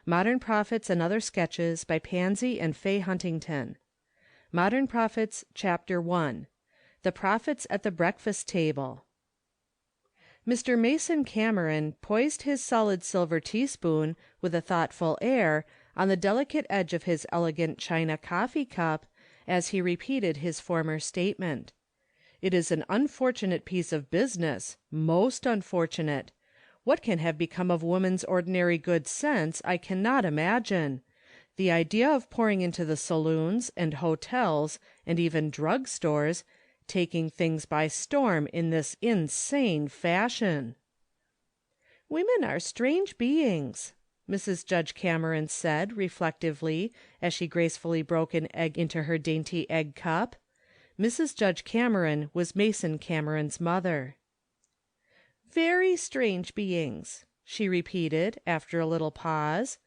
Modern Prophets and Other Sketches by Pansy and Fay Huntington. Modern Prophets, Chapter 1. The Prophets at the Breakfast Table. Mr. Mason Cameron poised his solid silver teaspoon, with a thoughtful air, on the delicate edge of his elegant china coffee cup, as he repeated his former statement. It is an unfortunate piece of business, most unfortunate. What can have become of woman's ordinary good sense, I cannot imagine. The idea of pouring into the saloons, and hotels, and even drug stores, taking things by storm in this insane fashion. "Women are strange beings," Mrs. Judge Cameron said, reflectively, as she gracefully broke an egg into her dainty egg cup. Mrs. Judge Cameron was Mason Cameron's mother. "Very strange beings," she repeated, after a little pause.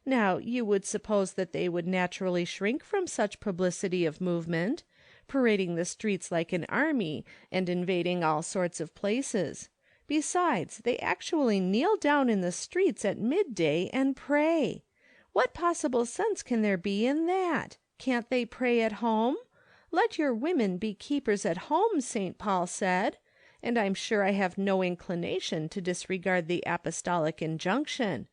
"Now, you would suppose that they would naturally shrink from such publicity of movement, parading the streets like an army, and invading all sorts of places. Besides, they actually kneel down in the streets at midday and pray. What possible sense can there be in that? Can't they pray at home? Let your women be keepers at home, St. Paul said. And I'm sure I have no inclination to disregard the apostolic injunction.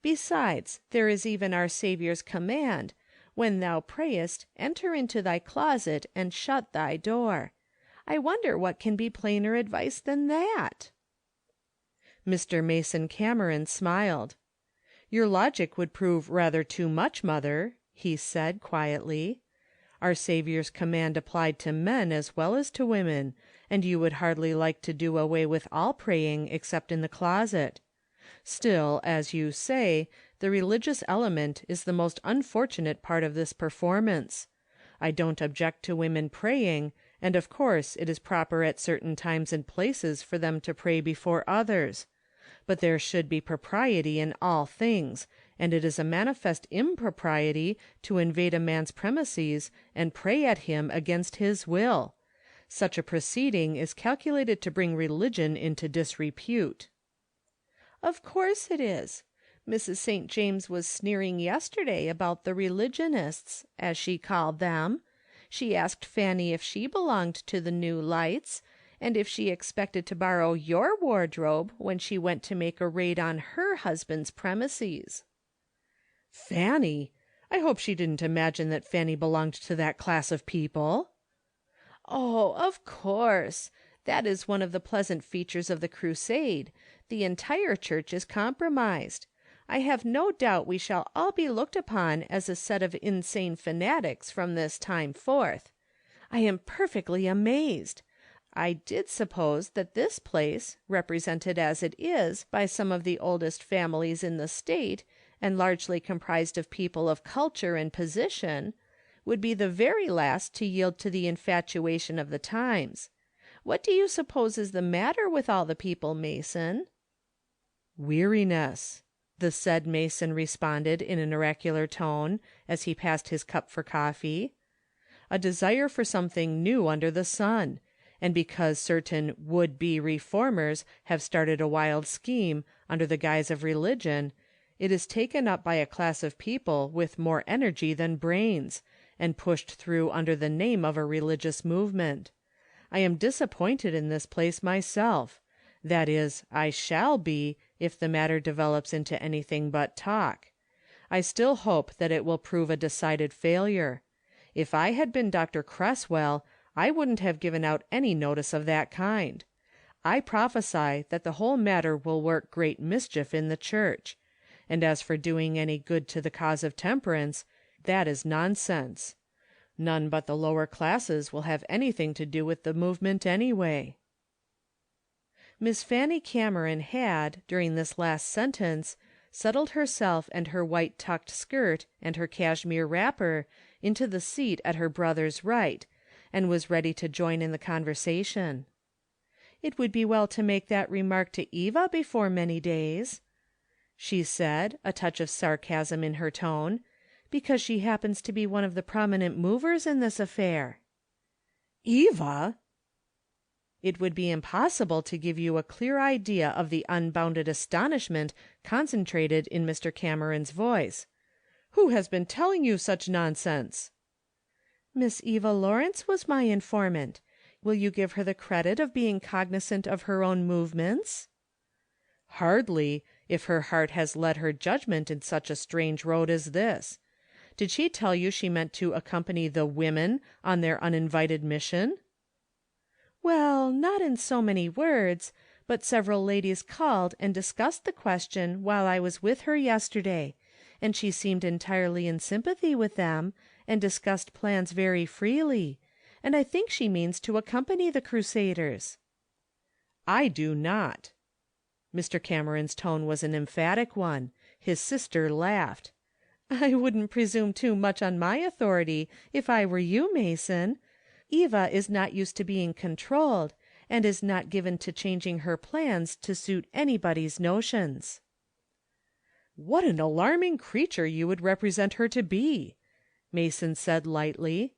Besides, there is even our Saviour's command, 'When thou prayest, enter into thy closet and shut thy door.' I wonder what can be plainer advice than that?" Mr. Mason Cameron smiled. "Your logic would prove rather too much, mother," he said, quietly. "Our Saviour's command applied to men as well as to women, and you would hardly like to do away with all praying except in the closet. Still, as you say, the religious element is the most unfortunate part of this performance. I don't object to women praying, and of course it is proper at certain times and places for them to pray before others. But there should be propriety in all things, and it is a manifest impropriety to invade a man's premises and pray at him against his will. Such a proceeding is calculated to bring religion into disrepute." "Of course it is. Mrs. St. James was sneering yesterday about the religionists, as she called them. She asked Fanny if she belonged to the New Lights, and if she expected to borrow your wardrobe when she went to make a raid on her husband's premises." "Fanny! I hope she didn't imagine that Fanny belonged to that class of people." "Oh, of course. That is one of the pleasant features of the crusade. The entire church is compromised. I have no doubt we shall all be looked upon as a set of insane fanatics from this time forth. I am perfectly amazed. I did suppose that this place, represented as it is by some of the oldest families in the state, and largely comprised of people of culture and position, would be the very last to yield to the infatuation of the times. What do you suppose is the matter with all the people, Mason?" "Weariness," the said Mason responded in an oracular tone, as he passed his cup for coffee. "A desire for something new under the sun, and because certain would-be reformers have started a wild scheme under the guise of religion, it is taken up by a class of people with more energy than brains, and pushed through under the name of a religious movement. I am disappointed in this place myself. That is, I shall be, if the matter develops into anything but talk. I still hope that it will prove a decided failure. If I had been Dr. Cresswell, I wouldn't have given out any notice of that kind. I prophesy that the whole matter will work great mischief in the church. And as for doing any good to the cause of temperance, that is nonsense. None but the lower classes will have anything to do with the movement anyway." Miss Fanny Cameron had, during this last sentence, settled herself and her white tucked skirt and her cashmere wrapper into the seat at her brother's right, and was ready to join in the conversation. "It would be well to make that remark to Eva before many days," she said, a touch of sarcasm in her tone, "because she happens to be one of the prominent movers in this affair." "Eva!" It would be impossible to give you a clear idea of the unbounded astonishment concentrated in Mr. Cameron's voice. "Who has been telling you such nonsense?" "Miss Eva Lawrence was my informant. Will you give her the credit of being cognizant of her own movements?" "Hardly, if her heart has led her judgment in such a strange road as this. Did she tell you she meant to accompany the women on their uninvited mission?" "Well, not in so many words, but several ladies called and discussed the question while I was with her yesterday, and she seemed entirely in sympathy with them, and discussed plans very freely, and I think she means to accompany the Crusaders." "I do not." Mr. Cameron's tone was an emphatic one. His sister laughed. "I wouldn't presume too much on my authority if I were you, Mason. Eva is not used to being controlled, and is not given to changing her plans to suit anybody's notions." "What an alarming creature you would represent her to be!" Mason said lightly.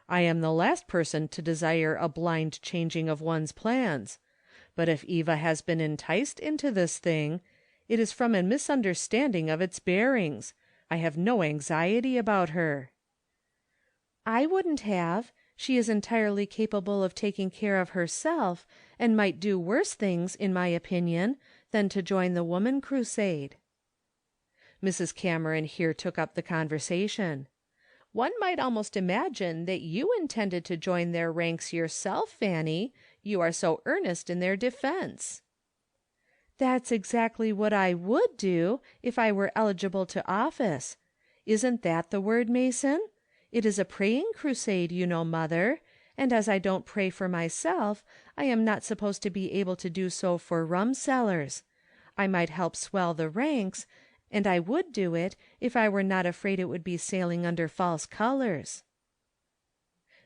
"I am the last person to desire a blind changing of one's plans. But if Eva has been enticed into this thing, it is from a misunderstanding of its bearings. I have no anxiety about her." "I wouldn't have. She is entirely capable of taking care of herself, and might do worse things, in my opinion, than to join the Woman Crusade." Mrs. Cameron here took up the conversation. "One might almost imagine that you intended to join their ranks yourself, Fanny. You are so earnest in their defense." "That's exactly what I would do, if I were eligible to office. Isn't that the word, Mason? It is a praying crusade, you know, mother, and as I don't pray for myself, I am not supposed to be able to do so for rumsellers. I might help swell the ranks, and I would do it if I were not afraid it would be sailing under false colors."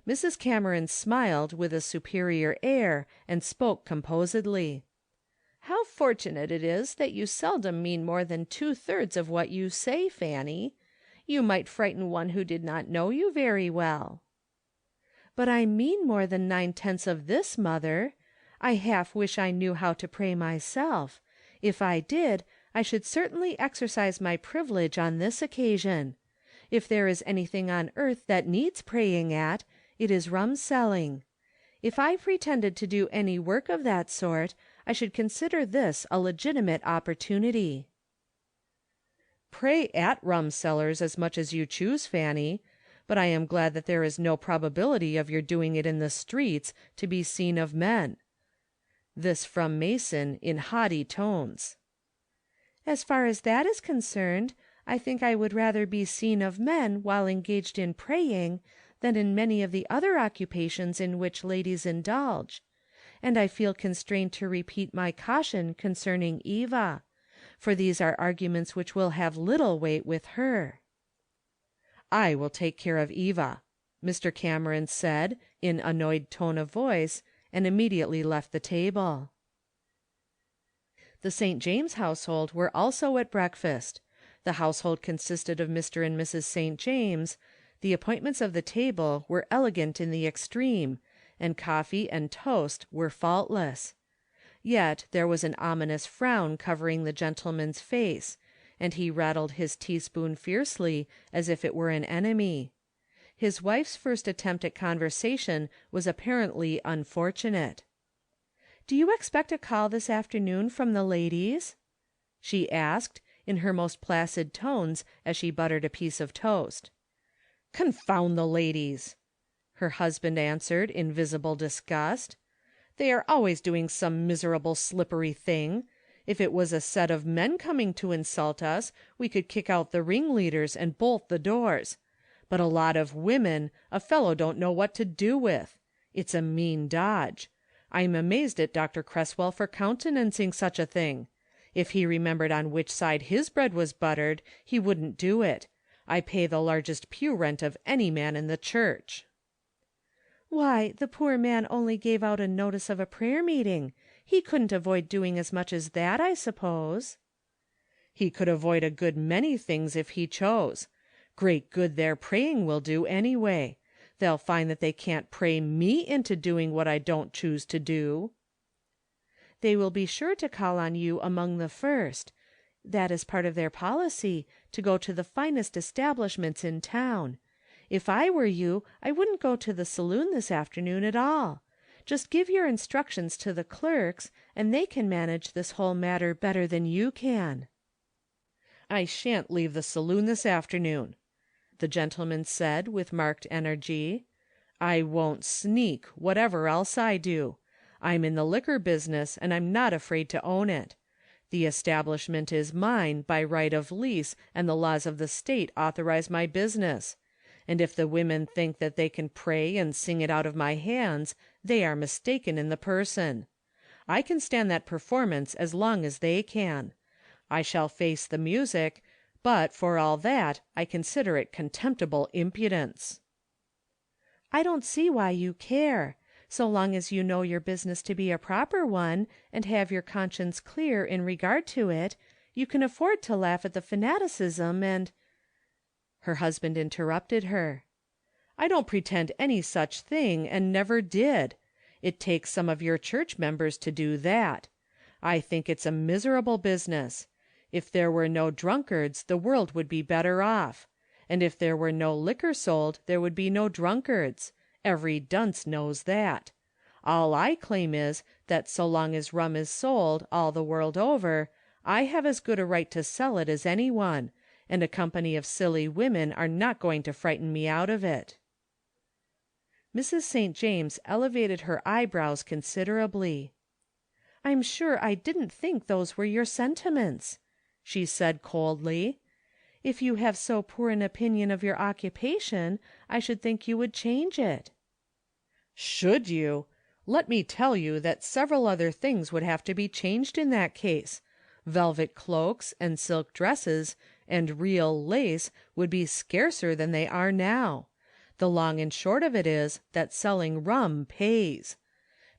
Mrs. Cameron smiled with a superior air and spoke composedly. "How fortunate it is that you seldom mean more than 2/3 of what you say, Fanny. You might frighten one who did not know you very well." "But I mean more than 9/10 of this, mother. I half wish I knew how to pray myself. If I did, I should certainly exercise my privilege on this occasion. If there is anything on earth that needs praying at, it is rumselling. If I pretended to do any work of that sort, I should consider this a legitimate opportunity." "Pray at rumsellers as much as you choose, Fanny, but I am glad that there is no probability of your doing it in the streets to be seen of men." This from Mason in haughty tones. "As far as that is concerned, I think I would rather be seen of men while engaged in praying than in many of the other occupations in which ladies indulge. And I feel constrained to repeat my caution concerning Eva, for these are arguments which will have little weight with her." "I will take care of Eva," Mr. Cameron said in annoyed tone of voice, and immediately left the table. The St. James household were also at breakfast. The household consisted of Mr. and Mrs. St. James. The appointments of the table were elegant in the extreme, and coffee and toast were faultless. Yet there was an ominous frown covering the gentleman's face, and he rattled his teaspoon fiercely as if it were an enemy. His wife's first attempt at conversation was apparently unfortunate. "Do you expect a call this afternoon from the ladies?" she asked, in her most placid tones, as she buttered a piece of toast. "Confound the ladies!" her husband answered in visible disgust. "They are always doing some miserable slippery thing. If it was a set of men coming to insult us, we could kick out the ringleaders and bolt the doors. But a lot of women a fellow don't know what to do with. It's a mean dodge. I'm amazed at Dr. Cresswell for countenancing such a thing. If he remembered on which side his bread was buttered, he wouldn't do it. I pay the largest pew rent of any man in the church." "Why, the poor man only gave out a notice of a prayer meeting. He couldn't avoid doing as much as that, I suppose." "He could avoid a good many things if he chose. Great good their praying will do, anyway. They'll find that they can't pray me into doing what I don't choose to do." "They will be sure to call on you among the first. That is part of their policy, to go to the finest establishments in town. If I were you, I wouldn't go to the saloon this afternoon at all. Just give your instructions to the clerks, and they can manage this whole matter better than you can." "I shan't leave the saloon this afternoon," the gentleman said with marked energy. "I won't sneak, whatever else I do. I'm in the liquor business, and I'm not afraid to own it. The establishment is mine by right of lease, and the laws of the state authorize my business. And if the women think that they can pray and sing it out of my hands, they are mistaken in the person. I can stand that performance as long as they can. I shall face the music, but for all that I consider it contemptible impudence." "I don't see why you care. So long as you know your business to be a proper one, and have your conscience clear in regard to it, you can afford to laugh at the fanaticism and—" Her husband interrupted her. "I don't pretend any such thing, and never did. It takes some of your church members to do that. I think it's a miserable business. If there were no drunkards, the world would be better off. And if there were no liquor sold, there would be no drunkards. Every dunce knows that. All I claim is, that so long as rum is sold, all the world over, I have as good a right to sell it as any one, and a company of silly women are not going to frighten me out of it." Mrs. St. James elevated her eyebrows considerably. "I'm sure I didn't think those were your sentiments," she said coldly. "If you have so poor an opinion of your occupation, I should think you would change it." "Should you? Let me tell you that several other things would have to be changed in that case. Velvet cloaks and silk dresses and real lace would be scarcer than they are now. The long and short of it is that selling rum pays.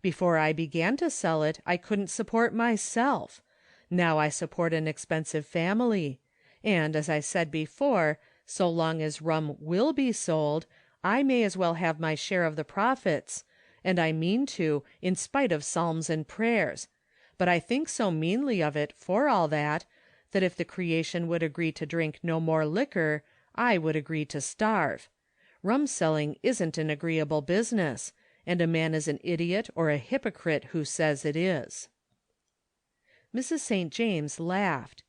Before I began to sell it, I couldn't support myself. Now I support an expensive family. And, as I said before, so long as rum will be sold, I may as well have my share of the profits, and I mean to, in spite of psalms and prayers. But I think so meanly of it, for all that, that if the creation would agree to drink no more liquor, I would agree to starve. Rum selling isn't an agreeable business, and a man is an idiot or a hypocrite who says it is." Mrs. St. James laughed.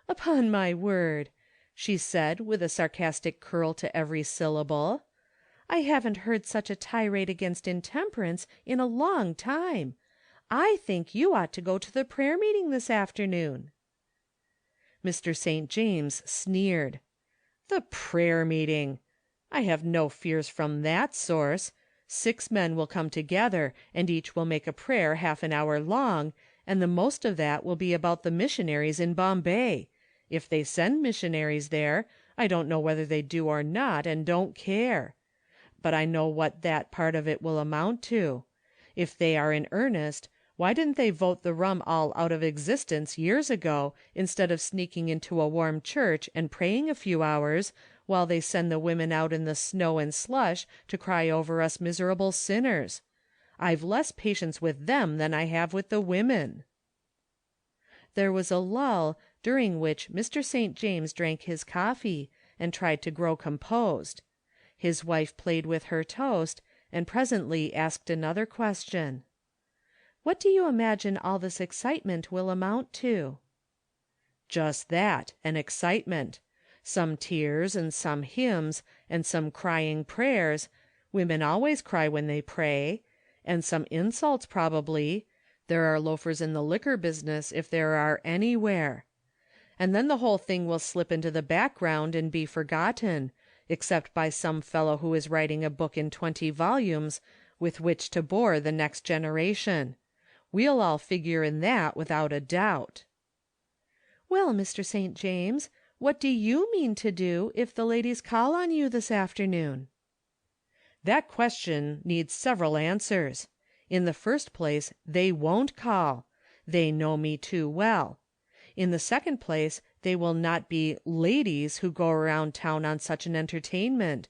"Upon my word," she said, with a sarcastic curl to every syllable, "I haven't heard such a tirade against intemperance in a long time. I think you ought to go to the prayer meeting this afternoon." Mr. St. James sneered. "The prayer meeting! I have no fears from that source. 6 men will come together, and each will make a prayer half an hour long, and the most of that will be about the missionaries in Bombay. If they send missionaries there, I don't know whether they do or not, and don't care. But I know what that part of it will amount to. If they are in earnest, why didn't they vote the rum all out of existence years ago, instead of sneaking into a warm church and praying a few hours, while they send the women out in the snow and slush to cry over us miserable sinners? I've less patience with them than I have with the women." There was a lull, during which Mr. St. James drank his coffee, and tried to grow composed. His wife played with her toast, and presently asked another question. "What do you imagine all this excitement will amount to?" "Just that, an excitement. Some tears and some hymns, and some crying prayers. Women always cry when they pray. And some insults probably. There are loafers in the liquor business if there are anywhere. And then the whole thing will slip into the background and be forgotten, except by some fellow who is writing a book in 20 volumes with which to bore the next generation. We'll all figure in that without a doubt." "Well, Mr. St. James, what do you mean to do if the ladies call on you this afternoon?" "That question needs several answers. In the first place, they won't call. They know me too well. In the second place, they will not be ladies who go around town on such an entertainment,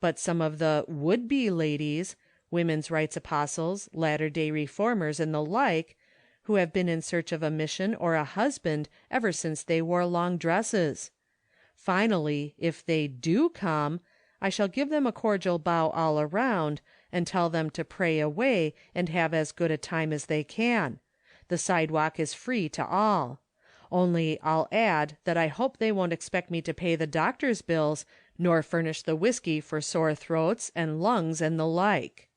but some of the would-be ladies, women's rights apostles, Latter-day Reformers, and the like, who have been in search of a mission or a husband ever since they wore long dresses. Finally, if they do come, I shall give them a cordial bow all around, and tell them to pray away and have as good a time as they can. The sidewalk is free to all. Only I'll add that I hope they won't expect me to pay the doctor's bills, nor furnish the whiskey for sore throats and lungs and the like."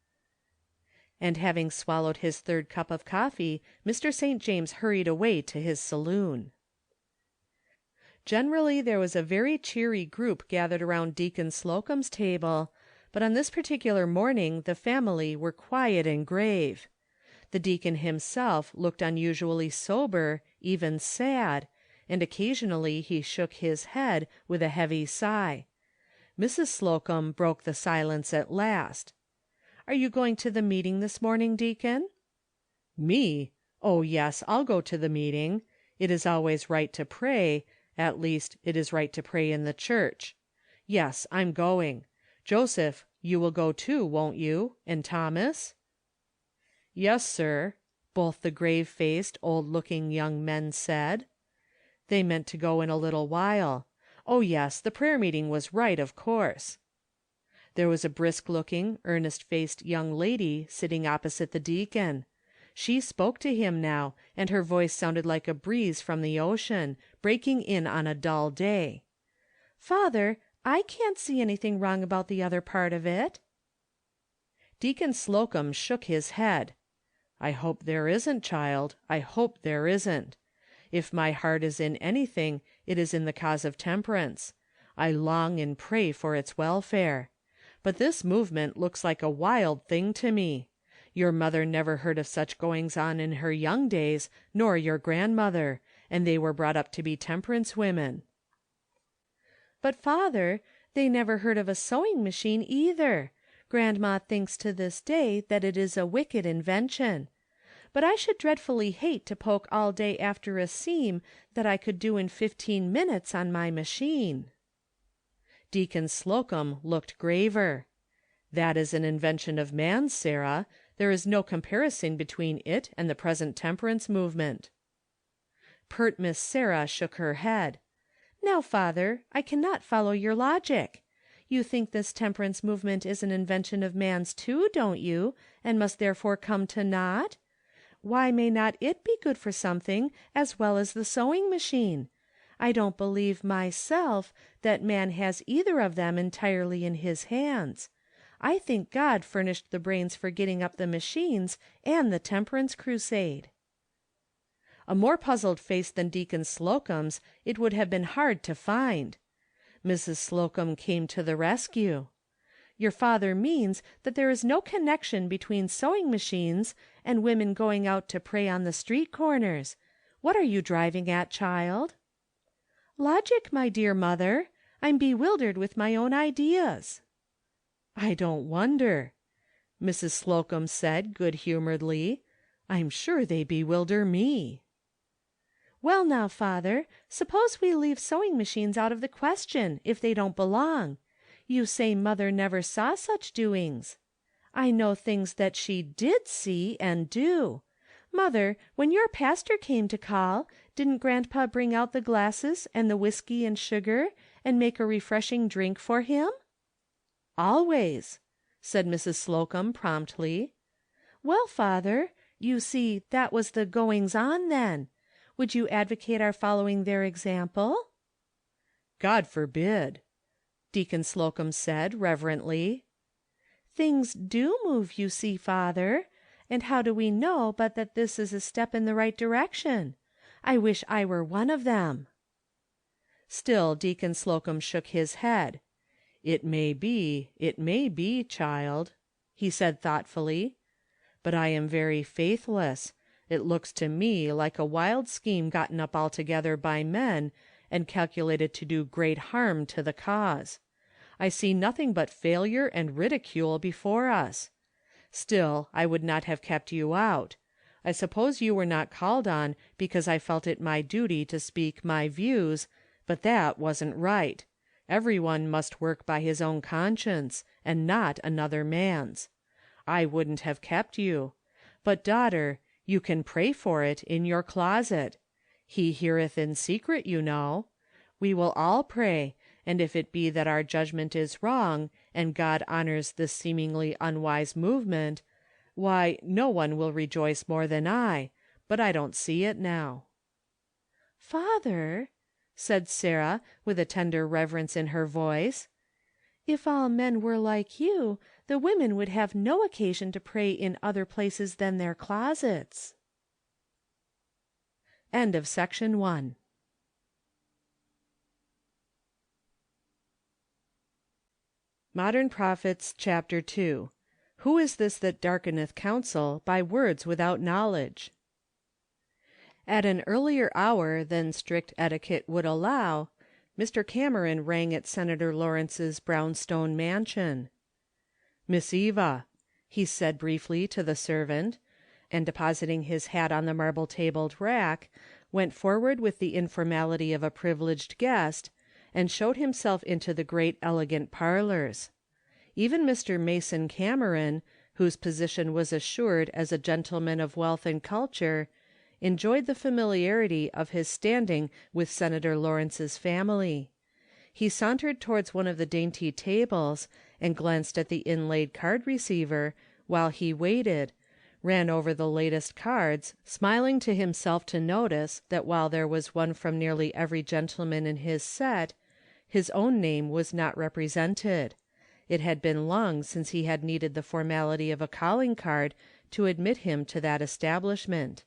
And having swallowed his third cup of coffee, Mr. St. James hurried away to his saloon. Generally there was a very cheery group gathered around Deacon Slocum's table, but on this particular morning the family were quiet and grave. The deacon himself looked unusually sober, even sad, and occasionally he shook his head with a heavy sigh. Mrs. Slocum broke the silence at last. "Are you going to the meeting this morning, Deacon?" "Me? Oh, yes, I'll go to the meeting. It is always right to pray. At least, it is right to pray in the church. Yes, I'm going. Joseph, you will go too, won't you? And Thomas?" "Yes, sir," both the grave-faced, old-looking young men said. They meant to go in a little while. Oh, yes, the prayer meeting was right, of course. There was a brisk-looking, earnest-faced young lady sitting opposite the deacon. She spoke to him now, and her voice sounded like a breeze from the ocean, breaking in on a dull day. "Father, I can't see anything wrong about the other part of it." Deacon Slocum shook his head. "I hope there isn't, child. I hope there isn't. If my heart is in anything, it is in the cause of temperance. I long and pray for its welfare. But this movement looks like a wild thing to me. Your mother never heard of such goings-on in her young days, nor your grandmother, and they were brought up to be temperance women." "But, father, they never heard of a sewing machine either. Grandma thinks to this day that it is a wicked invention. But I should dreadfully hate to poke all day after a seam that I could do in 15 minutes on my machine." Deacon Slocum looked graver. "That is an invention of man's, Sarah. There is no comparison between it and the present temperance movement." Pert Miss Sarah shook her head. "Now, father, I cannot follow your logic. You think this temperance movement is an invention of man's too, don't you, and must therefore come to naught? Why may not it be good for something as well as the sewing machine? I don't believe, myself, that man has either of them entirely in his hands. I think God furnished the brains for getting up the machines and the temperance crusade." A more puzzled face than Deacon Slocum's it would have been hard to find. Mrs. Slocum came to the rescue. "Your father means that there is no connection between sewing machines and women going out to pray on the street corners. What are you driving at, child?" "Logic, my dear mother. I'm bewildered with my own ideas." "I don't wonder," Mrs. Slocum said good-humoredly. "I'm sure they bewilder me." "Well now, father, suppose we leave sewing machines out of the question, if they don't belong. You say mother never saw such doings. I know things that she did see and do. Mother, when your pastor came to call, didn't grandpa bring out the glasses and the whiskey and sugar, and make a refreshing drink for him?" "Always," said Mrs. Slocum promptly. "Well, father, you see that was the goings-on then. Would you advocate our following their example?" "God forbid," Deacon Slocum said reverently. "Things do move, you see, father. And how do we know but that this is a step in the right direction? I wish I were one of them." Still Deacon Slocum shook his head. It may be, child," he said thoughtfully. "But I am very faithless. It looks to me like a wild scheme gotten up altogether by men, and calculated to do great harm to the cause. I see nothing but failure and ridicule before us. Still, I would not have kept you out. I suppose you were not called on because I felt it my duty to speak my views, but that wasn't right. Everyone must work by his own conscience, and not another man's. I wouldn't have kept you. But, daughter, you can pray for it in your closet. He heareth in secret, you know. We will all pray, and if it be that our judgment is wrong, and God honors this seemingly unwise movement, why, no one will rejoice more than I, but I don't see it now." "Father," said Sarah, with a tender reverence in her voice, "if all men were like you, the women would have no occasion to pray in other places than their closets." End of section 1. Modern Prophets, chapter 2. Who is this that darkeneth counsel by words without knowledge? At an earlier hour than strict etiquette would allow, Mr. Cameron rang at Senator Lawrence's brownstone mansion. "Miss Eva," he said briefly to the servant, and depositing his hat on the marble-tabled rack, went forward with the informality of a privileged guest, and showed himself into the great elegant parlors. Even Mr. Mason Cameron, whose position was assured as a gentleman of wealth and culture, enjoyed the familiarity of his standing with Senator Lawrence's family. He sauntered towards one of the dainty tables, and glanced at the inlaid card receiver, while he waited, ran over the latest cards, smiling to himself to notice that while there was one from nearly every gentleman in his set, his own name was not represented. It had been long since he had needed the formality of a calling card to admit him to that establishment.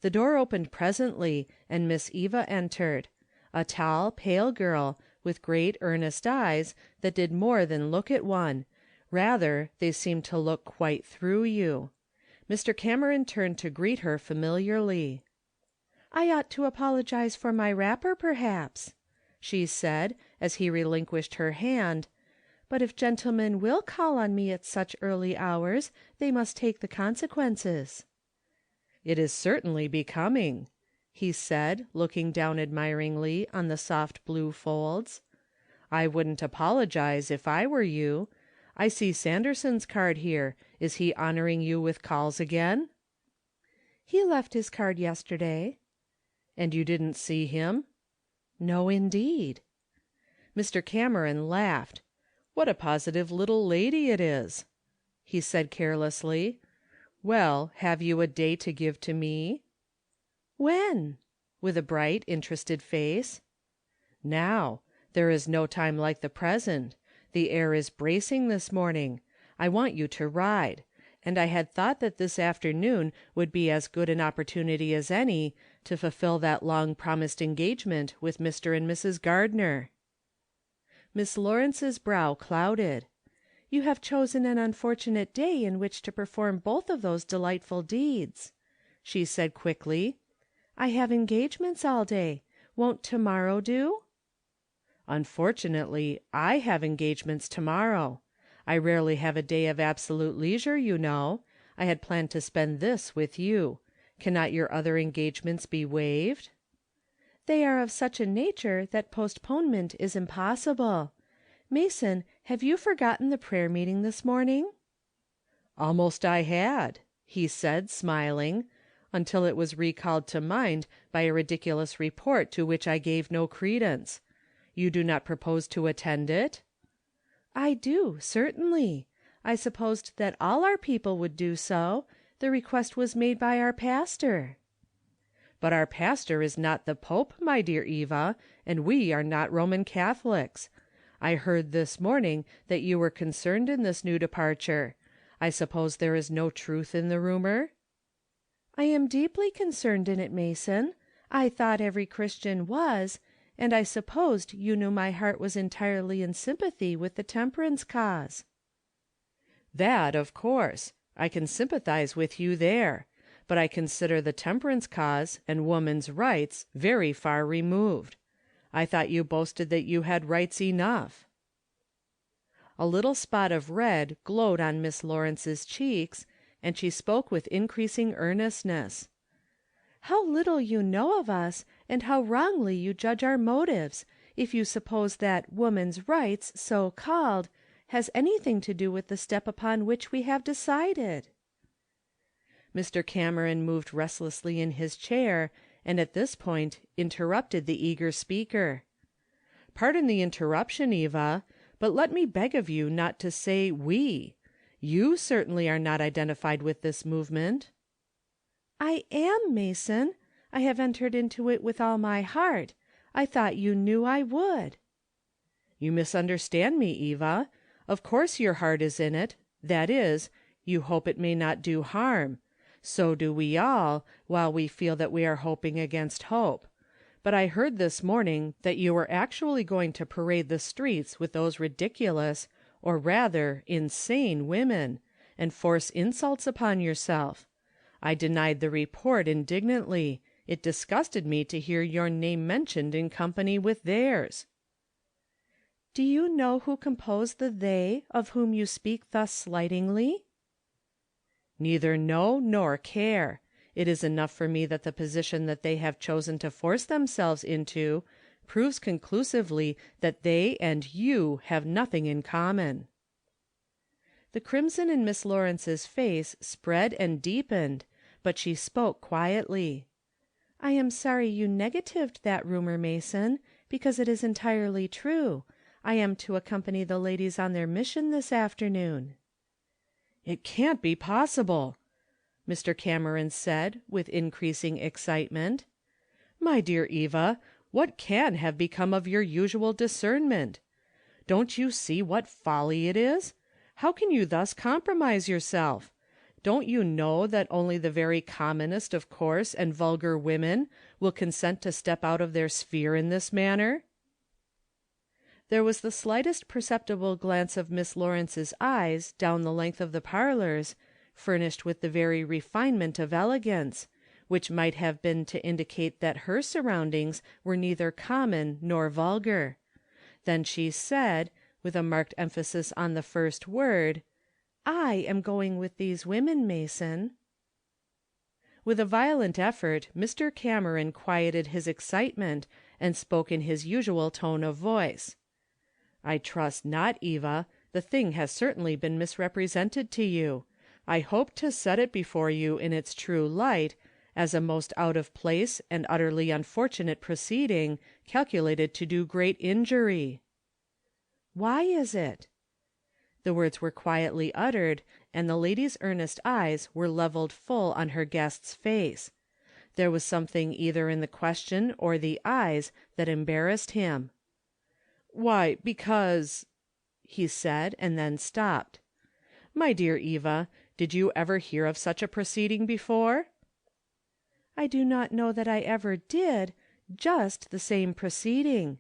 The door opened presently, and Miss Eva entered, a tall, pale girl, with great earnest eyes that did more than look at one, rather they seemed to look quite through you. Mr. Cameron turned to greet her familiarly. "I ought to apologize for my wrapper, perhaps," she said, as he relinquished her hand, "but if gentlemen will call on me at such early hours, they must take the consequences." "It is certainly becoming," he said, looking down admiringly on the soft blue folds. "I wouldn't apologize if I were you. I see Sanderson's card here. Is he honoring you with calls again?" "He left his card yesterday." "And you didn't see him?" "No, indeed." Mr. Cameron laughed. "What a positive little lady it is," he said carelessly. "Well, have you a day to give to me?" "When?" with a bright, interested face. "Now. There is no time like the present. The air is bracing this morning. I want you to ride. And I had thought that this afternoon would be as good an opportunity as any to fulfill that long-promised engagement with Mr. and Mrs. Gardner." Miss Lawrence's brow clouded. "You have chosen an unfortunate day in which to perform both of those delightful deeds," she said quickly. "I have engagements all day. Won't to-morrow do?" "Unfortunately, I have engagements to-morrow. I rarely have a day of absolute leisure, you know. I had planned to spend this with you. Cannot your other engagements be waived?" "They are of such a nature that postponement is impossible. Mason, have you forgotten the prayer meeting this morning?" "Almost I had," he said, smiling, "until it was recalled to mind by a ridiculous report to which I gave no credence. You do not propose to attend it?" "I do, certainly. I supposed that all our people would do so. The request was made by our pastor." "But our pastor is not the Pope, my dear Eva, and we are not Roman Catholics. I heard this morning that you were concerned in this new departure. I suppose there is no truth in the rumor?" "I am deeply concerned in it, Mason. I thought every Christian was, and I supposed you knew my heart was entirely in sympathy with the temperance cause." "That, of course. I can sympathize with you there. But I consider the temperance cause and woman's rights very far removed. I thought you boasted that you had rights enough." A little spot of red glowed on Miss Lawrence's cheeks, and she spoke with increasing earnestness. "How little you know of us, and how wrongly you judge our motives. if you suppose that woman's rights, so called, has anything to do with the step upon which we have decided." Mr. Cameron moved restlessly in his chair, and at this point interrupted the eager speaker. "Pardon the interruption, Eva, but let me beg of you not to say we. You certainly are not identified with this movement." "I am, Mason. I have entered into it with all my heart. I thought you knew I would." "You misunderstand me, Eva. Of course your heart is in it. That is, you hope it may not do harm. So do we all, while we feel that we are hoping against hope. But I heard this morning that you were actually going to parade the streets with those ridiculous, or rather, insane women, and force insults upon yourself. I denied the report indignantly. It disgusted me to hear your name mentioned in company with theirs." "Do you know who composed the they of whom you speak thus slightingly?" "Neither know nor care. It is enough for me that the position that they have chosen to force themselves into proves conclusively that they and you have nothing in common." The crimson in Miss Lawrence's face spread and deepened, but she spoke quietly. "I am sorry you negatived that rumor, Mason, because it is entirely true. I am to accompany the ladies on their mission this afternoon." "It can't be possible," Mr. Cameron said, with increasing excitement. "My dear Eva, what can have become of your usual discernment? Don't you see what folly it is? How can you thus compromise yourself? Don't you know that only the very commonest of coarse and vulgar women will consent to step out of their sphere in this manner?" There was the slightest perceptible glance of Miss Lawrence's eyes down the length of the parlors, furnished with the very refinement of elegance, which might have been to indicate that her surroundings were neither common nor vulgar. Then she said, with a marked emphasis on the first word, "I am going with these women, Mason." With a violent effort, Mr. Cameron quieted his excitement and spoke in his usual tone of voice. "I trust not, Eva. The thing has certainly been misrepresented to you. I hope to set it before you in its true light, as a most out of place and utterly unfortunate proceeding, calculated to do great injury." "Why is it?" The words were quietly uttered, and the lady's earnest eyes were levelled full on her guest's face. There was something either in the question or the eyes that embarrassed him. "Why, because—" he said, and then stopped. "My dear Eva, did you ever hear of such a proceeding before?" "I do not know that I ever did, just the same proceeding.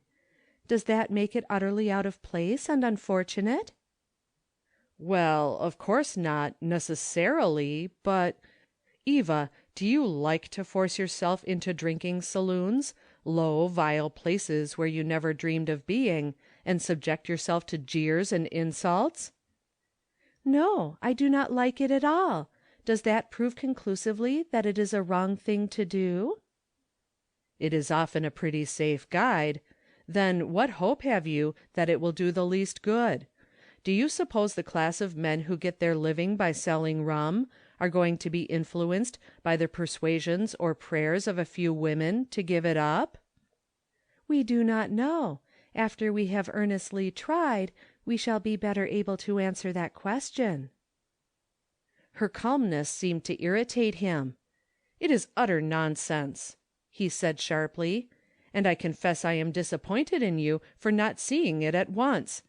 Does that make it utterly out of place and unfortunate?" "Well, of course not, necessarily, but— Eva, do you like to force yourself into drinking saloons, low, vile places where you never dreamed of being, and subject yourself to jeers and insults?" "No, I do not like it at all. Does that prove conclusively that it is a wrong thing to do?" "It is often a pretty safe guide. Then what hope have you that it will do the least good? Do you suppose the class of men who get their living by selling rum are going to be influenced by the persuasions or prayers of a few women to give it up?" "We do not know. After we have earnestly tried, we shall be better able to answer that question." Her calmness seemed to irritate him. "It is utter nonsense," he said sharply, "and I confess I am disappointed in you for not seeing it at once.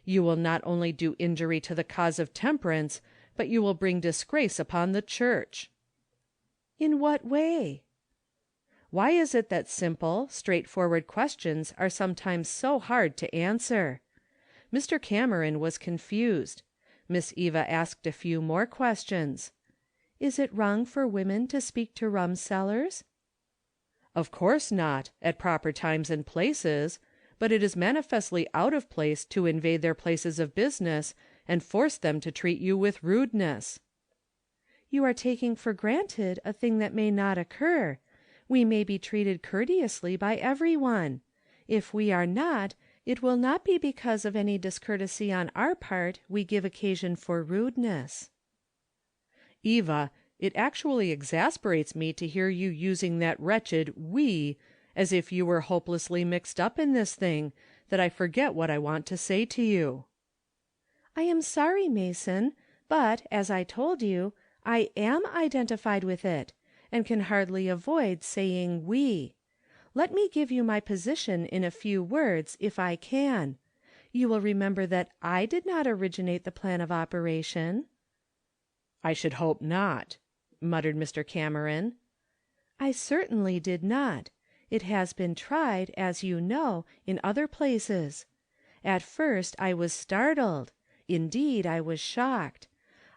You will not only do injury to the cause of temperance, but you will bring disgrace upon the church." "In what way?" Why is it that simple, straightforward questions are sometimes so hard to answer? Mr. Cameron was confused. Miss Eva asked a few more questions. "Is it wrong for women to speak to rum sellers?" "Of course not, at proper times and places, but it is manifestly out of place to invade their places of business and force them to treat you with rudeness." "You are taking for granted a thing that may not occur. We may be treated courteously by every one. If we are not, it will not be because of any discourtesy on our part we give occasion for rudeness." "Eva, it actually exasperates me to hear you using that wretched 'we' as if you were hopelessly mixed up in this thing, that I forget what I want to say to you." "I am sorry, Mason, but, as I told you, I am identified with it, and can hardly avoid saying 'we.' Let me give you my position in a few words, if I can. You will remember that I did not originate the plan of operation." "I should hope not," muttered Mr. Cameron. "I certainly did not. It has been tried, as you know, in other places. At first I was startled. Indeed, I was shocked.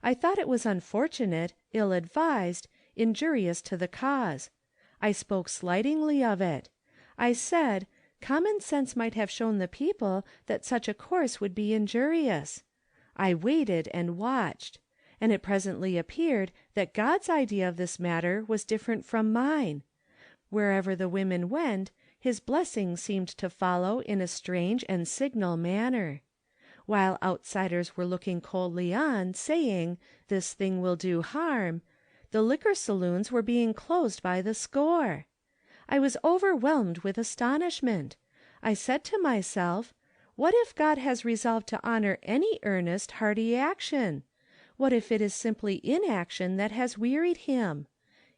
I thought it was unfortunate, ill-advised, injurious to the cause. I spoke slightingly of it. I said, common sense might have shown the people that such a course would be injurious. I waited and watched. And it presently appeared that God's idea of this matter was different from mine. Wherever the women went, his blessing seemed to follow in a strange and signal manner. While outsiders were looking coldly on, saying, 'This thing will do harm,' the liquor saloons were being closed by the score. I was overwhelmed with astonishment. I said to myself, 'What if God has resolved to honor any earnest, hearty action? What if it is simply inaction that has wearied him?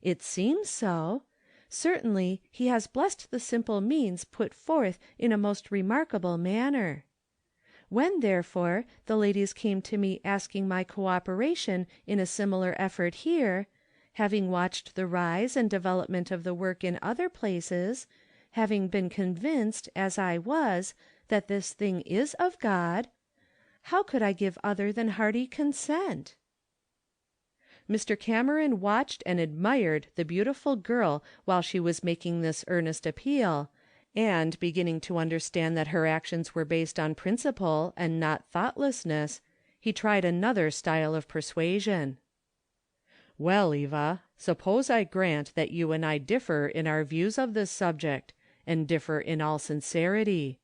It seems so. Certainly he has blessed the simple means put forth in a most remarkable manner.' When, therefore, the ladies came to me asking my cooperation in a similar effort here, having watched the rise and development of the work in other places, having been convinced, as I was, that this thing is of God, how could I give other than hearty consent?" Mr. Cameron watched and admired the beautiful girl while she was making this earnest appeal, and, beginning to understand that her actions were based on principle and not thoughtlessness, he tried another style of persuasion. "Well, Eva, suppose I grant that you and I differ in our views of this subject, and differ in all sincerity.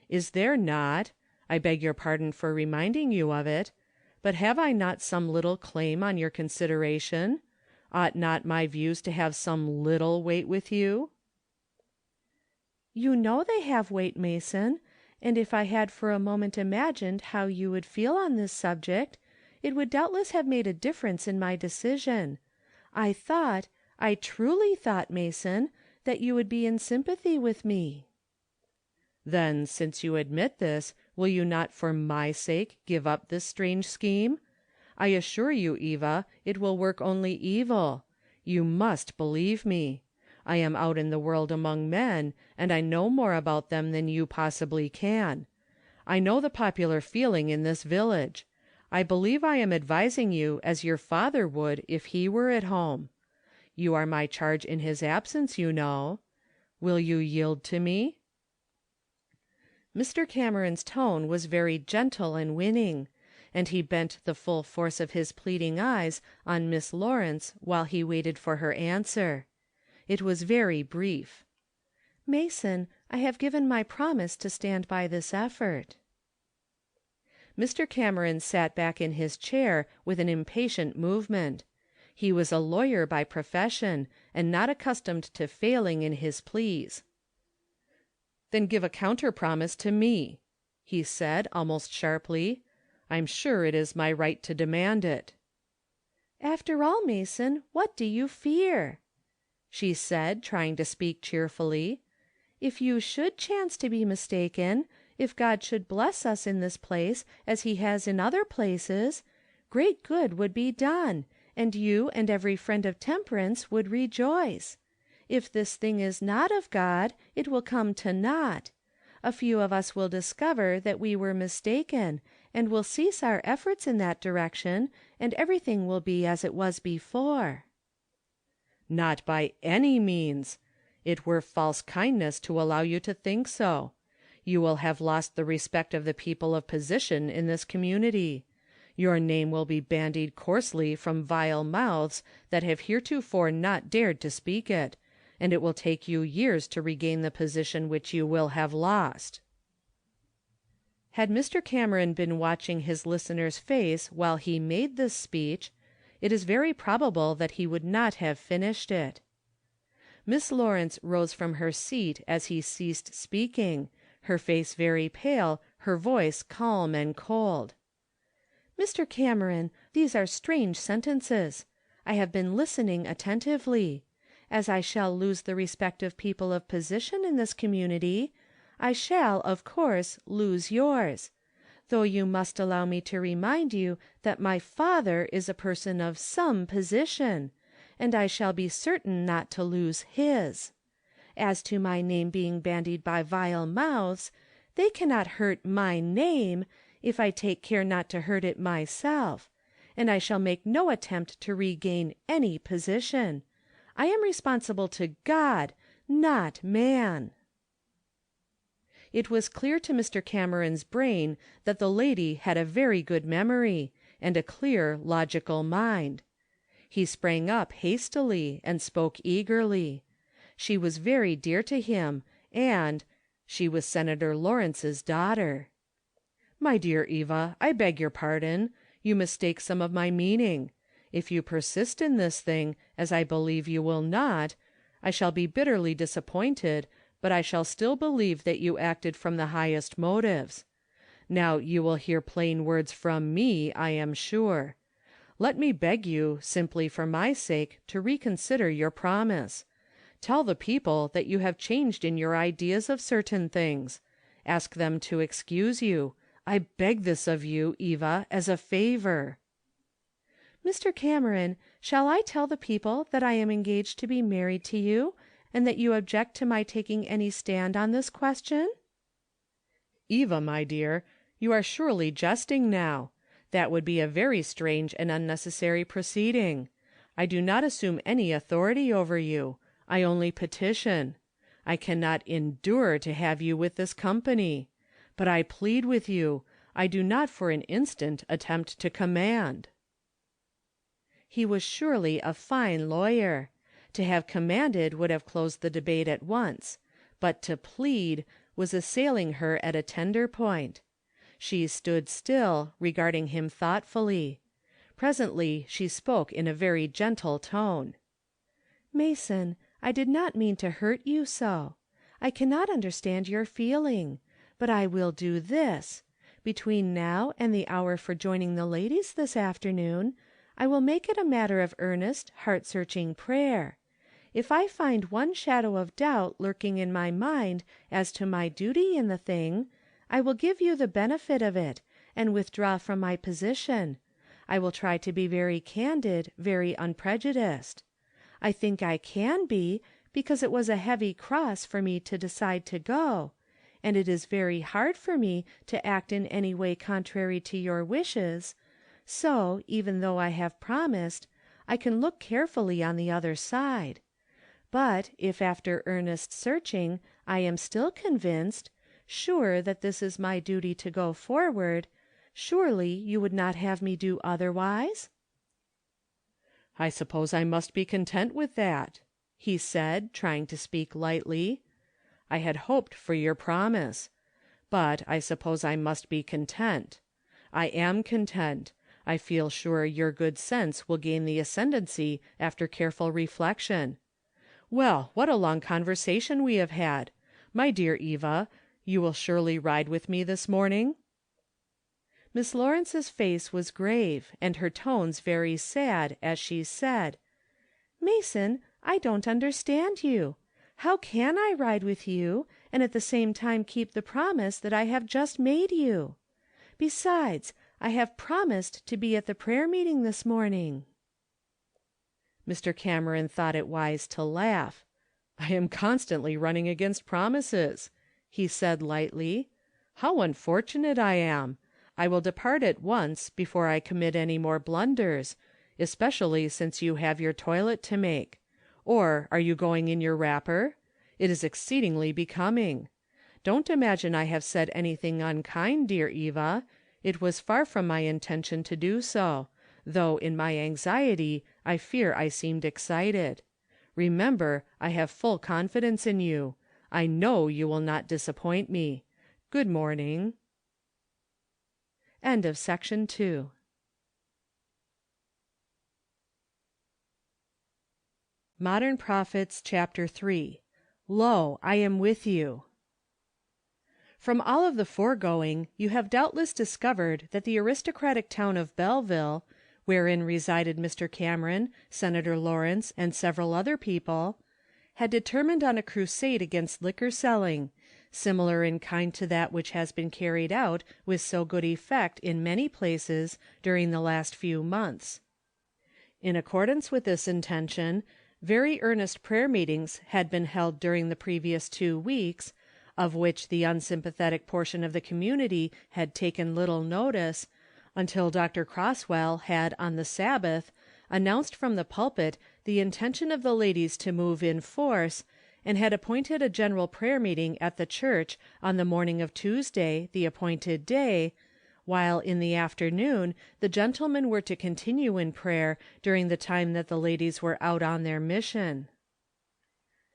Is there not, I beg your pardon for reminding you of it, but have I not some little claim on your consideration? Ought not my views to have some little weight with you?" "You know they have weight, Mason, and if I had for a moment imagined how you would feel on this subject, it would doubtless have made a difference in my decision. I truly thought, Mason, that you would be in sympathy with me." "Then, since you admit this, will you not for my sake give up this strange scheme? I assure you, Eva, it will work only evil. You must believe me. I am out in the world among men, and I know more about them than you possibly can. I know the popular feeling in this village. I believe I am advising you as your father would if he were at home. You are my charge in his absence, you know. Will you yield to me?" Mr. Cameron's tone was very gentle and winning, and he bent the full force of his pleading eyes on Miss Lawrence while he waited for her answer. It was very brief. "Mason, I have given my promise to stand by this effort." Mr. Cameron sat back in his chair with an impatient movement. He was a lawyer by profession, and not accustomed to failing in his pleas. "Then give a counter-promise to me," he said, almost sharply. "I'm sure it is my right to demand it." "After all, Mason, what do you fear?" she said, trying to speak cheerfully. "If you should chance to be mistaken, if God should bless us in this place as he has in other places, great good would be done, and you and every friend of temperance would rejoice. If this thing is not of God, it will come to naught. A few of us will discover that we were mistaken, and will cease our efforts in that direction, and everything will be as it was before." "Not by any means. It were false kindness to allow you to think so. You will have lost the respect of the people of position in this community. Your name will be bandied coarsely from vile mouths that have heretofore not dared to speak it, and it will take you years to regain the position which you will have lost." Had Mr. Cameron been watching his listener's face while he made this speech, it is very probable that he would not have finished it. Miss Lawrence rose from her seat as he ceased speaking, her face very pale, her voice calm and cold. "Mr. Cameron, these are strange sentences. I have been listening attentively. As I shall lose the respect of people of position in this community, I shall, of course, lose yours. Though you must allow me to remind you that my father is a person of some position, and I shall be certain not to lose his. As to my name being bandied by vile mouths, they cannot hurt my name, if I take care not to hurt it myself, and I shall make no attempt to regain any position. I am responsible to God, not man." It was clear to Mr. Cameron's brain that the lady had a very good memory, and a clear, logical mind. He sprang up hastily, and spoke eagerly. She was very dear to him, and she was Senator Lawrence's daughter. "My dear Eva, I beg your pardon. You mistake some of my meaning. If you persist in this thing, as I believe you will not, I shall be bitterly disappointed, but I shall still believe that you acted from the highest motives. Now you will hear plain words from me, I am sure. Let me beg you, simply for my sake, to reconsider your promise. Tell the people that you have changed in your ideas of certain things. Ask them to excuse you. I beg this of you, Eva, as a favor." "Mr. Cameron, shall I tell the people that I am engaged to be married to you, and that you object to my taking any stand on this question?" "Eva, my dear, you are surely jesting now. That would be a very strange and unnecessary proceeding. I do not assume any authority over you. I only petition. I cannot endure to have you with this company. But I plead with you. I do not for an instant attempt to command." He was surely a fine lawyer. To have commanded would have closed the debate at once, but to plead was assailing her at a tender point. She stood still, regarding him thoughtfully. Presently she spoke in a very gentle tone. "Mason, I did not mean to hurt you so. I cannot understand your feeling, but I will do this. Between now and the hour for joining the ladies this afternoon, I will make it a matter of earnest, heart-searching prayer. If I find one shadow of doubt lurking in my mind as to my duty in the thing, I will give you the benefit of it, and withdraw from my position. I will try to be very candid, very unprejudiced. I think I can be, because it was a heavy cross for me to decide to go, and it is very hard for me to act in any way contrary to your wishes, so, even though I have promised, I can look carefully on the other side. But if after earnest searching I am still convinced, sure that this is my duty to go forward, surely you would not have me do otherwise?" "I suppose I must be content with that," he said, trying to speak lightly. "I had hoped for your promise. But I suppose I must be content. I am content. I feel sure your good sense will gain the ascendancy after careful reflection. Well, what a long conversation we have had! My dear Eva, you will surely ride with me this morning?" Miss Lawrence's face was grave, and her tones very sad, as she said, "Mason, I don't understand you. How can I ride with you, and at the same time keep the promise that I have just made you? Besides, I have promised to be at the prayer meeting this morning." Mr. Cameron thought it wise to laugh. "I am constantly running against promises," he said lightly. "How unfortunate I am! I will depart at once, before I commit any more blunders, especially since you have your toilet to make. Or are you going in your wrapper? It is exceedingly becoming. Don't imagine I have said anything unkind, dear Eva. It was far from my intention to do so, though in my anxiety I fear I seemed excited. Remember, I have full confidence in you. I know you will not disappoint me. Good morning." End of section 2. Modern Prophets, Chapter 3. Lo, I am with you. From all of the foregoing, you have doubtless discovered that the aristocratic town of Belleville, wherein resided Mr. Cameron, Senator Lawrence, and several other people, had determined on a crusade against liquor selling, similar in kind to that which has been carried out with so good effect in many places during the last few months. In accordance with this intention, very earnest prayer meetings had been held during the previous 2 weeks, of which the unsympathetic portion of the community had taken little notice, until Dr. Croswell had on the Sabbath announced from the pulpit the intention of the ladies to move in force, and had appointed a general prayer meeting at the church on the morning of Tuesday, the appointed day, while in the afternoon the gentlemen were to continue in prayer during the time that the ladies were out on their mission.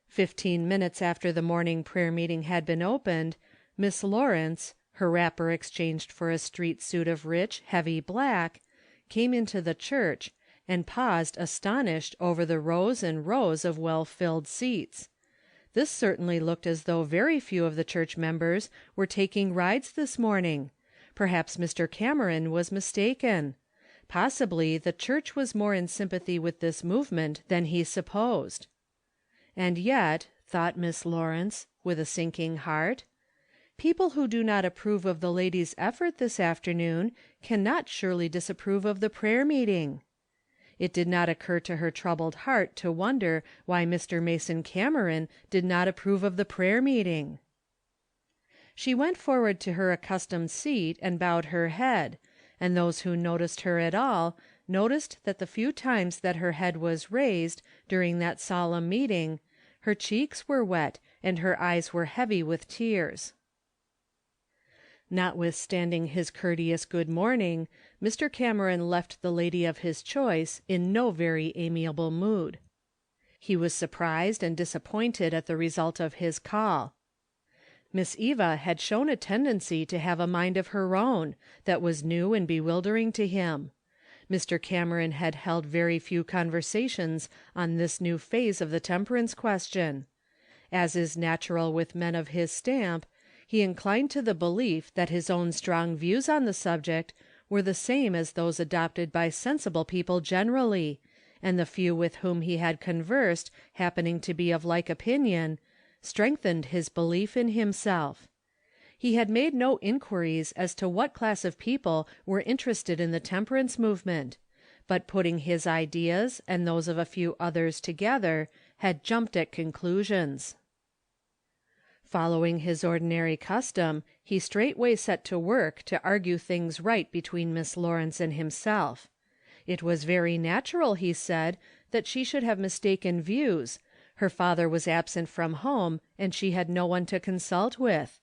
15 minutes after the morning prayer meeting had been opened, Miss Lawrence, her wrapper exchanged for a street suit of rich, heavy black, came into the church, and paused astonished over the rows and rows of well-filled seats. This certainly looked as though very few of the church members were taking rides this morning. Perhaps Mr. Cameron was mistaken. Possibly the church was more in sympathy with this movement than he supposed. And yet, thought Miss Lawrence, with a sinking heart, people who do not approve of the ladies' effort this afternoon cannot surely disapprove of the prayer meeting. It did not occur to her troubled heart to wonder why Mr. Mason Cameron did not approve of the prayer meeting. She went forward to her accustomed seat and bowed her head, and those who noticed her at all noticed that the few times that her head was raised during that solemn meeting, her cheeks were wet and her eyes were heavy with tears. Notwithstanding his courteous good morning, Mr. Cameron left the lady of his choice in no very amiable mood. He was surprised and disappointed at the result of his call. Miss Eva had shown a tendency to have a mind of her own that was new and bewildering to him. Mr. Cameron had held very few conversations on this new phase of the temperance question. As is natural with men of his stamp, he inclined to the belief that his own strong views on the subject were the same as those adopted by sensible people generally, and the few with whom he had conversed happening to be of like opinion, strengthened his belief in himself. He had made no inquiries as to what class of people were interested in the temperance movement, but putting his ideas and those of a few others together, had jumped at conclusions. Following his ordinary custom, he straightway set to work to argue things right between Miss Lawrence and himself. It was very natural, he said, that she should have mistaken views. Her father was absent from home, and she had no one to consult with.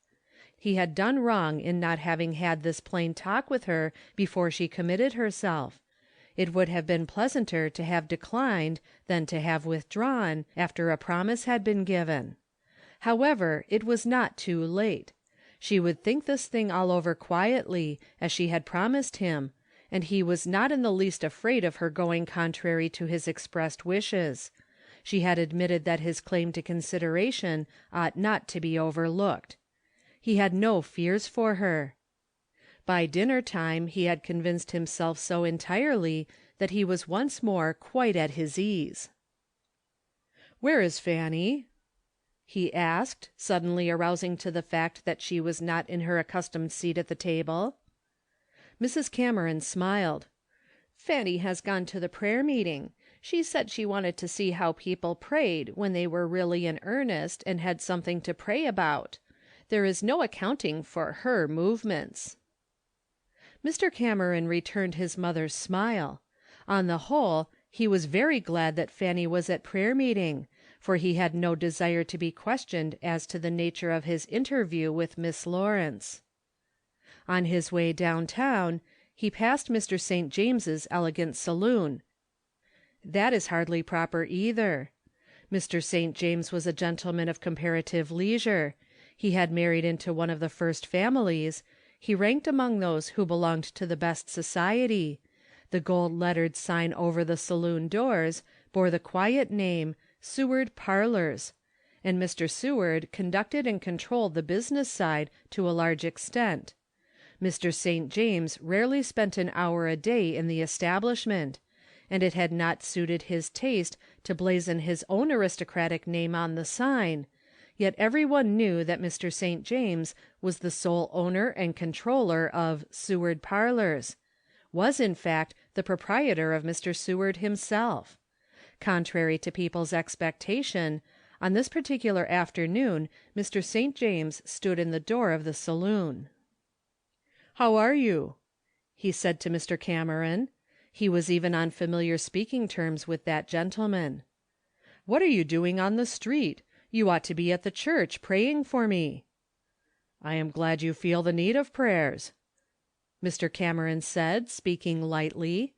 He had done wrong in not having had this plain talk with her before she committed herself. It would have been pleasanter to have declined than to have withdrawn, after a promise had been given. However, it was not too late. She would think this thing all over quietly, as she had promised him, and he was not in the least afraid of her going contrary to his expressed wishes. She had admitted that his claim to consideration ought not to be overlooked. He had no fears for her. By dinner time he had convinced himself so entirely that he was once more quite at his ease. "Where is Fanny?" he asked, suddenly arousing to the fact that she was not in her accustomed seat at the table. Mrs. Cameron smiled. "Fanny has gone to the prayer meeting. She said she wanted to see how people prayed when they were really in earnest and had something to pray about. There is no accounting for her movements." Mr. Cameron returned his mother's smile. On the whole, he was very glad that Fanny was at prayer meeting, for he had no desire to be questioned as to the nature of his interview with Miss Lawrence. On his way downtown, he passed Mr. St. James's elegant saloon. That is hardly proper either. Mr. St. James was a gentleman of comparative leisure. He had married into one of the first families. He ranked among those who belonged to the best society. The gold-lettered sign over the saloon doors bore the quiet name, Seward Parlors, and Mr. Seward conducted and controlled the business side to a large extent. Mr. St. James rarely spent an hour a day in the establishment, and it had not suited his taste to blazon his own aristocratic name on the sign, yet every one knew that Mr. St. James was the sole owner and controller of Seward Parlors, was, in fact, the proprietor of Mr. Seward himself. Contrary to people's expectation, on this particular afternoon Mr. St. James stood in the door of the saloon. "How are you?" he said to Mr. Cameron. He was even on familiar speaking terms with that gentleman. "What are you doing on the street? You ought to be at the church praying for me." "I am glad you feel the need of prayers," Mr. Cameron said, speaking lightly.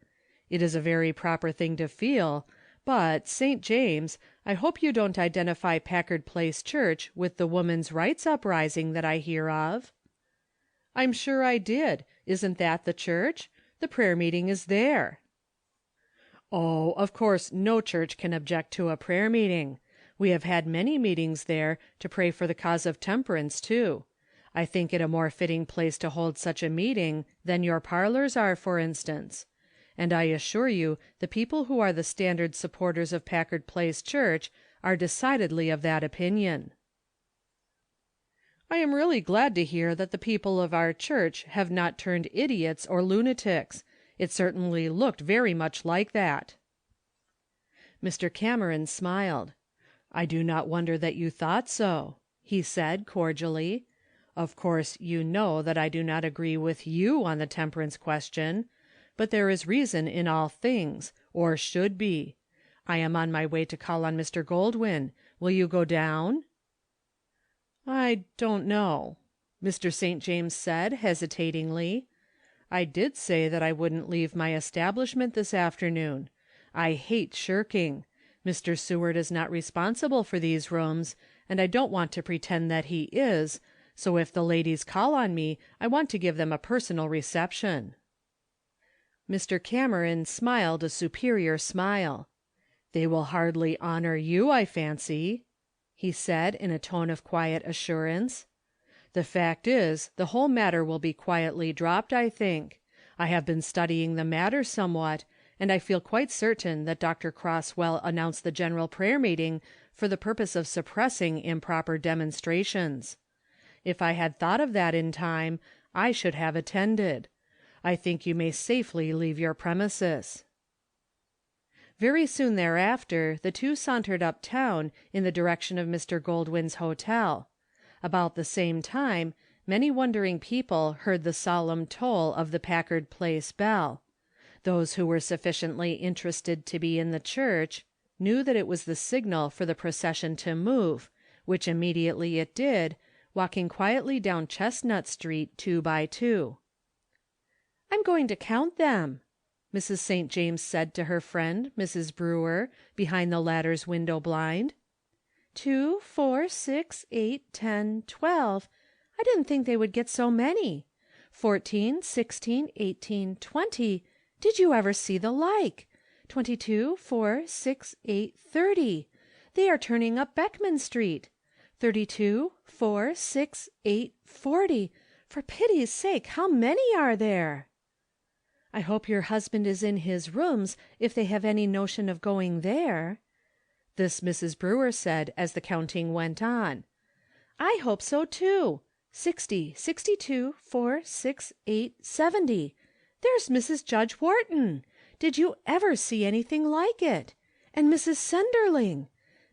"It is a very proper thing to feel, but, St. James, I hope you don't identify Packard Place Church with the woman's rights uprising that I hear of." "I'm sure I did. Isn't that the church? The prayer meeting is there." "Oh, of course no church can object to a prayer meeting. We have had many meetings there, to pray for the cause of temperance, too. I think it a more fitting place to hold such a meeting than your parlors are, for instance. And I assure you the people who are the standard supporters of Packard Place Church are decidedly of that opinion." "I am really glad to hear that the people of our church have not turned idiots or lunatics. It certainly looked very much like that." Mr. Cameron smiled. "I do not wonder that you thought so," he said, cordially. "Of course you know that I do not agree with you on the temperance question, but there is reason in all things, or should be. I am on my way to call on Mr. Goldwin. Will you go down?" "I don't know," Mr. St. James said, hesitatingly. "I did say that I wouldn't leave my establishment this afternoon. I hate shirking. Mr. Seward is not responsible for these rooms, and I don't want to pretend that he is, so if the ladies call on me, I want to give them a personal reception." Mr. Cameron smiled a superior smile. "They will hardly honor you, I fancy," he said in a tone of quiet assurance. "The fact is, the whole matter will be quietly dropped, I think. I have been studying the matter somewhat, and I feel quite certain that Dr. Crosswell announced the general prayer meeting for the purpose of suppressing improper demonstrations. If I had thought of that in time, I should have attended. I think you may safely leave your premises." Very soon thereafter the two sauntered up town in the direction of Mr. Goldwin's hotel. About the same time, many wondering people heard the solemn toll of the Packard Place bell. Those who were sufficiently interested to be in the church knew that it was the signal for the procession to move, which immediately it did, walking quietly down Chestnut Street 2 by 2. "I'm going to count them," Mrs. St. James said to her friend, Mrs. Brewer, behind the latter's window blind. 2, 4, 6, 8, 10, 12. I didn't think they would get so many. 14, 16, 18, 20. Did you ever see the like? 22, 4, 6, 8, 30. They are turning up Beckman Street. 32, 4, 6, 8, 40. For pity's sake, how many are there?" "I hope your husband is in his rooms, if they have any notion of going there." This Mrs. Brewer said as the counting went on. "I hope so too. 60, 62, 4, 6, 8, 70. There's Mrs. Judge Wharton. Did you ever see anything like it? And Mrs. Senderling.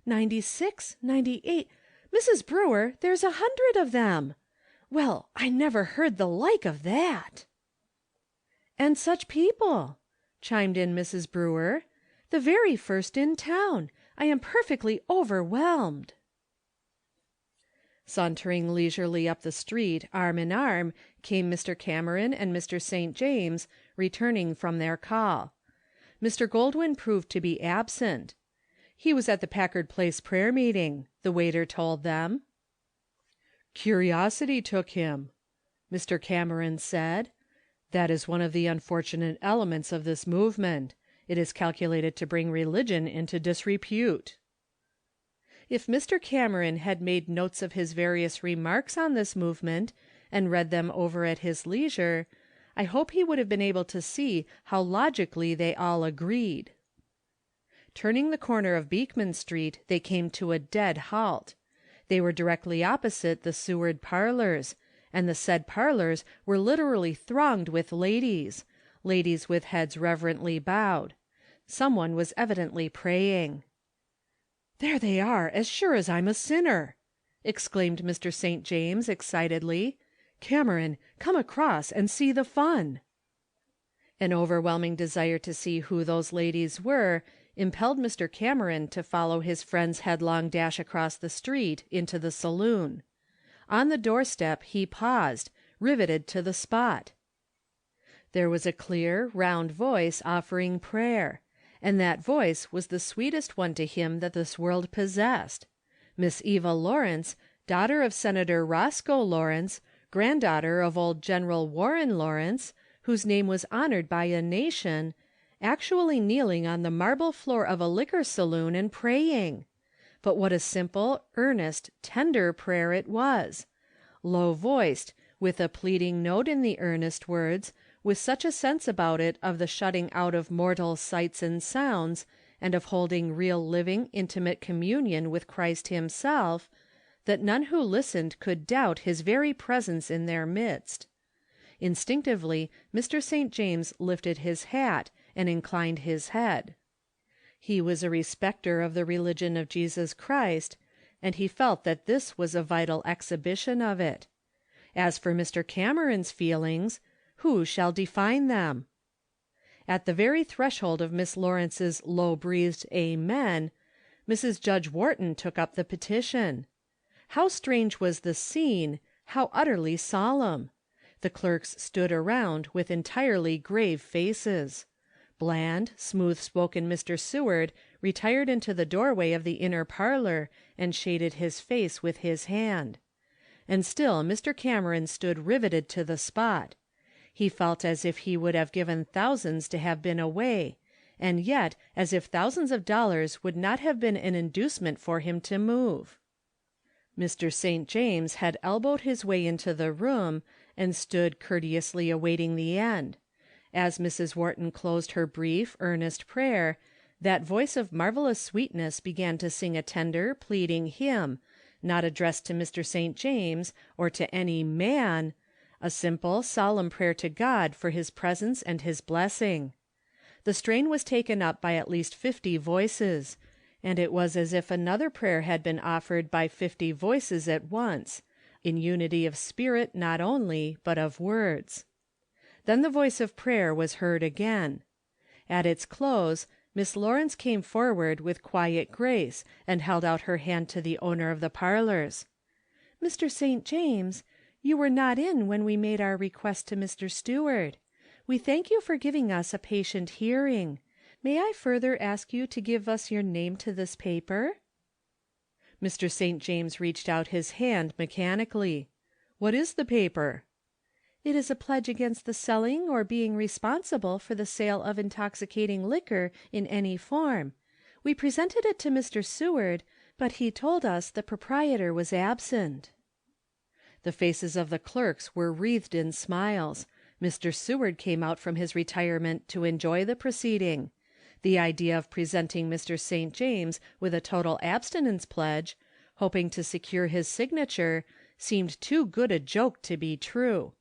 96, 98. Mrs. Brewer, there's 100 of them. Well, I never heard the like of that." "And such people," chimed in Mrs. Brewer. "The very first in town. I am perfectly overwhelmed." Sauntering leisurely up the street, arm in arm, came Mr. Cameron and Mr. St. James, returning from their call. Mr. Goldwin proved to be absent. "He was at the Packard Place prayer meeting," the waiter told them. "Curiosity took him," Mr. Cameron said. "That is one of the unfortunate elements of this movement. It is calculated to bring religion into disrepute." If Mr. Cameron had made notes of his various remarks on this movement, and read them over at his leisure, I hope he would have been able to see how logically they all agreed. Turning the corner of Beekman Street, they came to a dead halt. They were directly opposite the Seward parlors, and the said parlors were literally thronged with ladies with heads reverently bowed. Someone was evidently praying. "There they are, as sure as I'm a sinner!" exclaimed Mr. St. James excitedly. "Cameron, come across and see the fun." An overwhelming desire to see who those ladies were impelled Mr. Cameron to follow his friend's headlong dash across the street into the saloon. On the doorstep he paused, riveted to the spot. There was a clear, round voice offering prayer, and that voice was the sweetest one to him that this world possessed. Miss Eva Lawrence, daughter of Senator Roscoe Lawrence, granddaughter of old General Warren Lawrence, whose name was honored by a nation, actually kneeling on the marble floor of a liquor saloon and praying! But what a simple, earnest, tender prayer it was! Low-voiced, with a pleading note in the earnest words, with such a sense about it of the shutting out of mortal sights and sounds, and of holding real living, intimate communion with Christ himself, that none who listened could doubt his very presence in their midst. Instinctively Mr. St. James lifted his hat and inclined his head. He was a respecter of the religion of Jesus Christ, and he felt that this was a vital exhibition of it. As for Mr. Cameron's feelings, who shall define them? At the very threshold of Miss Lawrence's low-breathed "Amen," Mrs. Judge Wharton took up the petition. How strange was the scene, how utterly solemn! The clerks stood around with entirely grave faces. Bland, smooth-spoken Mr. Seward retired into the doorway of the inner parlor and shaded his face with his hand. And still Mr. Cameron stood riveted to the spot. He felt as if he would have given thousands to have been away, and yet as if thousands of dollars would not have been an inducement for him to move. Mr. St. James had elbowed his way into the room, and stood courteously awaiting the end. As Mrs. Wharton closed her brief, earnest prayer, that voice of marvelous sweetness began to sing a tender, pleading hymn, not addressed to Mr. St. James, or to any man, a simple, solemn prayer to God for his presence and his blessing. The strain was taken up by at least 50 voices, and it was as if another prayer had been offered by 50 voices at once, in unity of spirit not only, but of words. Then the voice of prayer was heard again. At its close, Miss Lawrence came forward with quiet grace and held out her hand to the owner of the parlors. "Mr. St. James, you were not in when we made our request to Mr. Stewart. We thank you for giving us a patient hearing. May I further ask you to give us your name to this paper?" Mr. St. James reached out his hand mechanically. "What is the paper?" "It is a pledge against the selling or being responsible for the sale of intoxicating liquor in any form. We presented it to Mr. Seward, but he told us the proprietor was absent." The faces of the clerks were wreathed in smiles. Mr. Seward came out from his retirement to enjoy the proceeding. The idea of presenting Mr. St. James with a total abstinence pledge, hoping to secure his signature, seemed too good a joke to be true.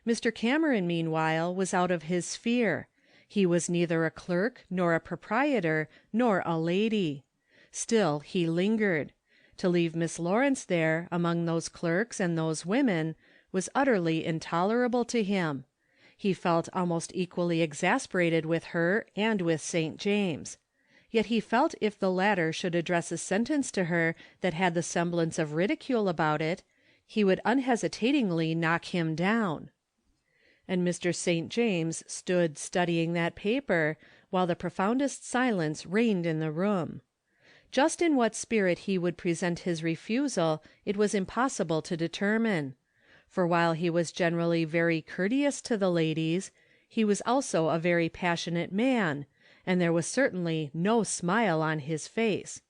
Mr. Cameron, meanwhile, was out of his sphere. He was neither a clerk, nor a proprietor, nor a lady. Still he lingered. To leave Miss Lawrence there, among those clerks and those women, was utterly intolerable to him. He felt almost equally exasperated with her and with St. James. Yet he felt if the latter should address a sentence to her that had the semblance of ridicule about it, he would unhesitatingly knock him down. And Mr. St. James stood studying that paper, while the profoundest silence reigned in the room. Just in what spirit he would present his refusal it was impossible to determine; for while he was generally very courteous to the ladies, he was also a very passionate man, and there was certainly no smile on his face.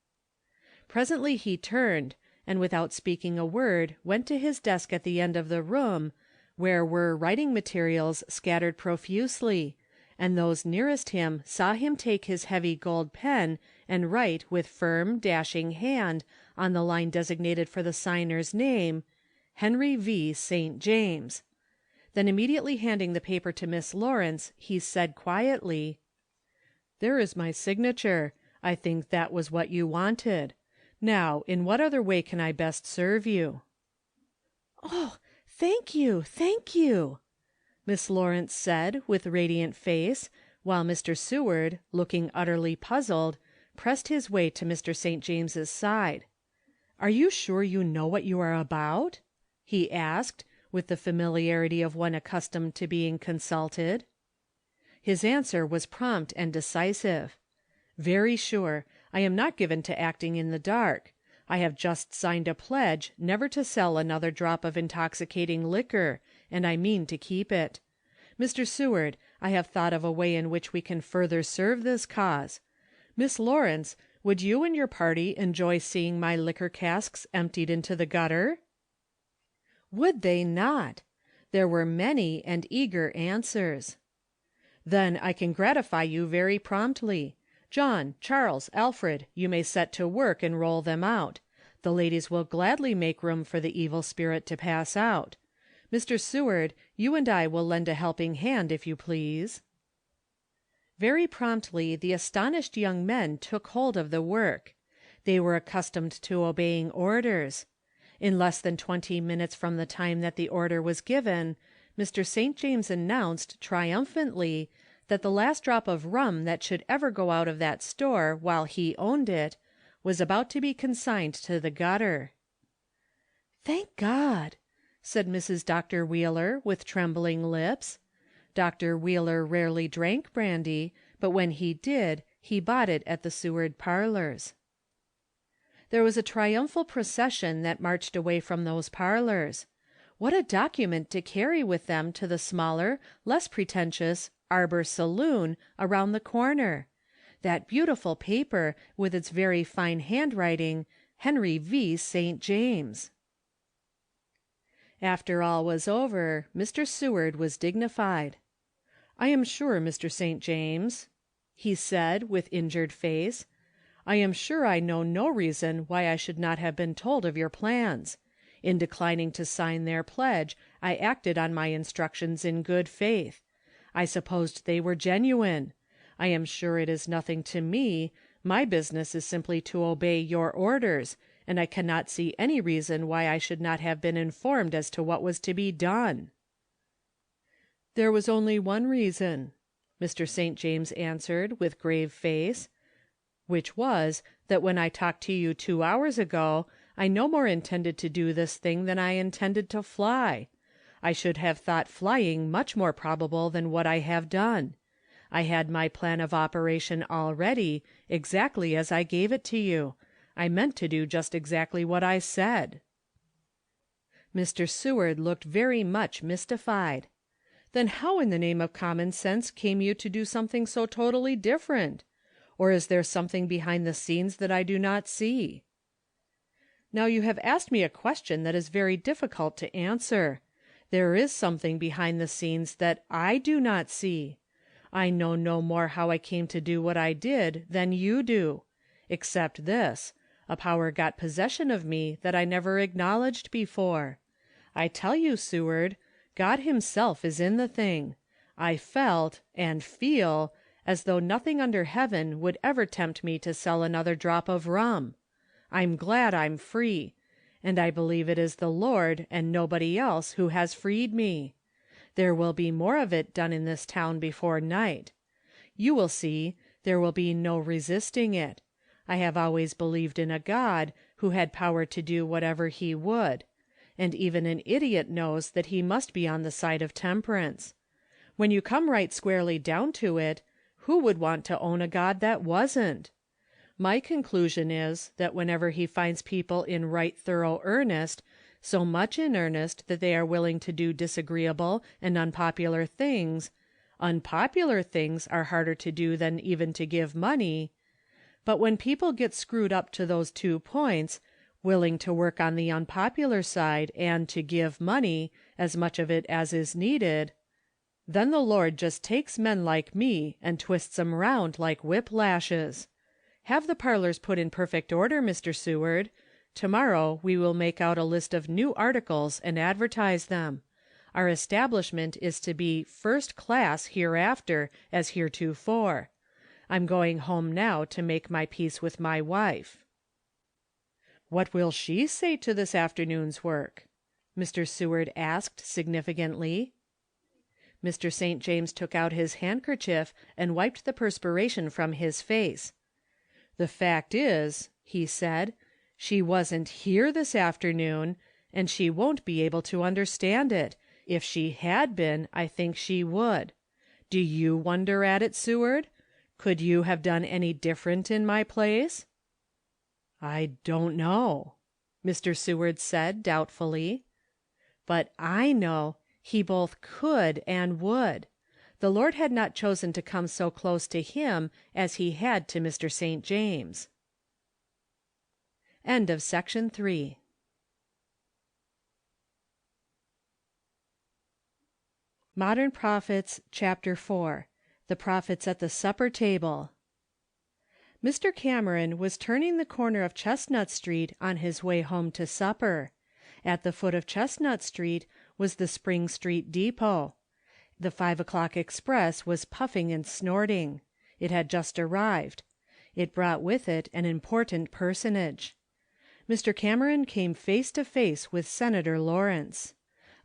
Presently he turned, and without speaking a word went to his desk at the end of the room, where were writing materials scattered profusely, and those nearest him saw him take his heavy gold pen and write with firm, dashing hand on the line designated for the signer's name, Henry V. St. James. Then immediately handing the paper to Miss Lawrence, he said quietly, "There is my signature. I think that was what you wanted. Now, in what other way can I best serve you?" "Oh, thank you, thank you," Miss Lawrence said with radiant face, while Mr. Seward, looking utterly puzzled, pressed his way to Mr. St. James's side. "Are you sure you know what you are about?" he asked, with the familiarity of one accustomed to being consulted. His answer was prompt and decisive. "Very sure. I am not given to acting in the dark. I have just signed a pledge never to sell another drop of intoxicating liquor, and I mean to keep it. Mr. Seward, I have thought of a way in which we can further serve this cause. Miss Lawrence, would you and your party enjoy seeing my liquor casks emptied into the gutter?" Would they not? There were many and eager answers. "Then I can gratify you very promptly. John, Charles, Alfred, you may set to work and roll them out. The ladies will gladly make room for the evil spirit to pass out. Mr. Seward, you and I will lend a helping hand, if you please." Very promptly the astonished young men took hold of the work. They were accustomed to obeying orders. In less than 20 minutes from the time that the order was given, Mr. St. James announced, triumphantly, that the last drop of rum that should ever go out of that store while he owned it, was about to be consigned to the gutter. "Thank God!" said Mrs. Dr. Wheeler, with trembling lips. Dr. Wheeler rarely drank brandy, but when he did, he bought it at the Seward parlors. There was a triumphal procession that marched away from those parlors. What a document to carry with them to the smaller, less pretentious Arbor Saloon around the corner! That beautiful paper, with its very fine handwriting, Henry V. St. James. After all was over, Mr. Seward was dignified. "I am sure, Mr. St. James," he said, with injured face, "I am sure I know no reason why I should not have been told of your plans. In declining to sign their pledge, I acted on my instructions in good faith. I supposed they were genuine. I am sure it is nothing to me. My business is simply to obey your orders, and I cannot see any reason why I should not have been informed as to what was to be done." "There was only one reason," Mr. St. James answered, with grave face, "which was, that when I talked to you 2 hours ago, I no more intended to do this thing than I intended to fly. I should have thought flying much more probable than what I have done. I had my plan of operation all ready, exactly as I gave it to you. I meant to do just exactly what I said." Mr. Seward looked very much mystified. "Then how in the name of common sense came you to do something so totally different? Or is there something behind the scenes that I do not see?" "Now you have asked me a question that is very difficult to answer. There is something behind the scenes that I do not see. I know no more how I came to do what I did than you do. Except this, a power got possession of me that I never acknowledged before. I tell you, Seward, God himself is in the thing. I felt, and feel, as though nothing under heaven would ever tempt me to sell another drop of rum. I'm glad I'm free. And I believe it is the Lord and nobody else who has freed me. There will be more of it done in this town before night. You will see, there will be no resisting it. I have always believed in a God who had power to do whatever he would. And even an idiot knows that he must be on the side of temperance. When you come right squarely down to it, who would want to own a God that wasn't? My conclusion is, that whenever he finds people in right thorough earnest, so much in earnest that they are willing to do disagreeable and unpopular things, unpopular things are harder to do than even to give money, but when people get screwed up to those 2 points, willing to work on the unpopular side and to give money, as much of it as is needed, then the Lord just takes men like me and twists 'em round like whip lashes. Have the parlors put in perfect order, Mr. Seward. Tomorrow we will make out a list of new articles and advertise them. Our establishment is to be first class hereafter as heretofore. I'm going home now to make my peace with my wife." "What will she say to this afternoon's work?" Mr. Seward asked significantly. Mr. St. James took out his handkerchief and wiped the perspiration from his face. "The fact is," he said, "she wasn't here this afternoon, and she won't be able to understand it. If she had been, I think she would. Do you wonder at it, Seward? Could you have done any different in my place?" "I don't know," Mr. Seward said doubtfully. "But I know. He both could and would. The Lord had not chosen to come so close to him as he had to Mr. St. James. End of section 3. Modern Prophets, Chapter 4. The Prophets at the Supper Table. Mr. Cameron was turning the corner of Chestnut Street on his way home to supper. At the foot of Chestnut Street was the Spring Street Depot. The 5 o'clock express was puffing and snorting. It had just arrived. It brought with it an important personage. Mr. Cameron came face to face with Senator Lawrence.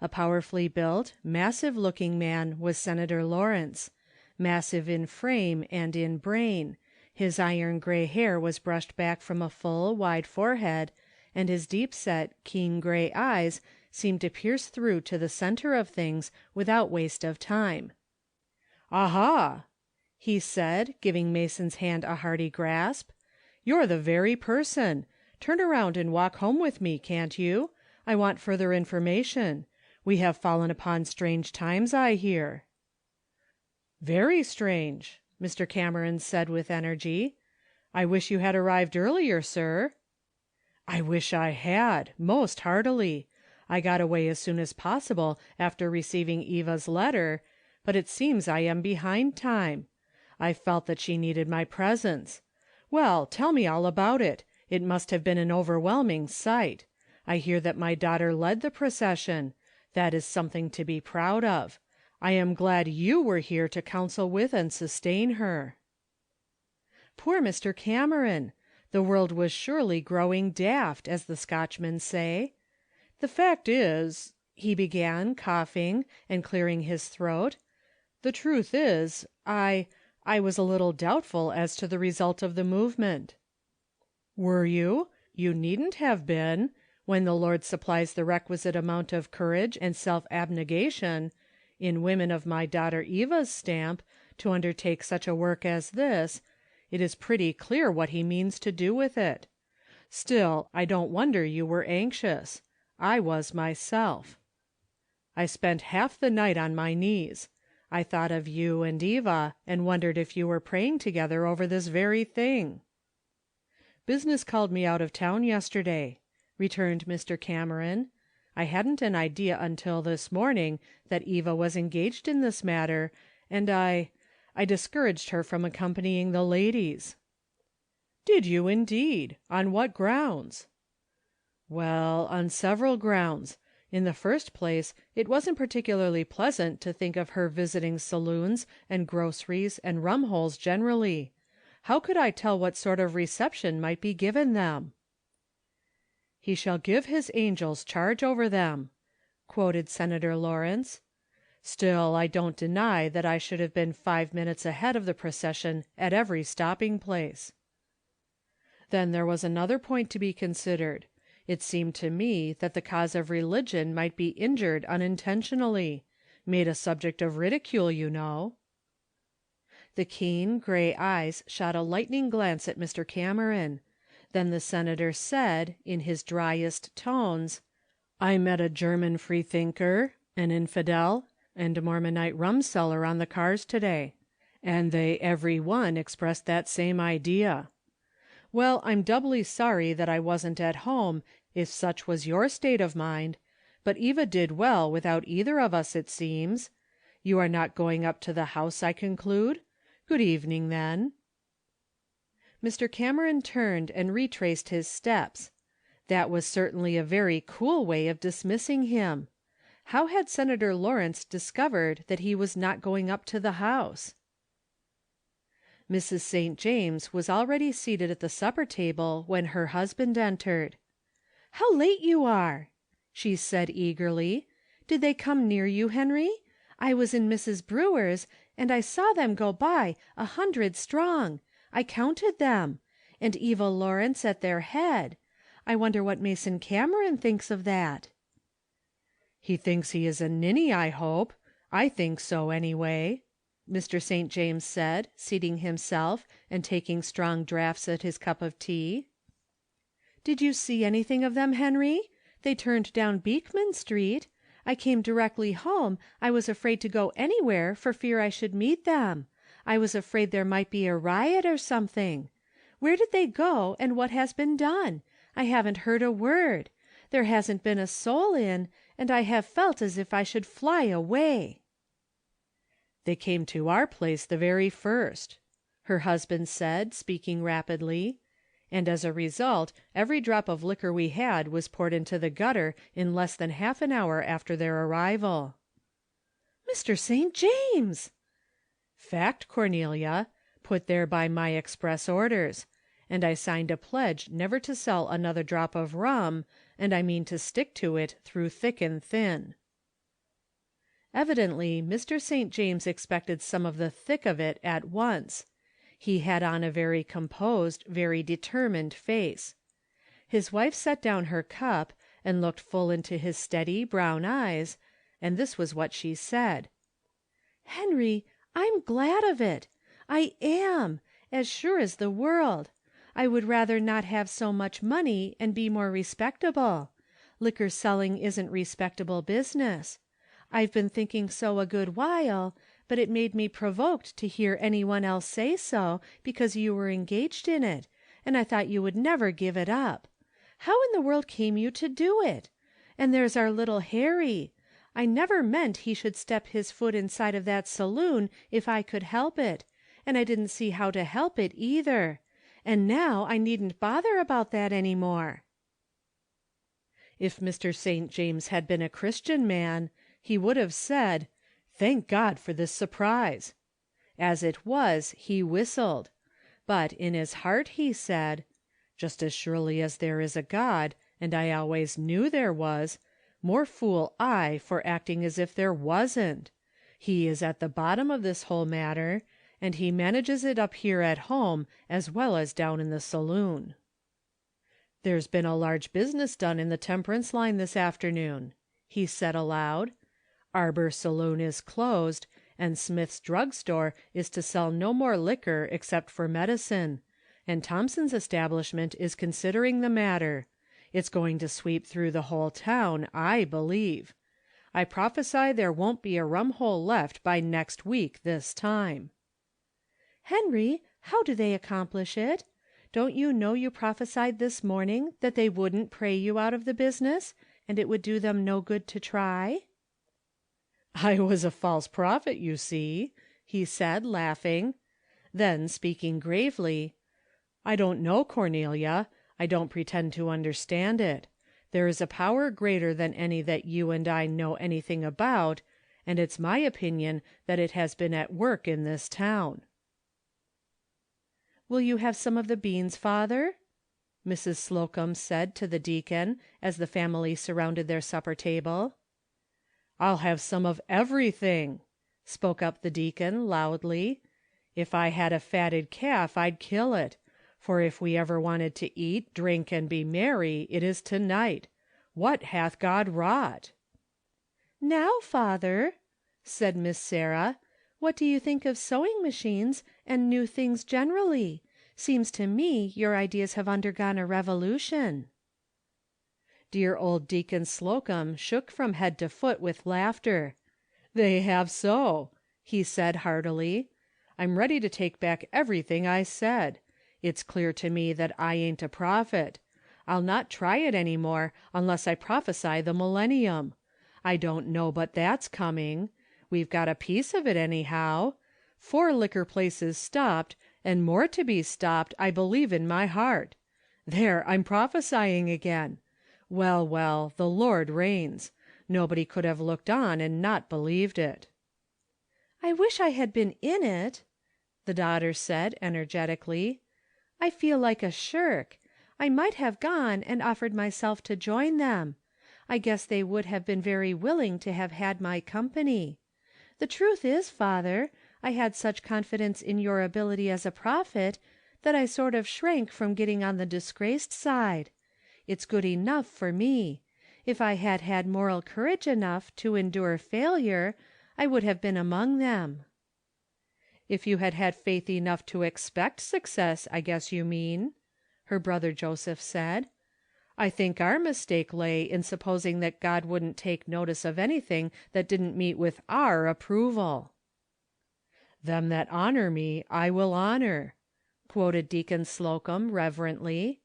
A powerfully built, massive-looking man was Senator Lawrence, massive in frame and in brain. His iron-gray hair was brushed back from a full, wide forehead, and his deep-set, keen gray eyes seemed to pierce through to the center of things without waste of time. "Aha!" he said, giving Mason's hand a hearty grasp. "You're the very person. Turn around and walk home with me, can't you? I want further information. We have fallen upon strange times, I hear." "Very strange," Mr. Cameron said with energy. "I wish you had arrived earlier, sir." "I wish I had, most heartily. I got away as soon as possible after receiving Eva's letter, but it seems I am behind time. I felt that she needed my presence. Well, tell me all about it. It must have been an overwhelming sight. I hear that my daughter led the procession. That is something to be proud of. I am glad you were here to counsel with and sustain her." Poor Mr. Cameron! The world was surely growing daft, as the Scotchmen say. "The fact is," he began, coughing, and clearing his throat, "the truth is, I was a little doubtful as to the result of the movement." "Were you? You needn't have been. When the Lord supplies the requisite amount of courage and self-abnegation, in women of my daughter Eva's stamp, to undertake such a work as this, it is pretty clear what he means to do with it. Still, I don't wonder you were anxious. I was myself. I spent half the night on my knees. I thought of you and Eva, and wondered if you were praying together over this very thing." "Business called me out of town yesterday," returned Mr. Cameron. "I hadn't an idea until this morning that Eva was engaged in this matter, and I discouraged her from accompanying the ladies." "Did you indeed? On what grounds?" "Well, on several grounds. In the first place, it wasn't particularly pleasant to think of her visiting saloons and groceries and rum holes generally. How could I tell what sort of reception might be given them?" "He shall give his angels charge over them," quoted Senator Lawrence. "Still, I don't deny that I should have been 5 minutes ahead of the procession at every stopping place." Then there was another point to be considered. It seemed to me that the cause of religion might be injured unintentionally, made a subject of ridicule, you know. The keen, gray eyes shot a lightning glance at Mr. Cameron. Then the senator said, in his driest tones, "I met a German freethinker, an infidel, and a Mormonite rumseller on the cars today, and they every one expressed that same idea. Well, I'm doubly sorry that I wasn't at home, if such was your state of mind, but Eva did well without either of us, it seems. You are not going up to the house, I conclude? Good evening, then." Mr. Cameron turned and retraced his steps. That was certainly a very cool way of dismissing him. How had Senator Lawrence discovered that he was not going up to the house? Mrs. St. James was already seated at the supper table when her husband entered. "How late you are!" she said eagerly. "Did they come near you, Henry? I was in Mrs. Brewer's, and I saw them go by 100 strong. I counted them. And Eva Lawrence at their head. I wonder what Mason Cameron thinks of that." "He thinks he is a ninny, I hope. I think so, anyway," Mr. St. James said, seating himself and taking strong draughts at his cup of tea. "Did you see anything of them, Henry? They turned down Beekman Street. I came directly home. I was afraid to go anywhere for fear I should meet them. I was afraid there might be a riot or something. Where did they go, and what has been done? I haven't heard a word. There hasn't been a soul in, and I have felt as if I should fly away." "They came to our place the very first," her husband said, speaking rapidly, "and as a result every drop of liquor we had was poured into the gutter in less than half an hour after their arrival." "Mr. St. James!" "Fact, Cornelia, put there by my express orders. And I signed a pledge never to sell another drop of rum, and I mean to stick to it through thick and thin." Evidently Mr. St. James expected some of the thick of it at once. He had on a very composed, very determined face. His wife set down her cup and looked full into his steady, brown eyes, and this was what she said. "Henry, I'm glad of it. I am, as sure as the world. I would rather not have so much money and be more respectable. Liquor selling isn't respectable business. I've been thinking so a good while, but it made me provoked to hear any one else say so, because you were engaged in it, and I thought you would never give it up. How in the world came you to do it? And there's our little Harry. I never meant he should step his foot inside of that saloon if I could help it, and I didn't see how to help it either. And now I needn't bother about that any more." If Mr. St. James had been a Christian man, he would have said, "Thank God for this surprise." As it was, he whistled. But in his heart he said, "Just as surely as there is a God, and I always knew there was, more fool I for acting as if there wasn't. He is at the bottom of this whole matter, and he manages it up here at home as well as down in the saloon." "There's been a large business done in the temperance line this afternoon," he said aloud. "Arbor Saloon is closed, and Smith's drug store is to sell no more liquor except for medicine, and Thompson's establishment is considering the matter. It's going to sweep through the whole town, I believe. I prophesy there won't be a rum hole left by next week this time." "Henry, how do they accomplish it? Don't you know you prophesied this morning that they wouldn't pray you out of the business, and it would do them no good to try?" "I was a false prophet, you see," he said, laughing. Then, speaking gravely, "I don't know, Cornelia. I don't pretend to understand it. There is a power greater than any that you and I know anything about, and it's my opinion that it has been at work in this town." "Will you have some of the beans, father?" Mrs. Slocum said to the deacon as the family surrounded their supper table. "I'll have some of everything," spoke up the deacon, loudly. "If I had a fatted calf I'd kill it, for if we ever wanted to eat, drink, and be merry, it is to-night. What hath God wrought?" "Now, father," said Miss Sarah, What do you think of sewing machines and new things generally? Seems to me your ideas have undergone a revolution." Dear old Deacon Slocum shook from head to foot with laughter. "They have so," he said heartily. "I'm ready to take back everything I said. It's clear to me that I ain't a prophet. I'll not try it any more unless I prophesy the millennium. I don't know but that's coming. We've got a piece of it anyhow. 4 liquor places stopped, and more to be stopped, I believe in my heart. There, I'm prophesying again. Well, well, the Lord reigns. Nobody could have looked on and not believed it." "I wish I had been in it," the daughter said, energetically. "I feel like a shirk. I might have gone and offered myself to join them. I guess they would have been very willing to have had my company. The truth is, father, I had such confidence in your ability as a prophet that I sort of shrank from getting on the disgraced side. It's good enough for me. If I had had moral courage enough to endure failure, I would have been among them." "If you had had faith enough to expect success, I guess you mean," her brother Joseph said. "I think our mistake lay in supposing that God wouldn't take notice of anything that didn't meet with our approval." "'Them that honor me, I will honor,'" quoted Deacon Slocum reverently.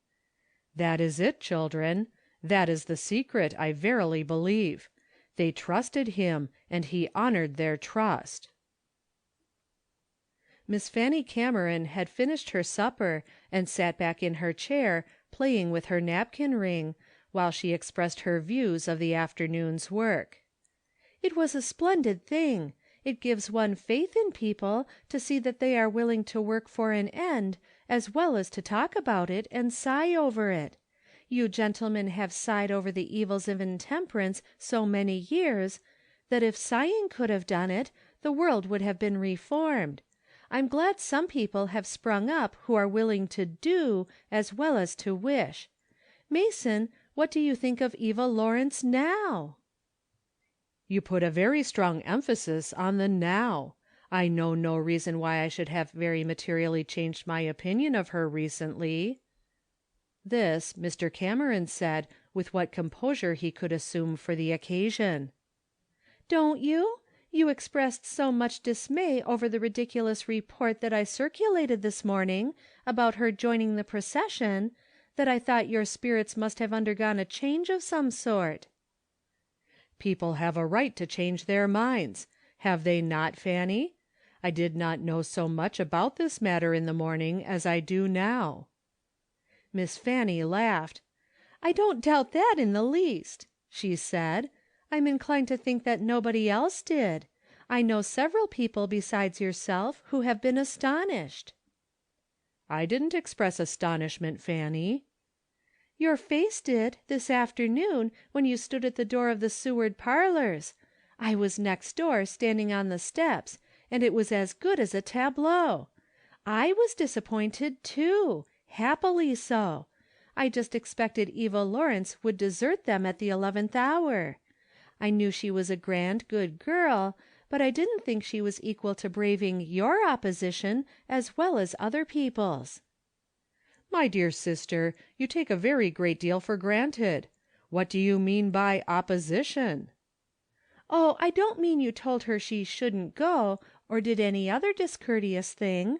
"That is it, children. That is the secret, I verily believe. They trusted him, and he honored their trust." Miss Fanny Cameron had finished her supper and sat back in her chair playing with her napkin ring, while she expressed her views of the afternoon's work. "It was a splendid thing. It gives one faith in people to see that they are willing to work for an end, as well as to talk about it and sigh over it. You gentlemen have sighed over the evils of intemperance so many years, that if sighing could have done it, the world would have been reformed. I'm glad some people have sprung up who are willing to do as well as to wish. Mason, what do you think of Eva Lawrence now?" "You put a very strong emphasis on the now. I know no reason why I should have very materially changed my opinion of her recently." This Mr. Cameron said with what composure he could assume for the occasion. "Don't you? You expressed so much dismay over the ridiculous report that I circulated this morning about her joining the procession, that I thought your spirits must have undergone a change of some sort." "People have a right to change their minds. Have they not, Fanny? I did not know so much about this matter in the morning as I do now." Miss Fanny laughed. "I don't doubt that in the least," she said. "I'm inclined to think that nobody else did. I know several people besides yourself who have been astonished." "I didn't express astonishment, Fanny." "Your face did, this afternoon, when you stood at the door of the Seward parlors. I was next door, standing on the steps, and it was as good as a tableau. I was disappointed, too, happily so. I just expected Eva Lawrence would desert them at the 11th hour. I knew she was a grand, good girl, but I didn't think she was equal to braving your opposition as well as other people's." "My dear sister, you take a very great deal for granted. What do you mean by opposition?" "Oh, I don't mean you told her she shouldn't go, or did any other discourteous thing.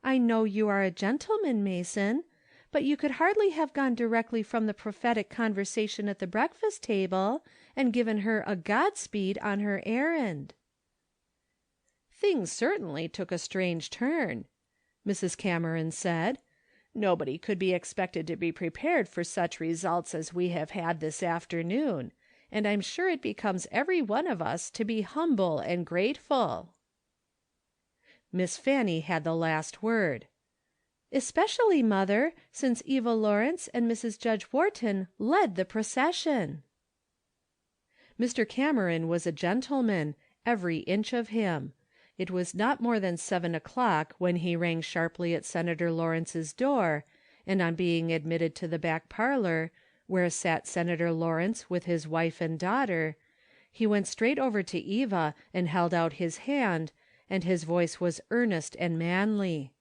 I know you are a gentleman, Mason, but you could hardly have gone directly from the prophetic conversation at the breakfast table and given her a Godspeed on her errand." "Things certainly took a strange turn," Mrs. Cameron said. "Nobody could be expected to be prepared for such results as we have had this afternoon, and I'm sure it becomes every one of us to be humble and grateful." Miss Fanny had the last word. "Especially, mother, since Eva Lawrence and Mrs. Judge Wharton led the procession." Mr. Cameron was a gentleman, every inch of him. It was not more than 7 o'clock when he rang sharply at Senator Lawrence's door, and on being admitted to the back parlor, where sat Senator Lawrence with his wife and daughter, he went straight over to Eva and held out his hand, and his voice was earnest and manly.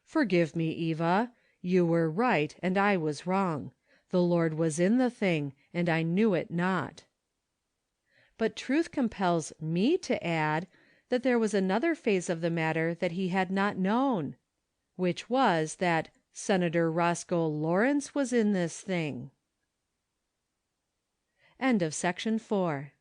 "Forgive me, Eva. You were right, and I was wrong. The Lord was in the thing, and I knew it not." But truth compels me to add that there was another phase of the matter that he had not known, which was that Senator Roscoe Lawrence was in this thing. End of section 4.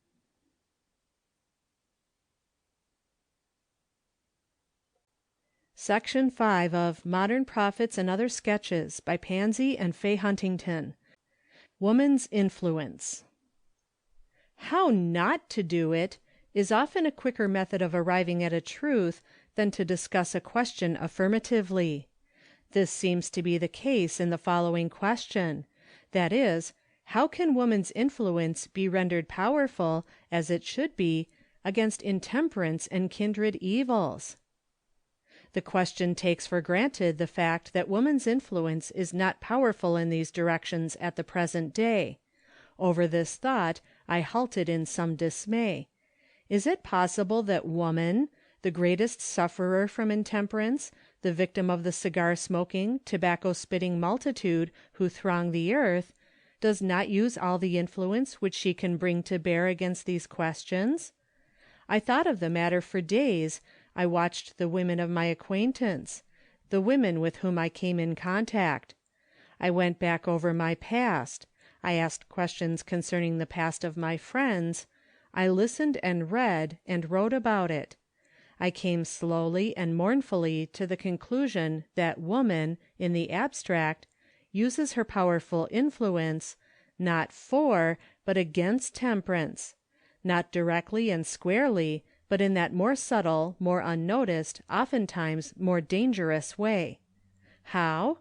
Section 5 of Modern Prophets and Other Sketches by Pansy and Fay Huntington. Woman's Influence. How not to do it is often a quicker method of arriving at a truth than to discuss a question affirmatively. This seems to be the case in the following question, that is, how can woman's influence be rendered powerful, as it should be, against intemperance and kindred evils? The question takes for granted the fact that woman's influence is not powerful in these directions at the present day. Over this thought I halted in some dismay. Is it possible that woman, the greatest sufferer from intemperance, the victim of the cigar-smoking, tobacco-spitting multitude who throng the earth, does not use all the influence which she can bring to bear against these questions? I thought of the matter for days. I watched the women of my acquaintance, the women with whom I came in contact. I went back over my past. I asked questions concerning the past of my friends. I listened and read and wrote about it. I came slowly and mournfully to the conclusion that woman, in the abstract, uses her powerful influence, not for, but against temperance, not directly and squarely, but in that more subtle, more unnoticed, oftentimes more dangerous way. How?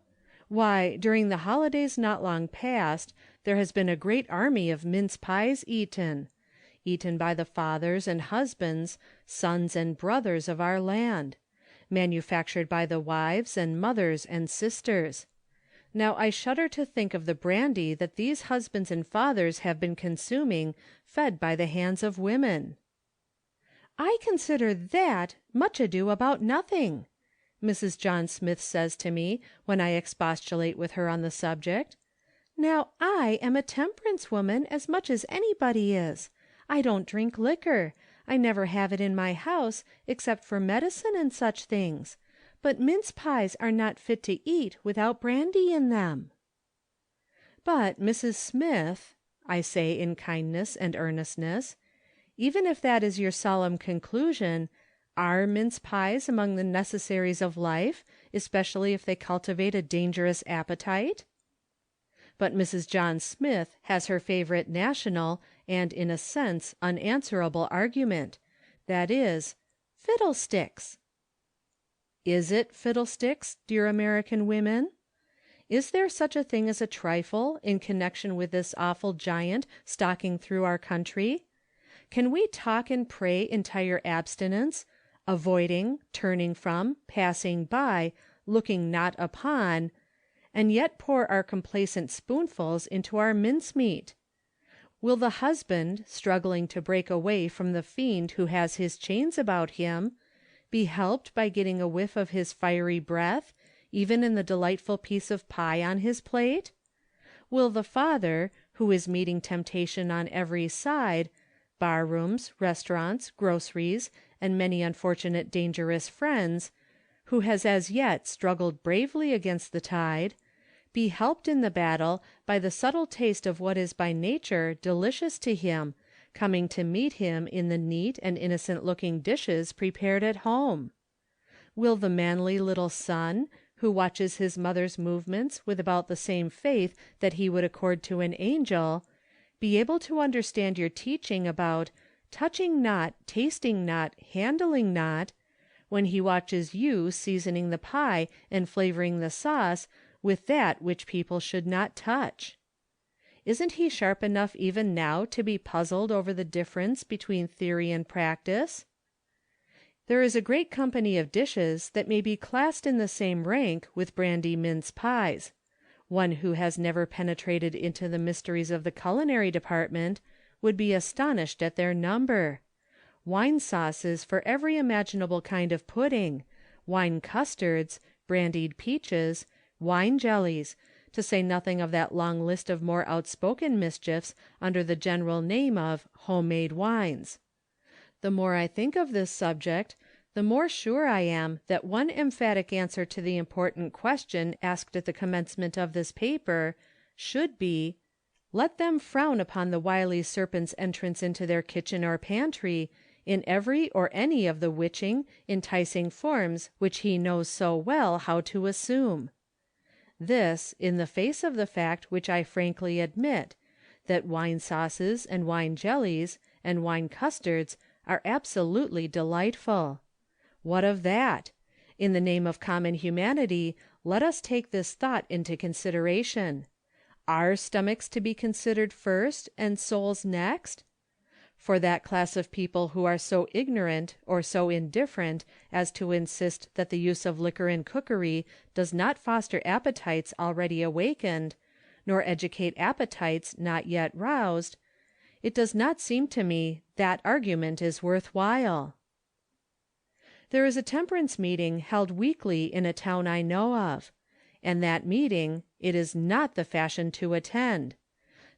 Why, during the holidays not long past, there has been a great army of mince pies eaten by the fathers and husbands, sons and brothers of our land, manufactured by the wives and mothers and sisters. Now I shudder to think of the brandy that these husbands and fathers have been consuming, fed by the hands of women. "I consider that much ado about nothing," Mrs. John Smith says to me when I expostulate with her on the subject. "Now I am a temperance woman as much as anybody is. I don't drink liquor. I never have it in my house, except for medicine and such things. But mince pies are not fit to eat without brandy in them." "But, Mrs. Smith," I say in kindness and earnestness, "even if that is your solemn conclusion, are mince pies among the necessaries of life, especially if they cultivate a dangerous appetite?" But Mrs. John Smith has her favorite national and, in a sense, unanswerable argument, that is, fiddlesticks. Is it fiddlesticks, dear American women? Is there such a thing as a trifle in connection with this awful giant stalking through our country? Can we talk and pray entire abstinence, avoiding, turning from, passing by, looking not upon, and yet pour our complacent spoonfuls into our mincemeat? Will the husband, struggling to break away from the fiend who has his chains about him, be helped by getting a whiff of his fiery breath, even in the delightful piece of pie on his plate? Will the father, who is meeting temptation on every side, bar-rooms, restaurants, groceries, and many unfortunate dangerous friends, who has as yet struggled bravely against the tide, be helped in the battle by the subtle taste of what is by nature delicious to him, coming to meet him in the neat and innocent-looking dishes prepared at home? Will the manly little son, who watches his mother's movements with about the same faith that he would accord to an angel, be able to understand your teaching about touching not, tasting not, handling not, when he watches you seasoning the pie and flavoring the sauce with that which people should not touch? Isn't he sharp enough even now to be puzzled over the difference between theory and practice? There is a great company of dishes that may be classed in the same rank with brandy mince pies. One who has never penetrated into the mysteries of the culinary department would be astonished at their number. wine sauces for every imaginable kind of pudding, wine custards, brandied peaches, wine jellies, to say nothing of that long list of more outspoken mischiefs under the general name of homemade wines. The more I think of this subject, the more sure I am that one emphatic answer to the important question asked at the commencement of this paper should be, let them frown upon the wily serpent's entrance into their kitchen or pantry, in every or any of the witching, enticing forms which he knows so well how to assume. This, in the face of the fact which I frankly admit, that wine sauces and wine jellies and wine custards are absolutely delightful. What of that? In the name of common humanity, let us take this thought into consideration. Are stomachs to be considered first and souls next? For that class of people who are so ignorant or so indifferent as to insist that the use of liquor in cookery does not foster appetites already awakened, nor educate appetites not yet roused, it does not seem to me that argument is worth while. There is a temperance meeting held weekly in a town I know of, and that meeting it is not the fashion to attend.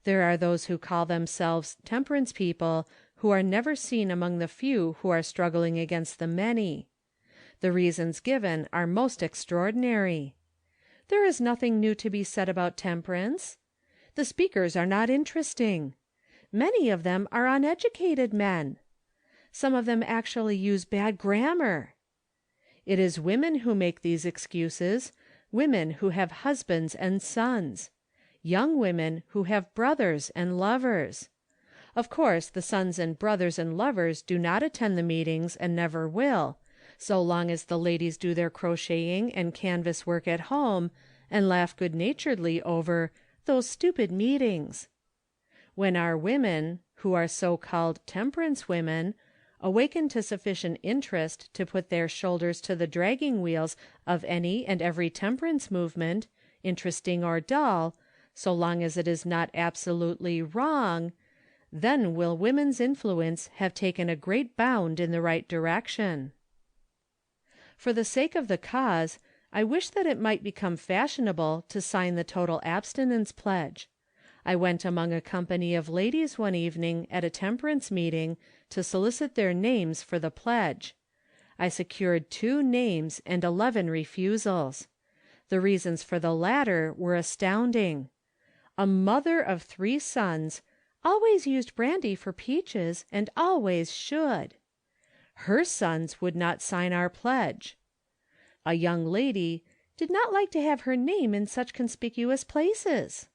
There are those who call themselves temperance people who are never seen among the few who are struggling against the many. The reasons given are most extraordinary. There is nothing new to be said about temperance. The speakers are not interesting. Many of them are uneducated men. Some of them actually use bad grammar. It is women who make these excuses, women who have husbands and sons. Young women who have brothers and lovers. Of course, the sons and brothers and lovers do not attend the meetings and never will, so long as the ladies do their crocheting and canvas work at home and laugh good-naturedly over "those stupid meetings." When our women, who are so-called temperance women, awaken to sufficient interest to put their shoulders to the dragging wheels of any and every temperance movement, interesting or dull, so long as it is not absolutely wrong, then will women's influence have taken a great bound in the right direction. For the sake of the cause, I wish that it might become fashionable to sign the total abstinence pledge. I went among a company of ladies one evening at a temperance meeting to solicit their names for the pledge. I secured 2 names and 11 refusals. The reasons for the latter were astounding. A mother of 3 sons always used brandy for peaches and always should. Her sons would not sign our pledge. A young lady did not like to have her name in such conspicuous places.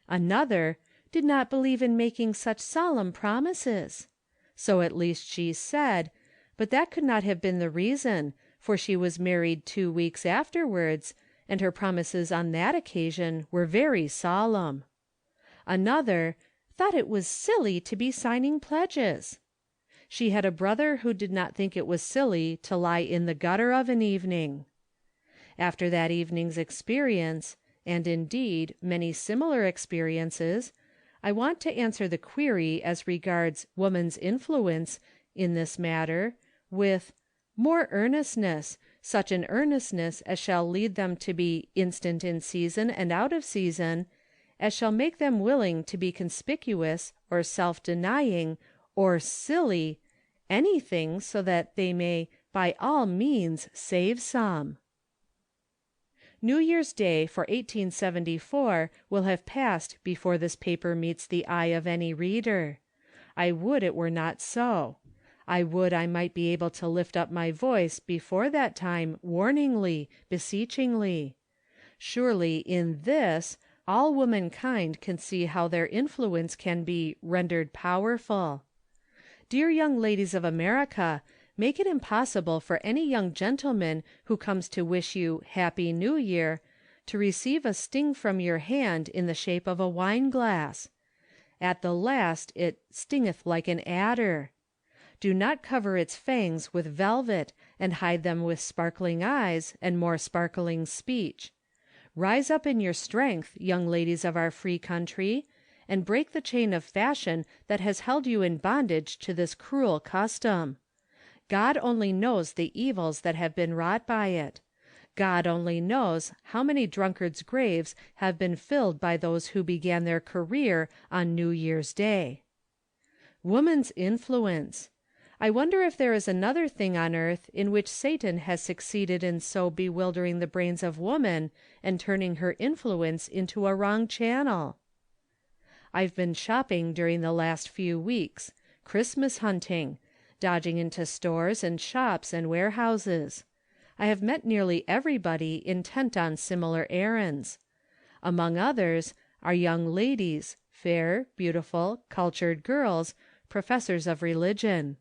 Another did not believe in making such solemn promises. So at least she said, but that could not have been the reason, for she was married 2 weeks afterwards, and her promises on that occasion were very solemn. Another thought it was silly to be signing pledges. She had a brother who did not think it was silly to lie in the gutter of an evening. After that evening's experience, and indeed many similar experiences, I want to answer the query as regards woman's influence in this matter with more earnestness, such an earnestness as shall lead them to be instant in season and out of season, as shall make them willing to be conspicuous or self-denying or silly, anything so that they may by all means save some. New Year's Day for 1874 will have passed before this paper meets the eye of any reader. I would it were not so. I would I might be able to lift up my voice before that time warningly, beseechingly. Surely in this all womankind can see how their influence can be rendered powerful. Dear young ladies of America, make it impossible for any young gentleman who comes to wish you Happy New Year to receive a sting from your hand in the shape of a wine-glass. At the last it stingeth like an adder. Do not cover its fangs with velvet and hide them with sparkling eyes and more sparkling speech. Rise up in your strength, young ladies of our free country, and break the chain of fashion that has held you in bondage to this cruel custom. God only knows the evils that have been wrought by it. God only knows how many drunkards' graves have been filled by those who began their career on New Year's Day. Woman's influence! I wonder if there is another thing on earth in which Satan has succeeded in so bewildering the brains of woman and turning her influence into a wrong channel? I've been shopping during the last few weeks, Christmas hunting, dodging into stores and shops and warehouses. I have met nearly everybody intent on similar errands. Among others are young ladies, fair, beautiful, cultured girls, professors of religion.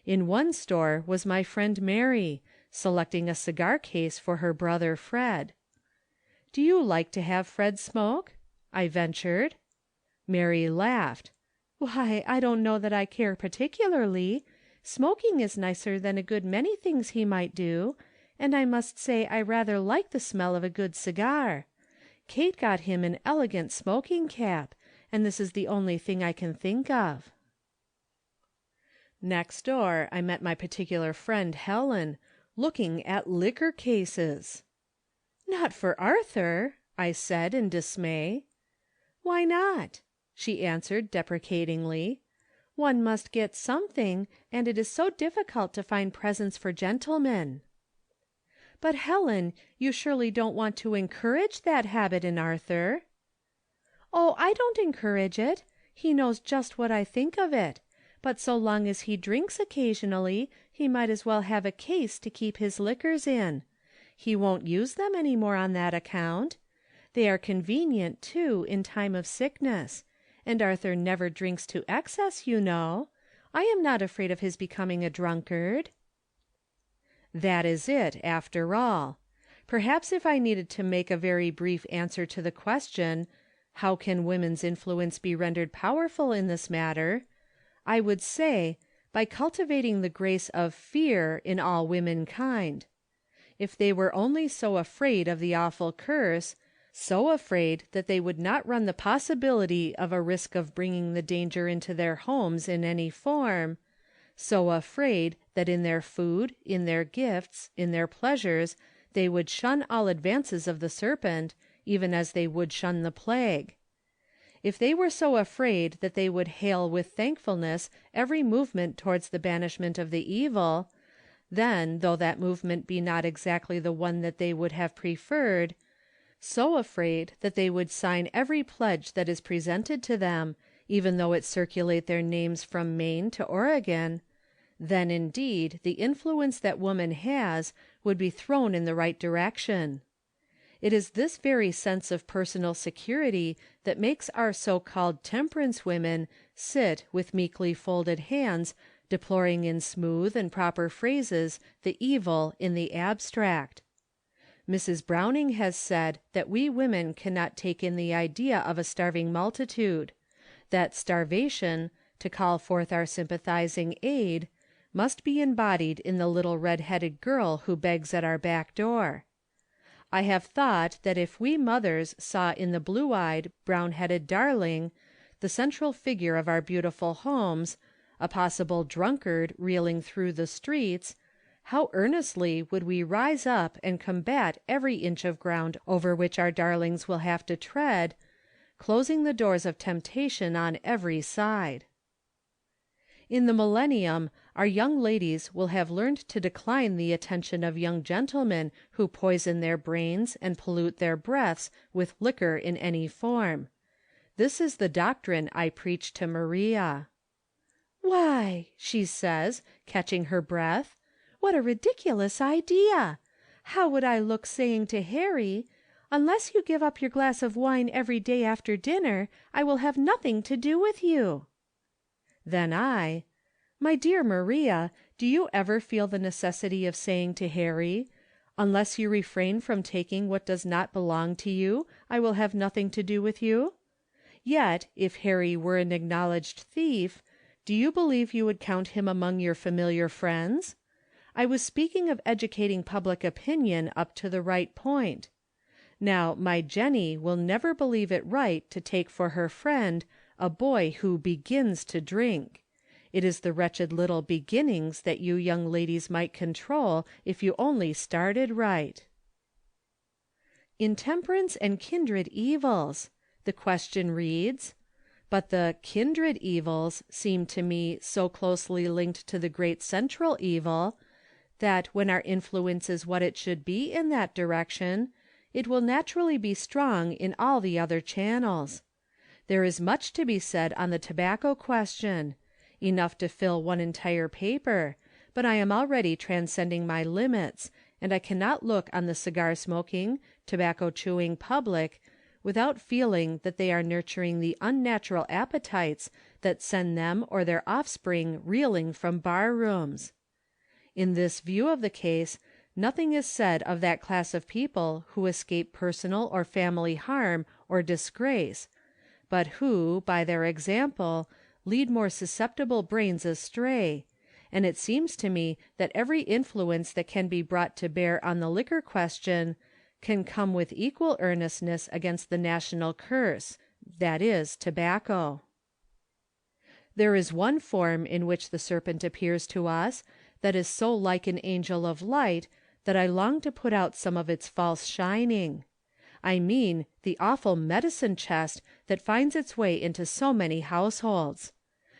In one store was my friend Mary, selecting a cigar case for her brother Fred. "Do you like to have Fred smoke?" I ventured. Mary laughed. "Why, I don't know that I care particularly. Smoking is nicer than a good many things he might do, and I must say I rather like the smell of a good cigar. Kate got him an elegant smoking cap, and this is the only thing I can think of." Next door I met my particular friend Helen, looking at liquor cases. "Not for Arthur!" I said in dismay. "Why not?" she answered deprecatingly. "One must get something, and it is so difficult to find presents for gentlemen." "But Helen, you surely don't want to encourage that habit in Arthur?" "Oh, I don't encourage it. He knows just what I think of it. But so long as he drinks occasionally, he might as well have a case to keep his liquors in. He won't use them any more on that account. They are convenient, too, in time of sickness. And Arthur never drinks to excess, you know. I am not afraid of his becoming a drunkard." That is it, after all. Perhaps if I needed to make a very brief answer to the question, how can women's influence be rendered powerful in this matter, I would say, by cultivating the grace of fear in all womankind. If they were only so afraid of the awful curse, so afraid that they would not run the possibility of a risk of bringing the danger into their homes in any form, so afraid that in their food, in their gifts, in their pleasures, they would shun all advances of the serpent, even as they would shun the plague. If they were so afraid that they would hail with thankfulness every movement towards the banishment of the evil, then, though that movement be not exactly the one that they would have preferred, so afraid that they would sign every pledge that is presented to them, even though it circulate their names from Maine to Oregon, then indeed the influence that woman has would be thrown in the right direction. It is this very sense of personal security that makes our so-called temperance women sit with meekly folded hands, deploring in smooth and proper phrases the evil in the abstract. Mrs. Browning has said that we women cannot take in the idea of a starving multitude, that starvation, to call forth our sympathizing aid, must be embodied in the little red-headed girl who begs at our back door. I have thought that if we mothers saw in the blue-eyed, brown-headed darling the central figure of our beautiful homes, a possible drunkard reeling through the streets, how earnestly would we rise up and combat every inch of ground over which our darlings will have to tread, closing the doors of temptation on every side. In the millennium our young ladies will have learned to decline the attention of young gentlemen who poison their brains and pollute their breaths with liquor in any form. This is the doctrine I preach to Maria. "Why," she says, catching her breath, "what a ridiculous idea! How would I look saying to Harry, 'Unless you give up your glass of wine every day after dinner, I will have nothing to do with you'?" Then I, "My dear Maria, do you ever feel the necessity of saying to Harry, 'Unless you refrain from taking what does not belong to you, I will have nothing to do with you'? Yet, if Harry were an acknowledged thief, do you believe you would count him among your familiar friends? I was speaking of educating public opinion up to the right point. Now, my Jenny will never believe it right to take for her friend a boy who begins to drink. It is the wretched little beginnings that you young ladies might control if you only started right. Intemperance and kindred evils, the question reads. But the kindred evils seem to me so closely linked to the great central evil, that when our influence is what it should be in that direction, it will naturally be strong in all the other channels. There is much to be said on the tobacco question, enough to fill one entire paper, but I am already transcending my limits, and I cannot look on the cigar-smoking, tobacco-chewing public without feeling that they are nurturing the unnatural appetites that send them or their offspring reeling from bar-rooms. In this view of the case, nothing is said of that class of people who escape personal or family harm or disgrace, but who, by their example, lead more susceptible brains astray, and it seems to me that every influence that can be brought to bear on the liquor question can come with equal earnestness against the national curse, that is, tobacco. There is one form in which the serpent appears to us that is so like an angel of light that I long to put out some of its false shining. I mean the awful medicine chest that finds its way into so many households.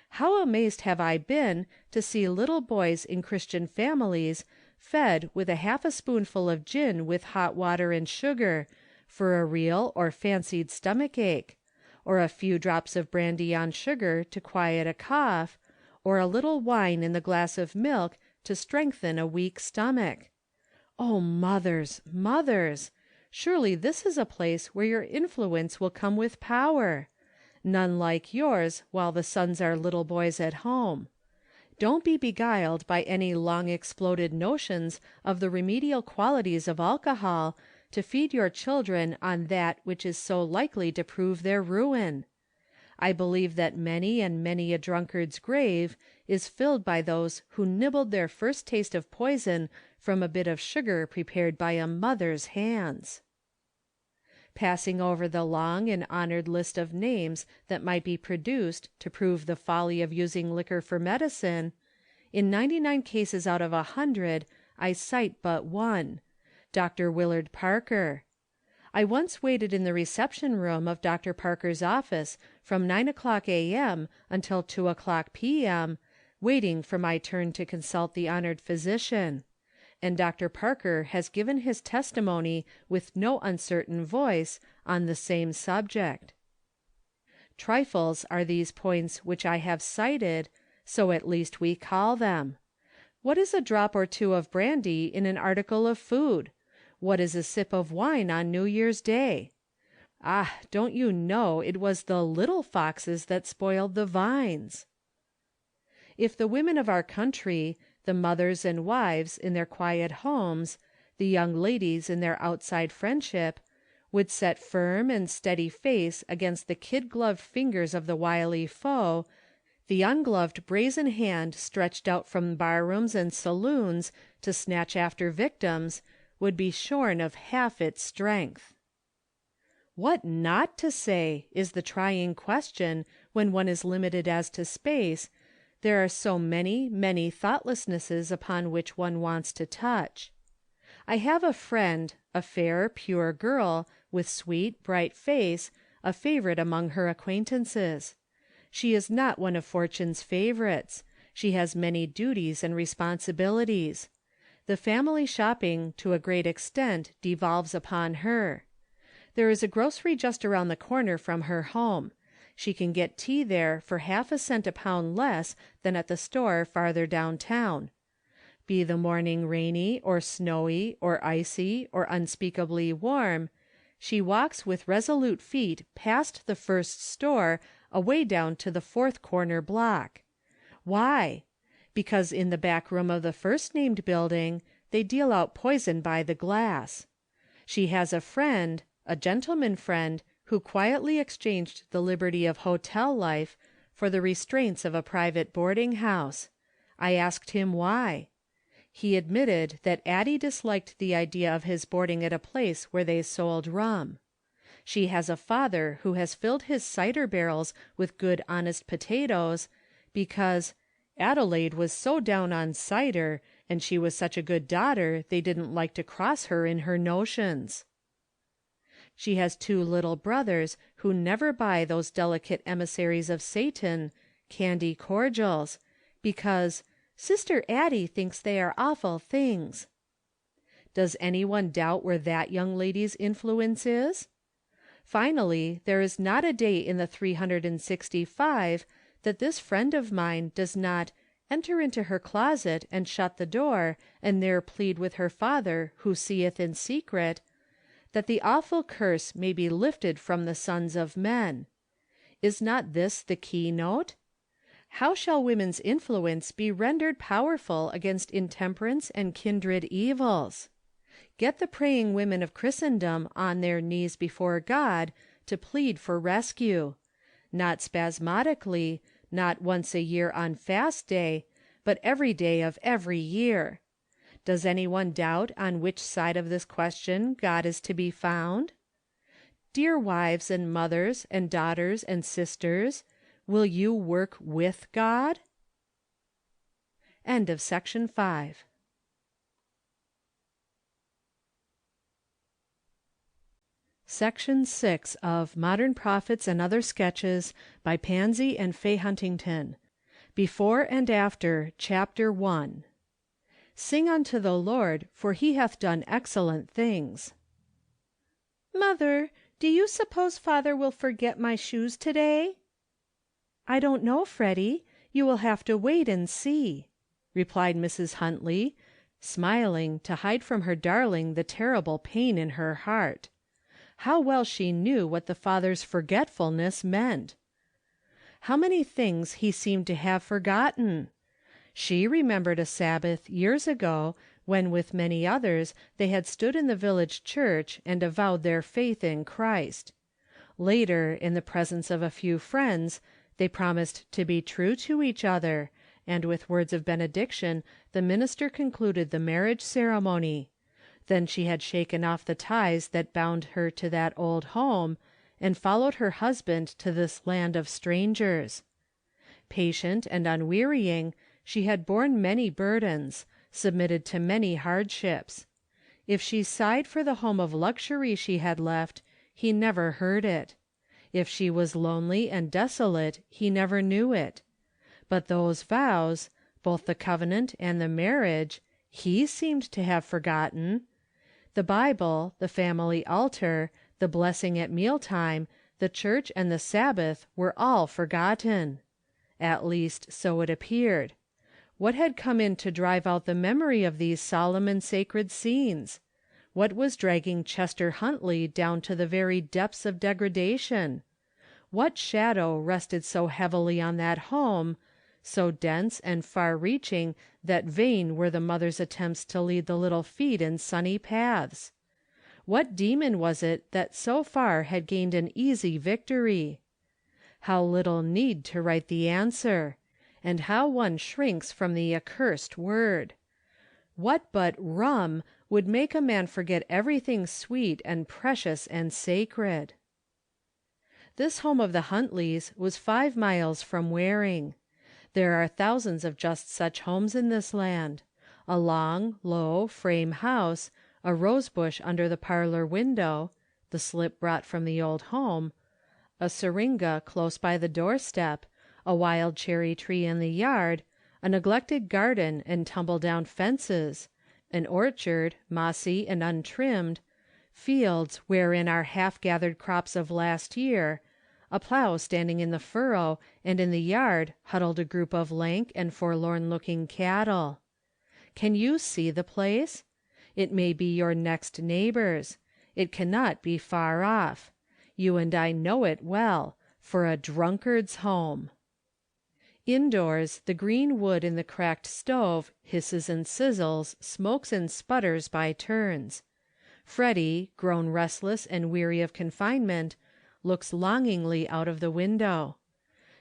How amazed have I been to see little boys in Christian families fed with half a spoonful of gin with hot water and sugar, for a real or fancied stomach ache, or a few drops of brandy on sugar to quiet a cough, or a little wine in the glass of milk to strengthen a weak stomach. Oh, mothers, mothers! Surely this is a place where your influence will come with power. None like yours while the sons are little boys at home. Don't be beguiled by any long-exploded notions of the remedial qualities of alcohol to feed your children on that which is so likely to prove their ruin. I believe that many and many a drunkard's grave is filled by those who nibbled their first taste of poison from a bit of sugar prepared by a mother's hands. Passing over the long and honored list of names that might be produced to prove the folly of using liquor for medicine, in 99 cases out of 100 I cite but one, Dr. Willard Parker. I once waited in the reception room of Dr. Parker's office from 9 o'clock a.m. until 2 o'clock p.m., waiting for my turn to consult the honored physician, and Dr. Parker has given his testimony with no uncertain voice on the same subject. Trifles are these points which I have cited, so at least we call them. What is a drop or two of brandy in an article of food? What is a sip of wine on New Year's Day? Ah, don't you know it was the little foxes that spoiled the vines? If the women of our country, the mothers and wives in their quiet homes, the young ladies in their outside friendship, would set firm and steady face against the kid-gloved fingers of the wily foe, the ungloved brazen hand stretched out from bar-rooms and saloons to snatch after victims, would be shorn of half its strength. What not to say is the trying question when one is limited as to space. There are so many, many thoughtlessnesses upon which one wants to touch. I have a friend, a fair, pure girl, with sweet, bright face, a favorite among her acquaintances. She is not one of Fortune's favorites. She has many duties and responsibilities. The family shopping, to a great extent, devolves upon her. There is a grocery just around the corner from her home. She can get tea there for half a cent a pound less than at the store farther downtown. Be the morning rainy, or snowy, or icy, or unspeakably warm, she walks with resolute feet past the first store away down to the fourth corner block. Why? Because in the back room of the first named building they deal out poison by the glass. She has a friend, a gentleman friend, who quietly exchanged the liberty of hotel life for the restraints of a private boarding house. I asked him why. He admitted that Addie disliked the idea of his boarding at a place where they sold rum. She has a father who has filled his cider barrels with good honest potatoes, because Adelaide was so down on cider, and she was such a good daughter they didn't like to cross her in her notions. She has 2 little brothers who never buy those delicate emissaries of Satan, candy cordials, because Sister Addie thinks they are awful things. Does any one doubt where that young lady's influence is? Finally, there is not a day in the 365 that this friend of mine does not enter into her closet and shut the door, and there plead with her Father, who seeth in secret, that the awful curse may be lifted from the sons of men. Is not this the keynote? How shall women's influence be rendered powerful against intemperance and kindred evils? Get the praying women of Christendom on their knees before God to plead for rescue, not spasmodically, not once a year on fast day, but every day of every year. Does any one doubt on which side of this question God is to be found? Dear wives and mothers and daughters and sisters, will you work with God? End of section 5. Section 6 of Modern Prophets and Other Sketches by Pansy and Fay Huntington. Before and After, Chapter 1. Sing unto the Lord, for he hath done excellent things. Mother, do you suppose Father will forget my shoes today? I don't know, Freddie. You will have to wait and see, replied Mrs. Huntley, smiling to hide from her darling the terrible pain in her heart. How well she knew what the father's forgetfulness meant! How many things he seemed to have forgotten! She remembered a Sabbath years ago, when with many others they had stood in the village church and avowed their faith in Christ. Later, in the presence of a few friends, they promised to be true to each other, and with words of benediction the minister concluded the marriage ceremony. Then she had shaken off the ties that bound her to that old home, and followed her husband to this land of strangers. Patient and unwearying, she had borne many burdens, submitted to many hardships. If she sighed for the home of luxury she had left, he never heard it. If she was lonely and desolate, he never knew it. But those vows, both the covenant and the marriage, he seemed to have forgotten. The Bible, the family altar, the blessing at mealtime, the church and the Sabbath were all forgotten. At least, so it appeared. What had come in to drive out the memory of these solemn and sacred scenes? What was dragging Chester Huntley down to the very depths of degradation? What shadow rested so heavily on that home, so dense and far-reaching that vain were the mother's attempts to lead the little feet in sunny paths? What demon was it that so far had gained an easy victory? How little need to write the answer, and how one shrinks from the accursed word! What but rum would make a man forget everything sweet and precious and sacred? This home of the Huntleys was 5 miles from Waring. There are thousands of just such homes in this land. A long, low, frame house, a rose-bush under the parlor window, the slip brought from the old home, a syringa close by the doorstep, a wild cherry tree in the yard, a neglected garden and tumble-down fences, an orchard, mossy and untrimmed, fields wherein are half-gathered crops of last year, a plow standing in the furrow, and in the yard huddled a group of lank and forlorn-looking cattle. Can you see the place? It may be your next neighbor's. It cannot be far off. You and I know it well, for a drunkard's home. Indoors, the green wood in the cracked stove hisses and sizzles, smokes and sputters by turns. Freddie, grown restless and weary of confinement, looks longingly out of the window.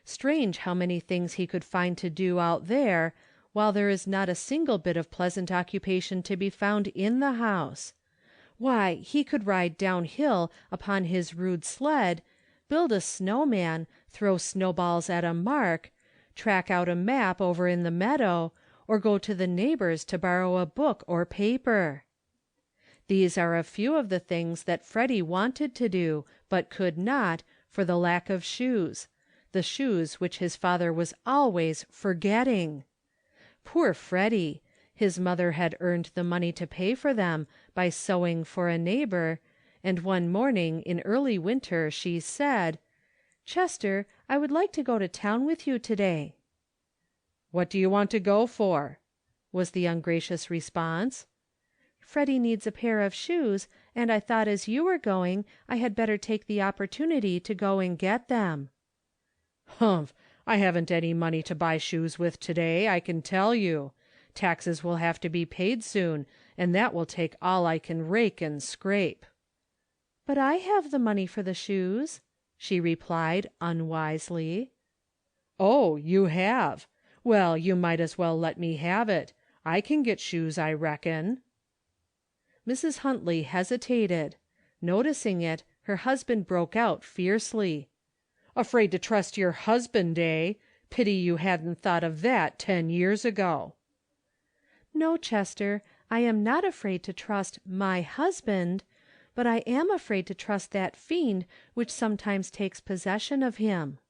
Strange how many things he could find to do out there, while there is not a single bit of pleasant occupation to be found in the house. Why, he could ride downhill upon his rude sled, build a snowman, throw snowballs at a mark, track out a map over in the meadow, or go to the neighbor's to borrow a book or paper. These are a few of the things that Freddy wanted to do, but could not, for the lack of shoes, the shoes which his father was always forgetting. Poor Freddy! His mother had earned the money to pay for them by sewing for a neighbor, and one morning in early winter she said, "Chester, I would like to go to town with you to-day." "What do you want to go for?" was the ungracious response. "Freddy needs a pair of shoes, and I thought as you were going, I had better take the opportunity to go and get them." "Humph! I haven't any money to buy shoes with to-day, I can tell you. Taxes will have to be paid soon, and that will take all I can rake and scrape." "But I have the money for the shoes," she replied, unwisely. "Oh, you have? Well, you might as well let me have it. I can get shoes, I reckon." Mrs. Huntley hesitated. Noticing it, her husband broke out fiercely. "Afraid to trust your husband, eh? Pity you hadn't thought of that 10 years ago." "No, Chester, I am not afraid to trust my husband, but I am afraid to trust that fiend which sometimes takes possession of him."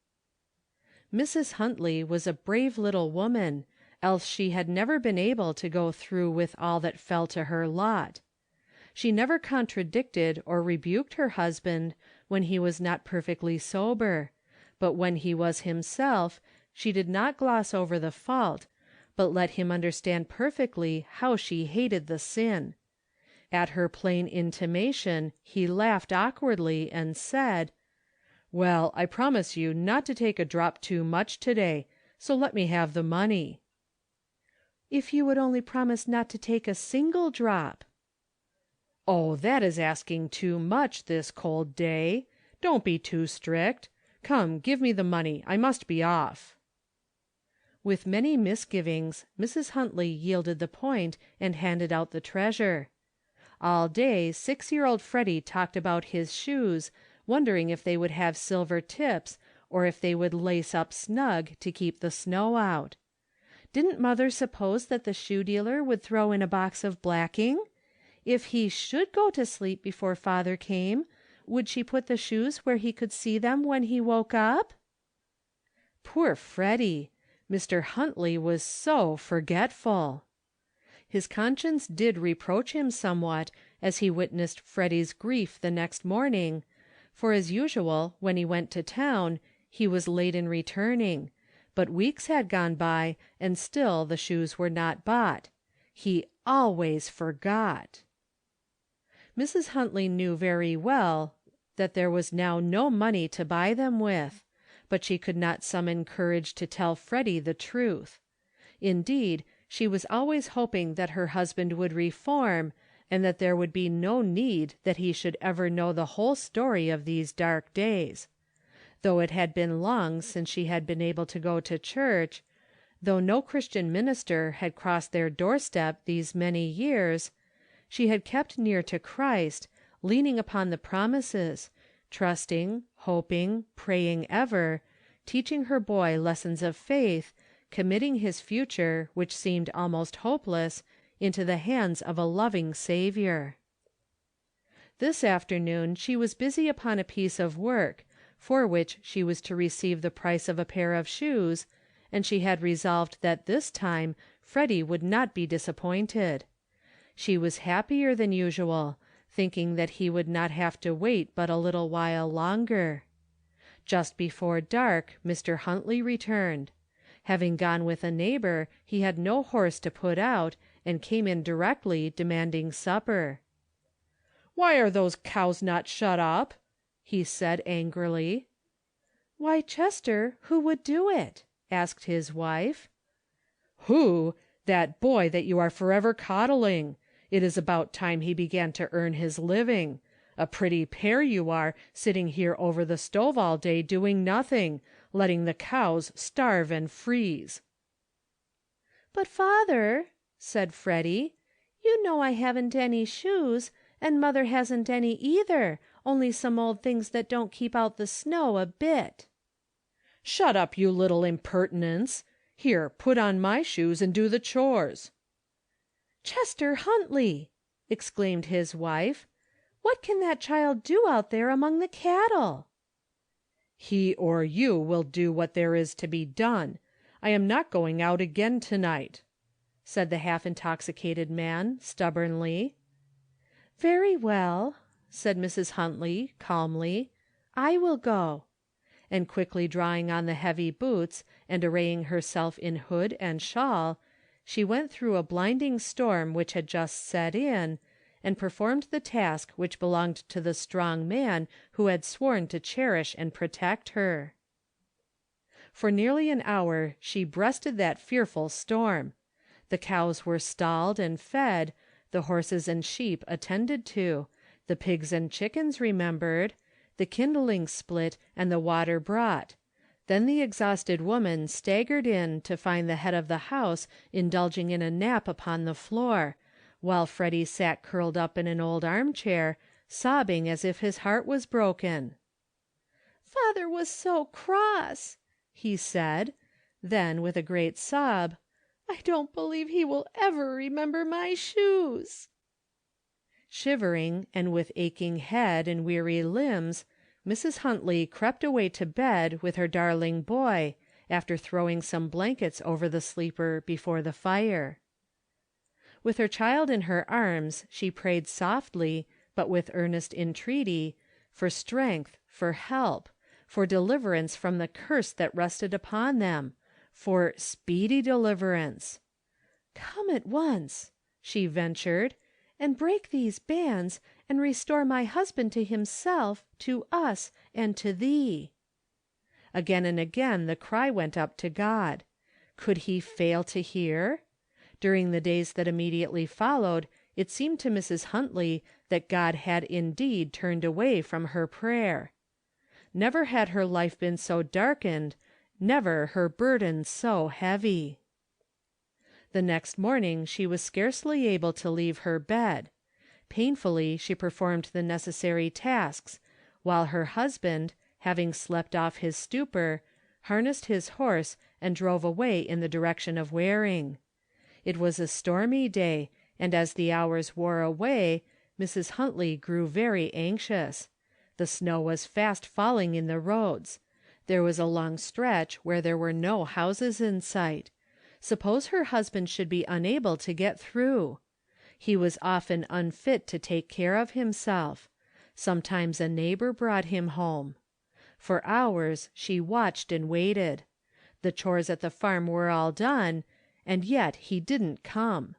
Mrs. Huntley was a brave little woman, else she had never been able to go through with all that fell to her lot. She never contradicted or rebuked her husband when he was not perfectly sober, but when he was himself, she did not gloss over the fault, but let him understand perfectly how she hated the sin. At her plain intimation he laughed awkwardly and said, "Well, I promise you not to take a drop too much to-day, so let me have the money." "If you would only promise not to take a single drop." "Oh, that is asking too much this cold day. Don't be too strict. Come, give me the money. I must be off." With many misgivings, Mrs. Huntley yielded the point and handed out the treasure. All day 6-year-old Freddy talked about his shoes, wondering if they would have silver tips, or if they would lace up snug to keep the snow out. Didn't mother suppose that the shoe dealer would throw in a box of blacking? If he should go to sleep before father came, would she put the shoes where he could see them when he woke up? Poor Freddy! Mr. Huntley was so forgetful. His conscience did reproach him somewhat as he witnessed Freddy's grief the next morning, for as usual when he went to town he was late in returning, but weeks had gone by and still the shoes were not bought. He always forgot. Mrs. Huntley knew very well that there was now no money to buy them with, but she could not summon courage to tell Freddy the truth. Indeed, she was always hoping that her husband would reform, and that there would be no need that he should ever know the whole story of these dark days. Though it had been long since she had been able to go to church, though no Christian minister had crossed their doorstep these many years, she had kept near to Christ, leaning upon the promises, trusting, hoping, praying ever, teaching her boy lessons of faith, committing his future, which seemed almost hopeless, into the hands of a loving Saviour. This afternoon she was busy upon a piece of work, for which she was to receive the price of a pair of shoes, and she had resolved that this time Freddy would not be disappointed. She was happier than usual, thinking that he would not have to wait but a little while longer. Just before dark Mr. Huntley returned. Having gone with a neighbor, he had no horse to put out, and came in directly, demanding supper. "Why are those cows not shut up?" he said angrily. "Why, Chester, who would do it?" asked his wife. "Who? That boy that you are forever coddling. It is about time he began to earn his living. A pretty pair you are, sitting here over the stove all day doing nothing, letting the cows starve and freeze." "But, father," said Freddy, "you know I haven't any shoes, And mother hasn't any either, only some old things that don't keep out the snow a bit." "Shut up, you little impertinence! Here, put on my shoes and do the chores." "Chester Huntley!" exclaimed his wife. "What can that child do out there among the cattle?" "He or you will do what there is to be done. I am not going out again to night," said the half intoxicated man, stubbornly. "Very well," said Mrs. Huntley, calmly. "I will go." And quickly drawing on the heavy boots, and arraying herself in hood and shawl, she went through a blinding storm which had just set in, and performed the task which belonged to the strong man who had sworn to cherish and protect her. For nearly an hour she breasted that fearful storm. The cows were stalled and fed, the horses and sheep attended to, the pigs and chickens remembered, the kindling split and the water brought. Then the exhausted woman staggered in to find the head of the house indulging in a nap upon the floor, while Freddy sat curled up in an old armchair, sobbing as if his heart was broken. "Father was so cross," he said. Then, with a great sob, "I don't believe he will ever remember my shoes." Shivering, and with aching head and weary limbs, Mrs. Huntley crept away to bed with her darling boy, after throwing some blankets over the sleeper before the fire. With her child in her arms, she prayed softly, but with earnest entreaty, for strength, for help, for deliverance from the curse that rested upon them, for speedy deliverance. "Come at once," she ventured, "and break these bands, and restore my husband to himself, to us, and to thee." Again and again the cry went up to God. Could he fail to hear? During the days that immediately followed, it seemed to Mrs. Huntley that God had indeed turned away from her prayer. Never had her life been so darkened, never her burden so heavy. The next morning she was scarcely able to leave her bed. Painfully she performed the necessary tasks, while her husband, having slept off his stupor, harnessed his horse and drove away in the direction of Waring. It was a stormy day, and as the hours wore away, Mrs. Huntley grew very anxious. The snow was fast falling in the roads. There was a long stretch where there were no houses in sight. Suppose her husband should be unable to get through? He was often unfit to take care of himself. Sometimes a neighbor brought him home. For hours she watched and waited. The chores at the farm were all done, and yet he didn't come.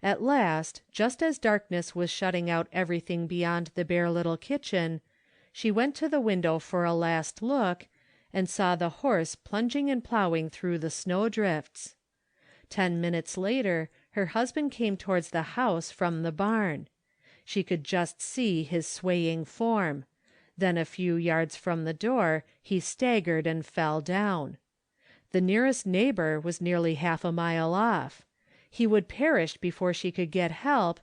At last, just as darkness was shutting out everything beyond the bare little kitchen, she went to the window for a last look, and saw the horse plunging and plowing through the snowdrifts. 10 minutes later her husband came towards the house from the barn. She could just see his swaying form. Then a few yards from the door he staggered and fell down. The nearest neighbor was nearly half a mile off. He would perish before she could get help,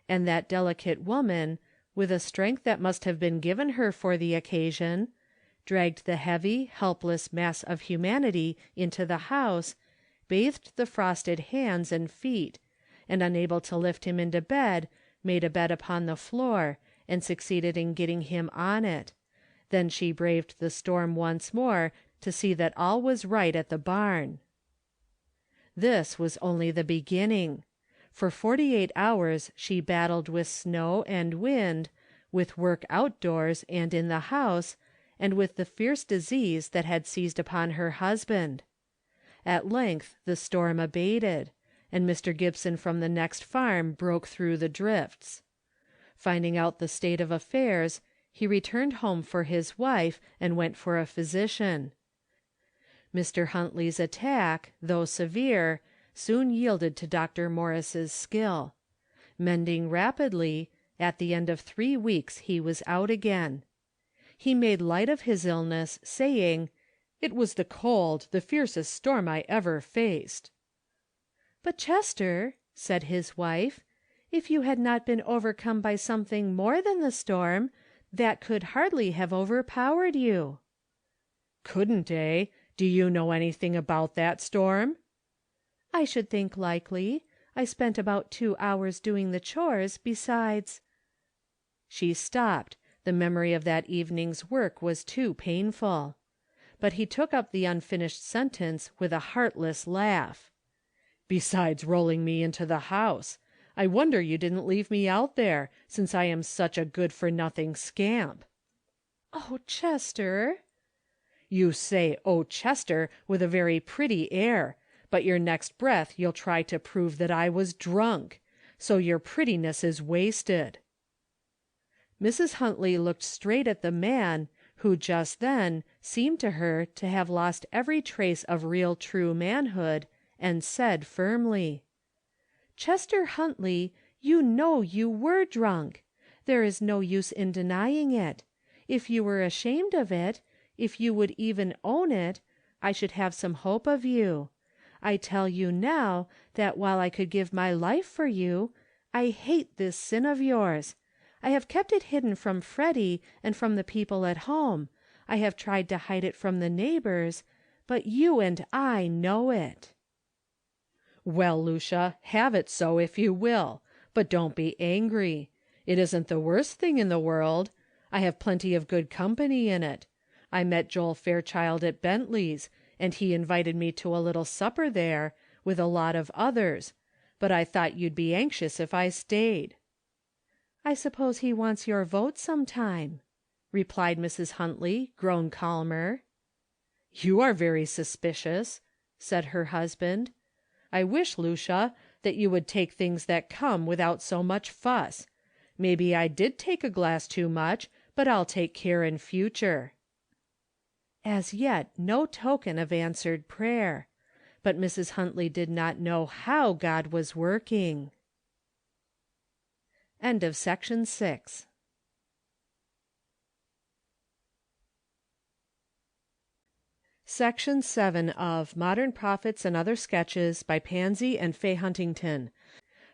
and that delicate woman, with a strength that must have been given her for the occasion, dragged the heavy, helpless mass of humanity into the house, bathed the frosted hands and feet, and unable to lift him into bed, made a bed upon the floor, and succeeded in getting him on it. Then she braved the storm once more to see that all was right at the barn. This was only the beginning. For 48 hours she battled with snow and wind, with work outdoors and in the house, and with the fierce disease that had seized upon her husband. At length the storm abated, and Mr. Gibson from the next farm broke through the drifts. Finding out the state of affairs, he returned home for his wife and went for a physician. Mr. Huntley's attack, though severe, soon yielded to Dr. Morris's skill. Mending rapidly, at the end of 3 weeks he was out again. He made light of his illness, saying, "It was the cold, the fiercest storm I ever faced." "But, Chester," said his wife, If you had not been overcome by something more than the storm, that could hardly have overpowered you." "Couldn't, eh? Do you know anything about that storm?" "I should think likely. I spent about 2 hours doing the chores, besides—" She stopped. The memory of that evening's work was too painful. But he took up the unfinished sentence with a heartless laugh. "Besides rolling me into the house. I wonder you didn't leave me out there, since I am such a good-for-nothing scamp." "Oh, Chester!" "You say 'Oh, Chester,' with a very pretty air, but your next breath you'll try to prove that I was drunk. So your prettiness is wasted." Mrs. Huntley looked straight at the man, who just then seemed to her to have lost every trace of real true manhood, and said firmly: "Chester Huntley, you know you were drunk. There is no use in denying it. If you were ashamed of it, if you would even own it, I should have some hope of you. I tell you now that while I could give my life for you, I hate this sin of yours. I have kept it hidden from Freddy and from the people at home. I have tried to hide it from the neighbors, but you and I know it." "Well, Lucia, have it so if you will, but don't be angry. It isn't the worst thing in the world. I have plenty of good company in it. I met Joel Fairchild at Bentley's, and he invited me to a little supper there, with a lot of others, but I thought you'd be anxious if I stayed." "I suppose he wants your vote sometime," replied Mrs. Huntley, grown calmer. "You are very suspicious," said her husband. "I wish, Lucia, that you would take things that come without so much fuss. Maybe I did take a glass too much, but I'll take care in future." As yet no token of answered prayer. But Mrs. Huntley did not know how God was working. Section 7 of Modern Prophets and Other Sketches by Pansy and Fay Huntington.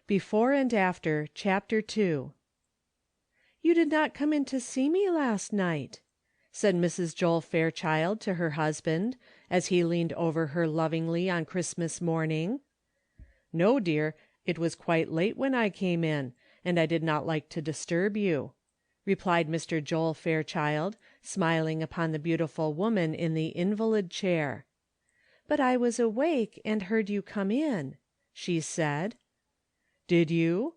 Before and After, Chapter 2. "You did not come in to see me last night," said Mrs. Joel Fairchild to her husband, as he leaned over her lovingly on Christmas morning. "No, dear, it was quite late when I came in, and I did not like to disturb you," replied Mr. Joel Fairchild, smiling upon the beautiful woman in the invalid chair. "But I was awake, and heard you come in," she said. "Did you?"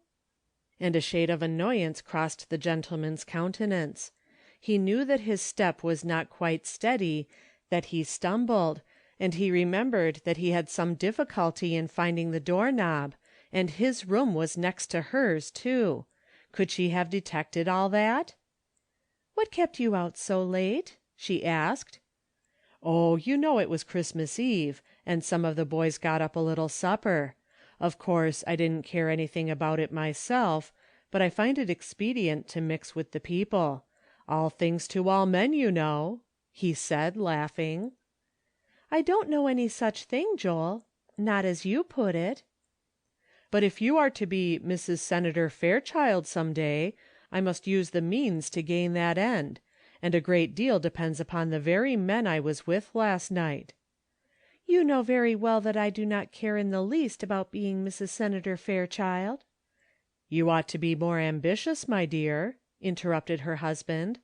And a shade of annoyance crossed the gentleman's countenance. He knew that his step was not quite steady, that he stumbled, and he remembered that he had some difficulty in finding the door-knob, and his room was next to hers, too. Could she have detected all that? "What kept you out so late?" she asked. "Oh, you know it was Christmas Eve, and some of the boys got up a little supper. Of course, I didn't care anything about it myself, but I find it expedient to mix with the people. All things to all men, you know," he said, laughing. "I don't know any such thing, Joel. Not as you put it." "But if you are to be Mrs. Senator Fairchild some day, I must use the means to gain that end, and a great deal depends upon the very men I was with last night." "You know very well that I do not care in the least about being Mrs. Senator Fairchild." "You ought to be more ambitious, my dear," interrupted her husband,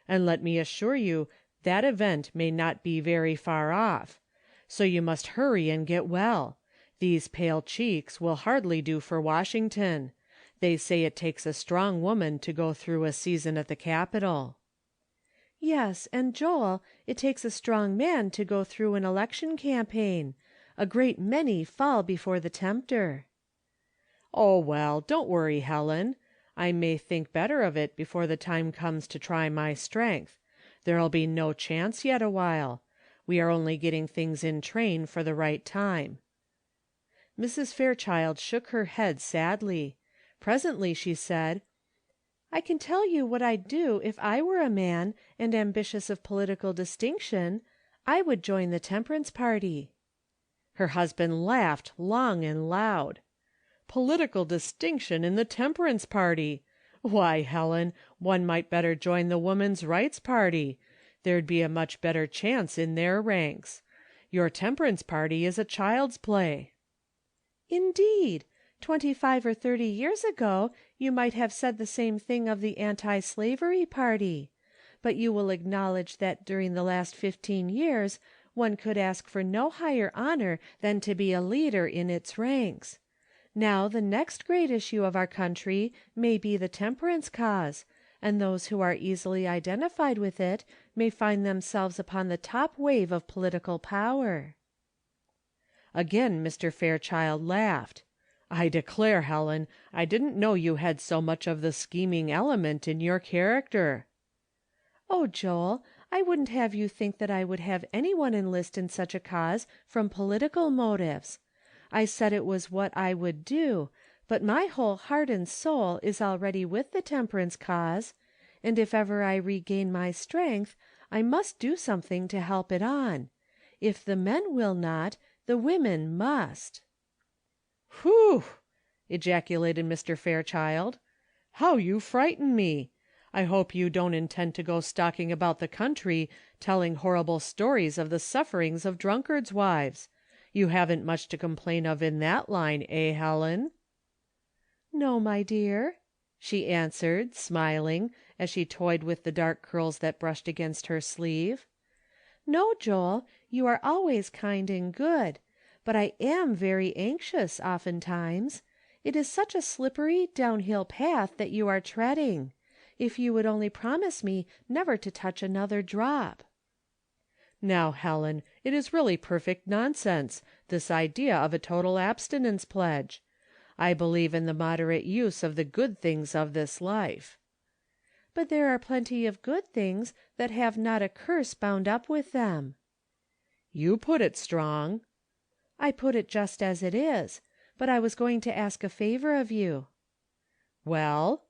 "and let me assure you that event may not be very far off. So you must hurry and get well. These pale cheeks will hardly do for Washington. They say it takes a strong woman to go through a season at the Capitol." "Yes, and Joel, it takes a strong man to go through an election campaign. A great many fall before the tempter." "Oh, well, don't worry, Helen. I may think better of it before the time comes to try my strength. There'll be no chance yet awhile. We are only getting things in train for the right time." Mrs. Fairchild shook her head sadly. Presently she said, "I can tell you what I'd do if I were a man, and ambitious of political distinction. I would join the temperance party." Her husband laughed long and loud. Political distinction in the temperance party! Why, Helen, one might better join the woman's rights party. There'd be a much better chance in their ranks. Your temperance party is a child's play." "Indeed! 25 or 30 years ago you might have said the same thing of the anti-slavery party. But you will acknowledge that during the last 15 years one could ask for no higher honor than to be a leader in its ranks. Now the next great issue of our country may be the temperance cause, and those who are easily identified with it may find themselves upon the top wave of political power." Again Mr. Fairchild laughed. "I declare, Helen, I didn't know you had so much of the scheming element in your character." "Oh, Joel, I wouldn't have you think that I would have any one enlist in such a cause from political motives. I said it was what I would do, but my whole heart and soul is already with the temperance cause, and if ever I regain my strength, I must do something to help it on. If the men will not, the women must." "Whew!" ejaculated Mr. Fairchild. "How you frighten me! I hope you don't intend to go stalking about the country telling horrible stories of the sufferings of drunkards' wives. You haven't much to complain of in that line, Helen?" "No, my dear," she answered, smiling, as she toyed with the dark curls that brushed against her sleeve. "No, Joel, you are always kind and good. But I am very anxious, oftentimes. It is such a slippery, downhill path that you are treading. If you would only promise me never to touch another drop." "Now, Helen, it is really perfect nonsense, this idea of a total abstinence pledge. I believe in the moderate use of the good things of this life." "But there are plenty of good things that have not a curse bound up with them." "You put it strong." "I put it just as it is. But I was going to ask a favor of you." "Well?"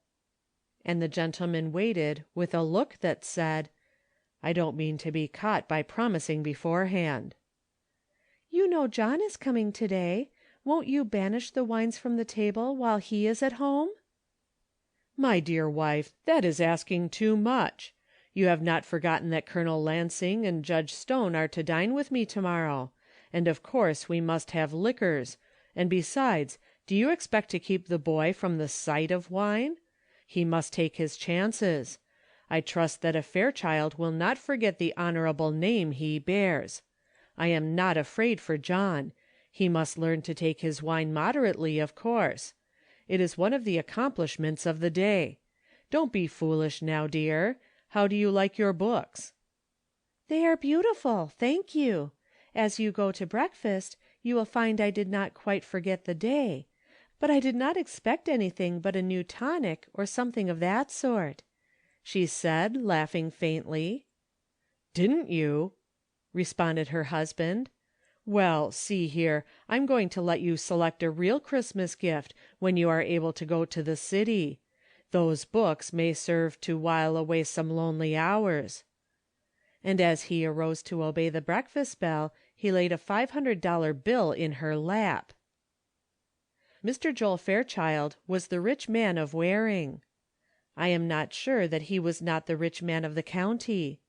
And the gentleman waited with a look that said, "I don't mean to be caught by promising beforehand." "You know John is coming to day. Won't you banish the wines from the table while he is at home?" "My dear wife, that is asking too much. You have not forgotten that Colonel Lansing and Judge Stone are to dine with me tomorrow, and of course we must have liquors, and besides, do you expect to keep the boy from the sight of wine? He must take his chances. I trust that a Fairchild will not forget the honorable name he bears. I am not afraid for John. He must learn to take his wine moderately, of course. It is one of the accomplishments of the day. Don't be foolish now, dear. How do you like your books?" "They are beautiful, thank you. As you go to breakfast, you will find I did not quite forget the day. But I did not expect anything but a new tonic or something of that sort," she said, laughing faintly. "Didn't you?" responded her husband. "Well, see here, I'm going to let you select a real Christmas gift when you are able to go to the city. Those books may serve to while away some lonely hours." And as he arose to obey the breakfast bell, he laid a $500 bill in her lap. Mr. Joel Fairchild was the rich man of Waring. I am not sure that he was not the rich man of the county.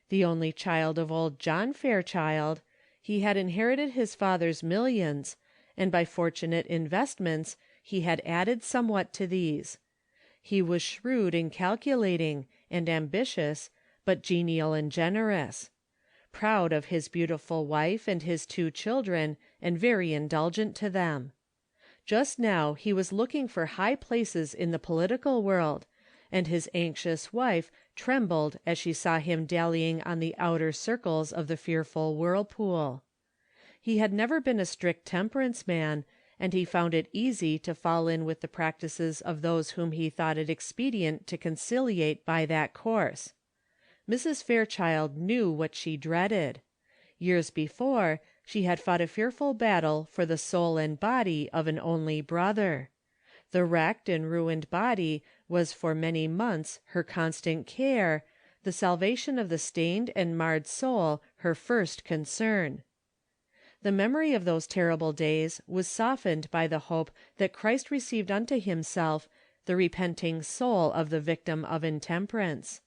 The only child of old John Fairchild, he had inherited his father's millions, and by fortunate investments he had added somewhat to these. He was shrewd and calculating, and ambitious, but genial and generous; proud of his beautiful wife and his 2 children, and very indulgent to them. Just now he was looking for high places in the political world, and his anxious wife trembled as she saw him dallying on the outer circles of the fearful whirlpool. He had never been a strict temperance man, and he found it easy to fall in with the practices of those whom he thought it expedient to conciliate by that course. Mrs. Fairchild knew what she dreaded. Years before, she had fought a fearful battle for the soul and body of an only brother. The wrecked and ruined body was for many months her constant care, the salvation of the stained and marred soul her first concern. The memory of those terrible days was softened by the hope that Christ received unto himself the repenting soul of the victim of intemperance.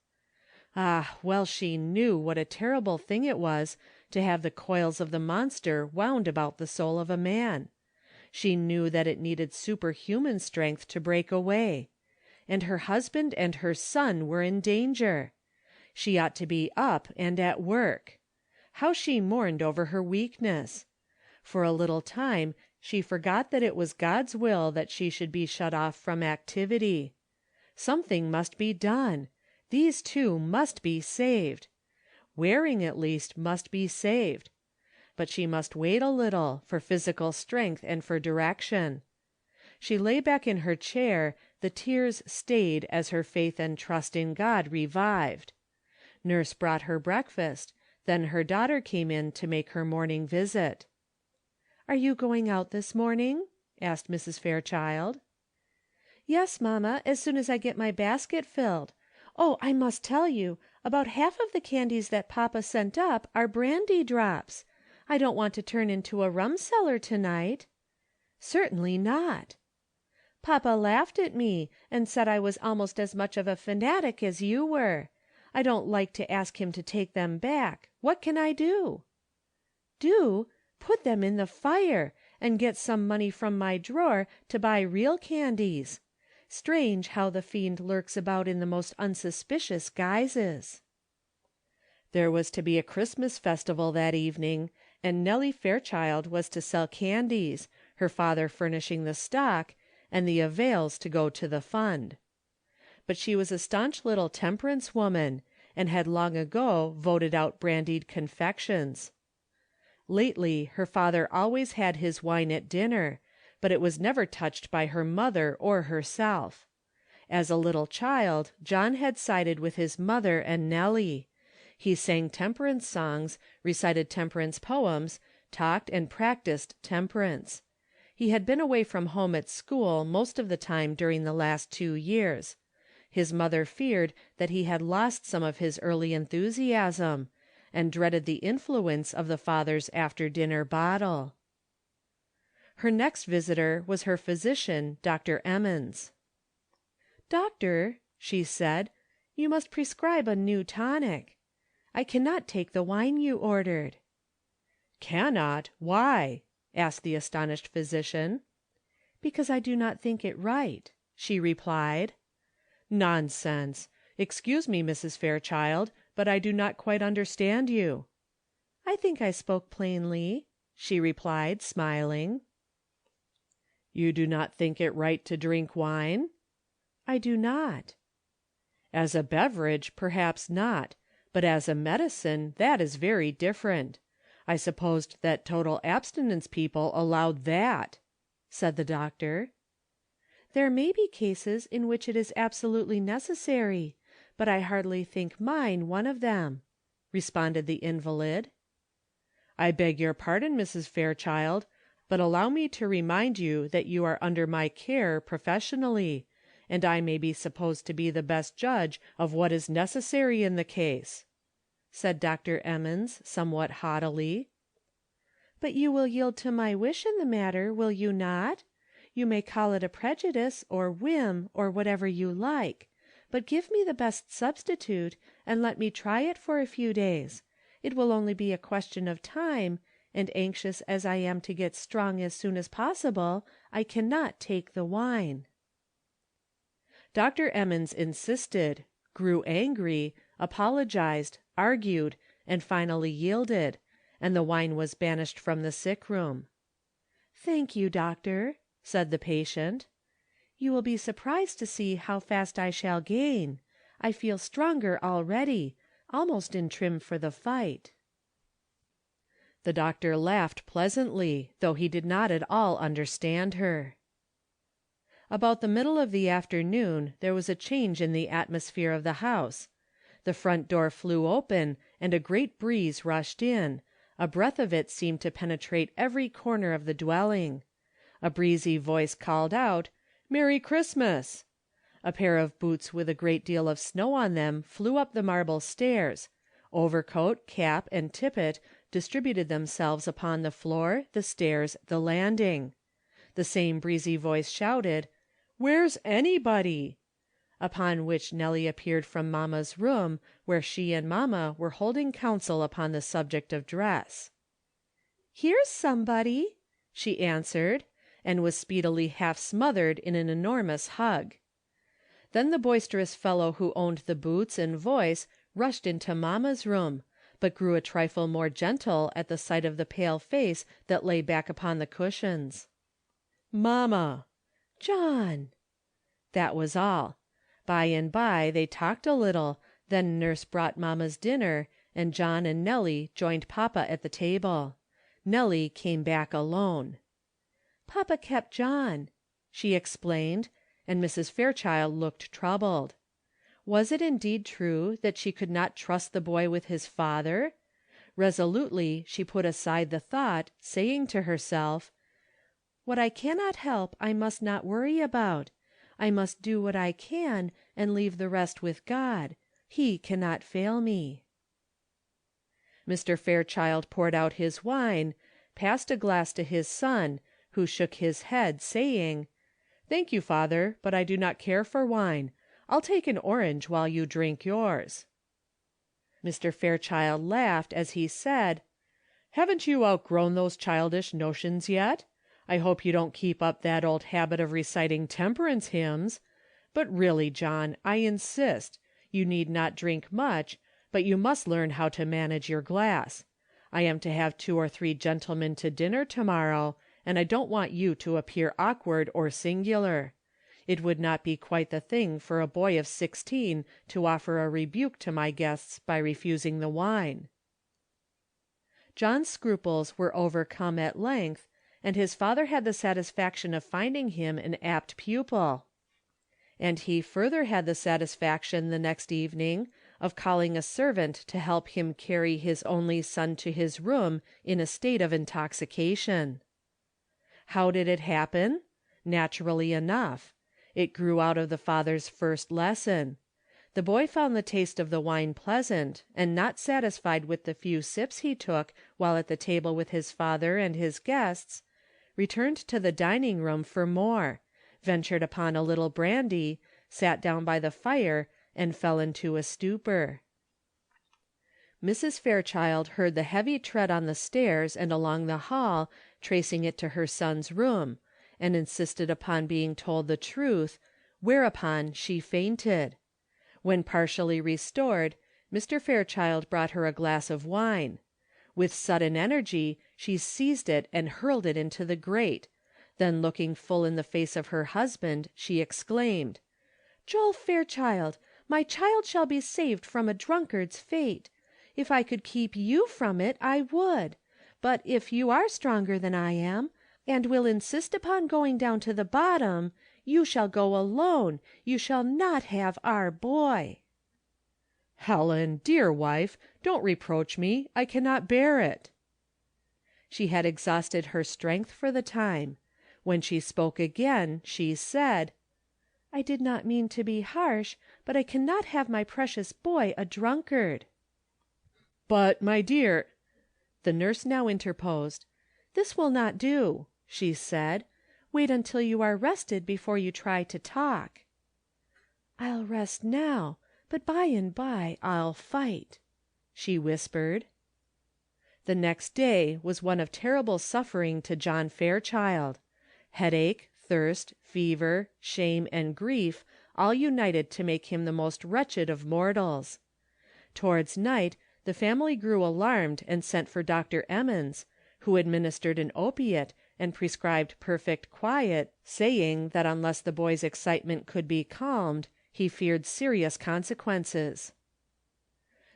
Ah, well she knew what a terrible thing it was to have the coils of the monster wound about the soul of a man. She knew that it needed superhuman strength to break away. And her husband and her son were in danger. She ought to be up and at work. How she mourned over her weakness! For a little time she forgot that it was God's will that she should be shut off from activity. Something must be done. These two must be saved. Waring, at least, must be saved. But she must wait a little, for physical strength and for direction. She lay back in her chair, the tears stayed as her faith and trust in God revived. Nurse brought her breakfast, then her daughter came in to make her morning visit. "Are you going out this morning?" asked Mrs. Fairchild. "Yes, mamma, as soon as I get my basket filled. Oh, I must tell you, about half of the candies that papa sent up are brandy drops. I don't want to turn into a rum cellar to-night." "Certainly not." "Papa laughed at me, and said I was almost as much of a fanatic as you were. I don't like to ask him to take them back. What can I do?" "Do? Put them in the fire, and get some money from my drawer to buy real candies. Strange how the fiend lurks about in the most unsuspicious guises." There was to be a Christmas festival that evening, and Nellie Fairchild was to sell candies, her father furnishing the stock, and the avails to go to the fund. But she was a staunch little temperance woman, and had long ago voted out brandied confections. Lately her father always had his wine at dinner, but it was never touched by her mother or herself. As a little child, John had sided with his mother and Nellie. He sang temperance songs, recited temperance poems, talked and practiced temperance. He had been away from home at school most of the time during the last 2 years. His mother feared that he had lost some of his early enthusiasm, and dreaded the influence of the father's after-dinner bottle. Her next visitor was her physician, Dr. Emmons. "Doctor," she said, "you must prescribe a new tonic. I cannot take the wine you ordered." "Cannot? Why?" asked the astonished physician. "Because I do not think it right," she replied. "Nonsense! Excuse me, Mrs. Fairchild, but I do not quite understand you." "I think I spoke plainly," she replied, smiling. "You do not think it right to drink wine?" "I do not." "As a beverage, perhaps not, but as a medicine, that is very different. I supposed that total abstinence people allowed that," said the doctor. "There may be cases in which it is absolutely necessary, but I hardly think mine one of them," responded the invalid. "I beg your pardon, Mrs. Fairchild, but allow me to remind you that you are under my care professionally, and I may be supposed to be the best judge of what is necessary in the case," said Dr. Emmons, somewhat haughtily. "But you will yield to my wish in the matter, will you not? You may call it a prejudice, or whim, or whatever you like, but give me the best substitute, and let me try it for a few days. It will only be a question of time, and anxious as I am to get strong as soon as possible, I cannot take the wine." Dr. Emmons insisted, grew angry, apologized, argued, and finally yielded, and the wine was banished from the sick room. "Thank you, doctor," said the patient. "You will be surprised to see how fast I shall gain. I feel stronger already, almost in trim for the fight." The doctor laughed pleasantly, though he did not at all understand her. About the middle of the afternoon there was a change in the atmosphere of the house. The front door flew open, and a great breeze rushed in. A breath of it seemed to penetrate every corner of the dwelling. A breezy voice called out, "Merry Christmas!" A pair of boots with a great deal of snow on them flew up the marble stairs. Overcoat, cap, and tippet distributed themselves upon the floor, the stairs, the landing. The same breezy voice shouted, "Where's anybody?" Upon which Nellie appeared from mamma's room, where she and mamma were holding counsel upon the subject of dress. "Here's somebody," she answered, and was speedily half smothered in an enormous hug. Then the boisterous fellow who owned the boots and voice rushed into mamma's room, but grew a trifle more gentle at the sight of the pale face that lay back upon the cushions. "Mamma!" "John!" That was all. By and by they talked a little, then nurse brought mamma's dinner, and John and Nellie joined papa at the table. Nellie came back alone. "Papa kept John," she explained, and Mrs. Fairchild looked troubled. Was it indeed true that she could not trust the boy with his father? Resolutely she put aside the thought, saying to herself, "What I cannot help I must not worry about. I must do what I can, and leave the rest with God. He cannot fail me." Mr. Fairchild poured out his wine, passed a glass to his son, who shook his head, saying, "Thank you, father, but I do not care for wine. I'll take an orange while you drink yours." Mr. Fairchild laughed as he said, "Haven't you outgrown those childish notions yet? I hope you don't keep up that old habit of reciting temperance hymns. But really, John, I insist. You need not drink much, but you must learn how to manage your glass. I am to have 2 or 3 gentlemen to dinner to-morrow, and I don't want you to appear awkward or singular. It would not be quite the thing for a boy of 16 to offer a rebuke to my guests by refusing the wine." John's scruples were overcome at length, and his father had the satisfaction of finding him an apt pupil. And he further had the satisfaction the next evening of calling a servant to help him carry his only son to his room in a state of intoxication. How did it happen? Naturally enough. It grew out of the father's first lesson. The boy found the taste of the wine pleasant, and not satisfied with the few sips he took while at the table with his father and his guests, returned to the dining room for more, ventured upon a little brandy, sat down by the fire, and fell into a stupor. Mrs. Fairchild heard the heavy tread on the stairs and along the hall, tracing it to her son's room, and insisted upon being told the truth, whereupon she fainted. When partially restored, Mr. Fairchild brought her a glass of wine. With sudden energy she seized it and hurled it into the grate, then looking full in the face of her husband, she exclaimed, "Joel Fairchild, my child shall be saved from a drunkard's fate. If I could keep you from it, I would; but if you are stronger than I am, and will insist upon going down to the bottom, you shall go alone. You shall not have our boy." "Helen, dear wife, don't reproach me. I cannot bear it." She had exhausted her strength for the time. When she spoke again, she said, "I did not mean to be harsh, but I cannot have my precious boy a drunkard." "But, my dear—" The nurse now interposed. "This will not do," she said. "Wait until you are rested before you try to talk." "I'll rest now, but by and by I'll fight," she whispered. The next day was one of terrible suffering to John Fairchild. Headache, thirst, fever, shame, and grief all united to make him the most wretched of mortals. Towards night the family grew alarmed and sent for Dr. Emmons, who administered an opiate and prescribed perfect quiet, saying that unless the boy's excitement could be calmed, he feared serious consequences.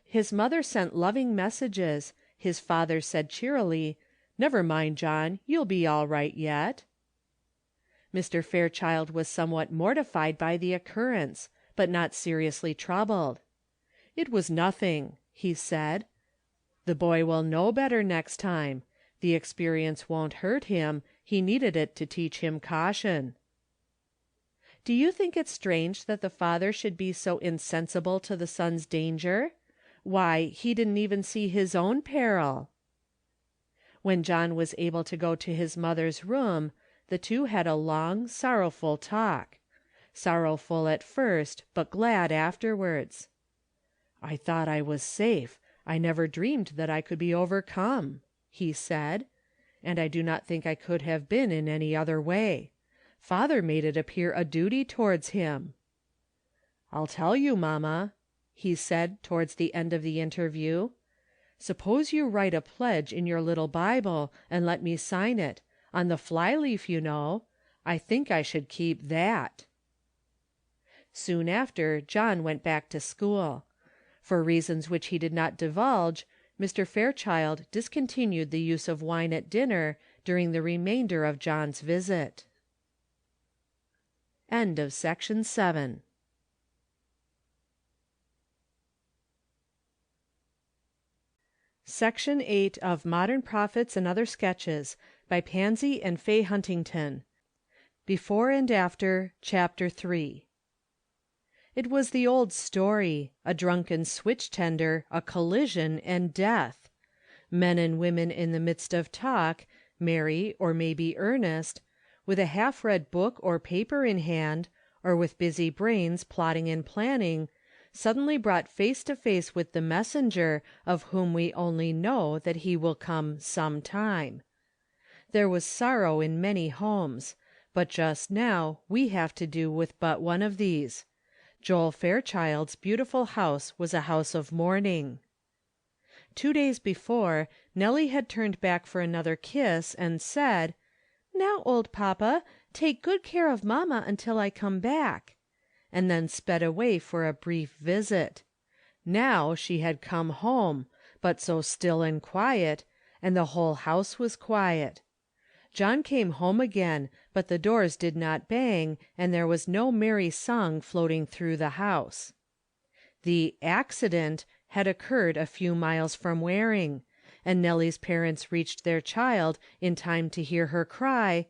His mother sent loving messages. His father said cheerily, "Never mind, John, you'll be all right yet." Mr. Fairchild was somewhat mortified by the occurrence, but not seriously troubled. "It was nothing," he said. "The boy will know better next time. The experience won't hurt him. He needed it to teach him caution." Do you think it strange that the father should be so insensible to the son's danger? Why, he didn't even see his own peril. When John was able to go to his mother's room, the two had a long, sorrowful talk. Sorrowful at first, but glad afterwards. "I thought I was safe. I never dreamed that I could be overcome," he said, "and I do not think I could have been in any other way. Father made it appear a duty towards him." "I'll tell you, mamma," he said towards the end of the interview. "Suppose you write a pledge in your little Bible, and let me sign it, on the fly-leaf, you know. I think I should keep that." Soon after, John went back to school. For reasons which he did not divulge, Mr. Fairchild discontinued the use of wine at dinner during the remainder of John's visit. End of Section 7. Section 8 of Modern Prophets and Other Sketches by Pansy and Fay Huntington. Before and After, Chapter 3. It was the old story, a drunken switch-tender, a collision, and death. Men and women in the midst of talk, merry or maybe earnest, with a half-read book or paper in hand, or with busy brains plotting and planning, suddenly brought face to face with the messenger of whom we only know that he will come some time. There was sorrow in many homes, but just now we have to do with but one of these. Joel Fairchild's beautiful house was a house of mourning. 2 days before, Nellie had turned back for another kiss, and said, "Now, old papa, take good care of mamma until I come back," and then sped away for a brief visit. Now she had come home, but so still and quiet, and the whole house was quiet. John came home again, but the doors did not bang, and there was no merry song floating through the house. The "accident" had occurred a few miles from Waring, and Nellie's parents reached their child in time to hear her cry,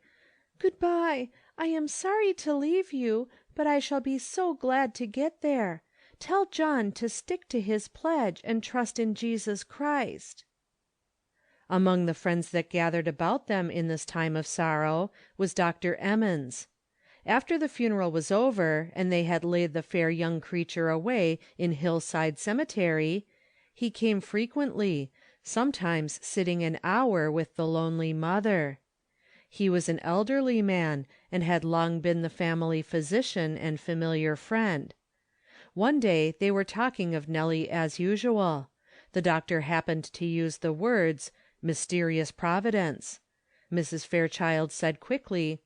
"Good-bye. I am sorry to leave you, but I shall be so glad to get there. Tell John to stick to his pledge and trust in Jesus Christ." Among the friends that gathered about them in this time of sorrow was Dr. Emmons. After the funeral was over, and they had laid the fair young creature away in Hillside Cemetery, he came frequently, sometimes sitting an hour with the lonely mother. He was an elderly man, and had long been the family physician and familiar friend. One day they were talking of Nellie as usual. The doctor happened to use the words, "mysterious providence." Mrs. Fairchild said quickly,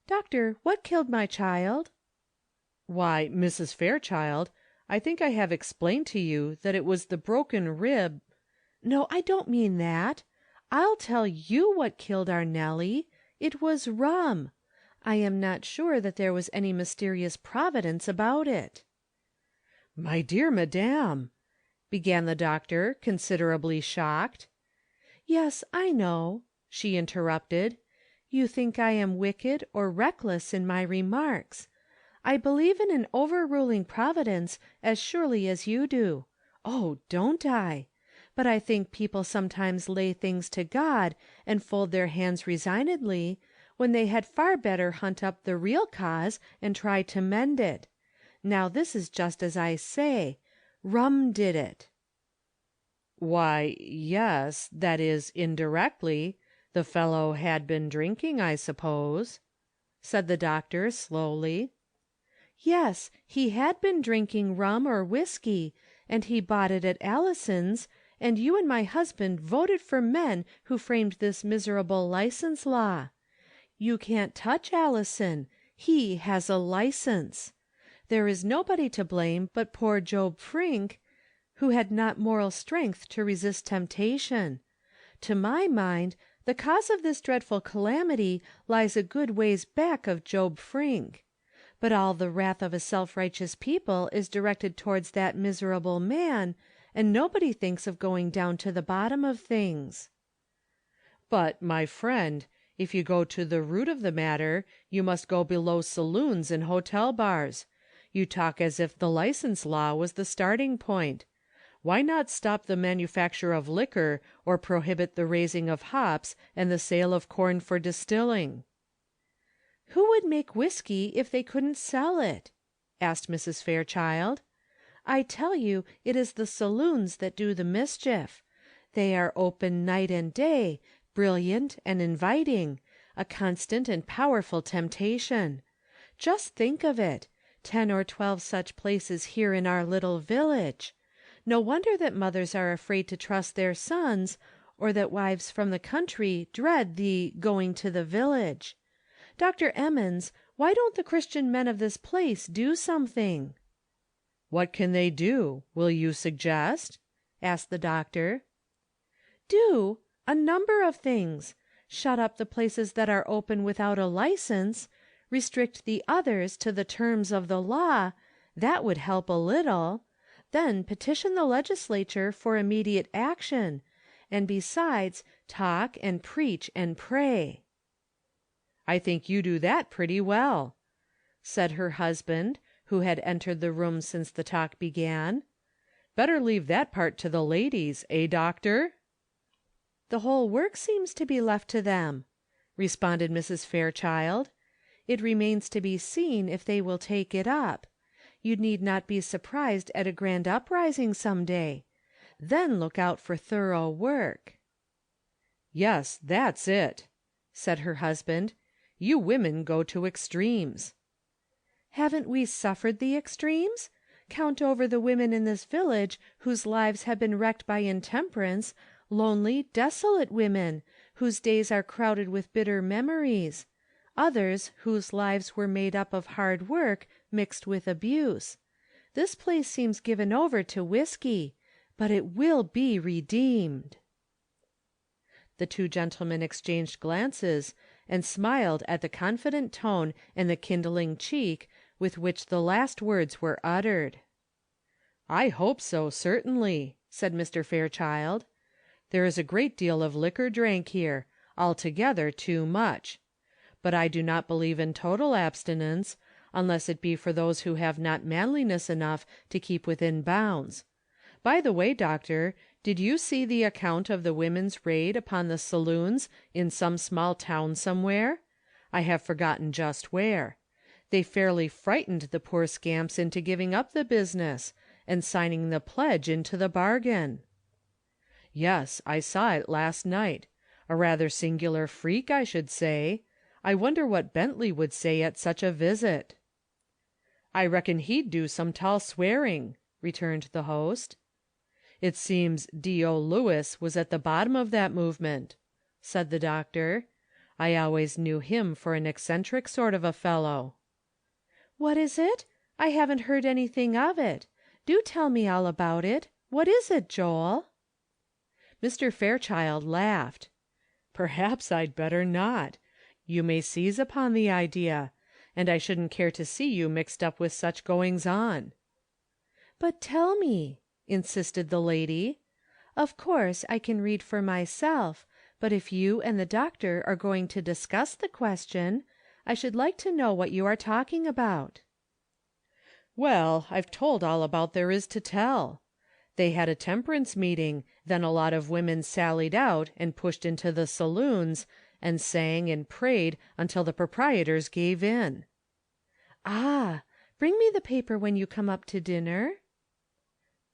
"Doctor, what killed my child?" "Why, Mrs. Fairchild, I think I have explained to you that it was the broken rib—" "No, I don't mean that. I'll tell you what killed our Nellie. It was rum. I am not sure that there was any mysterious providence about it." "My dear madam," began the doctor, considerably shocked. "Yes, I know," she interrupted. "You think I am wicked or reckless in my remarks. I believe in an overruling providence as surely as you do. Oh, don't I? But I think people sometimes lay things to God and fold their hands resignedly, when they had far better hunt up the real cause and try to mend it. Now this is just as I say. Rum did it." "Why, yes, that is, indirectly. The fellow had been drinking, I suppose," said the doctor slowly. "Yes, he had been drinking rum or whiskey, and he bought it at Allison's, and you and my husband voted for men who framed this miserable license law. You can't touch Allison. He has a license. There is nobody to blame but poor Job Frink, who had not moral strength to resist temptation. To my mind, the cause of this dreadful calamity lies a good ways back of Job Frink. But all the wrath of a self-righteous people is directed towards that miserable man, and nobody thinks of going down to the bottom of things." "But, my friend, if you go to the root of the matter, you must go below saloons and hotel bars. You talk as if the license law was the starting point. Why not stop the manufacture of liquor, or prohibit the raising of hops and the sale of corn for distilling?" "Who would make whiskey if they couldn't sell it?" asked Mrs. Fairchild. "I tell you it is the saloons that do the mischief. They are open night and day, brilliant and inviting, a constant and powerful temptation. Just think of it, 10 or 12 such places here in our little village. No wonder that mothers are afraid to trust their sons, or that wives from the country dread the going to the village. Dr. Emmons, why don't the Christian men of this place do something?" "What can they do? Will you suggest?" asked the doctor. "Do? A number of things. Shut up the places that are open without a license, restrict the others to the terms of the law, that would help a little. Then petition the legislature for immediate action, and besides, talk and preach and pray." "I think you do that pretty well," said her husband, who had entered the room since the talk began. "Better leave that part to the ladies, eh, doctor?" "The whole work seems to be left to them," responded Mrs. Fairchild. "It remains to be seen if they will take it up. You need not be surprised at a grand uprising some day. Then look out for thorough work." "Yes, that's it," said her husband. "You women go to extremes." "Haven't we suffered the extremes? Count over the women in this village whose lives have been wrecked by intemperance, lonely, desolate women, whose days are crowded with bitter memories; others whose lives were made up of hard work mixed with abuse. This place seems given over to whiskey, but it will be redeemed." The two gentlemen exchanged glances, and smiled at the confident tone and the kindling cheek with which the last words were uttered. "I hope so, certainly," said Mr. Fairchild. "There is a great deal of liquor drank here, altogether too much. But I do not believe in total abstinence, unless it be for those who have not manliness enough to keep within bounds. By the way, doctor, did you see the account of the women's raid upon the saloons in some small town somewhere? I have forgotten just where. They fairly frightened the poor scamps into giving up the business, and signing the pledge into the bargain." "Yes, I saw it last night. A rather singular freak, I should say. I wonder what Bentley would say at such a visit." "I reckon he'd do some tall swearing," returned the host. "It seems D.O. Lewis was at the bottom of that movement," said the doctor. "I always knew him for an eccentric sort of a fellow." "What is it? I haven't heard anything of it. Do tell me all about it. What is it, Joel?" Mr. Fairchild laughed. "Perhaps I'd better not. You may seize upon the idea, and I shouldn't care to see you mixed up with such goings on." "But tell me," insisted the lady. "Of course I can read for myself, but if you and the doctor are going to discuss the question, I should like to know what you are talking about." "Well, I've told all about there is to tell. They had a temperance meeting, then a lot of women sallied out and pushed into the saloons, and sang and prayed until the proprietors gave in." "Ah! Bring me the paper when you come up to dinner."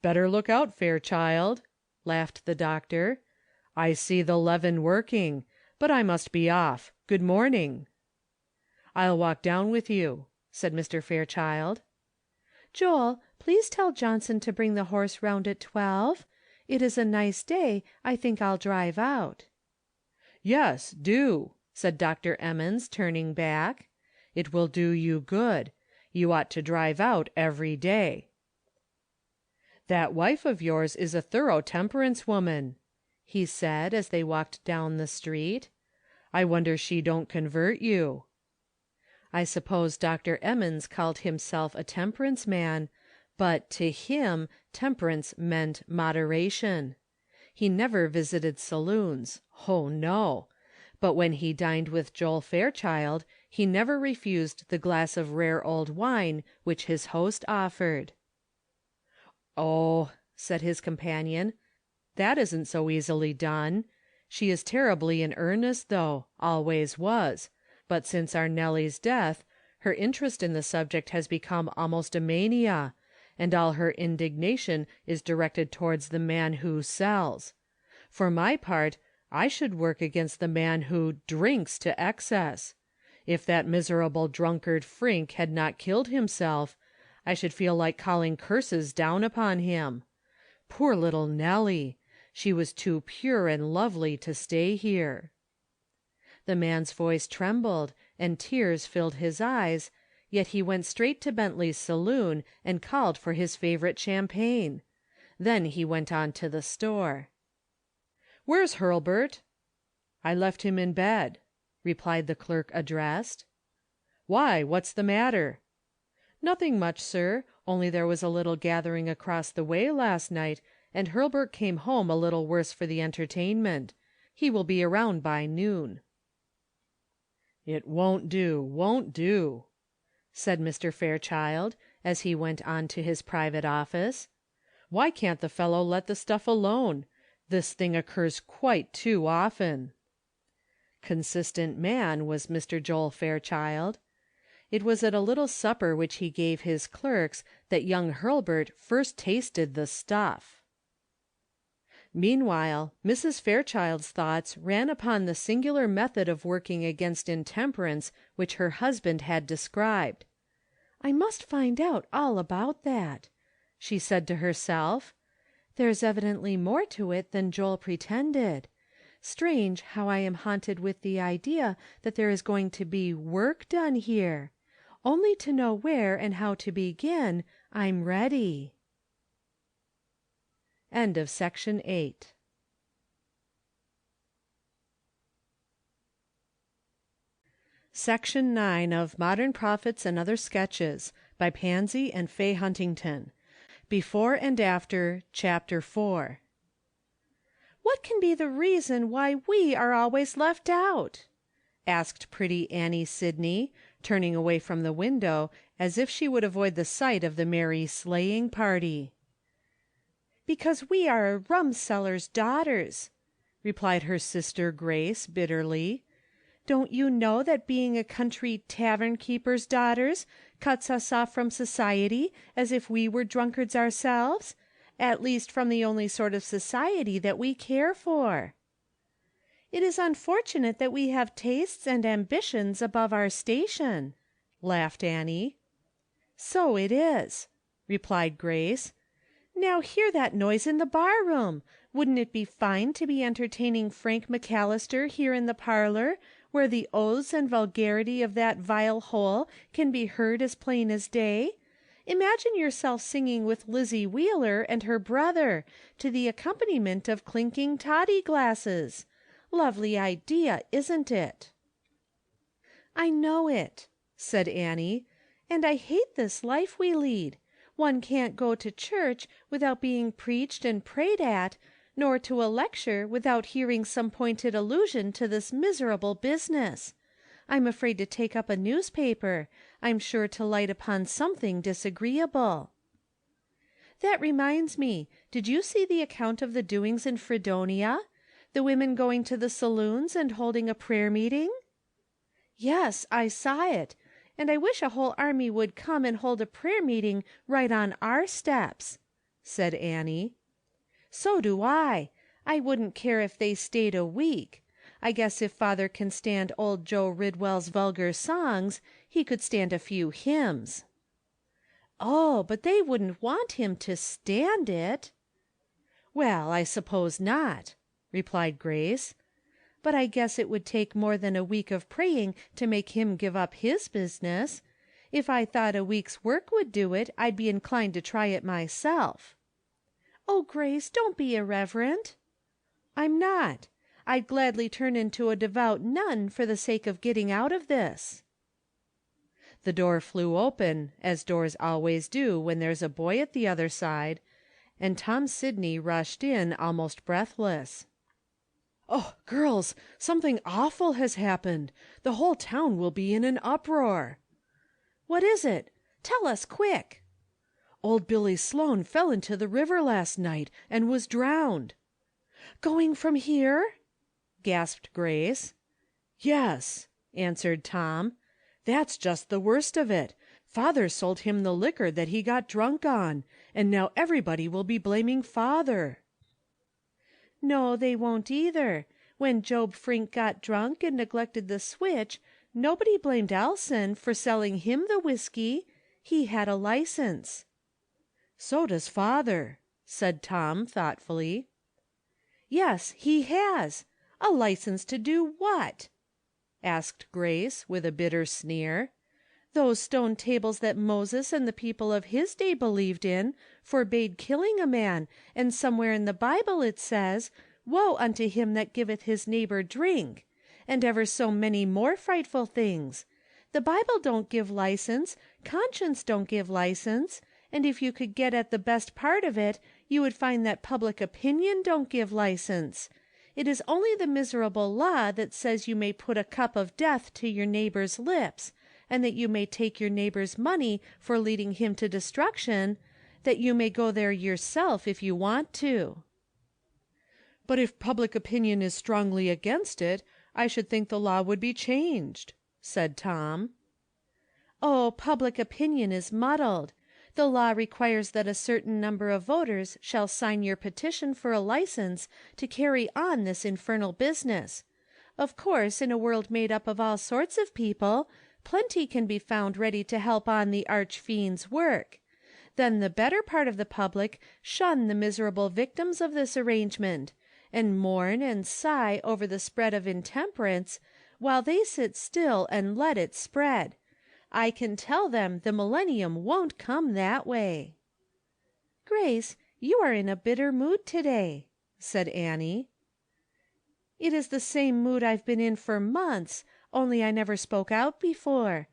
"Better look out, Fairchild," laughed the doctor. "I see the leaven working, but I must be off. Good morning." "I'll walk down with you," said Mr. Fairchild. "Joel, please tell Johnson to bring the horse round at 12. It is a nice day. I think I'll drive out." "Yes, do," said Dr. Emmons, turning back. "It will do you good. You ought to drive out every day." "That wife of yours is a thorough temperance woman," he said, as they walked down the street. "I wonder she don't convert you." I suppose Dr. Emmons called himself a temperance man, but to him temperance meant moderation. He never visited saloons. Oh, no! But when he dined with Joel Fairchild, he never refused the glass of rare old wine which his host offered. "Oh," said his companion. "That isn't so easily done. She is terribly in earnest, though, always was, but since our Nellie's death, her interest in the subject has become almost a mania, and all her indignation is directed towards the man who sells. For my part, I should work against the man who drinks to excess. If that miserable drunkard Frink had not killed himself, I should feel like calling curses down upon him. Poor little Nellie! She was too pure and lovely to stay here." The man's voice trembled, and tears filled his eyes, yet he went straight to Bentley's saloon and called for his favorite champagne. Then he went on to the store. "Where's Hurlbert?" "I left him in bed," replied the clerk addressed. "Why, what's the matter?" "Nothing much, sir, only there was a little gathering across the way last night, and Hurlbert came home a little worse for the entertainment. He will be around by noon." "It won't do," said Mr. Fairchild, as he went on to his private office. "Why can't the fellow let the stuff alone? This thing occurs quite too often." Consistent man was Mr. Joel Fairchild. It was at a little supper which he gave his clerks that young Hurlbert first tasted the stuff. Meanwhile, Mrs. Fairchild's thoughts ran upon the singular method of working against intemperance which her husband had described. "I must find out all about that," she said to herself. "There's evidently more to it than Joel pretended. Strange how I am haunted with the idea that there is going to be work done here. Only to know where and how to begin, I'm ready." End of Section 8. Section 9 of Modern Prophets and Other Sketches by Pansy and Fay Huntington. Before and after Chapter 4. "What can be the reason why we are always left out?" asked pretty Annie Sidney, turning away from the window, as if she would avoid the sight of the merry sleighing party. "Because we are a rumseller's daughters," replied her sister Grace bitterly. "Don't you know that being a country tavern keeper's daughters cuts us off from society as if we were drunkards ourselves? At least from the only sort of society that we care for." "It is unfortunate that we have tastes and ambitions above our station," laughed Annie. "So it is," replied Grace. "Now hear that noise in the bar room! Wouldn't it be fine to be entertaining Frank McAllister here in the parlor, where the oaths and vulgarity of that vile hole can be heard as plain as day? Imagine yourself singing with Lizzie Wheeler and her brother, to the accompaniment of clinking toddy glasses. Lovely idea, isn't it?" "I know it," said Annie, "and I hate this life we lead. One can't go to church without being preached and prayed at, nor to a lecture without hearing some pointed allusion to this miserable business. I'm afraid to take up a newspaper. I'm sure to light upon something disagreeable." "That reminds me, did you see the account of the doings in Fredonia? The women going to the saloons and holding a prayer meeting?" "Yes, I saw it, and I wish a whole army would come and hold a prayer meeting right on our steps," said Annie. "So do I. I wouldn't care if they stayed a week. I guess if father can stand old Joe Ridwell's vulgar songs, he could stand a few hymns." "Oh, but they wouldn't want him to stand it." "Well, I suppose not," replied Grace. "But I guess it would take more than a week of praying to make him give up his business. If I thought a week's work would do it, I'd be inclined to try it myself." "Oh, Grace, don't be irreverent." "I'm not. I'd gladly turn into a devout nun for the sake of getting out of this." The door flew open, as doors always do when there's a boy at the other side, and Tom Sidney rushed in almost breathless. "Oh, girls, something awful has happened. The whole town will be in an uproar." "What is it? Tell us quick." Old Billy Sloane fell into the river last night and was drowned." "Going from here?" gasped Grace. "Yes," answered Tom. "That's just the worst of it. Father sold him the liquor that he got drunk on, and now everybody will be blaming Father." "No, they won't either. When Job Frink got drunk and neglected the switch, nobody blamed Elson for selling him the whiskey. He had a license." "So does Father," said Tom thoughtfully. "Yes, he has. A license to do what?" asked Grace, with a bitter sneer. "Those stone tables that Moses and the people of his day believed in forbade killing a man, and somewhere in the Bible it says, 'Woe unto him that giveth his neighbor drink,' and ever so many more frightful things. The Bible don't give license, conscience don't give license, and if you could get at the best part of it, you would find that public opinion don't give license. It is only the miserable law that says you may put a cup of death to your neighbor's lips, and that you may take your neighbor's money for leading him to destruction, that you may go there yourself if you want to." "But if public opinion is strongly against it, I should think the law would be changed," said Tom. "Oh, public opinion is muddled. The law requires that a certain number of voters shall sign your petition for a license to carry on this infernal business. Of course, in a world made up of all sorts of people, plenty can be found ready to help on the arch-fiend's work. Then the better part of the public shun the miserable victims of this arrangement, and mourn and sigh over the spread of intemperance, while they sit still and let it spread. I can tell them the millennium won't come that way." "Grace, you are in a bitter mood today," said Annie. "It is the same mood I've been in for months, only I never spoke out before.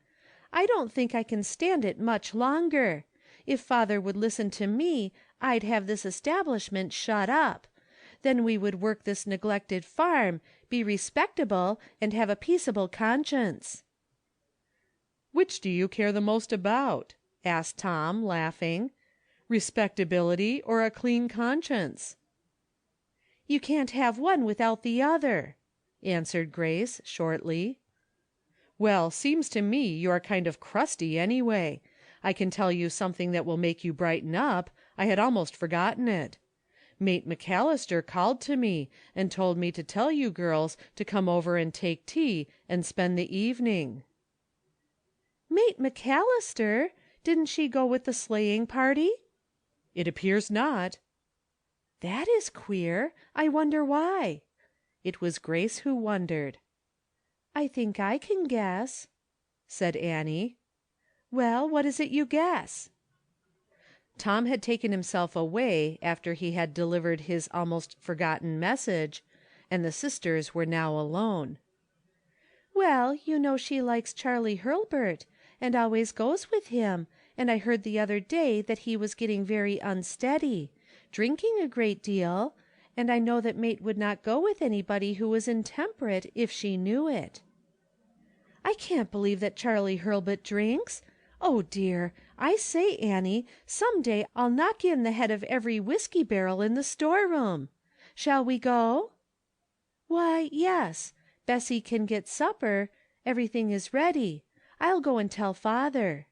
I don't think I can stand it much longer. If father would listen to me, I'd have this establishment shut up. Then we would work this neglected farm, be respectable, and have a peaceable conscience." "Which do you care the most about?" asked Tom, laughing. "Respectability or a clean conscience?" "You can't have one without the other," answered Grace, shortly. "Well, seems to me you are kind of crusty, anyway. I can tell you something that will make you brighten up. I had almost forgotten it. Mate McAllister called to me and told me to tell you girls to come over and take tea and spend the evening." "Mate McAllister? Didn't she go with the sleighing party?" "It appears not." "That is queer. I wonder why." It was Grace who wondered. "I think I can guess," said Annie. "Well, what is it you guess?" Tom had taken himself away after he had delivered his almost forgotten message, and the sisters were now alone. "Well, you know she likes Charlie Hurlbert, and always goes with him, and I heard the other day that he was getting very unsteady, drinking a great deal, and I know that Mate would not go with anybody who was intemperate if she knew it." "I can't believe that Charlie Hurlbut drinks. Oh dear, I say, Annie, some day I'll knock in the head of every whiskey barrel in the storeroom. Shall we go?" "Why, yes. Bessie can get supper. Everything is ready. I'll go and tell father."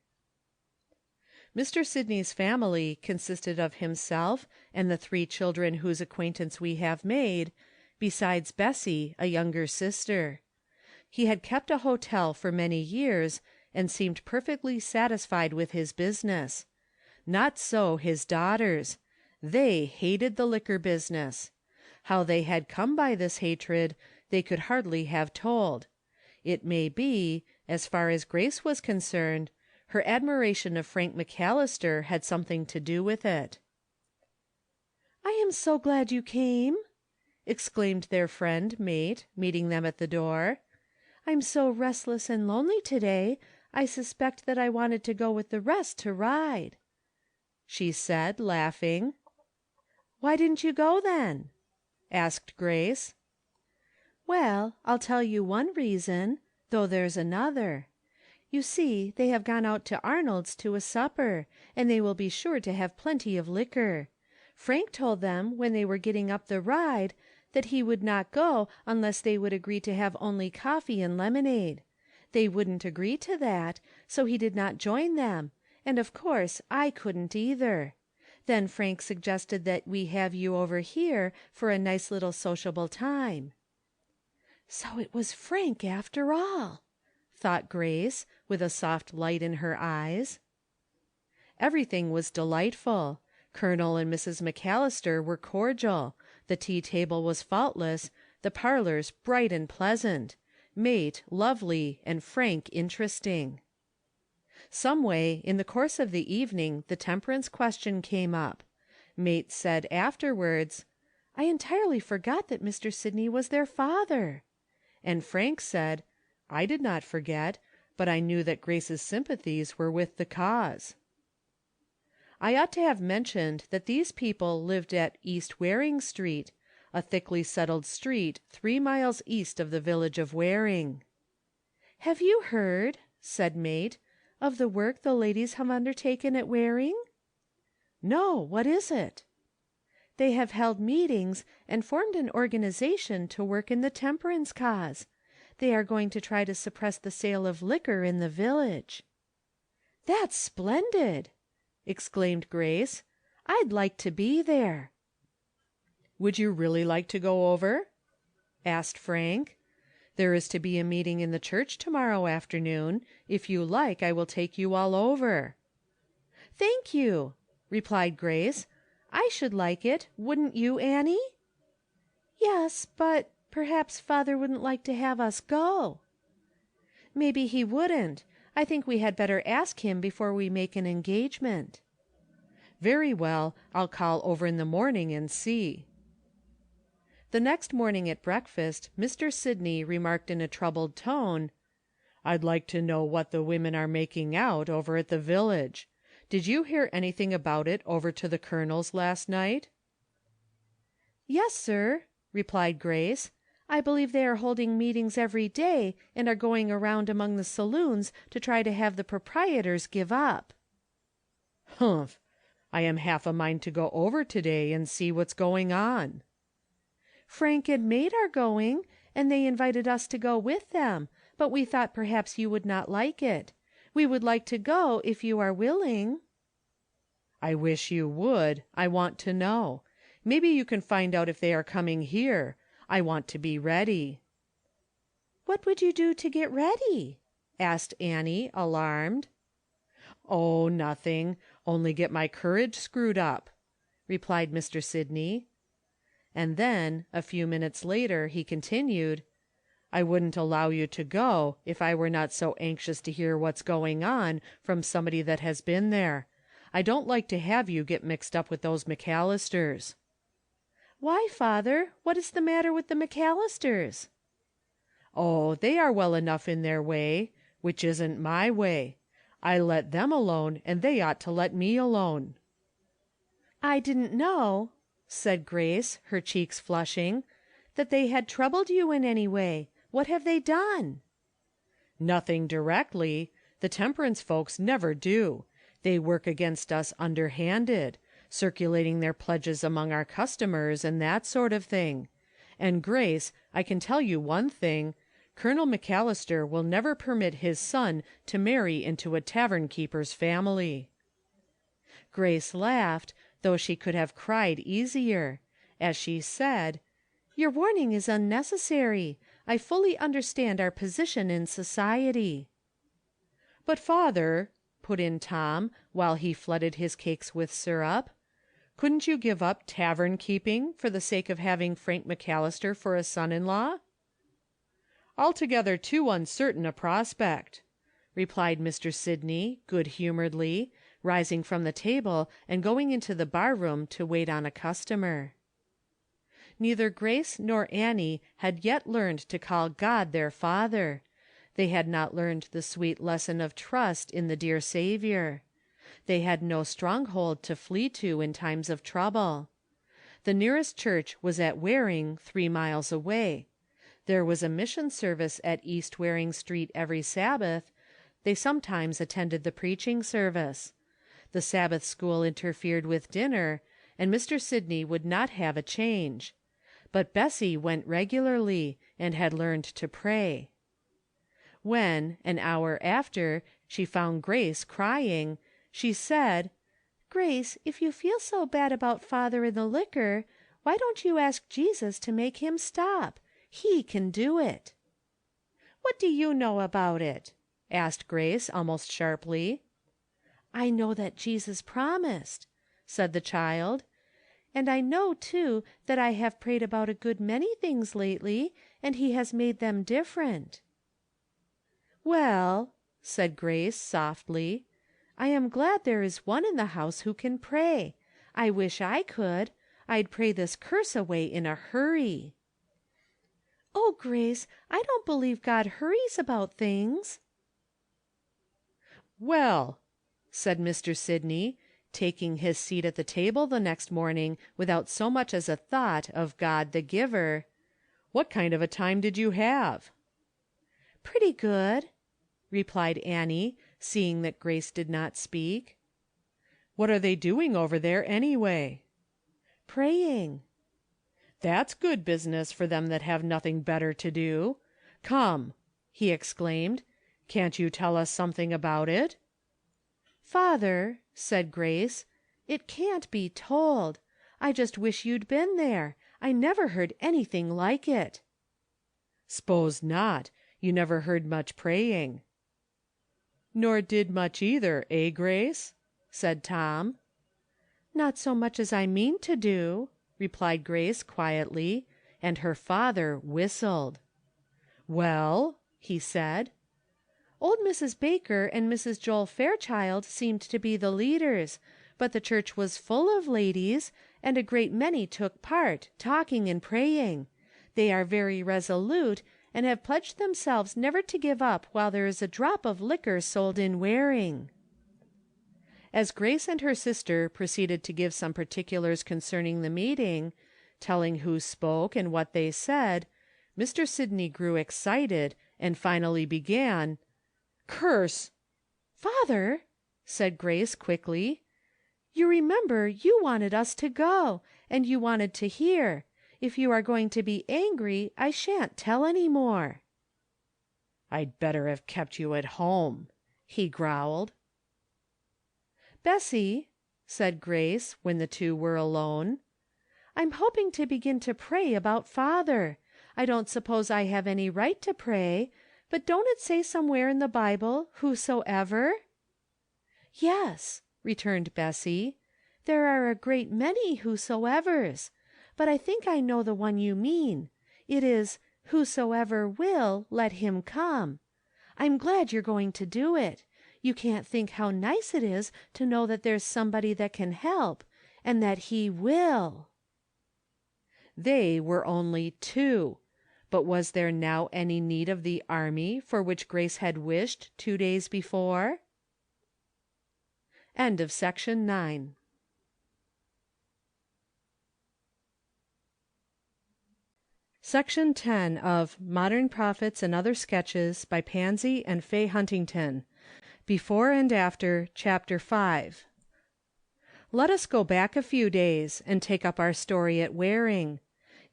Mr. Sidney's family consisted of himself and the 3 children whose acquaintance we have made, besides Bessie, a younger sister. He had kept a hotel for many years, and seemed perfectly satisfied with his business. Not so his daughters. They hated the liquor business. How they had come by this hatred, they could hardly have told. It may be, as far as Grace was concerned, her admiration of Frank McAllister had something to do with it. "I am so glad you came," exclaimed their friend Mate, meeting them at the door. "I'm so restless and lonely today, I suspect that I wanted to go with the rest to ride," she said, laughing. "Why didn't you go then?" asked Grace. "Well, I'll tell you one reason, though there's another. You see, they have gone out to Arnold's to a supper, and they will be sure to have plenty of liquor. Frank told them, when they were getting up the ride, that he would not go unless they would agree to have only coffee and lemonade. They wouldn't agree to that, so he did not join them, and of course I couldn't either. Then Frank suggested that we have you over here for a nice little sociable time." So it was Frank after all, thought Grace, with a soft light in her eyes. Everything was delightful. Colonel and Mrs. McAllister were cordial, the tea-table was faultless, the parlors bright and pleasant, Mate lovely, and Frank interesting. Someway, in the course of the evening, the temperance question came up. Mate said afterwards, "I entirely forgot that Mr. Sidney was their father." And Frank said, "I did not forget, but I knew that Grace's sympathies were with the cause." I ought to have mentioned that these people lived at East Waring Street, a thickly settled street 3 miles east of the village of Waring. "Have you heard," said Mate, "of the work the ladies have undertaken at Waring?" "No, what is it?" "They have held meetings and formed an organization to work in the temperance cause. They are going to try to suppress the sale of liquor in the village." "That's splendid!" exclaimed Grace. "I'd like to be there." "Would you really like to go over?" asked Frank. "There is to be a meeting in the church to-morrow afternoon. If you like, I will take you all over." "Thank you," replied Grace. "I should like it. Wouldn't you, Annie?" "Yes, but perhaps father wouldn't like to have us go." "Maybe he wouldn't. I think we had better ask him before we make an engagement." "Very well. I'll call over in the morning and see." The next morning at breakfast, Mr. Sidney remarked in a troubled tone, "I'd like to know what the women are making out over at the village. Did you hear anything about it over to the Colonel's last night?" "Yes, sir," replied Grace. "I believe they are holding meetings every day, and are going around among the saloons to try to have the proprietors give up." "Humph! I am half a mind to go over to-day and see what's going on." "Frank and Mate are going, and they invited us to go with them, but we thought perhaps you would not like it. We would like to go if you are willing." "I wish you would. I want to know. Maybe you can find out if they are coming here. I want to be ready." "What would you do to get ready?" asked Annie, alarmed. "Oh, nothing. Only get my courage screwed up," replied Mr. Sidney. And then, a few minutes later, he continued, "I wouldn't allow you to go if I were not so anxious to hear what's going on from somebody that has been there. I don't like to have you get mixed up with those McAllisters." "Why, father? What is the matter with the McAllisters?" "Oh, they are well enough in their way, which isn't my way. I let them alone, and they ought to let me alone." "I didn't know," said Grace, her cheeks flushing, "that they had troubled you in any way. What have they done?" "Nothing directly. The temperance folks never do. They work against us underhanded, circulating their pledges among our customers and that sort of thing. And Grace, I can tell you one thing. Colonel McAllister will never permit his son to marry into a tavern keeper's family." Grace laughed, though she could have cried easier, as she said, "Your warning is unnecessary. I fully understand our position in society." "But, father," put in Tom, while he flooded his cakes with syrup, "couldn't you give up tavern keeping for the sake of having Frank McAllister for a son-in-law?" "Altogether too uncertain a prospect," replied Mr. Sidney, good-humoredly, rising from the table and going into the bar-room to wait on a customer. Neither Grace nor Annie had yet learned to call God their Father. They had not learned the sweet lesson of trust in the dear Saviour. They had no stronghold to flee to in times of trouble. The nearest church was at Waring, 3 miles away. There was a mission service at East Waring Street every Sabbath, They sometimes attended the preaching service. The Sabbath school interfered with dinner, and Mr. Sidney would not have a change. But Bessie went regularly, and had learned to pray. When, an hour after, she found Grace crying, she said, "Grace, if you feel so bad about father and the liquor, why don't you ask Jesus to make him stop? He can do it." "What do you know about it?" asked Grace, almost sharply. "I know that Jesus promised," said the child. "And I know, too, that I have prayed about a good many things lately, and he has made them different." "Well," said Grace, softly, "I am glad there is one in the house who can pray. I wish I could. I'd pray this curse away in a hurry." "Oh, Grace, I don't believe God hurries about things." "Well," said Mr. Sidney, taking his seat at the table the next morning without so much as a thought of God the giver, "what kind of a time did you have?" "Pretty good," replied Annie, seeing that Grace did not speak. "What are they doing over there, anyway?" "Praying." "That's good business for them that have nothing better to do. Come," he exclaimed, "can't you tell us something about it?" "Father," said Grace, "it can't be told. I just wish you'd been there. I never heard anything like it." "'Spose not. You never heard much praying." "Nor did much either, eh, Grace?" said Tom. "Not so much as I mean to do," replied Grace quietly, and her father whistled. "Well?" he said. "Old Mrs. Baker and Mrs. Joel Fairchild seemed to be the leaders, but the church was full of ladies, and a great many took part, talking and praying. They are very resolute, and have pledged themselves never to give up while there is a drop of liquor sold in Waring." As Grace and her sister proceeded to give some particulars concerning the meeting, telling who spoke and what they said, Mr. Sidney grew excited, and finally began, "Curse—" "Father," said Grace quickly, "you remember you wanted us to go, and you wanted to hear. If you are going to be angry, I shan't tell any more." "I'd better have kept you at home," he growled. "Bessie," said Grace, when the two were alone, "I'm hoping to begin to pray about father. I don't suppose I have any right to pray, but don't it say somewhere in the Bible, 'Whosoever'?" "Yes," returned Bessie. "There are a great many 'whosoevers,' but I think I know the one you mean. It is, 'Whosoever will, let him come.' I'm glad you're going to do it. You can't think how nice it is to know that there's somebody that can help, and that he will." They were only two, but was there now any need of the army for which Grace had wished 2 days before? End of Section 9. Section 10 of Modern Prophets and Other Sketches by Pansy and Fay Huntington. Before and after Chapter 5. Let us go back a few days, and take up our story at Waring.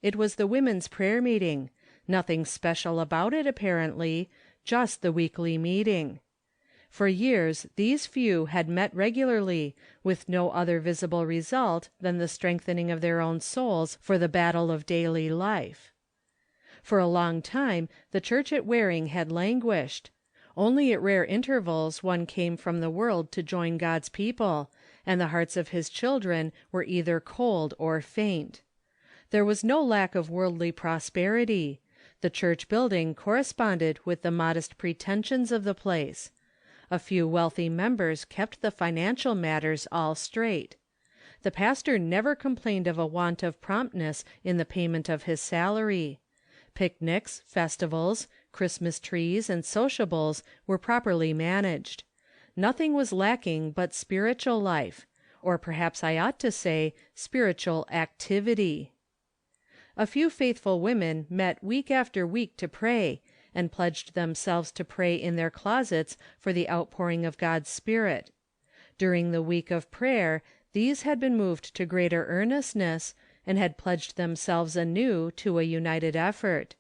It was the women's prayer meeting. Nothing special about it, apparently, just the weekly meeting. For years these few had met regularly, with no other visible result than the strengthening of their own souls for the battle of daily life. For a long time the church at Waring had languished. Only at rare intervals one came from the world to join God's people, and the hearts of his children were either cold or faint. There was no lack of worldly prosperity. The church building corresponded with the modest pretensions of the place. A few wealthy members kept the financial matters all straight. The pastor never complained of a want of promptness in the payment of his salary. Picnics, festivals, Christmas trees, and sociables were properly managed. Nothing was lacking but spiritual life, or perhaps I ought to say spiritual activity. A few faithful women met week after week to pray, and pledged themselves to pray in their closets for the outpouring of God's Spirit. During the week of prayer, these had been moved to greater earnestness, and had pledged themselves anew to a united effort.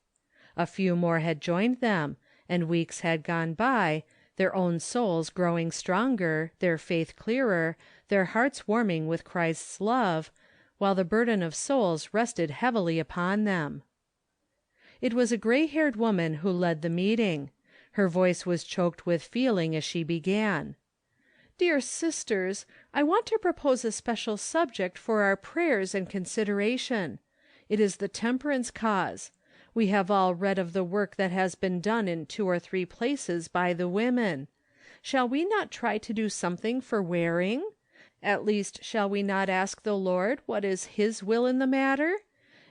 A few more had joined them, and weeks had gone by, their own souls growing stronger, their faith clearer, their hearts warming with Christ's love, while the burden of souls rested heavily upon them. It was a gray-haired woman who led the meeting. Her voice was choked with feeling as she began. "Dear sisters, I want to propose a special subject for our prayers and consideration. It is the temperance cause. We have all read of the work that has been done in 2 or 3 places by the women. Shall we not try to do something for Waring? At least, shall we not ask the Lord what is His will in the matter?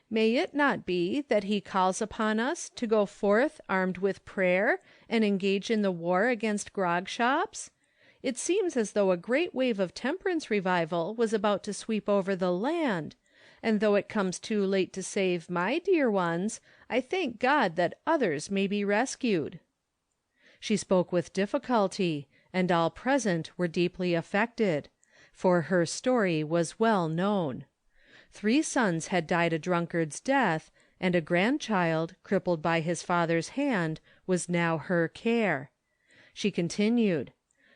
May it not be that He calls upon us to go forth armed with prayer and engage in the war against grog shops? It seems as though a great wave of temperance revival was about to sweep over the land, and though it comes too late to save my dear ones, I thank God that others may be rescued." She spoke with difficulty, and all present were deeply affected, for her story was well known. 3 sons had died a drunkard's death, and a grandchild, crippled by his father's hand, was now her care. She continued,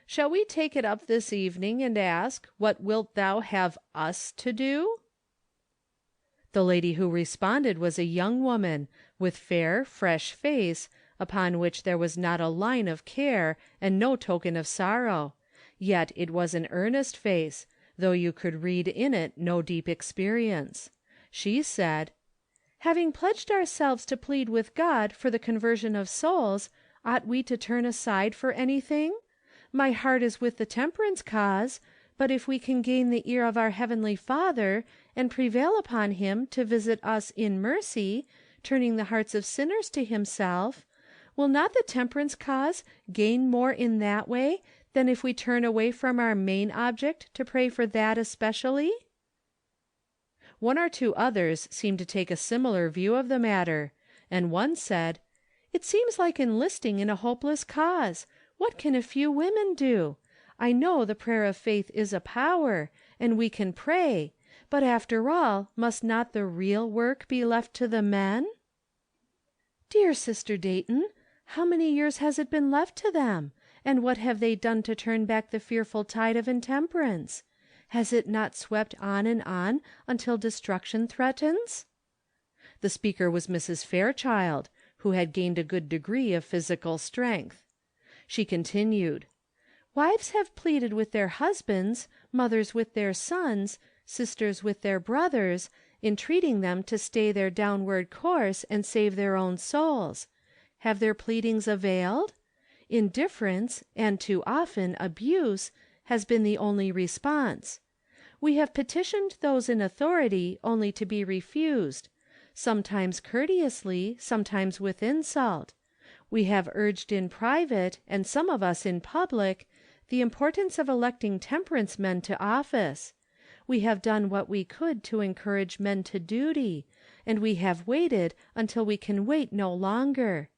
"Shall we take it up this evening and ask, what wilt thou have us to do?" The lady who responded was a young woman, with fair, fresh face, upon which there was not a line of care, and no token of sorrow, yet it was an earnest face, though you could read in it no deep experience. She said, "Having pledged ourselves to plead with God for the conversion of souls, ought we to turn aside for anything? My heart is with the temperance cause, but if we can gain the ear of our Heavenly Father, and prevail upon Him to visit us in mercy, turning the hearts of sinners to Himself, will not the temperance cause gain more in that way than if we turn away from our main object to pray for that especially?" 1 or 2 others seemed to take a similar view of the matter, and one said, "It seems like enlisting in a hopeless cause. What can a few women do? I know the prayer of faith is a power, and we can pray, but after all, must not the real work be left to the men?" "Dear Sister Dayton, how many years has it been left to them? And what have they done to turn back the fearful tide of intemperance? Has it not swept on until destruction threatens?" The speaker was Mrs. Fairchild, who had gained a good degree of physical strength. She continued, "Wives have pleaded with their husbands, mothers with their sons, sisters with their brothers, entreating them to stay their downward course and save their own souls. Have their pleadings availed? Indifference, and too often abuse, has been the only response. We have petitioned those in authority only to be refused, sometimes courteously, sometimes with insult. We have urged in private, and some of us in public, the importance of electing temperance men to office. We have done what we could to encourage men to duty, and we have waited until we can wait no longer.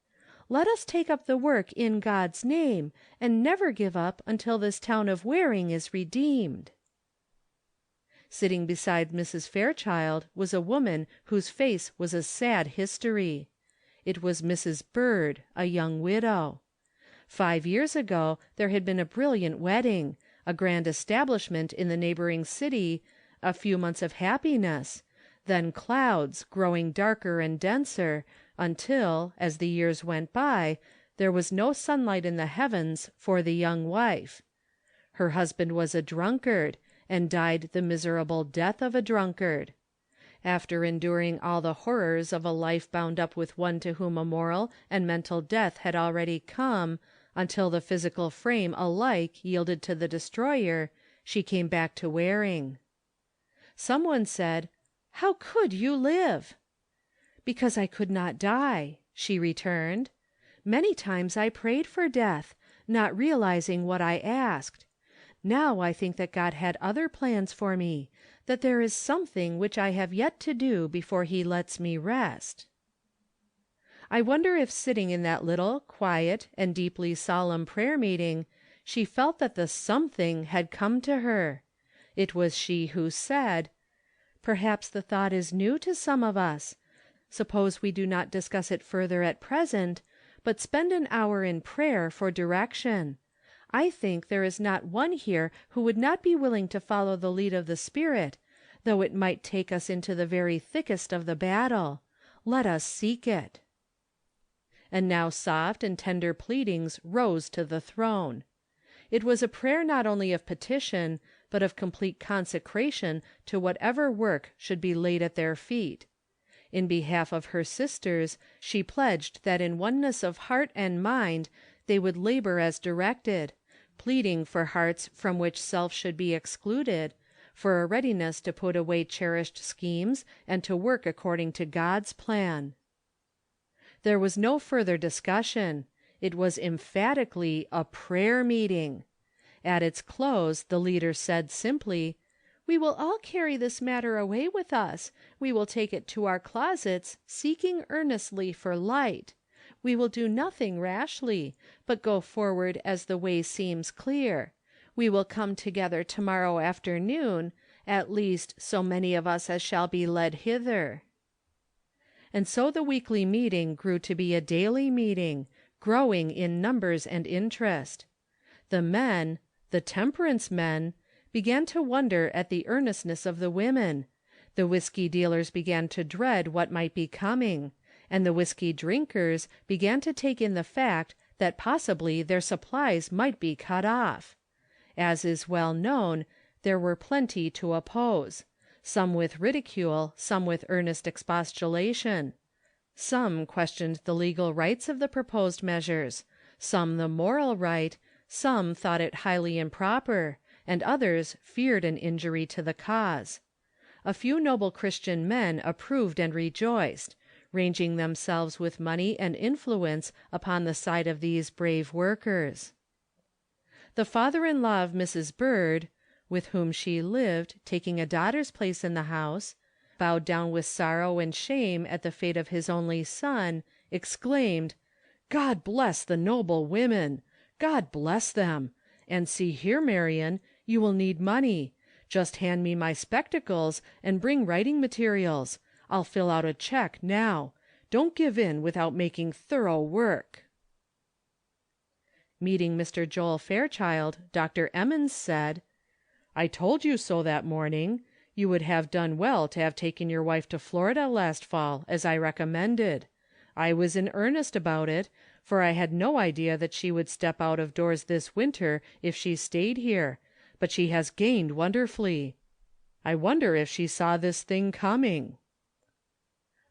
Let us take up the work in God's name, and never give up until this town of Waring is redeemed." Sitting beside Mrs. Fairchild was a woman whose face was a sad history. It was Mrs. Bird, a young widow. 5 years ago there had been a brilliant wedding, a grand establishment in the neighboring city, a few months of happiness, then clouds, growing darker and denser, until, as the years went by, there was no sunlight in the heavens for the young wife. Her husband was a drunkard, and died the miserable death of a drunkard. After enduring all the horrors of a life bound up with one to whom a moral and mental death had already come, until the physical frame alike yielded to the destroyer, she came back to Waring. Some one said, "How could you live?" "Because I could not die," she returned. "Many times I prayed for death, not realizing what I asked. Now I think that God had other plans for me, that there is something which I have yet to do before He lets me rest." I wonder if sitting in that little, quiet, and deeply solemn prayer meeting, she felt that the something had come to her. It was she who said, "Perhaps the thought is new to some of us. Suppose we do not discuss it further at present, but spend an hour in prayer for direction. I think there is not one here who would not be willing to follow the lead of the Spirit, though it might take us into the very thickest of the battle. Let us seek it." And now soft and tender pleadings rose to the throne. It was a prayer not only of petition, but of complete consecration to whatever work should be laid at their feet. In behalf of her sisters, she pledged that in oneness of heart and mind they would labor as directed, pleading for hearts from which self should be excluded, for a readiness to put away cherished schemes and to work according to God's plan. There was no further discussion. It was emphatically a prayer meeting. At its close the leader said simply, "We will all carry this matter away with us. We will take it to our closets, seeking earnestly for light. We will do nothing rashly, but go forward as the way seems clear. We will come together tomorrow afternoon, at least so many of us as shall be led hither." And so the weekly meeting grew to be a daily meeting, growing in numbers and interest. The men, the temperance men, began to wonder at the earnestness of the women. The whiskey dealers began to dread what might be coming, and the whiskey drinkers began to take in the fact that possibly their supplies might be cut off. As is well known, there were plenty to oppose, some with ridicule, some with earnest expostulation. Some questioned the legal rights of the proposed measures, some the moral right, some thought it highly improper, and others feared an injury to the cause. A few noble Christian men approved and rejoiced, ranging themselves with money and influence upon the side of these brave workers. The father-in-law of Mrs. Bird, with whom she lived, taking a daughter's place in the house, bowed down with sorrow and shame at the fate of his only son, exclaimed, "God bless the noble women! God bless them! And see here, Marian, you will need money. Just hand me my spectacles and bring writing materials. I'll fill out a check now. Don't give in without making thorough work." Meeting Mr. Joel Fairchild, Dr. Emmons said, "I told you so that morning. You would have done well to have taken your wife to Florida last fall, as I recommended. I was in earnest about it, for I had no idea that she would step out of doors this winter if she stayed here, but she has gained wonderfully. I wonder if she saw this thing coming."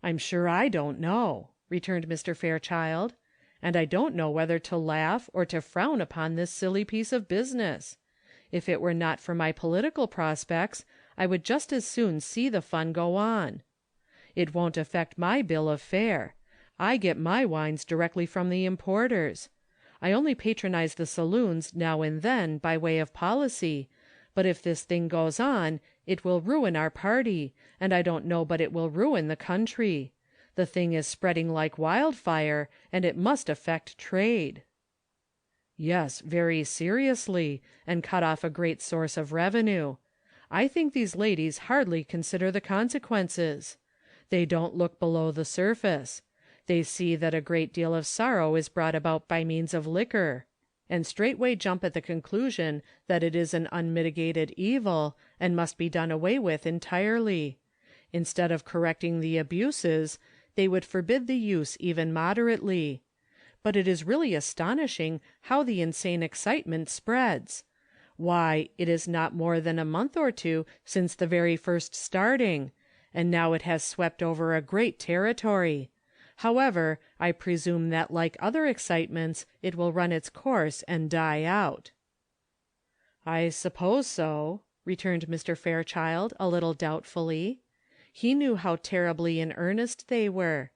"I'm sure I don't know," returned Mr. Fairchild, "and I don't know whether to laugh or to frown upon this silly piece of business. If it were not for my political prospects, I would just as soon see the fun go on. It won't affect my bill of fare. I get my wines directly from the importers. I only patronize the saloons now and then by way of policy, but if this thing goes on, it will ruin our party, and I don't know but it will ruin the country. The thing is spreading like wildfire, and it must affect trade." "Yes, very seriously, and cut off a great source of revenue. I think these ladies hardly consider the consequences. They don't look below the surface. They see that a great deal of sorrow is brought about by means of liquor, and straightway jump at the conclusion that it is an unmitigated evil, and must be done away with entirely. Instead of correcting the abuses, they would forbid the use even moderately. But it is really astonishing how the insane excitement spreads. Why, it is not more than a month or two since the very first starting, and now it has swept over a great territory. However, I presume that like other excitements it will run its course and die out." "I suppose so," returned Mr. Fairchild, a little doubtfully. He knew how terribly in earnest they were.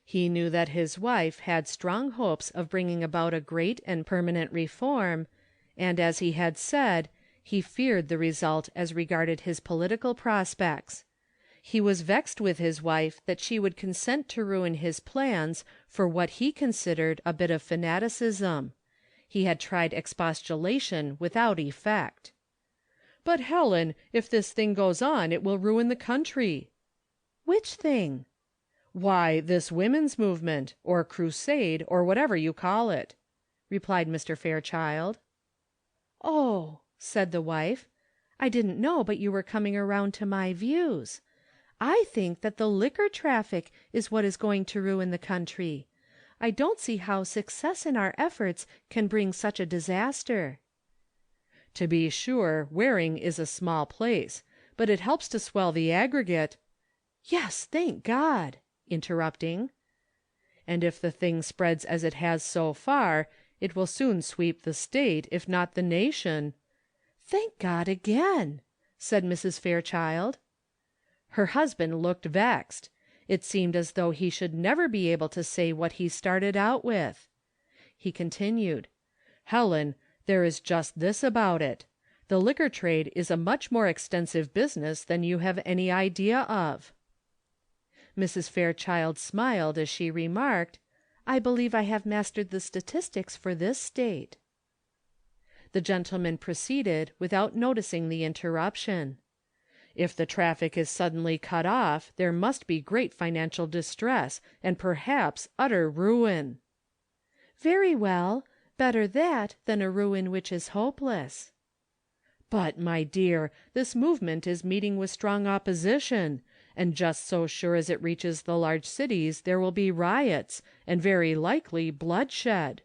He knew that his wife had strong hopes of bringing about a great and permanent reform, and, as he had said, he feared the result as regarded his political prospects. He was vexed with his wife that she would consent to ruin his plans for what he considered a bit of fanaticism. He had tried expostulation without effect. "But, Helen, if this thing goes on it will ruin the country." "Which thing?" "Why, this women's movement, or crusade, or whatever you call it," replied Mr. Fairchild. "Oh," said the wife, "I didn't know but you were coming around to my views. I think that the liquor traffic is what is going to ruin the country. I don't see how success in our efforts can bring such a disaster." "To be sure, Waring is a small place, but it helps to swell the aggregate—" "Yes, thank God!" interrupting. "And if the thing spreads as it has so far, it will soon sweep the state, if not the nation—" "Thank God again!" said Mrs. Fairchild. Her husband looked vexed. It seemed as though he should never be able to say what he started out with. He continued, "Helen, there is just this about it. The liquor trade is a much more extensive business than you have any idea of." Mrs. Fairchild smiled as she remarked, "I believe I have mastered the statistics for this state." The gentleman proceeded without noticing the interruption. "If the traffic is suddenly cut off, there must be great financial distress, and perhaps utter ruin." "Very well. Better that than a ruin which is hopeless." "But, my dear, this movement is meeting with strong opposition, and just so sure as it reaches the large cities there will be riots, and very likely bloodshed."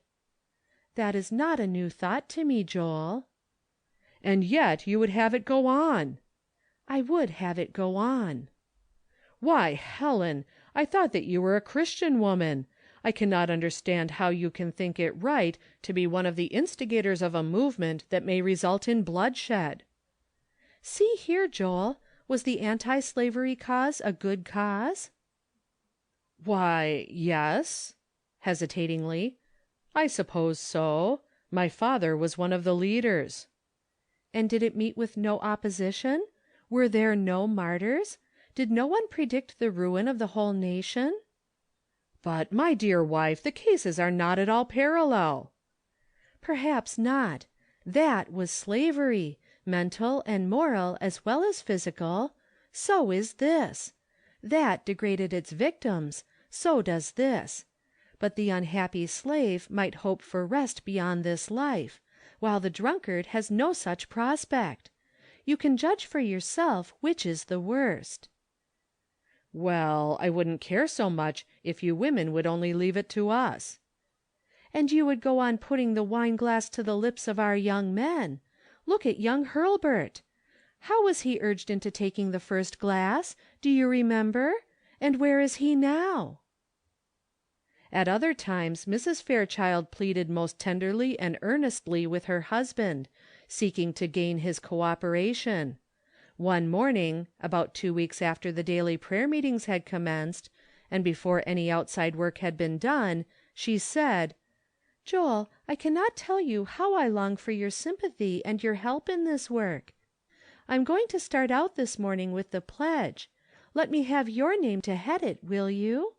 "That is not a new thought to me, Joel." "And yet you would have it go on." "I would have it go on." "Why, Helen, I thought that you were a Christian woman. I cannot understand how you can think it right to be one of the instigators of a movement that may result in bloodshed." "See here, Joel, was the anti-slavery cause a good cause?" "Why, yes," hesitatingly, "I suppose so. My father was one of the leaders." "And did it meet with no opposition? Were there no martyrs? Did no one predict the ruin of the whole nation?" "But, my dear wife, the cases are not at all parallel." "Perhaps not. That was slavery, mental and moral as well as physical. So is this. That degraded its victims. So does this. But the unhappy slave might hope for rest beyond this life, while the drunkard has no such prospect. You can judge for yourself which is the worst." "Well, I wouldn't care so much if you women would only leave it to us." "And you would go on putting the wine glass to the lips of our young men. Look at young Hurlbert. How was he urged into taking the first glass? Do you remember? And where is he now?" At other times Mrs. Fairchild pleaded most tenderly and earnestly with her husband, seeking to gain his cooperation. One morning, about 2 weeks after the daily prayer meetings had commenced, and before any outside work had been done, she said, "Joel, I cannot tell you how I long for your sympathy and your help in this work. I'm going to start out this morning with the pledge. Let me have your name to head it, will you?"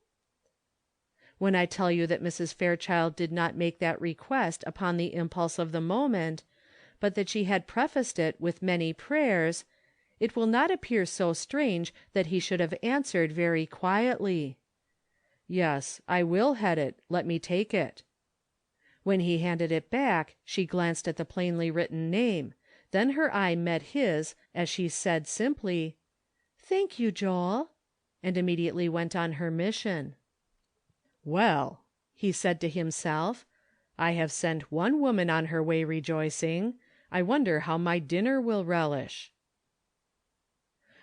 When I tell you that Mrs. Fairchild did not make that request upon the impulse of the moment, but that she had prefaced it with many prayers, it will not appear so strange that he should have answered very quietly, "Yes, I will head it. Let me take it." When he handed it back, she glanced at the plainly written name. Then her eye met his as she said simply, "Thank you, Joel," and immediately went on her mission. "Well," he said to himself, "I have sent one woman on her way rejoicing. I wonder how my dinner will relish."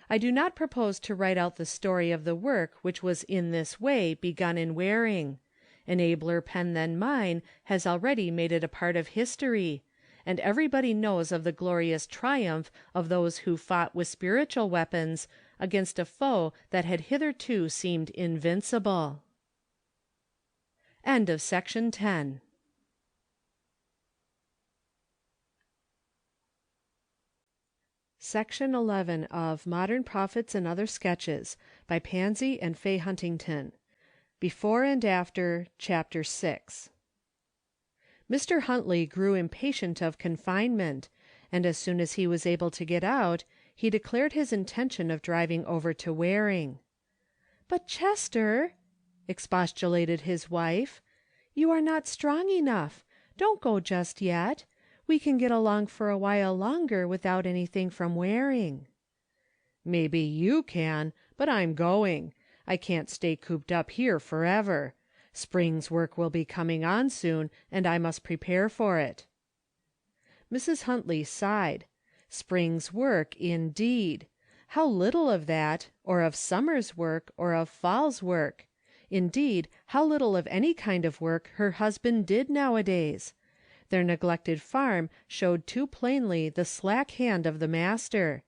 I do not propose to write out the story of the work which was in this way begun in Waring. An abler pen than mine has already made it a part of history, and everybody knows of the glorious triumph of those who fought with spiritual weapons against a foe that had hitherto seemed invincible. End of Section 10. Section 11 of Modern Prophets and Other Sketches by Pansy and Fay Huntington. Before and After, Chapter 6. Mr. Huntley grew impatient of confinement, and as soon as he was able to get out, he declared his intention of driving over to Waring. "But, Chester," expostulated his wife, "you are not strong enough. Don't go just yet. We can get along for a while longer without anything from Waring." "Maybe you can, but I'm going. I can't stay cooped up here forever. Spring's work will be coming on soon, and I must prepare for it." Mrs. Huntley sighed. Spring's work, indeed! How little of that, or of summer's work, or of fall's work! Indeed, how little of any kind of work her husband did nowadays! Their neglected farm showed too plainly the slack hand of the master.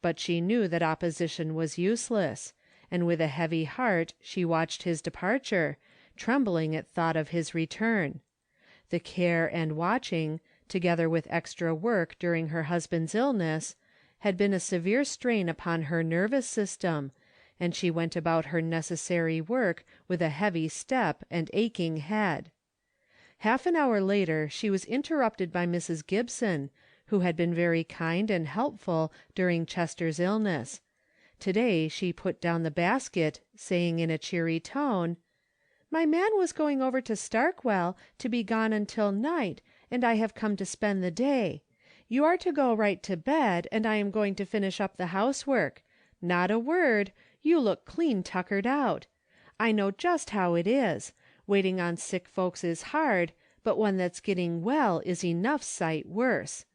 But she knew that opposition was useless, and with a heavy heart she watched his departure, trembling at thought of his return. The care and watching, together with extra work during her husband's illness, had been a severe strain upon her nervous system, and she went about her necessary work with a heavy step and aching head. Half an hour later she was interrupted by Mrs. Gibson, who had been very kind and helpful during Chester's illness. Today she put down the basket, saying in a cheery tone, "My man was going over to Starkwell to be gone until night, and I have come to spend the day. You are to go right to bed, and I am going to finish up the housework. Not a word. You look clean tuckered out. I know just how it is. Waiting on sick folks is hard, but one that's getting well is enough sight worse.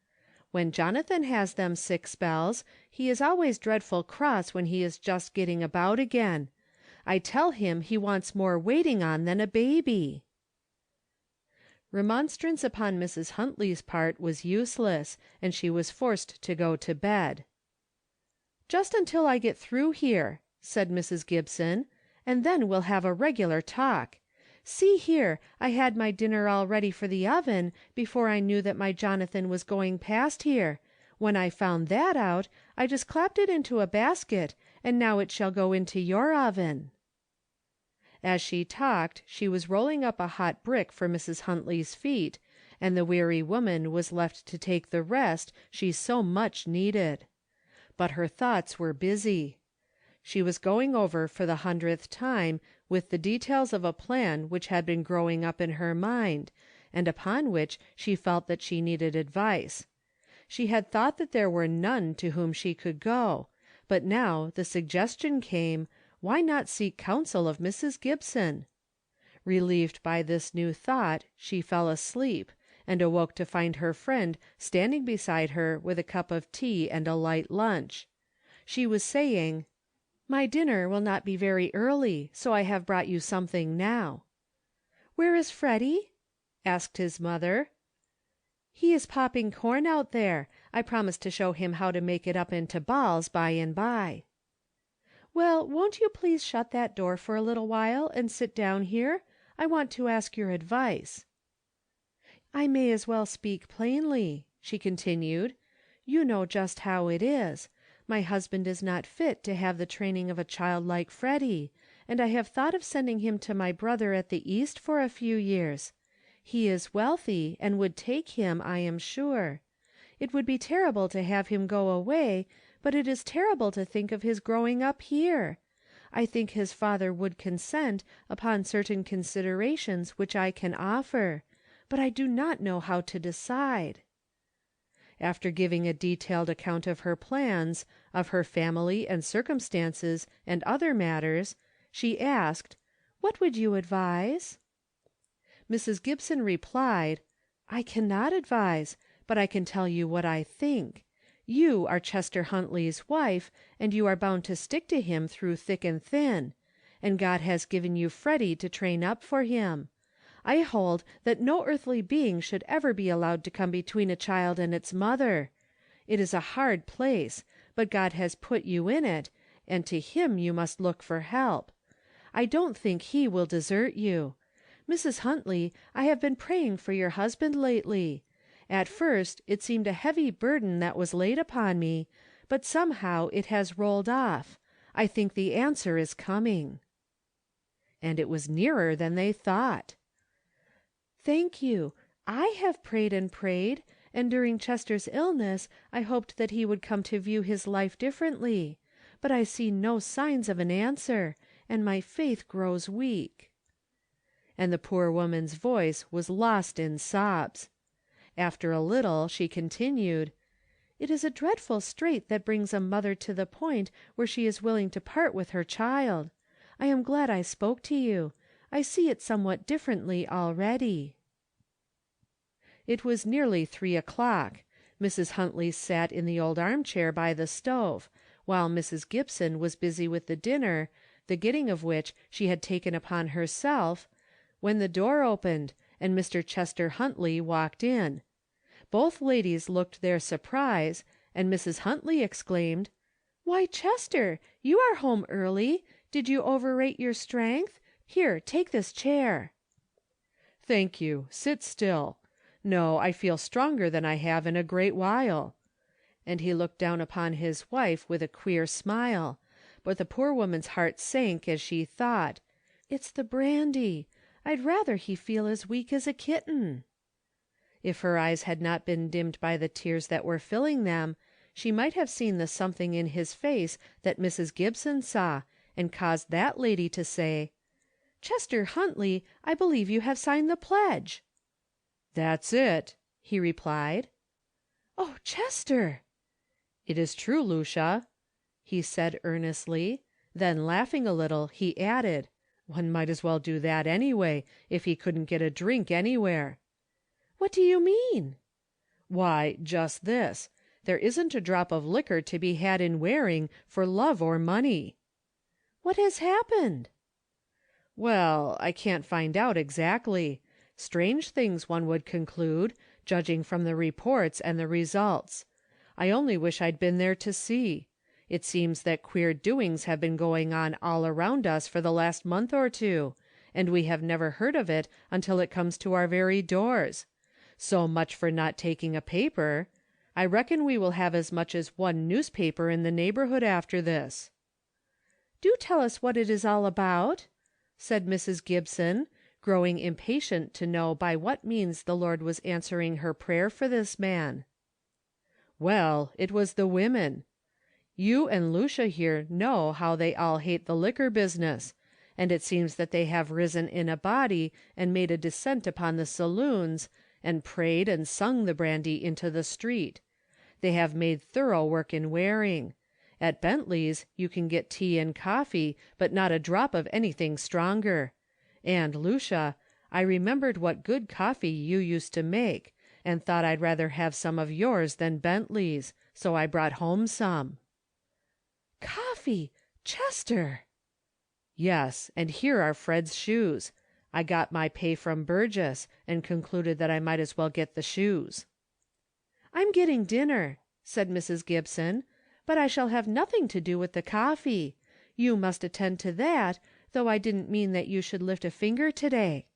When Jonathan has them sick spells, he is always dreadful cross when he is just getting about again. I tell him he wants more waiting on than a baby." Remonstrance upon Mrs. Huntley's part was useless, and she was forced to go to bed. "Just until I get through here," said Mrs. Gibson, "and then we'll have a regular talk. See here, I had my dinner all ready for the oven before I knew that my Jonathan was going past here. When I found that out, I just clapped it into a basket, and now it shall go into your oven." As she talked, she was rolling up a hot brick for Mrs. Huntley's feet, and the weary woman was left to take the rest she so much needed. But her thoughts were busy. She was going over for the 100th time with the details of a plan which had been growing up in her mind, and upon which she felt that she needed advice. She had thought that there were none to whom she could go, but now the suggestion came, why not seek counsel of Mrs. Gibson? Relieved by this new thought, she fell asleep, and awoke to find her friend standing beside her with a cup of tea and a light lunch. She was saying, "My dinner will not be very early, so I have brought you something now." "Where is Freddy?" asked his mother. "He is popping corn out there. I promised to show him how to make it up into balls by and by." "Well, won't you please shut that door for a little while and sit down here? I want to ask your advice." "I may as well speak plainly," she continued. "You know just how it is. My husband is not fit to have the training of a child like Freddy, and I have thought of sending him to my brother at the East for a few years. He is wealthy, and would take him, I am sure. It would be terrible to have him go away, but it is terrible to think of his growing up here. I think his father would consent upon certain considerations which I can offer, but I do not know how to decide." After giving a detailed account of her plans, of her family and circumstances, and other matters, she asked, "What would you advise?" Mrs. Gibson replied, "I cannot advise, but I can tell you what I think. You are Chester Huntley's wife, and you are bound to stick to him through thick and thin, and God has given you Freddy to train up for him. I hold that no earthly being should ever be allowed to come between a child and its mother. It is a hard place, but God has put you in it, and to him you must look for help. I don't think he will desert you. Mrs. Huntley, I have been praying for your husband lately. At first it seemed a heavy burden that was laid upon me, but somehow it has rolled off. I think the answer is coming." And it was nearer than they thought. "Thank you. I have prayed and prayed, and during Chester's illness I hoped that he would come to view his life differently. But I see no signs of an answer, and my faith grows weak." And the poor woman's voice was lost in sobs. After a little she continued, "It is a dreadful strait that brings a mother to the point where she is willing to part with her child. I am glad I spoke to you. I see it somewhat differently already." It was nearly 3:00. Mrs. Huntley sat in the old armchair by the stove, while Mrs. Gibson was busy with the dinner, the getting of which she had taken upon herself, when the door opened, and Mr. Chester Huntley walked in. Both ladies looked their surprise, and Mrs. Huntley exclaimed, "Why, Chester, you are home early. Did you overrate your strength? Here, take this chair." "Thank you. Sit still. No, I feel stronger than I have in a great while." And he looked down upon his wife with a queer smile, but the poor woman's heart sank as she thought, "It's the brandy. I'd rather he feel as weak as a kitten." If her eyes had not been dimmed by the tears that were filling them, she might have seen the something in his face that Mrs. Gibson saw, and caused that lady to say, "Chester Huntley, I believe you have signed the pledge." "That's it," he replied. "Oh, Chester!" "It is true, Lucia," he said earnestly. Then laughing a little, he added, "One might as well do that anyway, if he couldn't get a drink anywhere." "What do you mean?" "Why, just this. There isn't a drop of liquor to be had in Waring for love or money." "What has happened?" "Well, I can't find out exactly. Strange things, one would conclude, judging from the reports and the results. I only wish I'd been there to see. It seems that queer doings have been going on all around us for the last month or two, and we have never heard of it until it comes to our very doors. So much for not taking a paper. I reckon we will have as much as one newspaper in the neighborhood after this." "Do tell us what it is all about," said Mrs. Gibson, growing impatient to know by what means the Lord was answering her prayer for this man. "Well, it was the women. You and Lucia here know how they all hate the liquor business, and it seems that they have risen in a body and made a descent upon the saloons, and prayed and sung the brandy into the street. They have made thorough work in Waring. At Bentley's you can get tea and coffee, but not a drop of anything stronger. And, Lucia, I remembered what good coffee you used to make, and thought I'd rather have some of yours than Bentley's, so I brought home some." "Coffee! Chester!" "Yes, and here are Fred's shoes. I got my pay from Burgess, and concluded that I might as well get the shoes." "I'm getting dinner," said Mrs. Gibson, "but I shall have nothing to do with the coffee. You must attend to that, though I didn't mean that you should lift a finger to-day."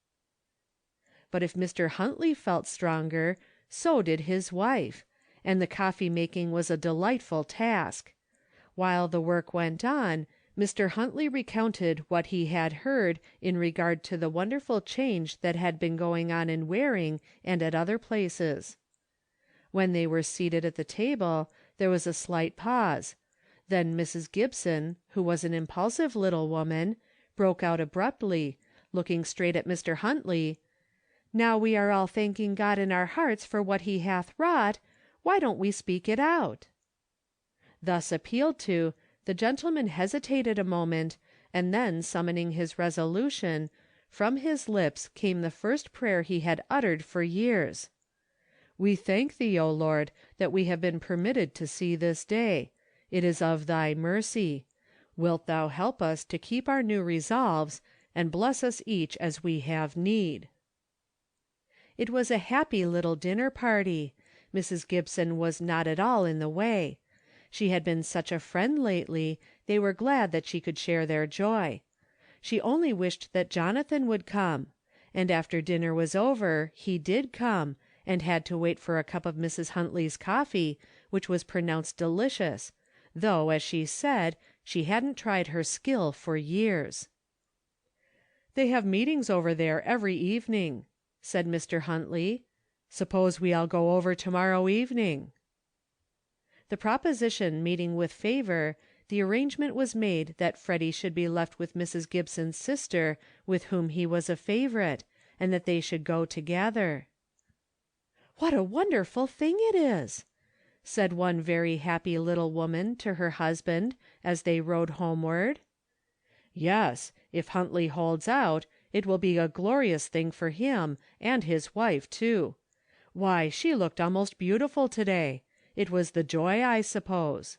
But if Mr. Huntley felt stronger, so did his wife, and the coffee making was a delightful task. While the work went on, Mr. Huntley recounted what he had heard in regard to the wonderful change that had been going on in Waring and at other places. When they were seated at the table, there was a slight pause. Then Mrs. Gibson, who was an impulsive little woman, broke out abruptly, looking straight at Mr. Huntley, "Now we are all thanking God in our hearts for what he hath wrought, why don't we speak it out?" Thus appealed to, the gentleman hesitated a moment, and then summoning his resolution, from his lips came the first prayer he had uttered for years. "We thank thee, O Lord, that we have been permitted to see this day. It is of thy mercy. Wilt thou help us to keep our new resolves, and bless us each as we have need." It was a happy little dinner party. Mrs. Gibson was not at all in the way. She had been such a friend lately, they were glad that she could share their joy. She only wished that Jonathan would come; and after dinner was over, he did come, and had to wait for a cup of Mrs. Huntley's coffee, which was pronounced delicious, though, as she said, she hadn't tried her skill for years. "They have meetings over there every evening," said Mr. Huntley. "Suppose we all go over to-morrow evening?" The proposition meeting with favor, the arrangement was made that Freddy should be left with Mrs. Gibson's sister, with whom he was a favorite, and that they should go together. "What a wonderful thing it is!" said one very happy little woman to her husband as they rode homeward. "Yes, if Huntley holds out, it will be a glorious thing for him, and his wife too. Why, she looked almost beautiful to-day. It was the joy, I suppose."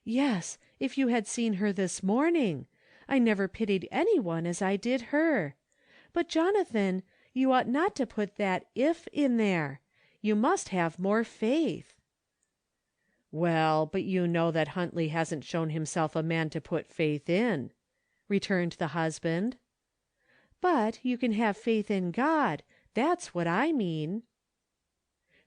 "Yes, if you had seen her this morning. I never pitied any one as I did her. But, Jonathan, you ought not to put that if in there. You must have more faith." "Well, but you know that Huntley hasn't shown himself a man to put faith in," returned the husband. "But you can have faith in God. That's what I mean."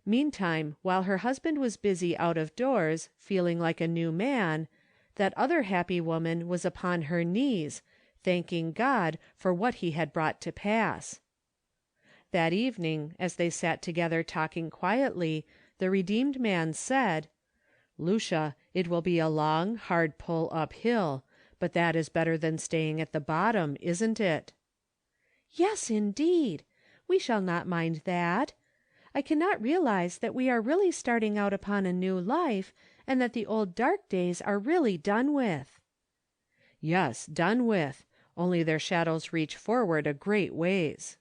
Meantime, while her husband was busy out of doors, feeling like a new man, that other happy woman was upon her knees, thanking God for what he had brought to pass. That evening, as they sat together talking quietly, the redeemed man said, "Lucia, it will be a long, hard pull uphill, but that is better than staying at the bottom, isn't it?" "Yes, indeed. We shall not mind that. I cannot realize that we are really starting out upon a new life, and that the old dark days are really done with." "Yes, done with, only their shadows reach forward a great ways."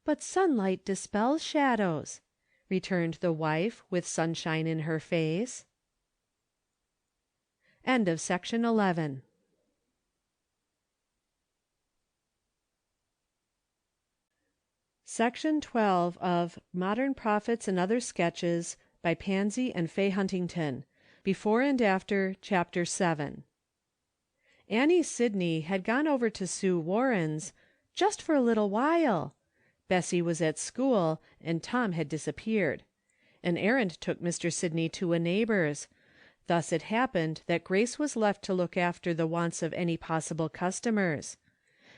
"But sunlight dispels shadows," returned the wife, with sunshine in her face. End of section 11. Section 12 of Modern Prophets and Other Sketches by Pansy and Fay Huntington. Before and after Chapter 7. Annie Sidney had gone over to Sue Warren's "just for a little while." Bessie was at school, and Tom had disappeared. An errand took Mr. Sidney to a neighbor's. Thus it happened that Grace was left to look after the wants of any possible customers.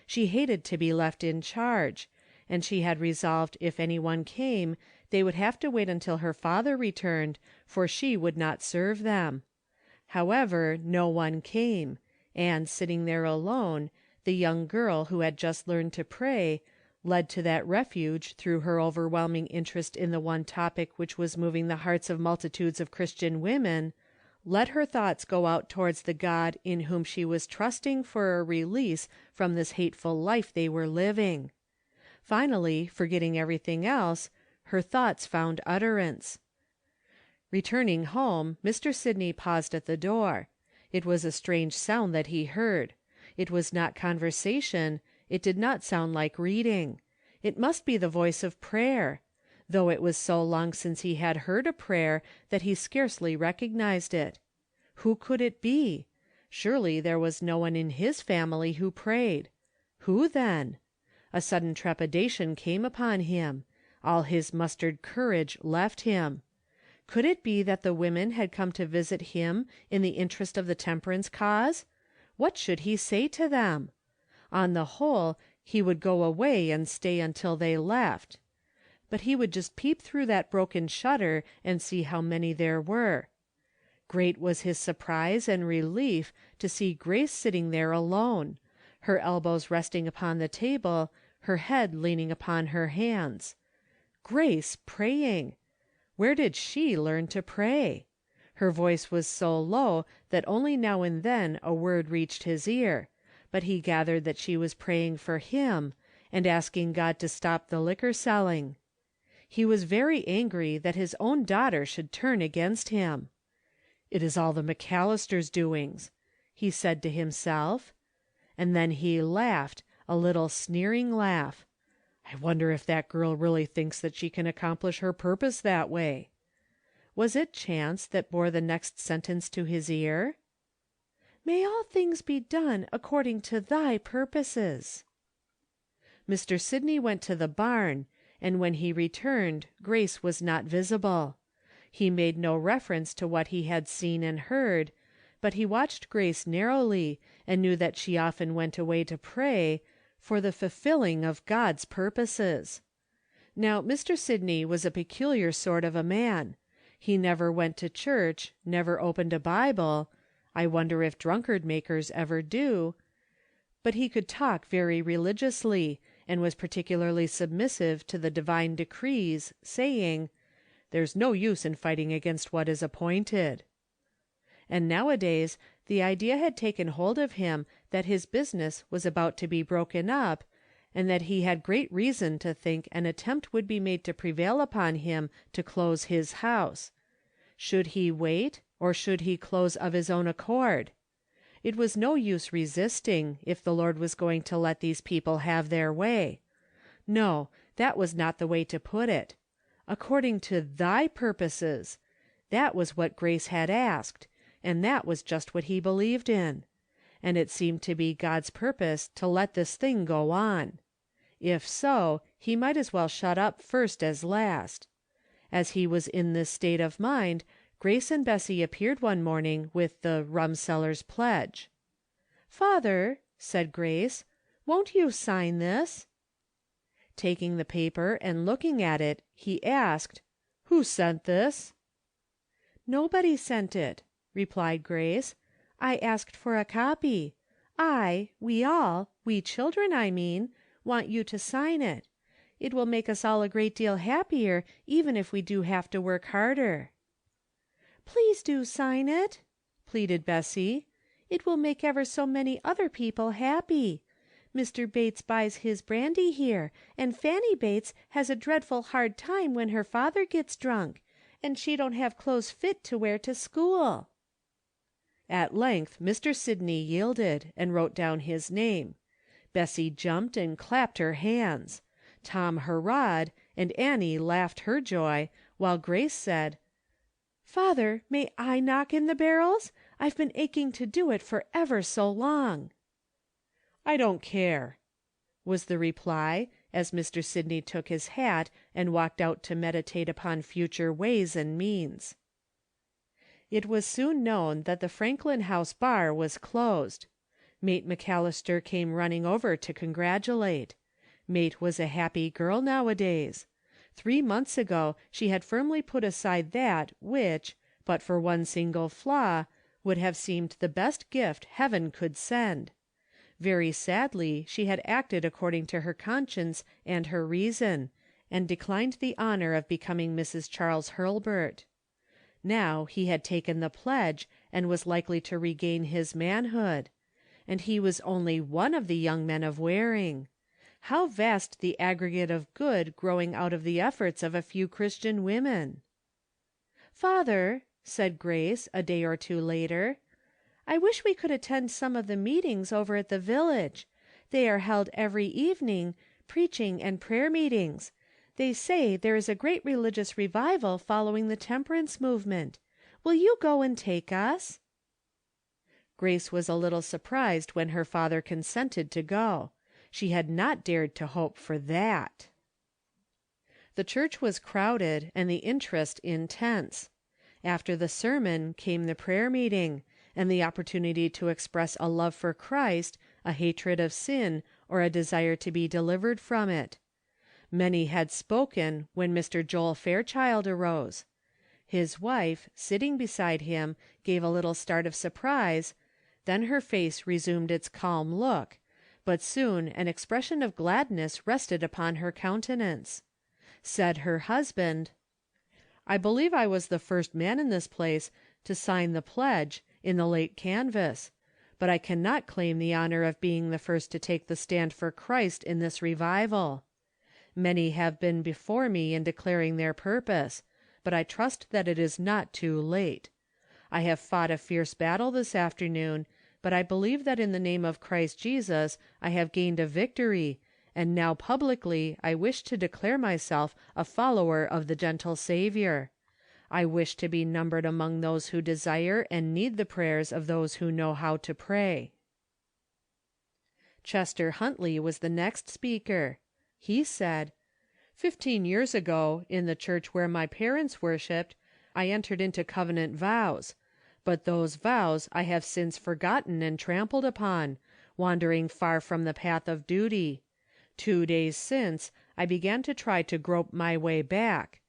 She hated to be left in charge, and she had resolved if any one came, they would have to wait until her father returned, for she would not serve them. However, no one came, and, sitting there alone, the young girl who had just learned to pray, led to that refuge through her overwhelming interest in the one topic which was moving the hearts of multitudes of Christian women, let her thoughts go out towards the God in whom she was trusting for a release from this hateful life they were living. Finally, forgetting everything else, her thoughts found utterance. Returning home, Mr. Sidney paused at the door. It was a strange sound that he heard. It was not conversation. It did not sound like reading. It must be the voice of prayer, though it was so long since he had heard a prayer that he scarcely recognized it. Who could it be? Surely there was no one in his family who prayed. Who then? A sudden trepidation came upon him. All his mustered courage left him. Could it be that the women had come to visit him in the interest of the temperance cause? What should he say to them? On the whole, he would go away and stay until they left. But he would just peep through that broken shutter and see how many there were. Great was his surprise and relief to see Grace sitting there alone, her elbows resting upon the table, her head leaning upon her hands. Grace praying! Where did she learn to pray? Her voice was so low that only now and then a word reached his ear, but he gathered that she was praying for him, and asking God to stop the liquor selling. He was very angry that his own daughter should turn against him. "It is all the McAllisters' doings," he said to himself. And then he laughed, a little sneering laugh. "I wonder if that girl really thinks that she can accomplish her purpose that way." Was it chance that bore the next sentence to his ear? "May all things be done according to thy purposes." Mr. Sidney went to the barn, and when he returned Grace was not visible. He made no reference to what he had seen and heard, but he watched Grace narrowly, and knew that she often went away to pray for the fulfilling of God's purposes. Now, Mr. Sidney was a peculiar sort of a man. He never went to church, never opened a Bible — I wonder if drunkard makers ever do — but he could talk very religiously, and was particularly submissive to the divine decrees, saying, "There's no use in fighting against what is appointed." And nowadays the idea had taken hold of him that his business was about to be broken up, and that he had great reason to think an attempt would be made to prevail upon him to close his house. Should he wait, or should he close of his own accord? It was no use resisting, if the Lord was going to let these people have their way. No, that was not the way to put it. According to thy purposes, that was what Grace had asked, and that was just what he believed in. And it seemed to be God's purpose to let this thing go on. If so, he might as well shut up first as last. As he was in this state of mind, Grace and Bessie appeared one morning with the rumseller's pledge. "Father," said Grace, "won't you sign this?" Taking the paper and looking at it, he asked, "Who sent this?" "Nobody sent it," replied Grace. "I asked for a copy. We children, I mean, want you to sign it. It will make us all a great deal happier, even if we do have to work harder." "Please do sign it," pleaded Bessie. "It will make ever so many other people happy. Mr. Bates buys his brandy here, and Fanny Bates has a dreadful hard time when her father gets drunk, and she don't have clothes fit to wear to school." At length Mr. Sidney yielded, and wrote down his name. Bessie jumped and clapped her hands. Tom hurrahed, and Annie laughed her joy, while Grace said, "Father, may I knock in the barrels? I've been aching to do it for ever so long." "I don't care," was the reply, as Mr. Sidney took his hat and walked out to meditate upon future ways and means. It was soon known that the Franklin House bar was closed. Mate McAllister came running over to congratulate. Mate was a happy girl nowadays. 3 months ago she had firmly put aside that which, but for one single flaw, would have seemed the best gift heaven could send. Very sadly she had acted according to her conscience and her reason, and declined the honor of becoming Mrs. Charles Hurlburt. Now he had taken the pledge, and was likely to regain his manhood. And he was only one of the young men of Waring. How vast the aggregate of good growing out of the efforts of a few Christian women! "Father," said Grace, a day or two later, "I wish we could attend some of the meetings over at the village. They are held every evening, preaching and prayer meetings. They say there is a great religious revival following the temperance movement. Will you go and take us?" Grace was a little surprised when her father consented to go. She had not dared to hope for that. The church was crowded and the interest intense. After the sermon came the prayer meeting, and the opportunity to express a love for Christ, a hatred of sin, or a desire to be delivered from it. Many had spoken when Mr. Joel Fairchild arose. His wife, sitting beside him, gave a little start of surprise, then her face resumed its calm look, but soon an expression of gladness rested upon her countenance. Said her husband, "I believe I was the first man in this place to sign the pledge in the late canvass, but I cannot claim the honor of being the first to take the stand for Christ in this revival. Many have been before me in declaring their purpose, but I trust that it is not too late. I have fought a fierce battle this afternoon, but I believe that in the name of Christ Jesus I have gained a victory, and now publicly I wish to declare myself a follower of the gentle Saviour. I wish to be numbered among those who desire and need the prayers of those who know how to pray." Chester Huntley was the next speaker. He said, 15 years ago, in the church where my parents worshipped, I entered into covenant vows, but those vows I have since forgotten and trampled upon, wandering far from the path of duty. 2 days since, I began to try to grope my way back.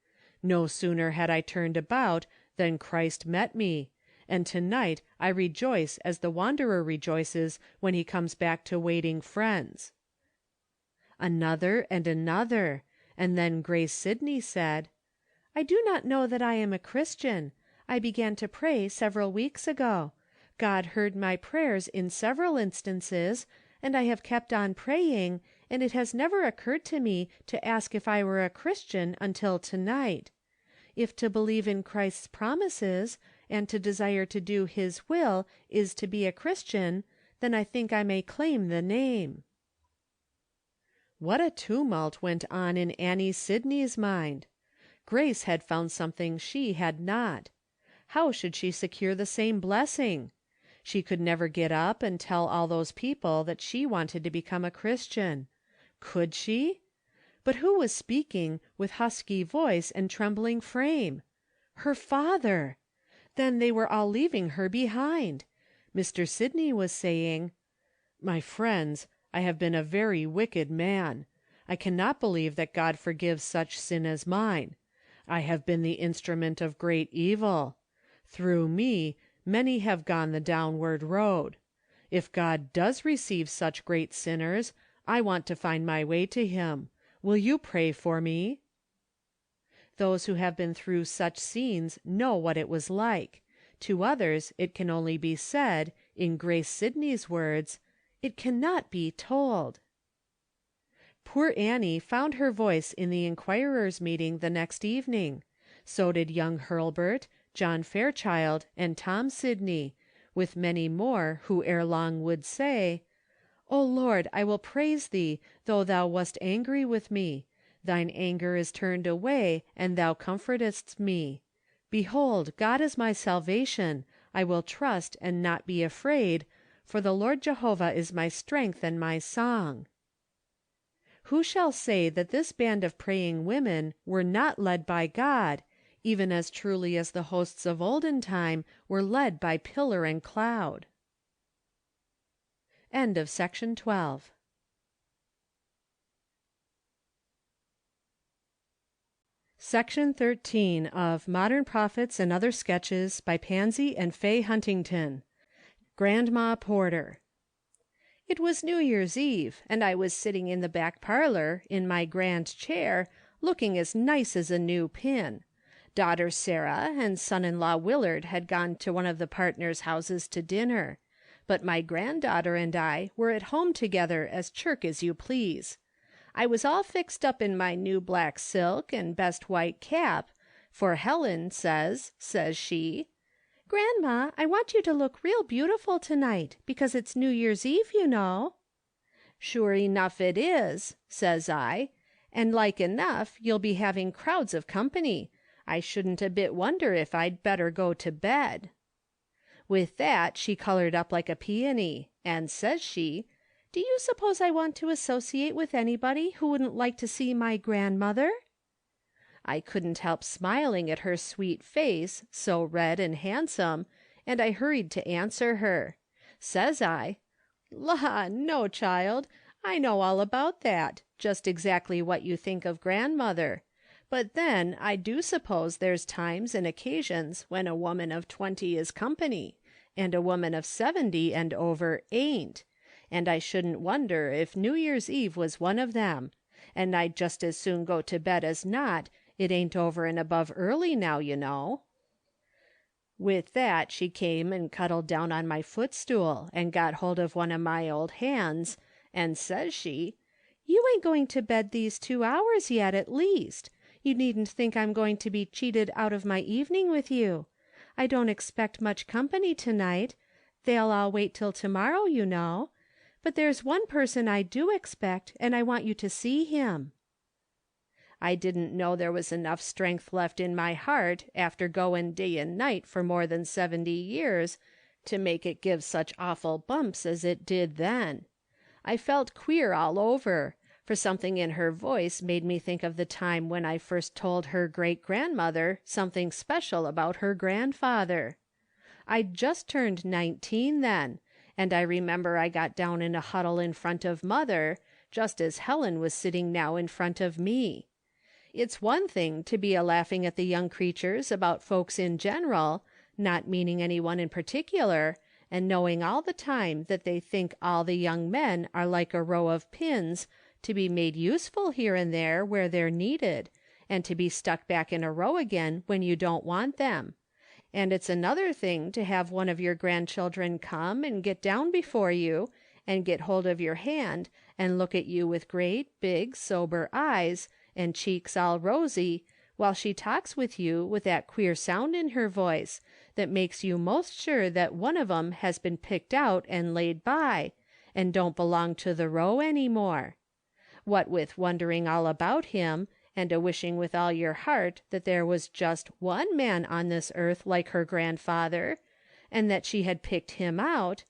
No sooner had I turned about than Christ met me, and tonight I rejoice as the wanderer rejoices when he comes back to waiting friends." Another and another, and then Grace Sidney said, "I do not know that I am a Christian. I began to pray several weeks ago. God heard my prayers in several instances, and I have kept on praying, and it has never occurred to me to ask if I were a Christian until tonight. If to believe in Christ's promises, and to desire to do his will, is to be a Christian, then I think I may claim the name." What a tumult went on in Annie Sidney's mind! Grace had found something she had not. How should she secure the same blessing? She could never get up and tell all those people that she wanted to become a Christian. Could she? But who was speaking with husky voice and trembling frame? Her father! Then they were all leaving her behind. Mr. Sidney was saying, "My friends, I have been a very wicked man. I cannot believe that God forgives such sin as mine. I have been the instrument of great evil. Through me, many have gone the downward road. If God does receive such great sinners, I want to find my way to him. Will you pray for me?" Those who have been through such scenes know what it was like. To others it can only be said, in Grace Sidney's words, "It cannot be told." Poor Annie found her voice in the Inquirers' meeting the next evening. So did young Hurlbert, John Fairchild, and Tom Sidney, with many more who ere long would say, "O Lord, I will praise thee, though thou wast angry with me. Thine anger is turned away, and thou comfortest me. Behold, God is my salvation. I will trust and not be afraid, for the Lord Jehovah is my strength and my song." Who shall say that this band of praying women were not led by God, even as truly as the hosts of olden time were led by pillar and cloud? End of Section 12. Section 13 of Modern Prophets and Other Sketches by Pansy and Fay Huntington. Grandma Porter. It was New Year's Eve, and I was sitting in the back parlor, in my grand chair, looking as nice as a new pin. Daughter Sarah and son-in-law Willard had gone to one of the partners' houses to dinner, but my granddaughter and I were at home together as chirk as you please. I was all fixed up in my new black silk and best white cap, for Helen says she, "Grandma, I want you to look real beautiful tonight, because it's New Year's Eve, you know." "Sure enough it is," says I, "and like enough you'll be having crowds of company. I shouldn't a bit wonder if I'd better go to bed." With that she colored up like a peony, and says she, "Do you suppose I want to associate with anybody who wouldn't like to see my grandmother?" I couldn't help smiling at her sweet face, so red and handsome, and I hurried to answer her. Says I, "La, no, child, I know all about that, just exactly what you think of grandmother. But then I do suppose there's times and occasions when a woman of 20 is company, and a woman of 70 and over ain't, and I shouldn't wonder if New Year's Eve was one of them, and I'd just as soon go to bed as not. It ain't over and above early now, you know." With that she came and cuddled down on my footstool and got hold of one of my old hands, and says she, "You ain't going to bed these 2 hours yet, at least. You needn't think I'm going to be cheated out of my evening with you. I don't expect much company tonight. They'll all wait till tomorrow, you know. But there's one person I do expect, and I want you to see him." I didn't know there was enough strength left in my heart after goin' day and night for more than 70 years to make it give such awful bumps as it did then. I felt queer all over, for something in her voice made me think of the time when I first told her great-grandmother something special about her grandfather. I'd just turned 19 then, and I remember I got down in a huddle in front of Mother, just as Helen was sitting now in front of me. It's one thing to be a-laughing at the young creatures about folks in general, not meaning anyone in particular, and knowing all the time that they think all the young men are like a row of pins, to be made useful here and there where they're needed, and to be stuck back in a row again when you don't want them. And it's another thing to have one of your grandchildren come and get down before you, and get hold of your hand, and look at you with great, big, sober eyes, and cheeks all rosy, while she talks with you with that queer sound in her voice, that makes you most sure that one of 'em has been picked out and laid by, and don't belong to the row any more. What with wondering all about him, and a-wishing with all your heart that there was just one man on this earth like her grandfather, and that she had picked him out,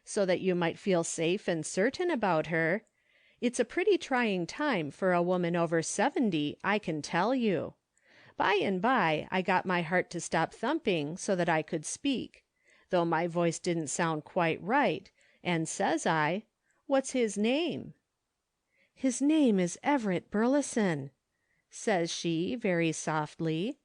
so that you might feel safe and certain about her, it's a pretty trying time for a woman over 70, I can tell you. By and by I got my heart to stop thumping so that I could speak, though my voice didn't sound quite right, and says I, "What's his name?" "His name is Everett Burleson," says she very softly.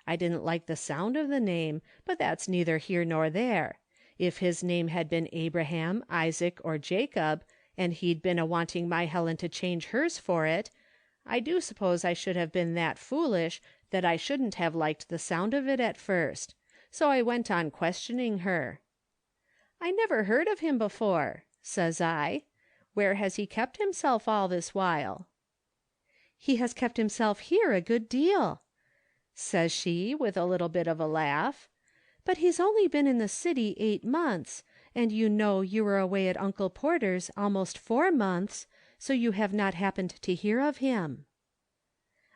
I didn't like the sound of the name, but that's neither here nor there. If his name had been Abraham, Isaac, or Jacob, and he'd been a-wanting my Helen to change hers for it, I do suppose I should have been that foolish that I shouldn't have liked the sound of it at first, so I went on questioning her. "I never heard of him before," says I. "Where has he kept himself all this while?" "He has kept himself here a good deal," says she with a little bit of a laugh. "But he's only been in the city 8 months, and you know you were away at Uncle Porter's almost 4 months, so you have not happened to hear of him."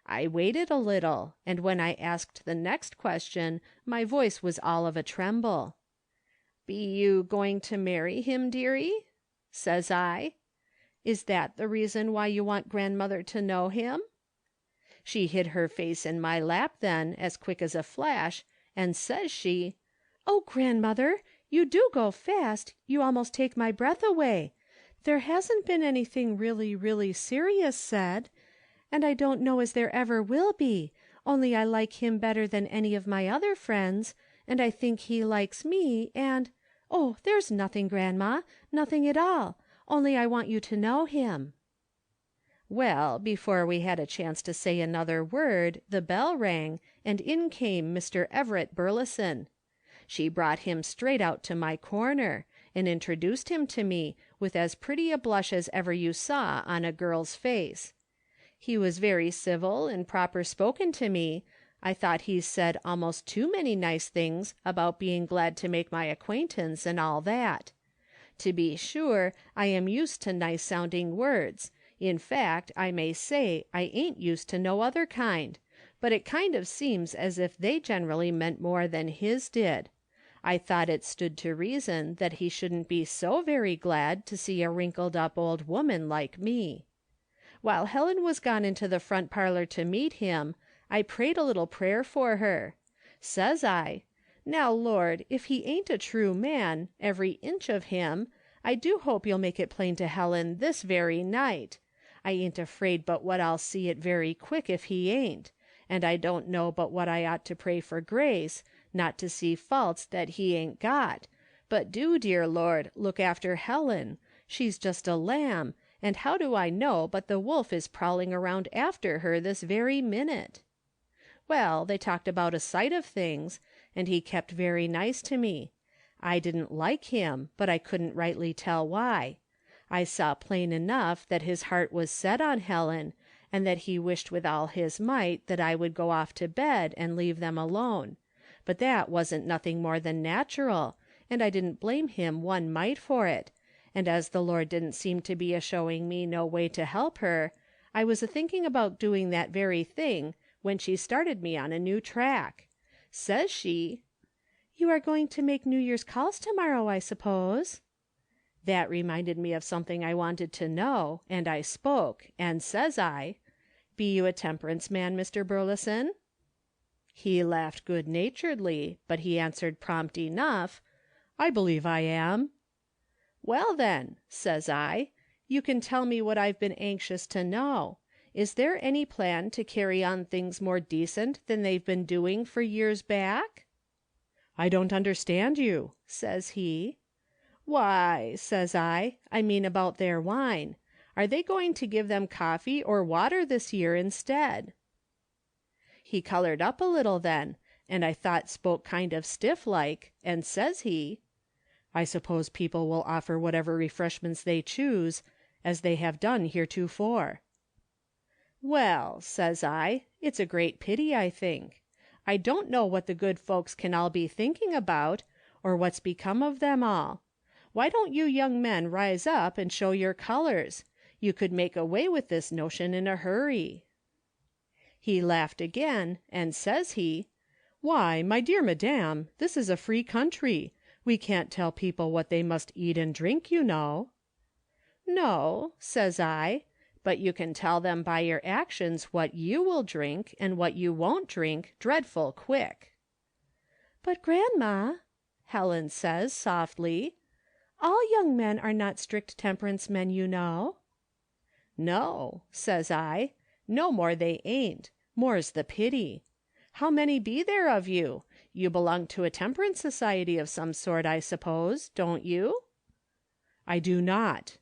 I waited a little, and when I asked the next question, my voice was all of a tremble. "Be you going to marry him, dearie?" says I. "Is that the reason why you want grandmother to know him?" She hid her face in my lap then, as quick as a flash, and says she, "Oh, grandmother, you do go fast, you almost take my breath away. There hasn't been anything really, really serious said, and I don't know as there ever will be, only I like him better than any of my other friends, and I think he likes me, and oh, there's nothing, grandma, nothing at all, only I want you to know him." Well, before we had a chance to say another word, the bell rang, and in came Mr. Everett Burleson. She brought him straight out to my corner, and introduced him to me with as pretty a blush as ever you saw on a girl's face. He was very civil and proper spoken to me. I thought he said almost too many nice things about being glad to make my acquaintance and all that. To be sure, I am used to nice-sounding words. In fact, I may say I ain't used to no other kind, but it kind of seems as if they generally meant more than his did. I thought it stood to reason that he shouldn't be so very glad to see a wrinkled-up old woman like me. While Helen was gone into the front parlor to meet him, I prayed a little prayer for her. Says I, "Now, Lord, if he ain't a true man, every inch of him, I do hope you'll make it plain to Helen this very night. I ain't afraid but what I'll see it very quick if he ain't, and I don't know but what I ought to pray for grace, not to see faults that he ain't got, but do, dear Lord, look after Helen. She's just a lamb, and how do I know but the wolf is prowling around after her this very minute?" Well, they talked about a sight of things, and he kept very nice to me. I didn't like him, but I couldn't rightly tell why. I saw plain enough that his heart was set on Helen, and that he wished with all his might that I would go off to bed and leave them alone. But that wasn't nothing more than natural, and I didn't blame him one mite for it, and as the Lord didn't seem to be a-showing me no way to help her, I was a-thinking about doing that very thing when she started me on a new track. Says she, "You are going to make New Year's calls tomorrow, I suppose?" That reminded me of something I wanted to know, and I spoke, and says I, "Be you a temperance man, Mr. Burleson?" He laughed good-naturedly, but he answered prompt enough, "I believe I am." "Well then," says I, "you can tell me what I've been anxious to know. Is there any plan to carry on things more decent than they've been doing for years back?" "I don't understand you," says he. "Why," says I mean about their wine. Are they going to give them coffee or water this year instead?" He colored up a little then, and I thought spoke kind of stiff like, and says he, "I suppose people will offer whatever refreshments they choose, as they have done heretofore." "Well," says I, "it's a great pity, I think. I don't know what the good folks can all be thinking about, or what's become of them all. Why don't you young men rise up and show your colors? You could make away with this notion in a hurry." He laughed again, and says he, "Why, my dear madam, this is a free country. We can't tell people what they must eat and drink, you know." "No," says I, "but you can tell them by your actions what you will drink and what you won't drink dreadful quick." "But, grandma," Helen says softly, "all young men are not strict temperance men, you know." "No," says I, "no more they ain't. More's the pity. How many be there of you? You belong to a temperance society of some sort, I suppose, don't you?" "I do not,"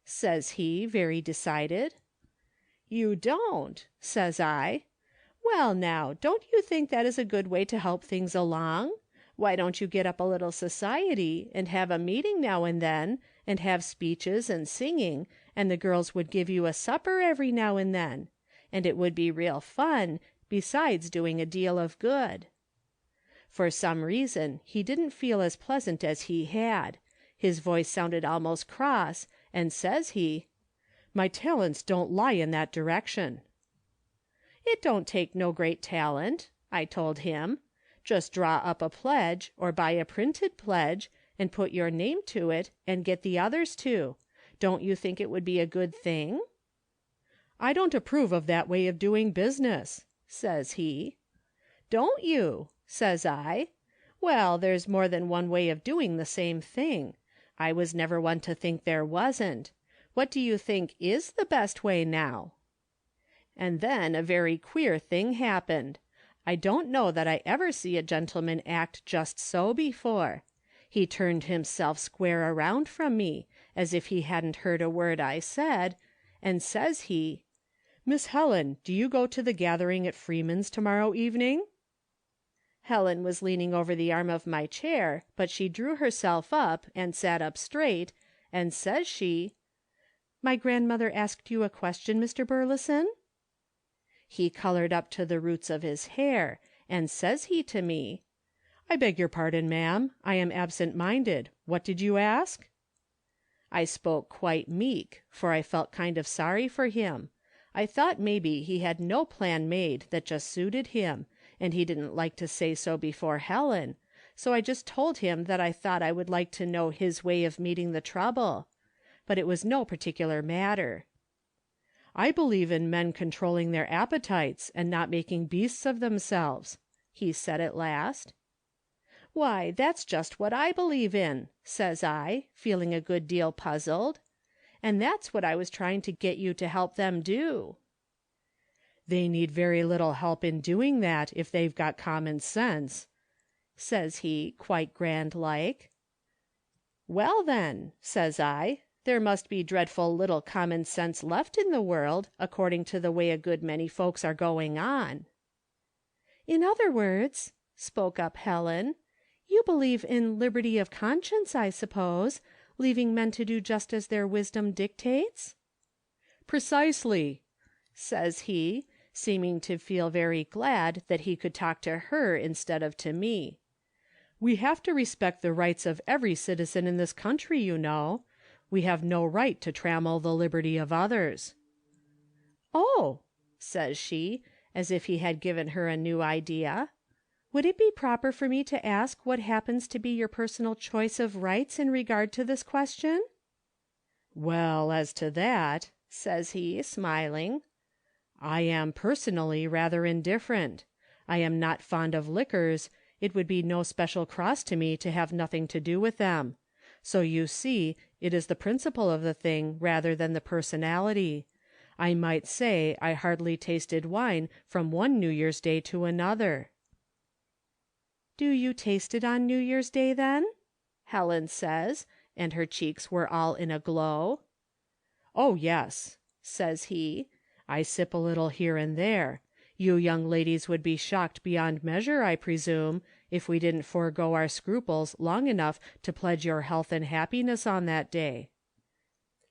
says he, very decided. "You don't?" says I. "Well now, don't you think that is a good way to help things along? Why don't you get up a little society, and have a meeting now and then, and have speeches and singing, and the girls would give you a supper every now and then, and it would be real fun, besides doing a deal of good." For some reason he didn't feel as pleasant as he had. His voice sounded almost cross, and says he, "My talents don't lie in that direction." "It don't take no great talent," I told him. "Just draw up a pledge, or buy a printed pledge, and put your name to it, and get the others to. Don't you think it would be a good thing?" "I don't approve of that way of doing business," says he. "Don't you?" says I. "Well, there's more than one way of doing the same thing. I was never one to think there wasn't. What do you think is the best way now?" And then a very queer thing happened. I don't know that I ever see a gentleman act just so before. He turned himself square around from me, as if he hadn't heard a word I said, and says he, "Miss Helen, do you go to the gathering at Freeman's tomorrow evening?" Helen was leaning over the arm of my chair, but she drew herself up and sat up straight, and says she, "My grandmother asked you a question, Mr. Burleson?" He colored up to the roots of his hair, and says he to me, "I beg your pardon, ma'am. I am absent-minded. What did you ask?" I spoke quite meek, for I felt kind of sorry for him. I thought maybe he had no plan made that just suited him, and he didn't like to say so before Helen, so I just told him that I thought I would like to know his way of meeting the trouble. But it was no particular matter. "I believe in men controlling their appetites, and not making beasts of themselves," he said at last. "Why, that's just what I believe in," says I, feeling a good deal puzzled. "And that's what I was trying to get you to help them do." "They need very little help in doing that, if they've got common sense," says he, quite grand like. "Well then," says I, "there must be dreadful little common sense left in the world, according to the way a good many folks are going on." "In other words," spoke up Helen, "you believe in liberty of conscience, I suppose, leaving men to do just as their wisdom dictates?" "Precisely," says he, seeming to feel very glad that he could talk to her instead of to me. "We have to respect the rights of every citizen in this country, you know. We have no right to trammel the liberty of others." "Oh," says she, as if he had given her a new idea. "Would it be proper for me to ask what happens to be your personal choice of rights in regard to this question?" "Well, as to that," says he, smiling, "I am personally rather indifferent. I am not fond of liquors. It would be no special cross to me to have nothing to do with them. So you see, it is the principle of the thing rather than the personality. I might say I hardly tasted wine from one New Year's Day to another." "Do you taste it on New Year's Day, then?" Helen says, and her cheeks were all in a glow. "Oh, yes," says he. "I sip a little here and there. You young ladies would be shocked beyond measure, I presume, if we didn't forego our scruples long enough to pledge your health and happiness on that day."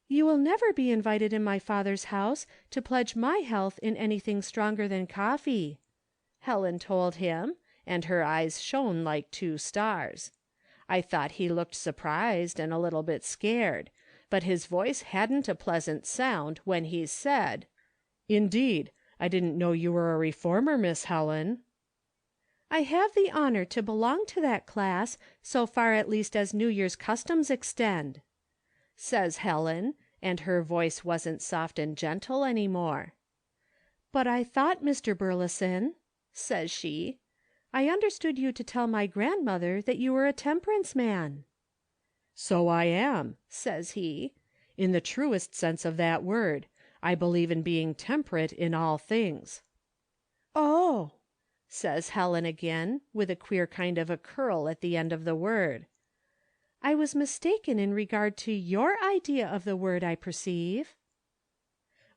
"You will never be invited in my father's house to pledge my health in anything stronger than coffee," Helen told him, and her eyes shone like two stars. I thought he looked surprised and a little bit scared, but his voice hadn't a pleasant sound when he said, "Indeed, I didn't know you were a reformer, Miss Helen." "I have the honor to belong to that class, so far at least as New Year's customs extend," says Helen, and her voice wasn't soft and gentle any more. "But I thought, Mr. Burleson," says she, "I understood you to tell my grandmother that you were a temperance man." "So I am," says he, "in the truest sense of that word. I believe in being temperate in all things." "Oh," says Helen again, with a queer kind of a curl at the end of the word. "I was mistaken in regard to your idea of the word, I perceive."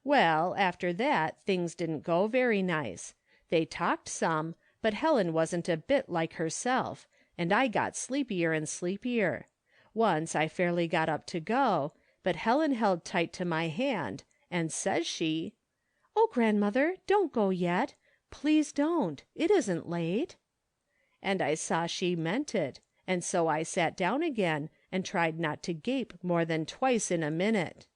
Well, after that things didn't go very nice. They talked some, but Helen wasn't a bit like herself, and I got sleepier and sleepier. Once I fairly got up to go, but Helen held tight to my hand, and says she, "Oh, grandmother, don't go yet. Please don't. It isn't late." And I saw she meant it, and so I sat down again and tried not to gape more than twice in a minute.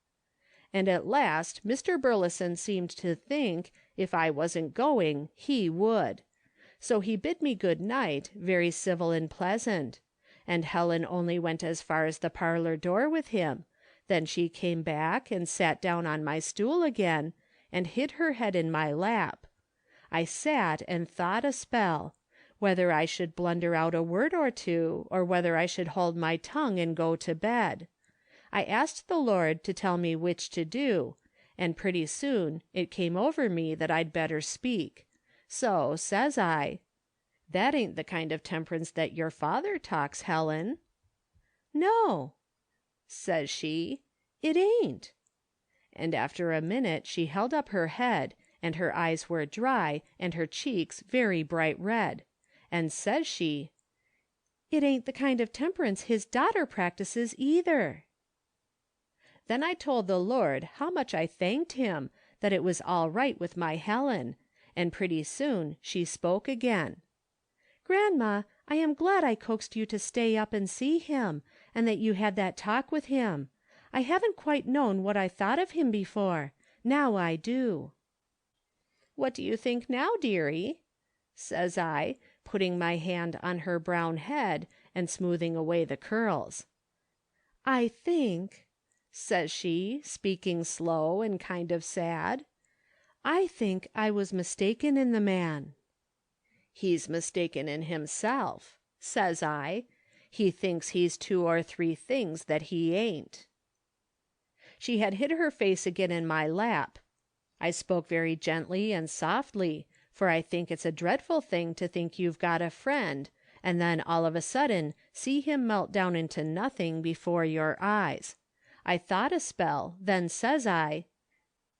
And at last Mr. Burleson seemed to think, if I wasn't going, he would. So he bid me good night, very civil and pleasant, and Helen only went as far as the parlor door with him. Then she came back and sat down on my stool again, and hid her head in my lap. I sat and thought a spell, whether I should blunder out a word or two, or whether I should hold my tongue and go to bed. I asked the Lord to tell me which to do, and pretty soon it came over me that I'd better speak. So, says I, "That ain't the kind of temperance that your father talks, Helen." "No," says she, "it ain't." And after a minute she held up her head, and her eyes were dry, and her cheeks very bright red, and says she, "It ain't the kind of temperance his daughter practices either." Then I told the Lord how much I thanked him, that it was all right with my Helen, and pretty soon she spoke again. "Grandma, I am glad I coaxed you to stay up and see him, and that you had that talk with him. I haven't quite known what I thought of him before. Now I do." "What do you think now, dearie?" says I, putting my hand on her brown head and smoothing away the curls. "I think," says she, speaking slow and kind of sad, "I think I was mistaken in the man." "He's mistaken in himself," says I. "He thinks he's 2 or 3 things that he ain't." She had hid her face again in my lap. I spoke very gently and softly, for I think it's a dreadful thing to think you've got a friend, and then all of a sudden see him melt down into nothing before your eyes. I thought a spell, then says I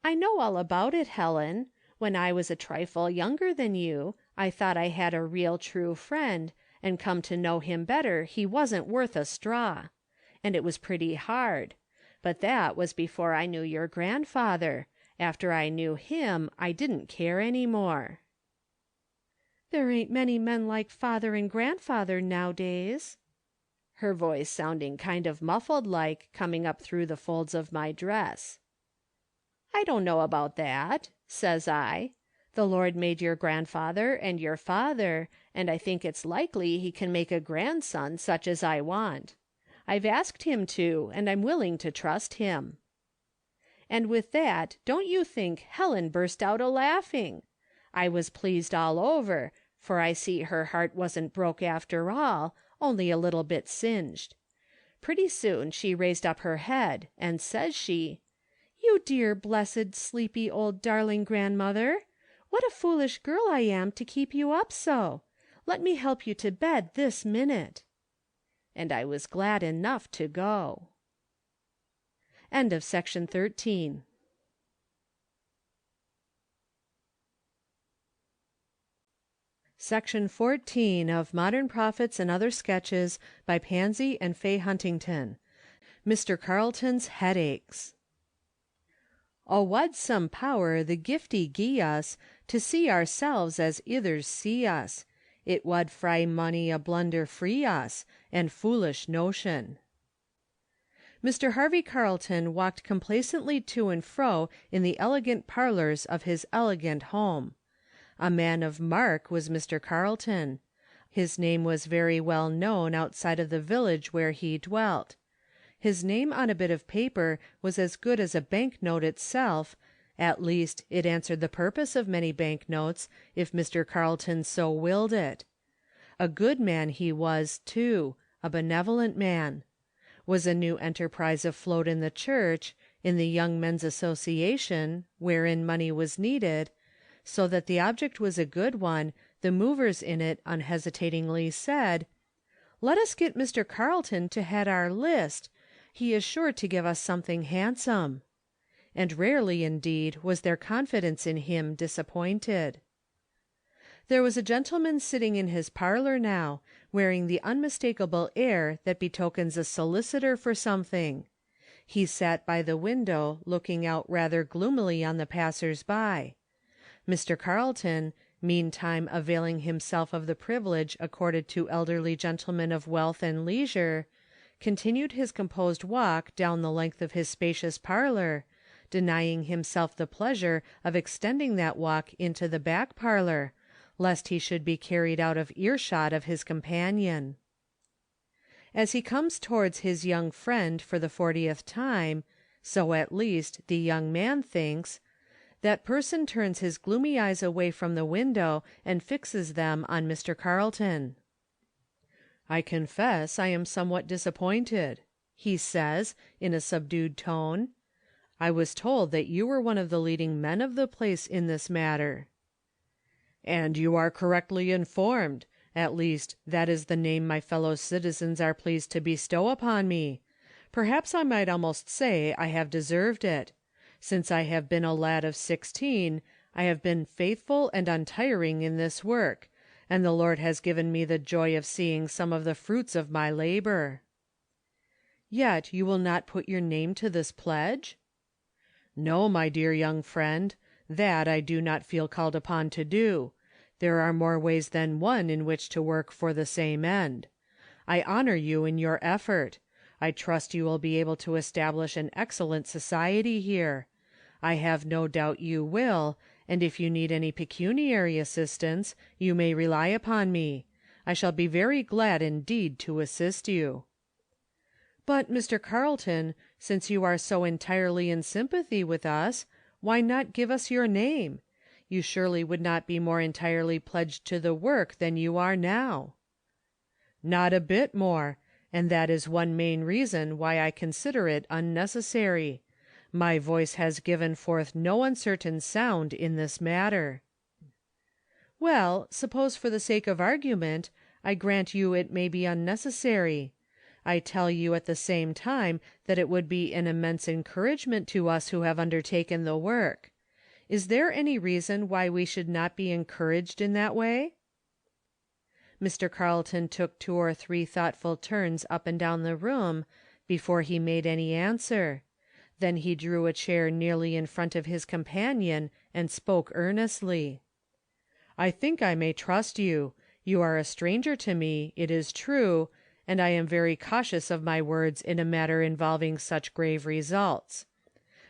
know all about it, Helen. When I was a trifle younger than you, I thought I had a real true friend, and come to know him better he wasn't worth a straw. And it was pretty hard. But that was before I knew your grandfather. After I knew him, I didn't care any more." "There ain't many men like father and grandfather nowadays," her voice sounding kind of muffled like, coming up through the folds of my dress. "I don't know about that," says I. "The Lord made your grandfather and your father, and I think it's likely he can make a grandson such as I want. I've asked him to, and I'm willing to trust him. And with that, don't you think Helen burst out a-laughing? I was pleased all over, for I see her heart wasn't broke after all, only a little bit singed. Pretty soon she raised up her head, and says she, "You dear, blessed, sleepy old darling grandmother, what a foolish girl I am to keep you up so. Let me help you to bed this minute." And I was glad enough to go. End of section 13. Section 14 of Modern Prophets and Other Sketches by Pansy and Fay Huntington. Mr. Carleton's Headaches. O wad some power the giftie gie us, to see ourselves as ithers see us. It wad frae mony a blunder free us, and foolish notion. Mr. Harvey Carleton walked complacently to and fro in the elegant parlors of his elegant home. A man of mark was Mr. Carleton. His name was very well known outside of the village where he dwelt. His name on a bit of paper was as good as a bank note itself, at least it answered the purpose of many bank notes, if Mr. Carleton so willed it. A good man he was, too, a benevolent man. Was a new enterprise afloat in the church, in the Young Men's Association, wherein money was needed, so that the object was a good one, the movers in it unhesitatingly said, "Let us get Mr. Carleton to head our list. He is sure to give us something handsome." And rarely, indeed, was their confidence in him disappointed. There was a gentleman sitting in his parlor now, wearing the unmistakable air that betokens a solicitor for something. He sat by the window, looking out rather gloomily on the passers-by. Mr. Carleton, meantime availing himself of the privilege accorded to elderly gentlemen of wealth and leisure, continued his composed walk down the length of his spacious parlor, denying himself the pleasure of extending that walk into the back parlor, lest he should be carried out of earshot of his companion. As he comes towards his young friend for the 40th time, so at least the young man thinks, that person turns his gloomy eyes away from the window and fixes them on Mr. Carleton. "I confess I am somewhat disappointed," he says, in a subdued tone. "I was told that you were one of the leading men of the place in this matter." "And you are correctly informed. At least, that is the name my fellow citizens are pleased to bestow upon me. Perhaps I might almost say I have deserved it. Since I have been a lad of 16, I have been faithful and untiring in this work, and the Lord has given me the joy of seeing some of the fruits of my labor." "Yet you will not put your name to this pledge?" "No, my dear young friend, that I do not feel called upon to do. There are more ways than one in which to work for the same end. I honor you in your effort. I trust you will be able to establish an excellent society here. I have no doubt you will, and if you need any pecuniary assistance, you may rely upon me. I shall be very glad indeed to assist you." "But, Mr. Carleton, since you are so entirely in sympathy with us, why not give us your name? You surely would not be more entirely pledged to the work than you are now." "Not a bit more, and that is one main reason why I consider it unnecessary. My voice has given forth no uncertain sound in this matter." "Well, suppose for the sake of argument, I grant you it may be unnecessary. I tell you at the same time that it would be an immense encouragement to us who have undertaken the work. Is there any reason why we should not be encouraged in that way?" Mr. Carleton took 2 or 3 thoughtful turns up and down the room before he made any answer. Then he drew a chair nearly in front of his companion and spoke earnestly. "I think I may trust you. You are a stranger to me, it is true, and I am very cautious of my words in a matter involving such grave results.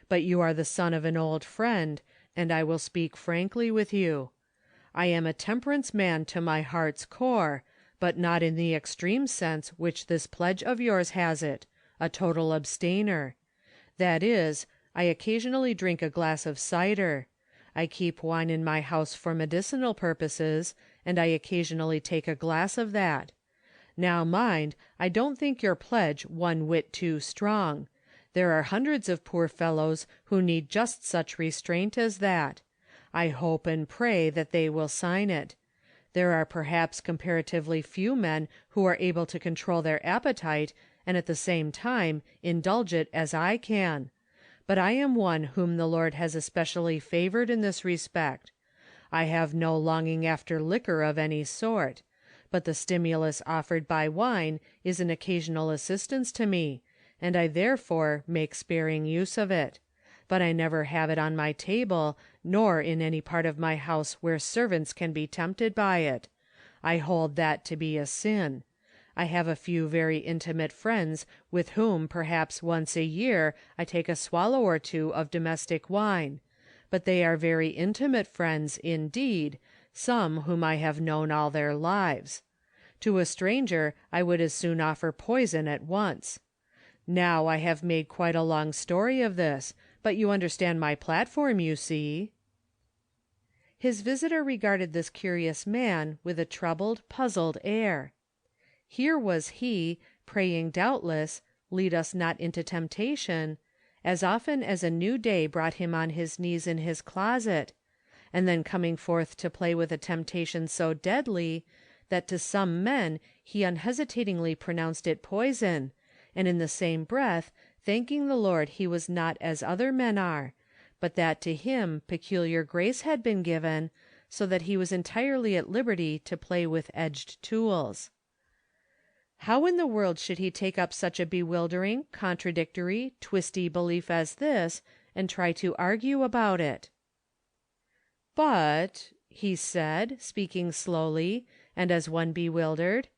But you are the son of an old friend, and I will speak frankly with you. I am a temperance man to my heart's core, but not in the extreme sense which this pledge of yours has it, a total abstainer. That is, I occasionally drink a glass of cider. I keep wine in my house for medicinal purposes, and I occasionally take a glass of that. Now mind, I don't think your pledge one whit too strong. There are hundreds of poor fellows who need just such restraint as that. I hope and pray that they will sign it. There are perhaps comparatively few men who are able to control their appetite and at the same time indulge it as I can. But I am one whom the Lord has especially favored in this respect. I have no longing after liquor of any sort, but the stimulus offered by wine is an occasional assistance to me, and I therefore make sparing use of it. But I never have it on my table, nor in any part of my house where servants can be tempted by it. I hold that to be a sin. I have a few very intimate friends with whom perhaps once a year I take a swallow or two of domestic wine, but they are very intimate friends, indeed, some whom I have known all their lives. To a stranger I would as soon offer poison at once. Now I have made quite a long story of this, but you understand my platform, you see." His visitor regarded this curious man with a troubled, puzzled air. Here was he, praying doubtless, "Lead us not into temptation," as often as a new day brought him on his knees in his closet, and then coming forth to play with a temptation so deadly, that to some men he unhesitatingly pronounced it poison, and in the same breath thanking the Lord he was not as other men are, but that to him peculiar grace had been given, so that he was entirely at liberty to play with edged tools. How in the world should he take up such a bewildering, contradictory, twisty belief as this, and try to argue about it? "But," he said, speaking slowly, and as one bewildered,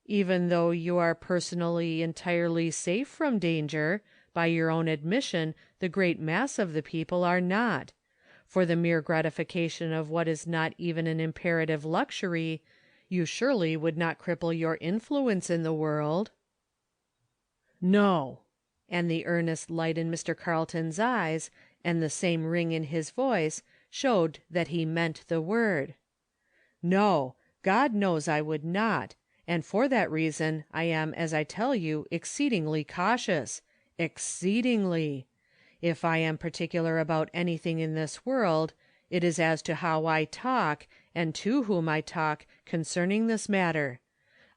"even though you are personally entirely safe from danger, by your own admission the great mass of the people are not. For the mere gratification of what is not even an imperative luxury, you surely would not cripple your influence in the world." "No," and the earnest light in Mr. Carleton's eyes, and the same ring in his voice, showed that he meant the word. "No, God knows I would not, and for that reason I am, as I tell you, exceedingly cautious. Exceedingly. If I am particular about anything in this world, it is as to how I talk, and to whom I talk, concerning this matter.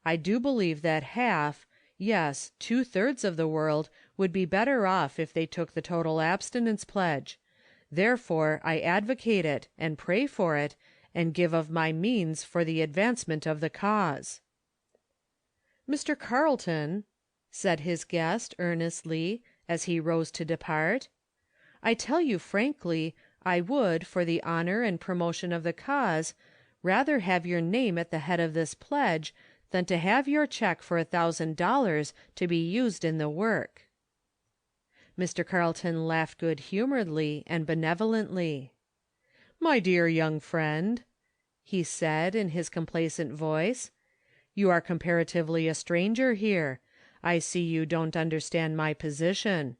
I do believe that half, yes, 2/3 of the world would be better off if they took the total abstinence pledge. Therefore I advocate it, and pray for it, and give of my means for the advancement of the cause." "Mr. Carleton," said his guest, earnestly, as he rose to depart, "I tell you frankly, I would, for the honor and promotion of the cause, rather have your name at the head of this pledge than to have your check for $1,000 to be used in the work." Mr. Carleton laughed good-humoredly and benevolently. "My dear young friend," he said, in his complacent voice, "you are comparatively a stranger here. I see you don't understand my position.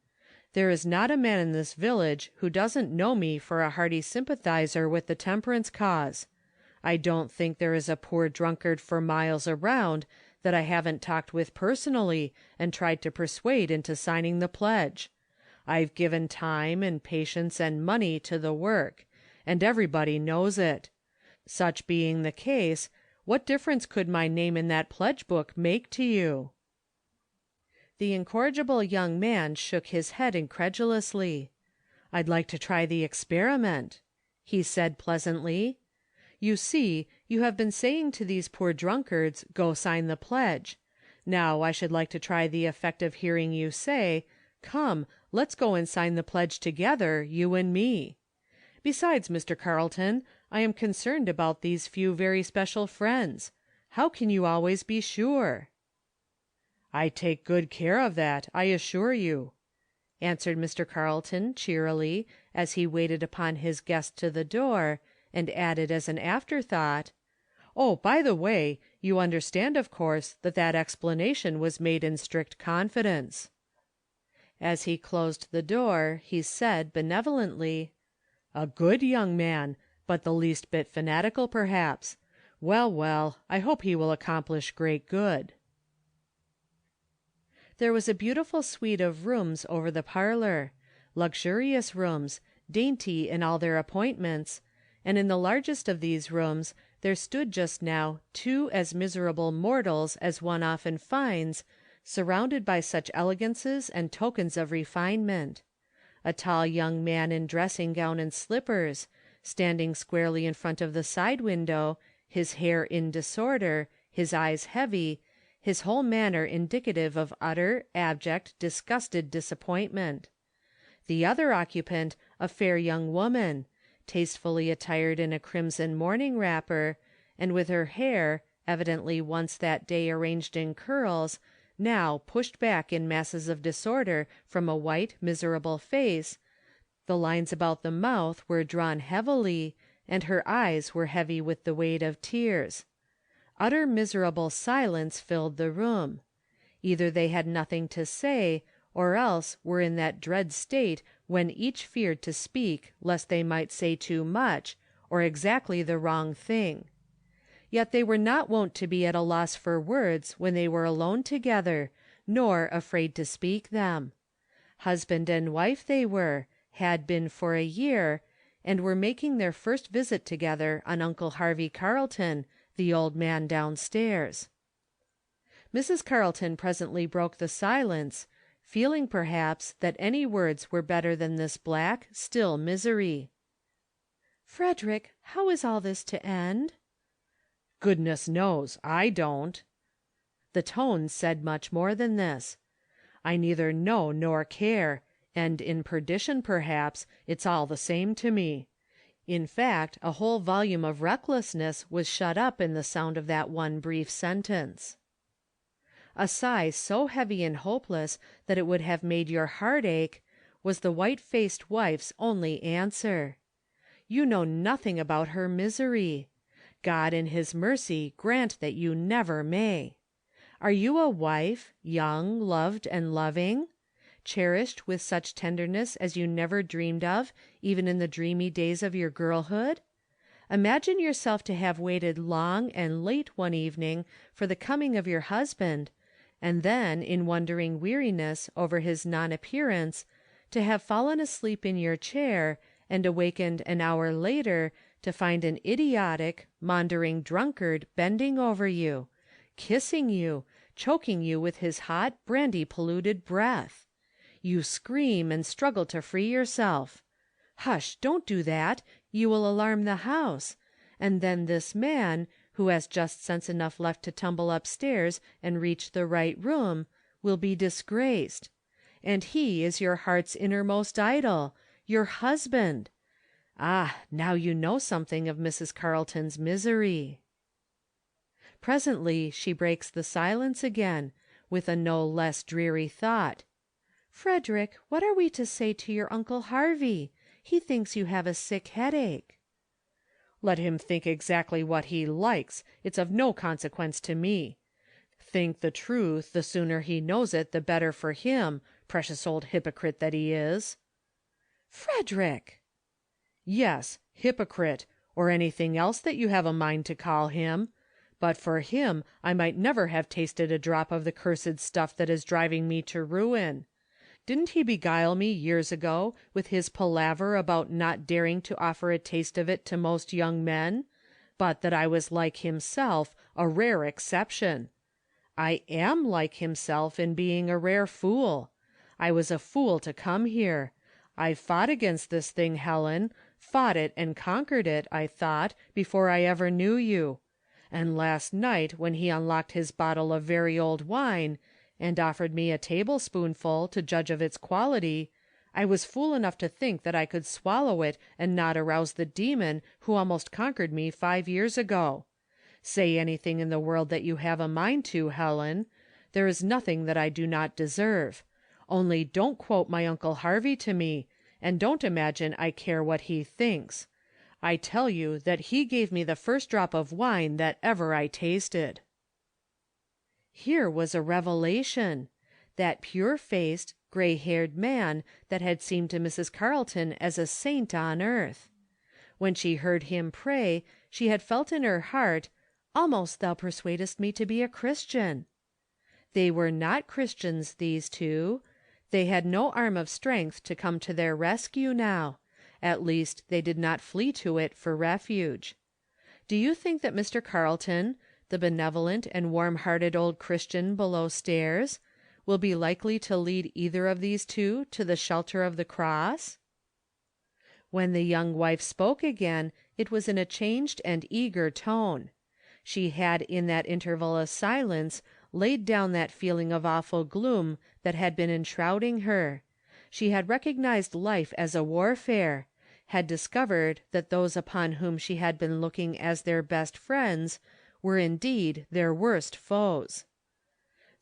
There is not a man in this village who doesn't know me for a hearty sympathizer with the temperance cause. I don't think there is a poor drunkard for miles around that I haven't talked with personally and tried to persuade into signing the pledge. I've given time and patience and money to the work, and everybody knows it. Such being the case, what difference could my name in that pledge book make to you?" The incorrigible young man shook his head incredulously. "I'd like to try the experiment," he said pleasantly. "You see, you have been saying to these poor drunkards, 'Go sign the pledge.' Now I should like to try the effect of hearing you say, 'Come, let's go and sign the pledge together, you and me.' Besides, Mr. Carleton, I am concerned about these few very special friends. How can you always be sure?" "I take good care of that, I assure you," answered Mr. Carleton cheerily, as he waited upon his guest to the door, and added as an afterthought, "Oh, by the way, you understand, of course, that that explanation was made in strict confidence." As he closed the door, he said, benevolently, "A good young man, but the least bit fanatical, perhaps. Well, well, I hope he will accomplish great good." There was a beautiful suite of rooms over the parlor, luxurious rooms, dainty in all their appointments, and in the largest of these rooms there stood just now two as miserable mortals as one often finds, surrounded by such elegances and tokens of refinement. A tall young man in dressing gown and slippers, standing squarely in front of the side window, his hair in disorder, his eyes heavy, his whole manner indicative of utter, abject, disgusted disappointment. The other occupant, a fair young woman, tastefully attired in a crimson morning wrapper, and with her hair, evidently once that day arranged in curls, now pushed back in masses of disorder from a white, miserable face, the lines about the mouth were drawn heavily, and her eyes were heavy with the weight of tears. Utter miserable silence filled the room. Either they had nothing to say, or else were in that dread state when each feared to speak lest they might say too much, or exactly the wrong thing. Yet they were not wont to be at a loss for words when they were alone together, nor afraid to speak them. Husband and wife they were, had been for a year, and were making their first visit together on Uncle Harvey Carleton, the old man downstairs. Mrs. Carleton presently broke the silence, feeling, perhaps, that any words were better than this black, still misery. "Frederick, how is all this to end?" "Goodness knows. I don't." The tone said much more than this. "I neither know nor care, and in perdition, perhaps, it's all the same to me." In fact, a whole volume of recklessness was shut up in the sound of that one brief sentence. A sigh so heavy and hopeless that it would have made your heart ache was the white-faced wife's only answer. You know nothing about her misery. God in his mercy grant that you never may. Are you a wife, young, loved, and loving? Cherished with such tenderness as you never dreamed of even in the dreamy days of your girlhood? Imagine yourself to have waited long and late one evening for the coming of your husband, and then, in wondering weariness over his non-appearance, to have fallen asleep in your chair, and awakened an hour later to find an idiotic, maundering drunkard bending over you, kissing you, choking you with his hot, brandy-polluted breath. You scream and struggle to free yourself. Hush, don't do that, you will alarm the house. And then this man, who has just sense enough left to tumble upstairs and reach the right room, will be disgraced. And he is your heart's innermost idol, your husband. Ah, now you know something of Mrs. Carleton's misery. Presently she breaks the silence again, with a no less dreary thought. "Frederick, what are we to say to your Uncle Harvey? He thinks you have a sick headache." "Let him think exactly what he likes. It's of no consequence to me. Think the truth, the sooner he knows it, the better for him, precious old hypocrite that he is." "Frederick!" "Yes, hypocrite, or anything else that you have a mind to call him. But for him I might never have tasted a drop of the cursed stuff that is driving me to ruin. Didn't he beguile me years ago with his palaver about not daring to offer a taste of it to most young men, but that I was like himself, a rare exception? I am like himself in being a rare fool. I was a fool to come here. I fought against this thing, Helen, fought it and conquered it, I thought, before I ever knew you. And last night, when he unlocked his bottle of very old wine, and offered me a tablespoonful to judge of its quality, I was fool enough to think that I could swallow it and not arouse the demon who almost conquered me 5 years ago. Say anything in the world that you have a mind to, Helen. There is nothing that I do not deserve. Only don't quote my Uncle Harvey to me, and don't imagine I care what he thinks. I tell you that he gave me the first drop of wine that ever I tasted." Here was a revelation. That pure-faced, gray-haired man that had seemed to Mrs. Carleton as a saint on earth. When she heard him pray, she had felt in her heart, "Almost thou persuadest me to be a Christian." They were not Christians, these two. They had no arm of strength to come to their rescue now. At least, they did not flee to it for refuge. Do you think that Mr. Carleton, the benevolent and warm-hearted old Christian below stairs, will be likely to lead either of these two to the shelter of the cross? When the young wife spoke again, it was in a changed and eager tone. She had in that interval of silence laid down that feeling of awful gloom that had been enshrouding her. She had recognized life as a warfare, had discovered that those upon whom she had been looking as their best friends were indeed their worst foes.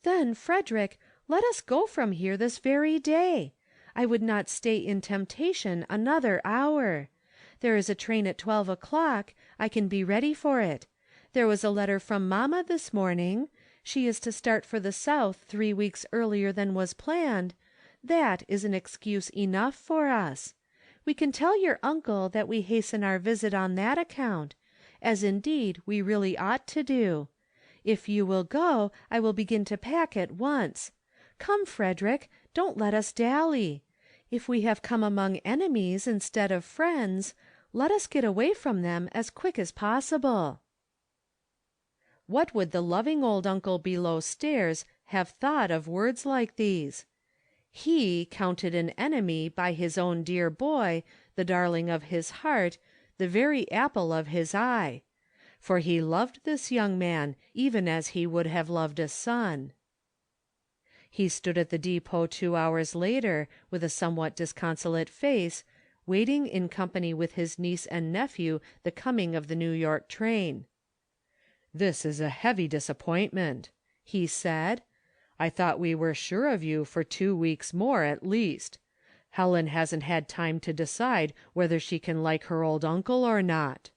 "Then, Frederick, let us go from here this very day. I would not stay in temptation another hour. There is a train at 12 o'clock. I can be ready for it. There was a letter from mamma this morning. She is to start for the South 3 weeks earlier than was planned. That is an excuse enough for us. We can tell your uncle that we hasten our visit on that account, as indeed we really ought to do. If you will go, I will begin to pack at once. Come, Frederick, don't let us dally. If we have come among enemies instead of friends, let us get away from them as quick as possible." What would the loving old uncle below stairs have thought of words like these? He counted an enemy by his own dear boy, the darling of his heart, the very apple of his eye. For he loved this young man even as he would have loved a son. He stood at the depot 2 hours later, with a somewhat disconsolate face, waiting in company with his niece and nephew the coming of the New York train. "This is a heavy disappointment," he said. "I thought we were sure of you for 2 weeks more at least. Helen hasn't had time to decide whether she can like her old uncle or not."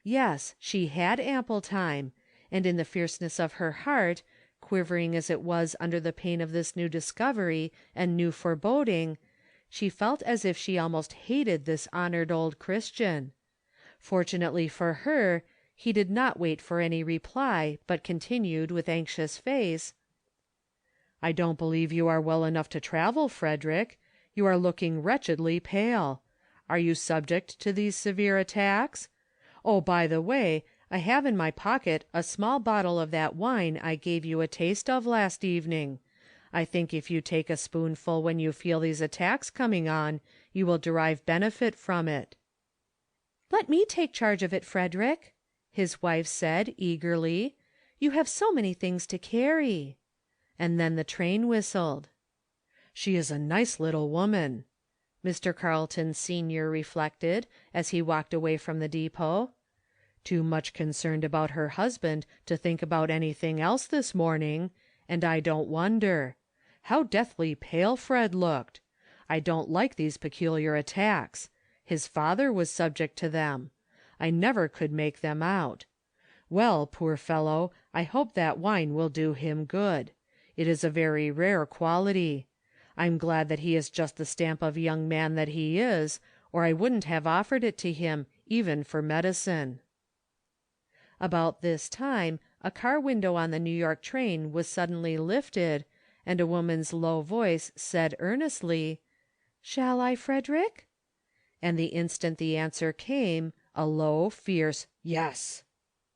Yes, she had ample time, and in the fierceness of her heart, quivering as it was under the pain of this new discovery and new foreboding, she felt as if she almost hated this honored old Christian. Fortunately for her, he did not wait for any reply, but continued with anxious face, "I don't believe you are well enough to travel, Frederick. You are looking wretchedly pale. Are you subject to these severe attacks? Oh, by the way, I have in my pocket a small bottle of that wine I gave you a taste of last evening. I think if you take a spoonful when you feel these attacks coming on, you will derive benefit from it." "Let me take charge of it, Frederick," his wife said, eagerly. "You have so many things to carry." And then the train whistled. "She is a nice little woman," Mr. Carleton Sr. reflected, as he walked away from the depot. "Too much concerned about her husband to think about anything else this morning, and I don't wonder. How deathly pale Fred looked! I don't like these peculiar attacks. His father was subject to them. I never could make them out. Well, poor fellow, I hope that wine will do him good. It is a very rare quality. I'm glad that he is just the stamp of young man that he is, or I wouldn't have offered it to him, even for medicine." About this time, a car window on the New York train was suddenly lifted, and a woman's low voice said earnestly, "Shall I, Frederick?" And the instant the answer came, a low, fierce "Yes!"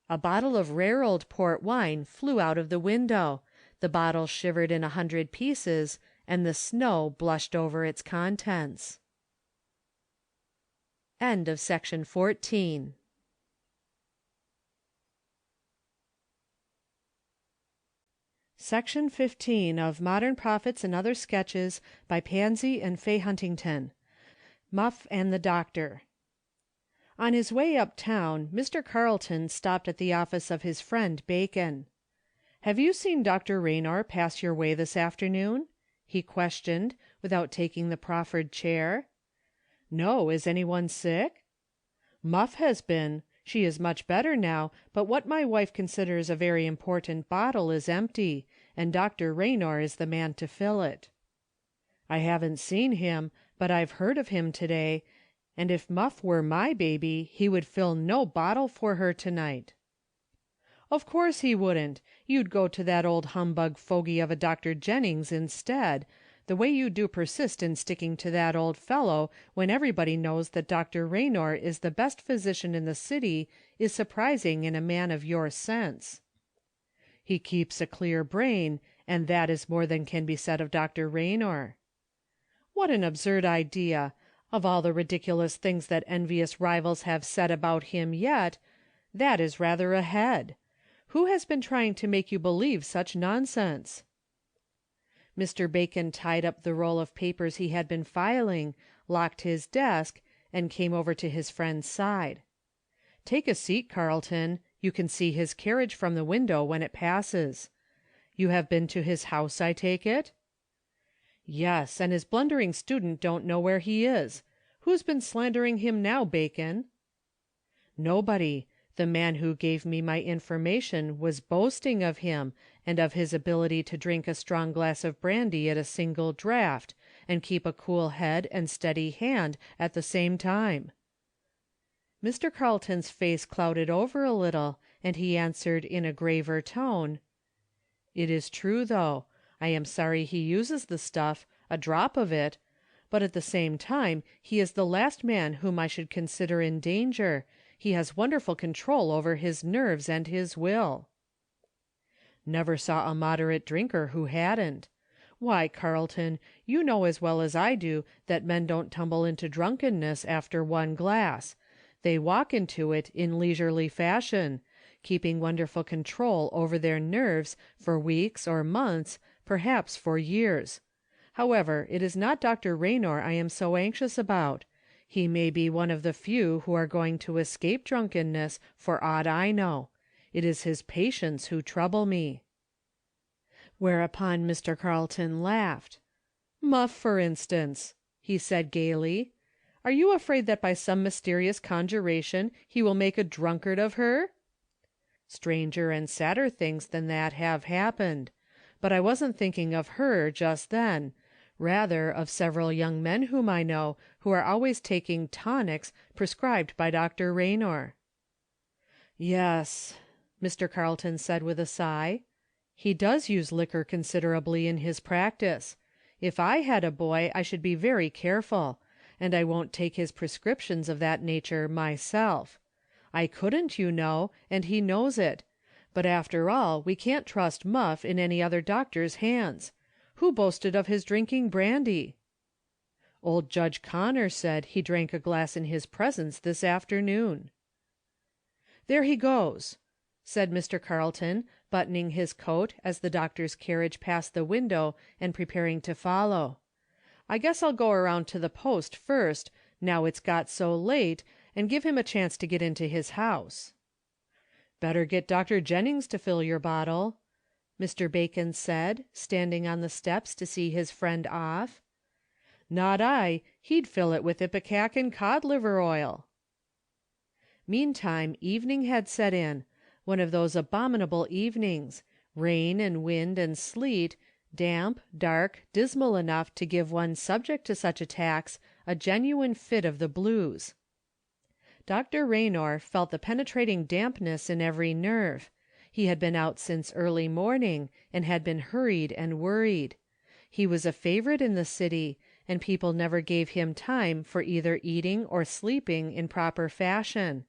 A bottle of rare old port wine flew out of the window, the bottle shivered in 100 pieces, and the snow blushed over its contents. End of section 14. Section 15 of Modern Prophets and Other Sketches by Pansy and Fay Huntington. Muff and the Doctor. On his way uptown, Mr. Carleton stopped at the office of his friend Bacon. "Have you seen Dr. Raynor pass your way this afternoon?" he questioned, without taking the proffered chair. "No, is anyone sick?" "Muff has been. She is much better now, but what my wife considers a very important bottle is empty, and Dr. Raynor is the man to fill it." I haven't seen him, but I've heard of him today, and if Muff were my baby, he would fill no bottle for her tonight." "Of course he wouldn't. You'd go to that old humbug fogey of a Dr. Jennings instead, the way you do persist in sticking to that old fellow when everybody knows that Dr. Raynor is the best physician in the city is surprising in a man of your sense." "He keeps a clear brain, and that is more than can be said of Dr. Raynor." "What an absurd idea! Of all the ridiculous things that envious rivals have said about him yet, that is rather a head. Who has been trying to make you believe such nonsense?" Mr. Bacon tied up the roll of papers he had been filing, locked his desk, and came over to his friend's side. "Take a seat, Carleton. You can see his carriage from the window when it passes. You have been to his house, I take it?" "Yes, and his blundering student don't know where he is. Who's been slandering him now, Bacon?" "Nobody. The man who gave me my information was boasting of him, and of his ability to drink a strong glass of brandy at a single draught, and keep a cool head and steady hand at the same time." Mr. Carleton's face clouded over a little, and he answered in a graver tone, "It is true, though. I am sorry he uses the stuff, a drop of it, but at the same time he is the last man whom I should consider in danger. He has wonderful control over his nerves and his will." "Never saw a moderate drinker who hadn't. Why, Carleton, you know as well as I do that men don't tumble into drunkenness after one glass. They walk into it in leisurely fashion, keeping wonderful control over their nerves for weeks or months, perhaps for years. However, it is not Dr. Raynor I am so anxious about. He may be one of the few who are going to escape drunkenness, for aught I know. It is his patients who trouble me." Whereupon Mr. Carleton laughed. "Muff, for instance," he said gaily. "Are you afraid that by some mysterious conjuration he will make a drunkard of her?" "Stranger and sadder things than that have happened. But I wasn't thinking of her just then. Rather of several young men whom I know, who are always taking tonics prescribed by Dr. Raynor." "Yes," Mr. Carleton said with a sigh. "He does use liquor considerably in his practice. If I had a boy I should be very careful, and I won't take his prescriptions of that nature myself. I couldn't, you know, and he knows it. But after all we can't trust Muff in any other doctor's hands. Who boasted of his drinking brandy?" "Old Judge Connor said he drank a glass in his presence this afternoon." "There he goes," said Mr. Carleton, buttoning his coat as the doctor's carriage passed the window and preparing to follow. "I guess I'll go around to the post first, now it's got so late, and give him a chance to get into his house." "Better get Dr. Jennings to fill your bottle," Mr. Bacon said, standing on the steps to see his friend off. "Not I. He'd fill it with ipecac and cod liver oil." Meantime evening had set in, one of those abominable evenings, rain and wind and sleet, damp, dark, dismal enough to give one subject to such attacks a genuine fit of the blues. Dr. Raynor felt the penetrating dampness in every nerve. He had been out since early morning, and had been hurried and worried. He was a favorite in the city, and people never gave him time for either eating or sleeping in proper fashion.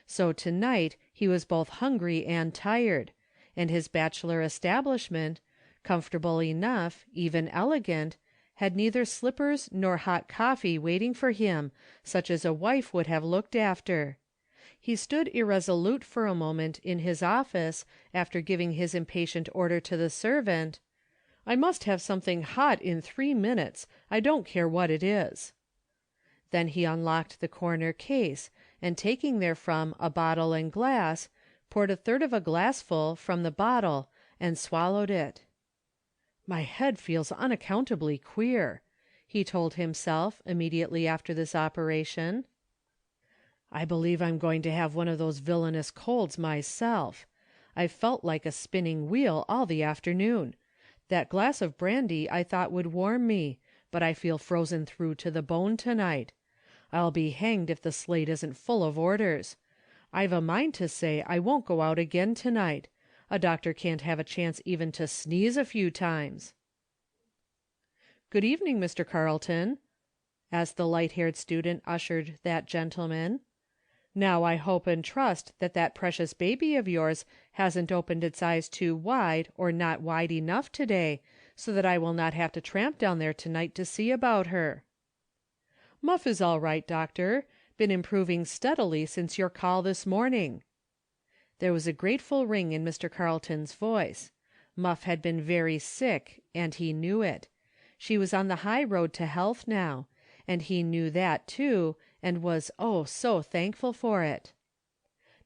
So tonight he was both hungry and tired, and his bachelor establishment, comfortable enough, even elegant, had neither slippers nor hot coffee waiting for him, such as a wife would have looked after. He stood irresolute for a moment in his office after giving his impatient order to the servant, "I must have something hot in 3 minutes, I don't care what it is." Then he unlocked the corner case, and taking therefrom a bottle and glass, poured a third of a glassful from the bottle and swallowed it. "My head feels unaccountably queer," he told himself immediately after this operation. "I believe I'm going to have one of those villainous colds myself. I've felt like a spinning wheel all the afternoon. That glass of brandy I thought would warm me, but I feel frozen through to the bone to-night. I'll be hanged if the slate isn't full of orders. I've a mind to say I won't go out again to-night. A doctor can't have a chance even to sneeze a few times." "Good evening, Mr. Carleton," as the light-haired student ushered that gentleman. "Now I hope and trust that that precious baby of yours hasn't opened its eyes too wide or not wide enough to-day, so that I will not have to tramp down there to-night to see about her." "Muff is all right, doctor. Been improving steadily since your call this morning." There was a grateful ring in Mr. Carleton's voice. Muff had been very sick, and he knew it. She was on the high road to health now, and he knew that too, and was oh so thankful for it.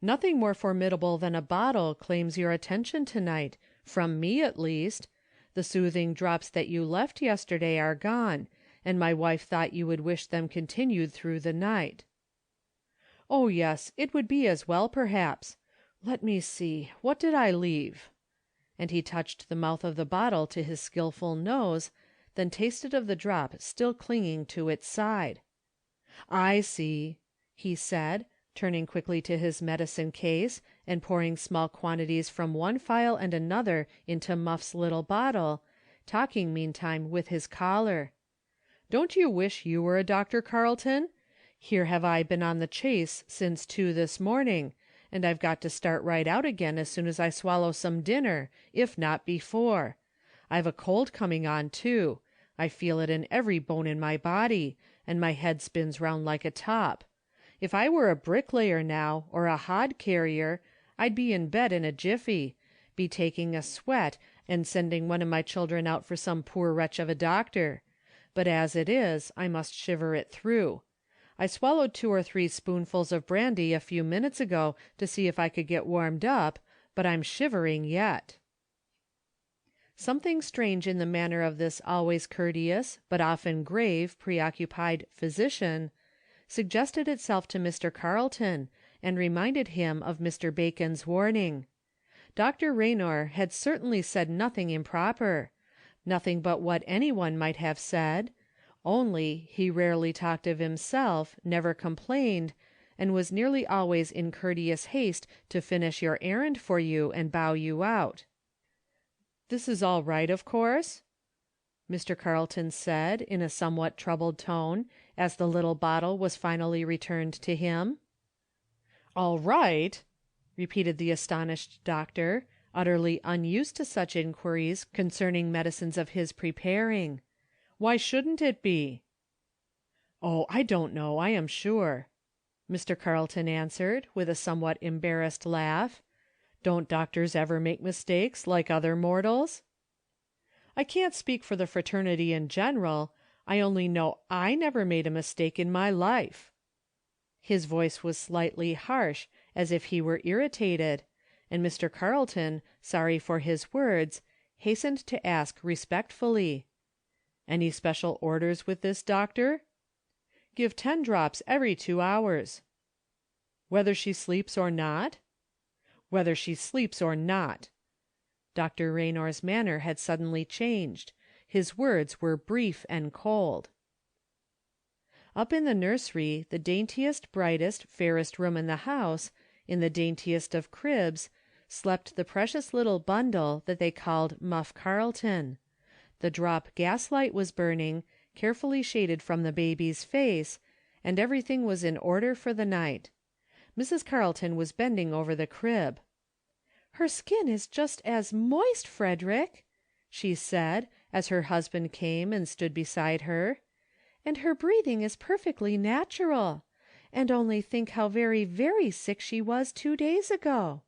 "Nothing more formidable than a bottle claims your attention to-night, from me at least. The soothing drops that you left yesterday are gone, and my wife thought you would wish them continued through the night." "Oh yes, it would be as well perhaps. Let me see, what did I leave?" And he touched the mouth of the bottle to his skillful nose, then tasted of the drop still clinging to its side. "I see," he said, turning quickly to his medicine case, and pouring small quantities from one phial and another into Muff's little bottle, talking meantime with his caller. "Don't you wish you were a Dr. Carleton? Here have I been on the chase since 2 this morning, and I've got to start right out again as soon as I swallow some dinner, if not before. I've a cold coming on too. I feel it in every bone in my body, and my head spins round like a top. If I were a bricklayer now, or a hod carrier, I'd be in bed in a jiffy, be taking a sweat and sending one of my children out for some poor wretch of a doctor. But as it is, I must shiver it through. I swallowed 2 or 3 spoonfuls of brandy a few minutes ago to see if I could get warmed up, but I'm shivering yet." Something strange in the manner of this always courteous, but often grave, preoccupied physician, suggested itself to Mr. Carleton, and reminded him of Mr. Bacon's warning. Dr. Raynor had certainly said nothing improper, nothing but what any one might have said, only he rarely talked of himself, never complained, and was nearly always in courteous haste to finish your errand for you and bow you out. "This is all right, of course?" Mr. Carleton said in a somewhat troubled tone, as the little bottle was finally returned to him. "All right!" repeated the astonished doctor, utterly unused to such inquiries concerning medicines of his preparing. "Why shouldn't it be?" "Oh, I don't know, I am sure," Mr. Carleton answered, with a somewhat embarrassed laugh. "Don't doctors ever make mistakes, like other mortals?" "I can't speak for the fraternity in general. I only know I never made a mistake in my life." His voice was slightly harsh, as if he were irritated, and Mr. Carleton, sorry for his words, hastened to ask respectfully, "Any special orders with this doctor?" "Give 10 drops every 2 hours." "Whether she sleeps or not?" "Whether she sleeps or not." Dr. Raynor's manner had suddenly changed. His words were brief and cold. Up in the nursery, the daintiest, brightest, fairest room in the house, in the daintiest of cribs, slept the precious little bundle that they called Muff Carleton. The drop gaslight was burning, carefully shaded from the baby's face, and everything was in order for the night. Mrs. Carleton was bending over the crib. "Her skin is just as moist, Frederick," she said, as her husband came and stood beside her, "and her breathing is perfectly natural. And only think how very, very sick she was 2 days ago.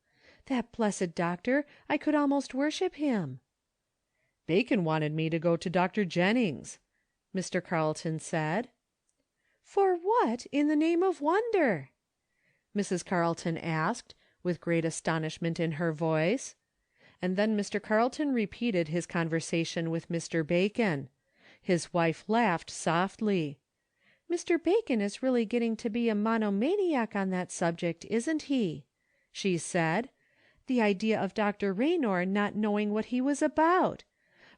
That blessed doctor, I could almost worship him." "Bacon wanted me to go to Dr. Jennings," Mr. Carleton said. "For what, in the name of wonder?" Mrs. Carleton asked, with great astonishment in her voice. And then Mr. Carleton repeated his conversation with Mr. Bacon. His wife laughed softly. "Mr. Bacon is really getting to be a monomaniac on that subject, isn't he?" she said. "The idea of Dr. Raynor not knowing what he was about!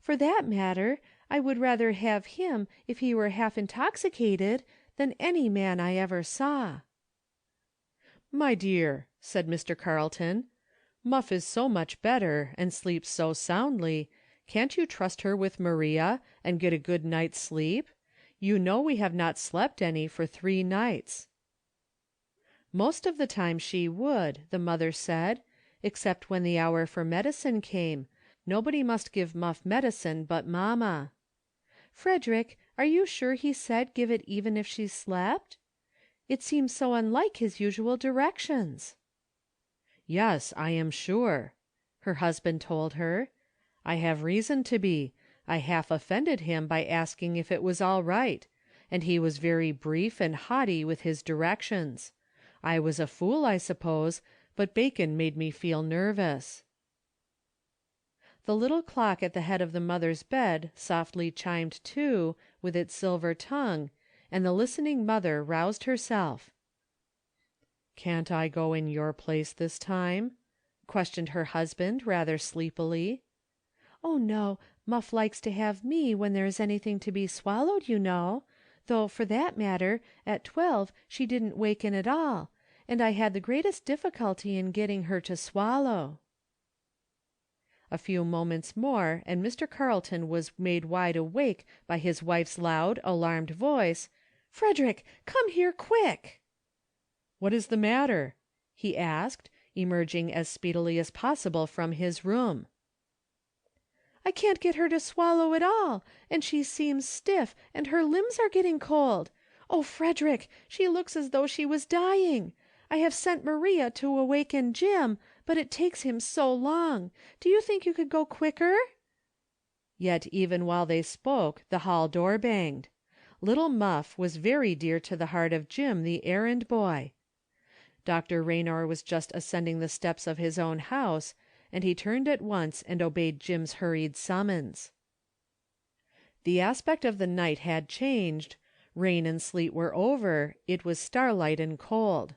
For that matter, I would rather have him, if he were half intoxicated, than any man I ever saw." "My dear," said Mr. Carleton, "Muff is so much better, and sleeps so soundly, can't you trust her with Maria, and get a good night's sleep? You know we have not slept any for 3 nights." Most of the time she would, the mother said, except when the hour for medicine came. Nobody must give Muff medicine but mamma. "Frederick, are you sure he said give it even if she slept? It seems so unlike his usual directions." "Yes, I am sure," her husband told her. "I have reason to be. I half offended him by asking if it was all right, and he was very brief and haughty with his directions. I was a fool, I suppose, but Bacon made me feel nervous." The little clock at the head of the mother's bed softly chimed 2 with its silver tongue, and the listening mother roused herself. "Can't I go in your place this time?" questioned her husband rather sleepily. "Oh, no, Muff likes to have me when there is anything to be swallowed, you know, though for that matter, at 12 she didn't waken at all, and I had the greatest difficulty in getting her to swallow." A few moments more and Mr. Carleton was made wide awake by his wife's loud, alarmed voice, "Frederick, come here quick!" "What is the matter?" he asked, emerging as speedily as possible from his room. "I can't get her to swallow at all, and she seems stiff, and her limbs are getting cold. Oh, Frederick, she looks as though she was dying. I have sent Maria to awaken Jim, but it takes him so long. Do you think you could go quicker?" Yet even while they spoke the hall door banged. Little Muff was very dear to the heart of Jim, the errand boy. Dr. Raynor was just ascending the steps of his own house, and he turned at once and obeyed Jim's hurried summons. The aspect of the night had changed. Rain and sleet were over, it was starlight and cold.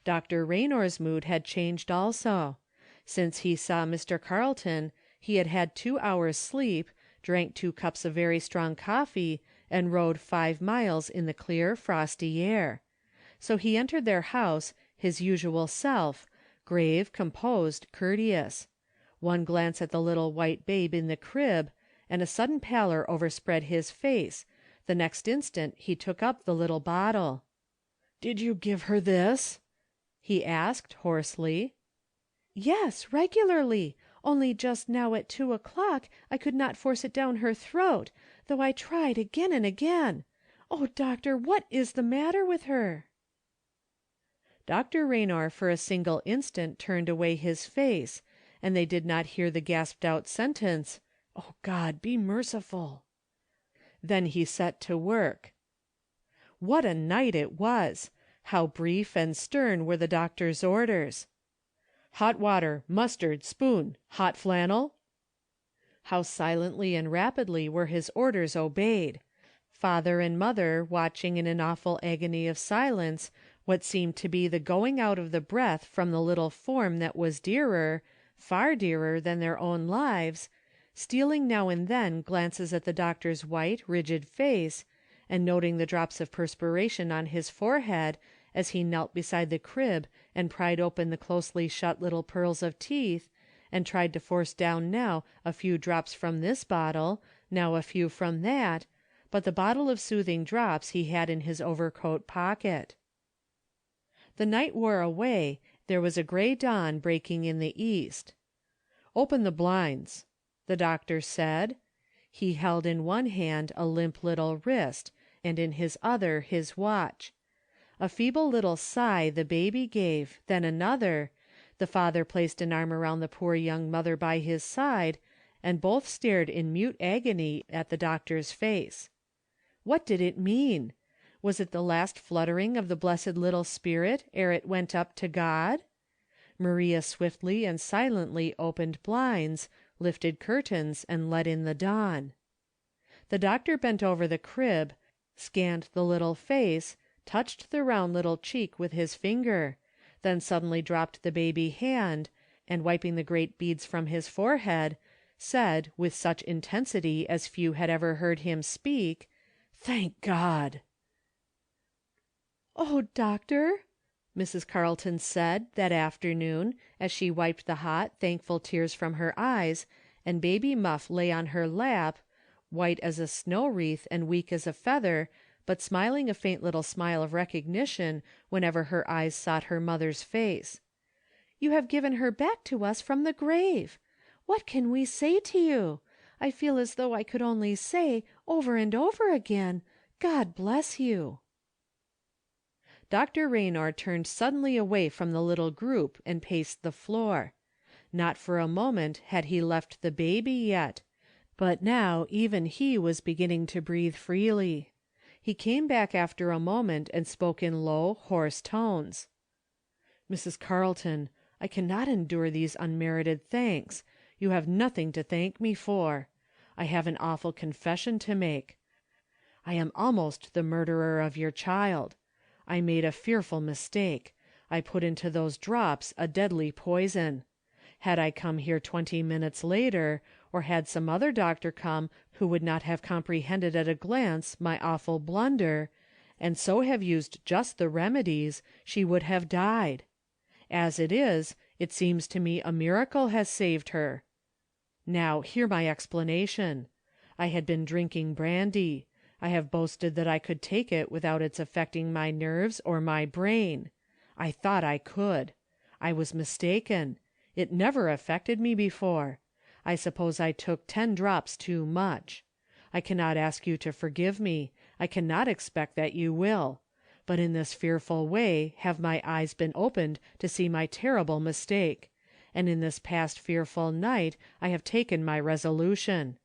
Dr. Raynor's mood had changed also. Since he saw Mr. Carleton, he had had 2 hours' sleep, drank 2 cups of very strong coffee, and rode 5 miles in the clear, frosty air. So he entered their house, his usual self, grave, composed, courteous. One glance at the little white babe in the crib, and a sudden pallor overspread his face. The next instant he took up the little bottle. "Did you give her this?" he asked, hoarsely. "Yes, regularly, only just now at 2 o'clock I could not force it down her throat, though I tried again and again. Oh, doctor, what is the matter with her?" Dr. Raynor for a single instant turned away his face, and they did not hear the gasped out sentence, "Oh, God, be merciful." Then he set to work. What a night it was! How brief and stern were the doctor's orders! "Hot water, mustard, spoon, hot flannel?" How silently and rapidly were his orders obeyed! Father and mother watching in an awful agony of silence what seemed to be the going out of the breath from the little form that was dearer, far dearer than their own lives, stealing now and then glances at the doctor's white, rigid face, and noting the drops of perspiration on his forehead as he knelt beside the crib and pried open the closely shut little pearls of teeth, and tried to force down now a few drops from this bottle, now a few from that, but the bottle of soothing drops he had in his overcoat pocket. The night wore away, there was a gray dawn breaking in the east. "Open the blinds," the doctor said. He held in one hand a limp little wrist, and in his other his watch. A feeble little sigh the baby gave, then another. The father placed an arm around the poor young mother by his side, and both stared in mute agony at the doctor's face. What did it mean? Was it the last fluttering of the blessed little spirit ere it went up to God? Maria swiftly and silently opened blinds, lifted curtains, and let in the dawn. The doctor bent over the crib, scanned the little face, touched the round little cheek with his finger, then suddenly dropped the baby hand, and wiping the great beads from his forehead, said, with such intensity as few had ever heard him speak, "Thank God!" "Oh, doctor," Mrs. Carleton said, that afternoon, as she wiped the hot, thankful tears from her eyes, and baby Muff lay on her lap, white as a snow wreath and weak as a feather, but smiling a faint little smile of recognition whenever her eyes sought her mother's face. "You have given her back to us from the grave. What can we say to you? I feel as though I could only say, over and over again, 'God bless you.'" Dr. Raynor turned suddenly away from the little group and paced the floor. Not for a moment had he left the baby yet, but now even he was beginning to breathe freely. He came back after a moment and spoke in low, hoarse tones. "Mrs. Carleton, I cannot endure these unmerited thanks. You have nothing to thank me for. I have an awful confession to make. I am almost the murderer of your child. I made a fearful mistake. I put into those drops a deadly poison. Had I come here 20 minutes later, or had some other doctor come who would not have comprehended at a glance my awful blunder, and so have used just the remedies, she would have died. As it is, it seems to me a miracle has saved her. Now hear my explanation. I had been drinking brandy. I have boasted that I could take it without its affecting my nerves or my brain. I thought I could. I was mistaken. It never affected me before. I suppose I took 10 drops too much. I cannot ask you to forgive me. I cannot expect that you will. But in this fearful way have my eyes been opened to see my terrible mistake, and in this past fearful night I have taken my resolution.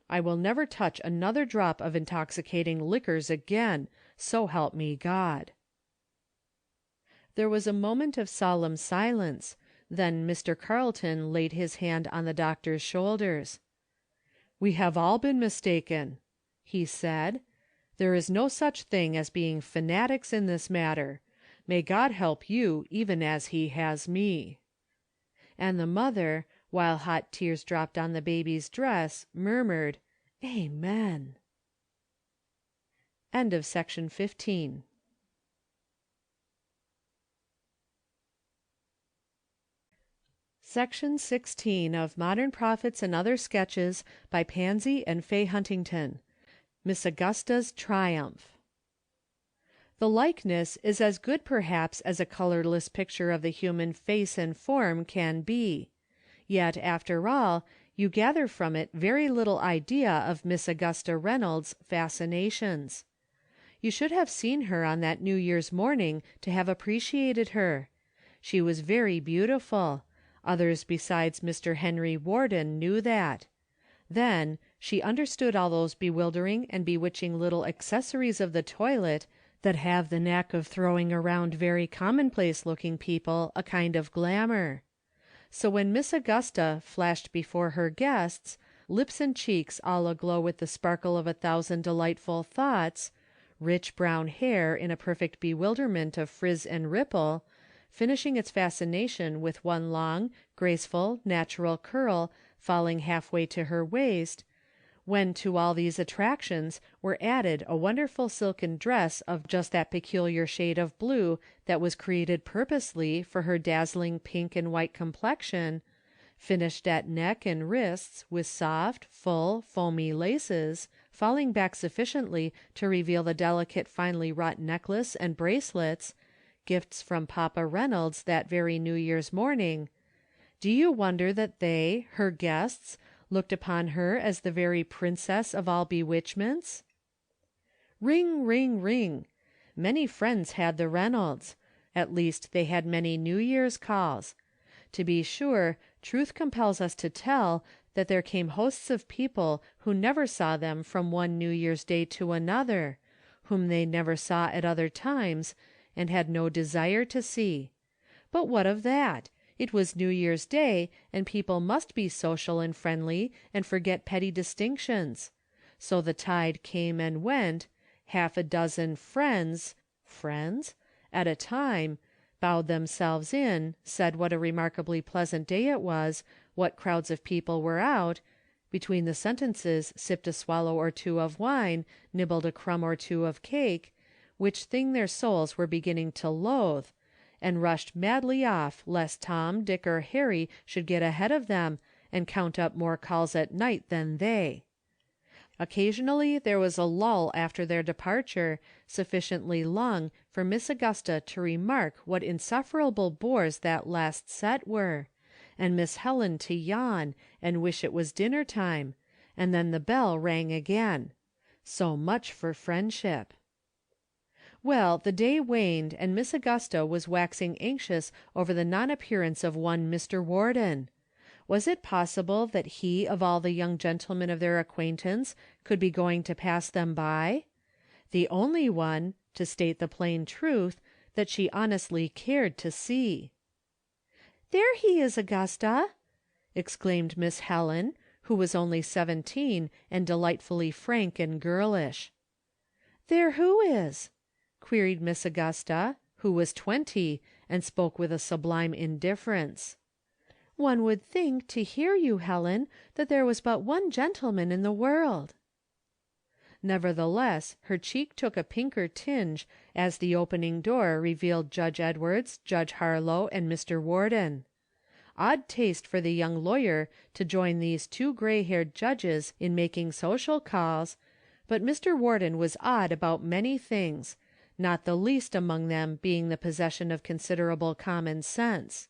I will never touch another drop of intoxicating liquors again, so help me God." There was a moment of solemn silence. Then Mr. Carleton laid his hand on the doctor's shoulders. "We have all been mistaken," he said. "There is no such thing as being fanatics in this matter. May God help you even as he has me." And the mother, while hot tears dropped on the baby's dress, murmured, "Amen." End of section 15. Section 16 of Modern Prophets and Other Sketches by Pansy and Fay Huntington. Miss Augusta's Triumph. The likeness is as good perhaps as a colorless picture of the human face and form can be. Yet, after all, you gather from it very little idea of Miss Augusta Reynolds' fascinations. You should have seen her on that New Year's morning to have appreciated her. She was very beautiful. Others besides Mr. Henry Warden knew that. Then, she understood all those bewildering and bewitching little accessories of the toilet that have the knack of throwing around very commonplace-looking people a kind of glamour. So when Miss Augusta flashed before her guests, lips and cheeks all aglow with the sparkle of 1,000 delightful thoughts, rich brown hair in a perfect bewilderment of frizz and ripple, finishing its fascination with one long, graceful, natural curl falling halfway to her waist, when to all these attractions were added a wonderful silken dress of just that peculiar shade of blue that was created purposely for her dazzling pink and white complexion, finished at neck and wrists with soft, full, foamy laces, falling back sufficiently to reveal the delicate finely wrought necklace and bracelets, gifts from Papa Reynolds that very New Year's morning, do you wonder that they, her guests, looked upon her as the very princess of all bewitchments? Ring, ring, ring. Many friends had the Reynolds. At least they had many New Year's calls. To be sure, truth compels us to tell that there came hosts of people who never saw them from one New Year's Day to another, whom they never saw at other times, and had no desire to see. But what of that? It was New Year's Day, and people must be social and friendly and forget petty distinctions. So the tide came and went, half a dozen friends at a time, bowed themselves in, said what a remarkably pleasant day it was, what crowds of people were out, between the sentences sipped a swallow or two of wine, nibbled a crumb or two of cake, which thing their souls were beginning to loathe, and rushed madly off lest Tom, Dick, or Harry should get ahead of them and count up more calls at night than they. Occasionally there was a lull after their departure, sufficiently long for Miss Augusta to remark what insufferable bores that last set were, and Miss Helen to yawn and wish it was dinner time, and then the bell rang again. So much for friendship. Well, the day waned, and Miss Augusta was waxing anxious over the non-appearance of one Mr. Warden. Was it possible that he of all the young gentlemen of their acquaintance could be going to pass them by? The only one, to state the plain truth, that she honestly cared to see. "There he is, Augusta!" exclaimed Miss Helen, who was only 17 and delightfully frank and girlish. "There who is?" queried Miss Augusta, who was 20 and spoke with a sublime indifference. "One would think, to hear you, Helen, that there was but one gentleman in the world." Nevertheless, her cheek took a pinker tinge as the opening door revealed Judge Edwards, Judge Harlow, and Mr. Warden. Odd taste for the young lawyer to join these two gray-haired judges in making social calls, but Mr. Warden was odd about many things, not the least among them being the possession of considerable common sense.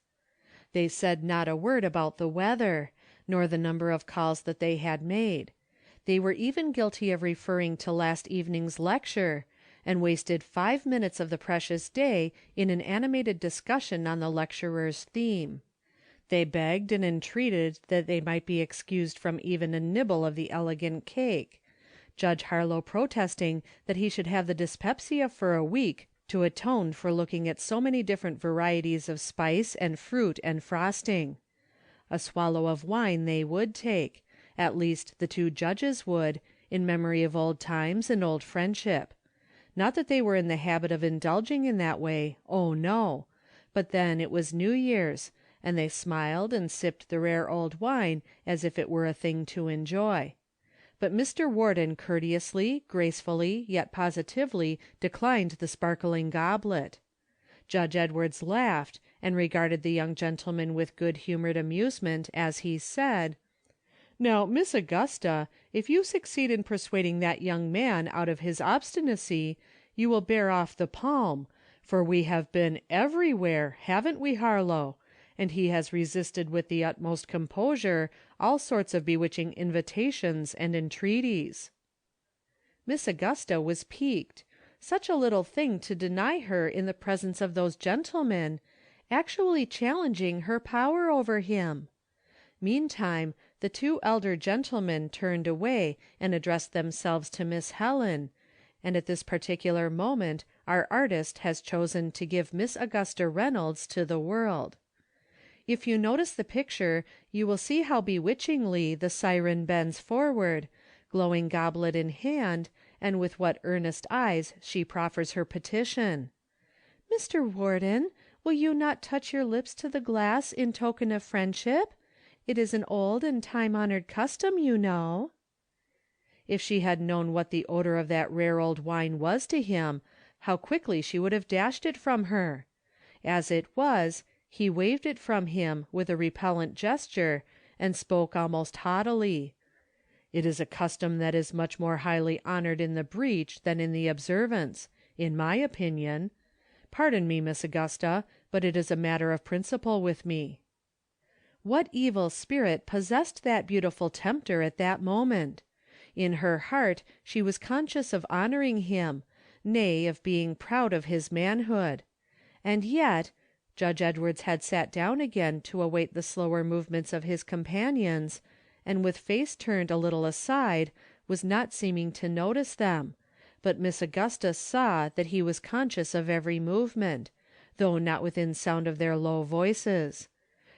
They said not a word about the weather, nor the number of calls that they had made. They were even guilty of referring to last evening's lecture, and wasted 5 minutes of the precious day in an animated discussion on the lecturer's theme. They begged and entreated that they might be excused from even a nibble of the elegant cake, Judge Harlow protesting that he should have the dyspepsia for a week to atone for looking at so many different varieties of spice and fruit and frosting. A swallow of wine they would take, at least the two judges would, in memory of old times and old friendship. Not that they were in the habit of indulging in that way, oh no, but then it was New Year's, and they smiled and sipped the rare old wine as if it were a thing to enjoy. But Mr. Warden courteously, gracefully, yet positively declined the sparkling goblet. Judge Edwards laughed, and regarded the young gentleman with good-humored amusement, as he said, "Now, Miss Augusta, if you succeed in persuading that young man out of his obstinacy, you will bear off the palm, for we have been everywhere, haven't we, Harlow? And he has resisted with the utmost composure all sorts of bewitching invitations and entreaties." Miss Augusta was piqued. Such a little thing to deny her in the presence of those gentlemen, actually challenging her power over him. Meantime, the two elder gentlemen turned away and addressed themselves to Miss Helen, and at this particular moment our artist has chosen to give Miss Augusta Reynolds to the world. If you notice the picture, you will see how bewitchingly the siren bends forward, glowing goblet in hand, and with what earnest eyes she proffers her petition. "Mr. Warden, will you not touch your lips to the glass in token of friendship? It is an old and time-honored custom, you know." If she had known what the odor of that rare old wine was to him, how quickly she would have dashed it from her. As it was, he waved it from him with a repellent gesture, and spoke almost haughtily. "It is a custom that is much more highly honored in the breach than in the observance, in my opinion. Pardon me, Miss Augusta, but it is a matter of principle with me." What evil spirit possessed that beautiful tempter at that moment? In her heart she was conscious of honoring him, nay, of being proud of his manhood. And yet, Judge Edwards had sat down again to await the slower movements of his companions, and with face turned a little aside, was not seeming to notice them, but Miss Augusta saw that he was conscious of every movement, though not within sound of their low voices.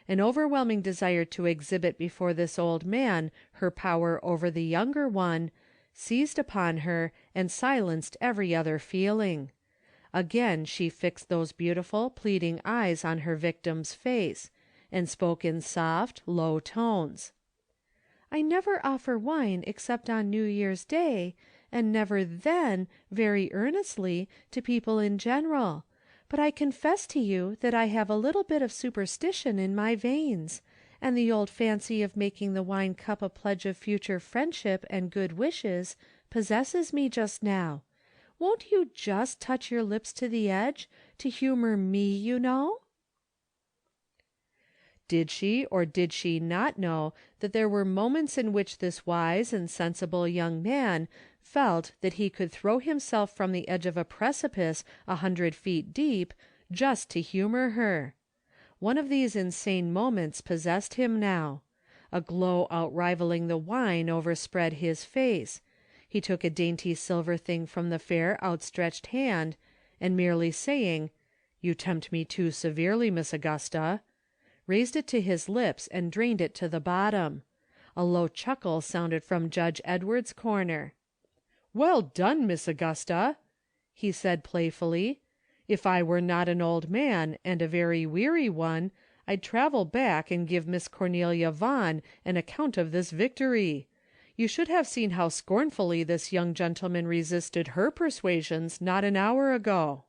An overwhelming desire to exhibit before this old man her power over the younger one, seized upon her and silenced every other feeling. Again she fixed those beautiful, pleading eyes on her victim's face, and spoke in soft, low tones. I never offer wine except on New Year's Day, and never then, very earnestly, to people in general. But I confess to you that I have a little bit of superstition in my veins, and the old fancy of making the wine cup a pledge of future friendship and good wishes possesses me just now. Won't you just touch your lips to the edge, to humor me, you know?" Did she or did she not know that there were moments in which this wise and sensible young man felt that he could throw himself from the edge of a precipice 100 feet deep, just to humor her? One of these insane moments possessed him now. A glow outrivaling the wine overspread his face. He took a dainty silver thing from the fair outstretched hand, and merely saying, "You tempt me too severely, Miss Augusta," raised it to his lips and drained it to the bottom. A low chuckle sounded from Judge Edward's corner. "Well done, Miss Augusta," he said playfully. "If I were not an old man, and a very weary one, I'd travel back and give Miss Cornelia Vaughan an account of this victory. You should have seen how scornfully this young gentleman resisted her persuasions not an hour ago."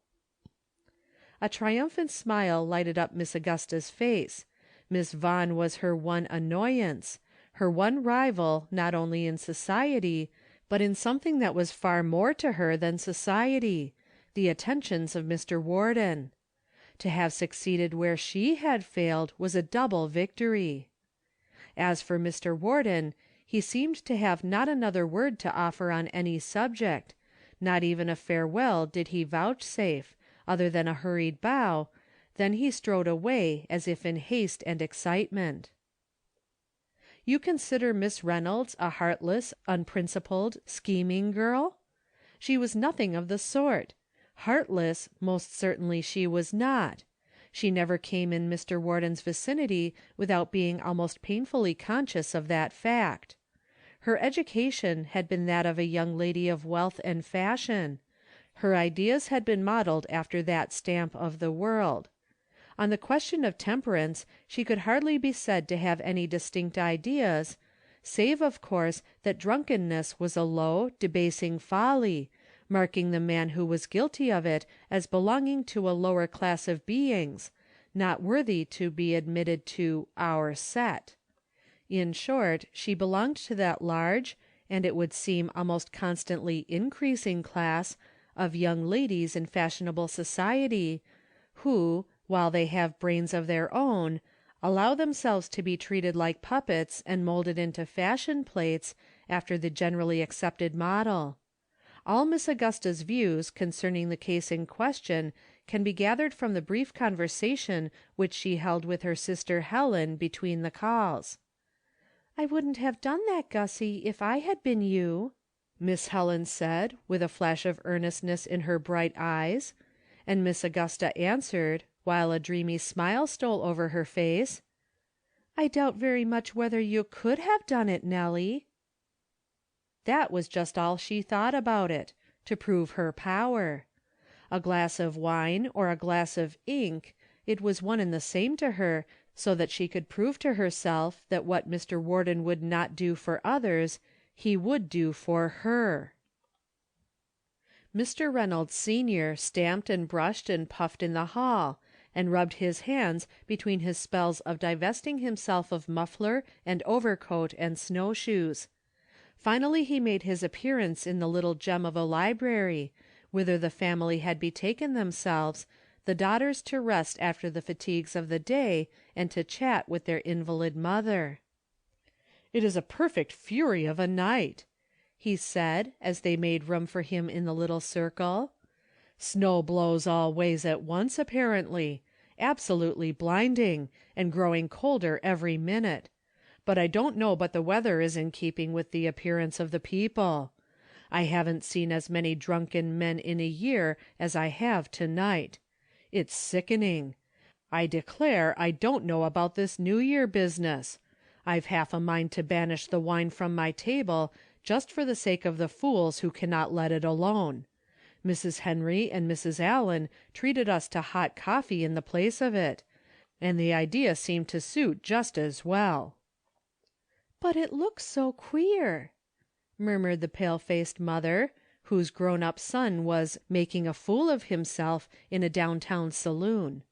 A triumphant smile lighted up Miss Augusta's face. Miss Vaughan was her one annoyance, her one rival not only in society, but in something that was far more to her than society, the attentions of Mr. Warden. To have succeeded where she had failed was a double victory. As for Mr. Warden, he seemed to have not another word to offer on any subject, not even a farewell did he vouchsafe, other than a hurried bow, then he strode away as if in haste and excitement. You consider Miss Reynolds a heartless, unprincipled, scheming girl? She was nothing of the sort. Heartless, most certainly she was not. She never came in Mr. Warden's vicinity without being almost painfully conscious of that fact. Her education had been that of a young lady of wealth and fashion. Her ideas had been modelled after that stamp of the world. On the question of temperance she could hardly be said to have any distinct ideas, save of course that drunkenness was a low, debasing folly, marking the man who was guilty of it as belonging to a lower class of beings, not worthy to be admitted to "our set." In short, she belonged to that large, and it would seem almost constantly increasing class, of young ladies in fashionable society, who, while they have brains of their own, allow themselves to be treated like puppets and moulded into fashion plates after the generally accepted model. All Miss Augusta's views concerning the case in question can be gathered from the brief conversation which she held with her sister Helen between the calls. "I wouldn't have done that, Gussie, if I had been you," Miss Helen said, with a flash of earnestness in her bright eyes, and Miss Augusta answered, while a dreamy smile stole over her face, "I doubt very much whether you could have done it, Nellie." That was just all she thought about it, to prove her power. A glass of wine or a glass of ink, it was one and the same to her, so that she could prove to herself that what Mr. Warden would not do for others, he would do for her. Mr. Reynolds Sr. stamped and brushed and puffed in the hall, and rubbed his hands between his spells of divesting himself of muffler and overcoat and snowshoes. Finally he made his appearance in the little gem of a library, whither the family had betaken themselves, the daughters to rest after the fatigues of the day, and to chat with their invalid mother. "It is a perfect fury of a night," he said, as they made room for him in the little circle. "Snow blows all ways at once, apparently. Absolutely blinding, and growing colder every minute. But I don't know but the weather is in keeping with the appearance of the people. I haven't seen as many drunken men in a year as I have to-night. It's sickening. I declare I don't know about this New Year business. I've half a mind to banish the wine from my table, just for the sake of the fools who cannot let it alone. Mrs. Henry and Mrs. Allen treated us to hot coffee in the place of it, and the idea seemed to suit just as well." "But it looks so queer," murmured the pale-faced mother, whose grown-up son was "making a fool of himself" in a downtown saloon.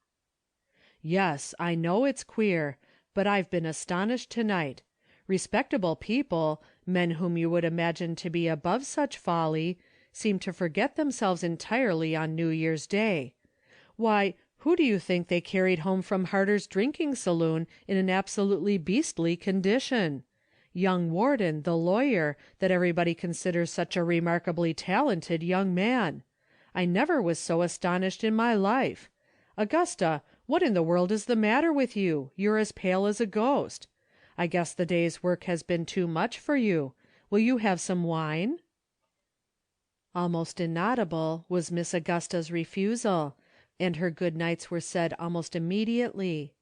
"Yes, I know it's queer, but I've been astonished to-night. Respectable people, men whom you would imagine to be above such folly, seem to forget themselves entirely on New Year's Day. Why, who do you think they carried home from Harder's drinking saloon in an absolutely beastly condition? Young Warden, the lawyer, that everybody considers such a remarkably talented young man. I never was so astonished in my life. Augusta, what in the world is the matter with you? You're as pale as a ghost. I guess the day's work has been too much for you. Will you have some wine?" Almost inaudible was Miss Augusta's refusal, and her good nights were said almost immediately.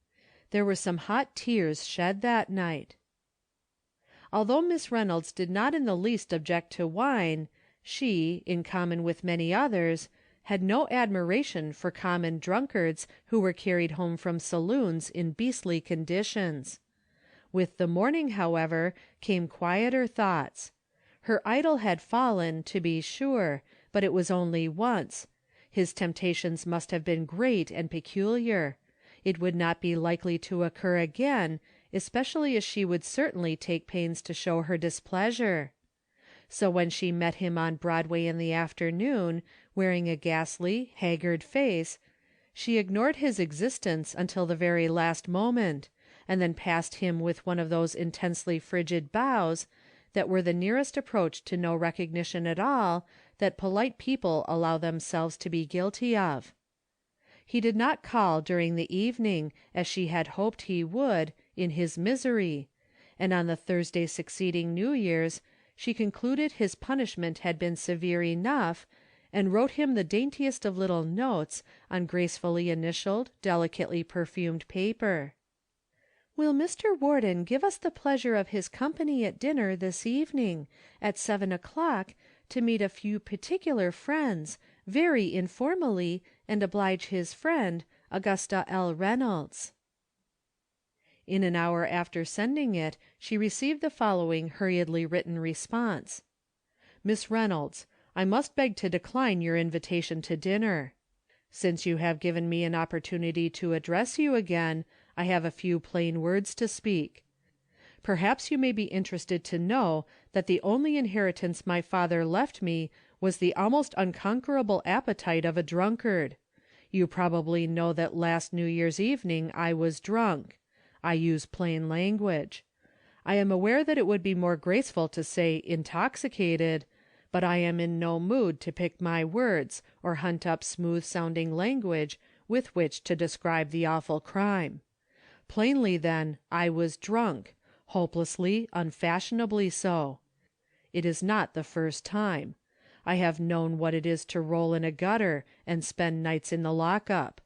There were some hot tears shed that night. Although Miss Reynolds did not in the least object to wine, she, in common with many others, had no admiration for common drunkards who were carried home from saloons in beastly conditions. With the morning, however, came quieter thoughts. Her idol had fallen, to be sure, but it was only once. His temptations must have been great and peculiar. It would not be likely to occur again, especially as she would certainly take pains to show her displeasure. So when she met him on Broadway in the afternoon, wearing a ghastly, haggard face, she ignored his existence until the very last moment, and then passed him with one of those intensely frigid bows that were the nearest approach to no recognition at all that polite people allow themselves to be guilty of. He did not call during the evening, as she had hoped he would, in his misery, and on the Thursday succeeding New Year's, she concluded his punishment had been severe enough, and wrote him the daintiest of little notes on gracefully initialed, delicately perfumed paper. "Will Mr. Warden give us the pleasure of his company at dinner this evening, at 7 o'clock, to meet a few particular friends, very informally, and oblige his friend, Augusta L. Reynolds." In an hour after sending it, she received the following hurriedly written response: "Miss Reynolds, I must beg to decline your invitation to dinner. Since you have given me an opportunity to address you again, I have a few plain words to speak. Perhaps you may be interested to know that the only inheritance my father left me was the almost unconquerable appetite of a drunkard. You probably know that last New Year's evening I was drunk. I use plain language. I am aware that it would be more graceful to say intoxicated, but I am in no mood to pick my words or hunt up smooth-sounding language with which to describe the awful crime. Plainly, then, I was drunk, hopelessly, unfashionably so. It is not the first time. I have known what it is to roll in a gutter and spend nights in the lock-up.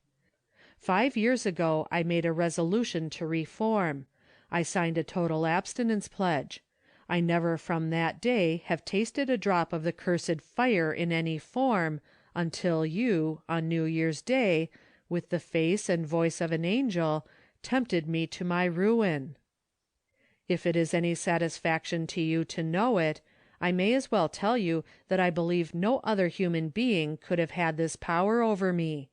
5 years ago I made a resolution to reform. I signed a total abstinence pledge. I never from that day have tasted a drop of the cursed fire in any form, until you, on New Year's Day, with the face and voice of an angel, tempted me to my ruin. If it is any satisfaction to you to know it, I may as well tell you that I believe no other human being could have had this power over me.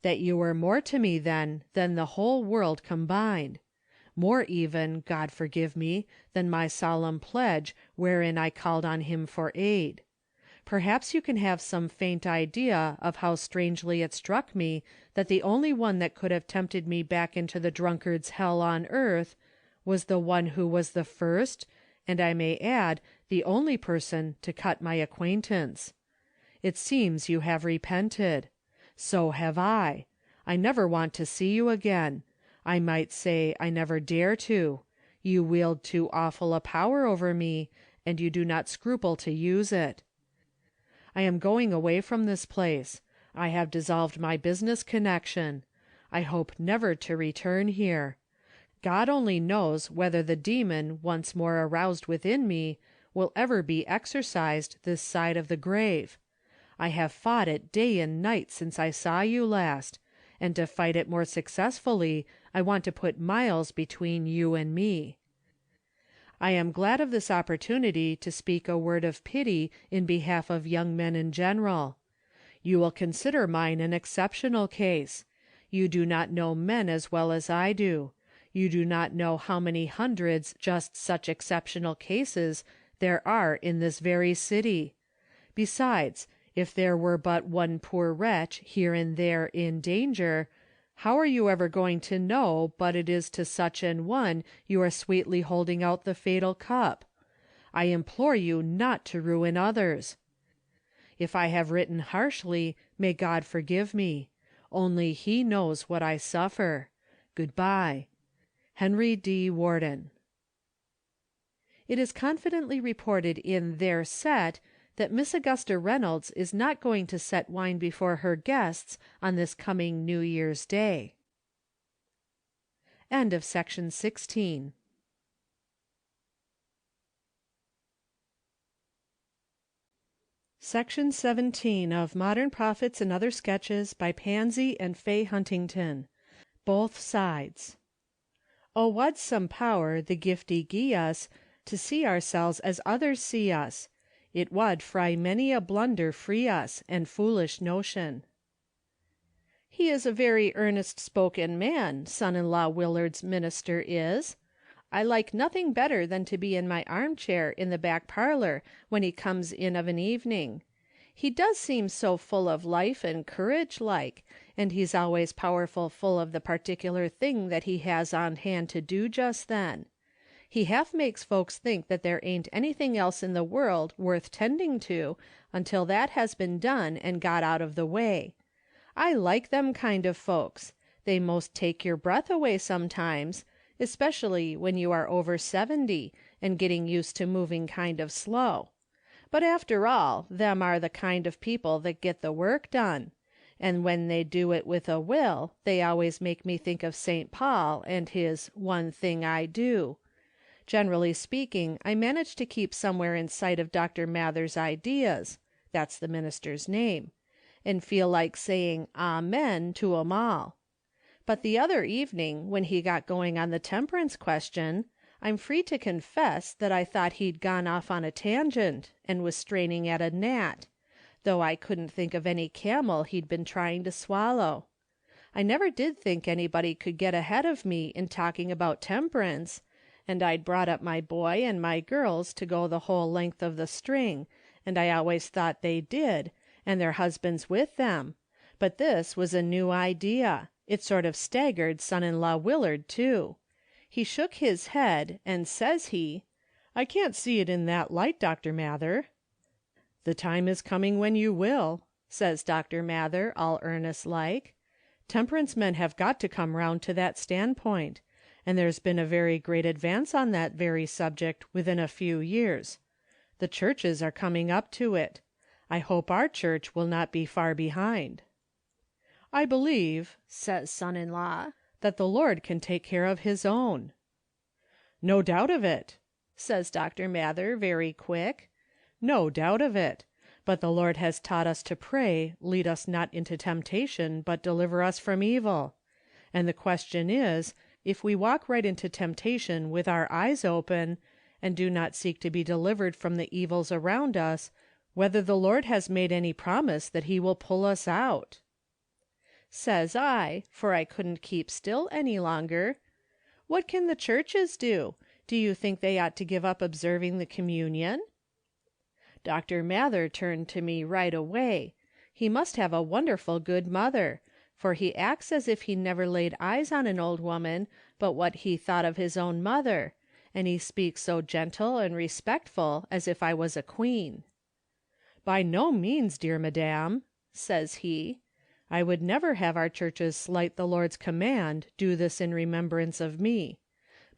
That you were more to me then than the whole world combined. More even, God forgive me, than my solemn pledge wherein I called on him for aid. Perhaps you can have some faint idea of how strangely it struck me that the only one that could have tempted me back into the drunkard's hell on earth was the one who was the first, and I may add, the only person to cut my acquaintance. It seems you have repented. So have I. I never want to see you again. I might say I never dare to. You wield too awful a power over me, and you do not scruple to use it. I am going away from this place. I have dissolved my business connection. I hope never to return here. God only knows whether the demon once more aroused within me will ever be exorcised this side of the grave. I have fought it day and night since I saw you last, and to fight it more successfully I want to put miles between you and me. I am glad of this opportunity to speak a word of pity in behalf of young men in general. You will consider mine an exceptional case. You do not know men as well as I do. You do not know how many hundreds just such exceptional cases there are in this very city. Besides, if there were but one poor wretch here and there in danger, how are you ever going to know but it is to such an one you are sweetly holding out the fatal cup? I implore you not to ruin others. If I have written harshly, may God forgive me. Only He knows what I suffer. Goodbye. Henry D. Warden. It is confidently reported in their set that Miss Augusta Reynolds is not going to set wine before her guests on this coming New Year's Day. End of section 16. Section 17 of Modern Prophets and Other Sketches by Pansy and Fay Huntington. Both sides. O wad some power the giftie gie us to see ourselves as others see us. It wad fry many a blunder free us, and foolish notion. He is a very earnest-spoken man, son-in-law Willard's minister is. I like nothing better than to be in my armchair in the back parlor when he comes in of an evening. He does seem so full of life and courage like, and he's always powerful full of the particular thing that he has on hand to do just then. He half makes folks think that there ain't anything else in the world worth tending to until that has been done and got out of the way. I like them kind of folks. They most take your breath away sometimes, especially when you are over 70 and getting used to moving kind of slow. But after all, them are the kind of people that get the work done. And when they do it with a will, they always make me think of St. Paul and his "one thing I do." Generally speaking, I manage to keep somewhere in sight of Dr. Mather's ideas, that's the minister's name, and feel like saying amen to 'em all. But the other evening, when he got going on the temperance question, I'm free to confess that I thought he'd gone off on a tangent and was straining at a gnat, though I couldn't think of any camel he'd been trying to swallow. I never did think anybody could get ahead of me in talking about temperance, and I'd brought up my boy and my girls to go the whole length of the string, and I always thought they did, and their husbands with them, but this was a new idea. It sort of staggered son-in-law Willard, too. He shook his head, and says he, "I can't see it in that light, Dr. Mather." "The time is coming when you will," says Dr. Mather, all earnest like. "Temperance men have got to come round to that standpoint, and there's been a very great advance on that very subject within a few years. The churches are coming up to it. I hope our church will not be far behind." "I believe," says son-in-law, "that the Lord can take care of his own." "No doubt of it," says Dr. Mather very quick. "No doubt of it. But the Lord has taught us to pray, 'Lead us not into temptation, but deliver us from evil.' And the question is, if we walk right into temptation with our eyes open, and do not seek to be delivered from the evils around us, whether the Lord has made any promise that he will pull us out." Says I, for I couldn't keep still any longer, "What can the churches do? Do you think they ought to give up observing the communion?" Dr. Mather turned to me right away. He must have a wonderful good mother, for he acts as if he never laid eyes on an old woman but what he thought of his own mother, and he speaks so gentle and respectful as if I was a queen. "By no means, dear madam," says he. "I would never have our churches slight the Lord's command, 'Do this in remembrance of me.'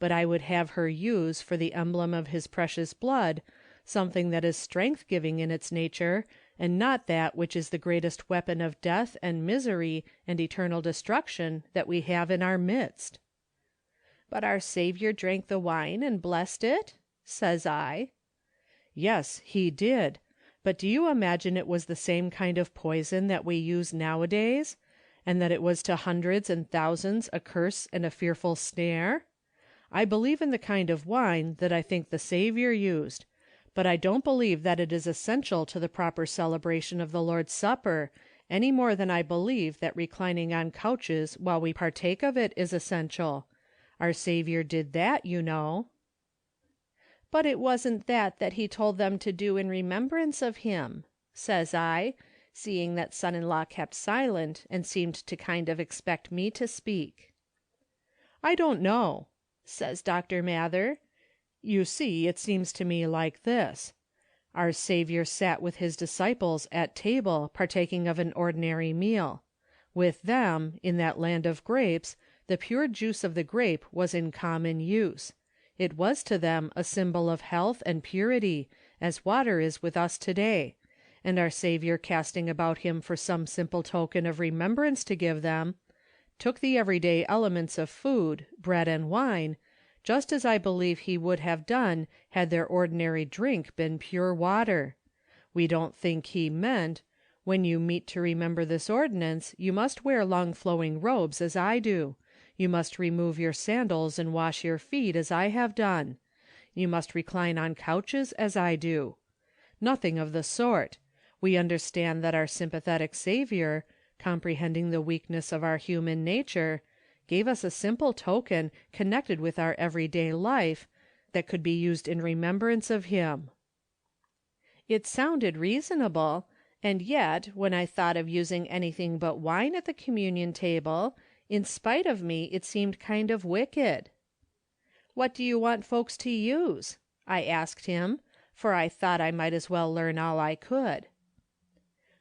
But I would have her use, for the emblem of his precious blood, something that is strength-giving in its nature, and not that which is the greatest weapon of death and misery and eternal destruction that we have in our midst." "But our Saviour drank the wine and blessed it?" says I. "Yes, he did. But do you imagine it was the same kind of poison that we use nowadays, and that it was to hundreds and thousands a curse and a fearful snare? I believe in the kind of wine that I think the Saviour used, but I don't believe that it is essential to the proper celebration of the Lord's Supper, any more than I believe that reclining on couches while we partake of it is essential. Our Saviour did that, you know." "But it wasn't that he told them to do in remembrance of him," says I, seeing that son-in-law kept silent and seemed to kind of expect me to speak. "I don't know," says Dr. Mather. "You see, it seems to me like this. Our Saviour sat with his disciples at table partaking of an ordinary meal. With them, in that land of grapes, the pure juice of the grape was in common use. It was to them a symbol of health and purity, as water is with us today, and our Saviour, casting about him for some simple token of remembrance to give them, took the everyday elements of food, bread and wine, just as I believe he would have done had their ordinary drink been pure water. We don't think he meant, 'When you meet to remember this ordinance, you must wear long flowing robes as I do. You must remove your sandals and wash your feet as I have done. You must recline on couches as I do.' Nothing of the sort. We understand that our sympathetic Saviour, comprehending the weakness of our human nature, gave us a simple token connected with our everyday life that could be used in remembrance of him." It sounded reasonable, and yet, when I thought of using anything but wine at the communion table, in spite of me it seemed kind of wicked. "What do you want folks to use?" I asked him, for I thought I might as well learn all I could.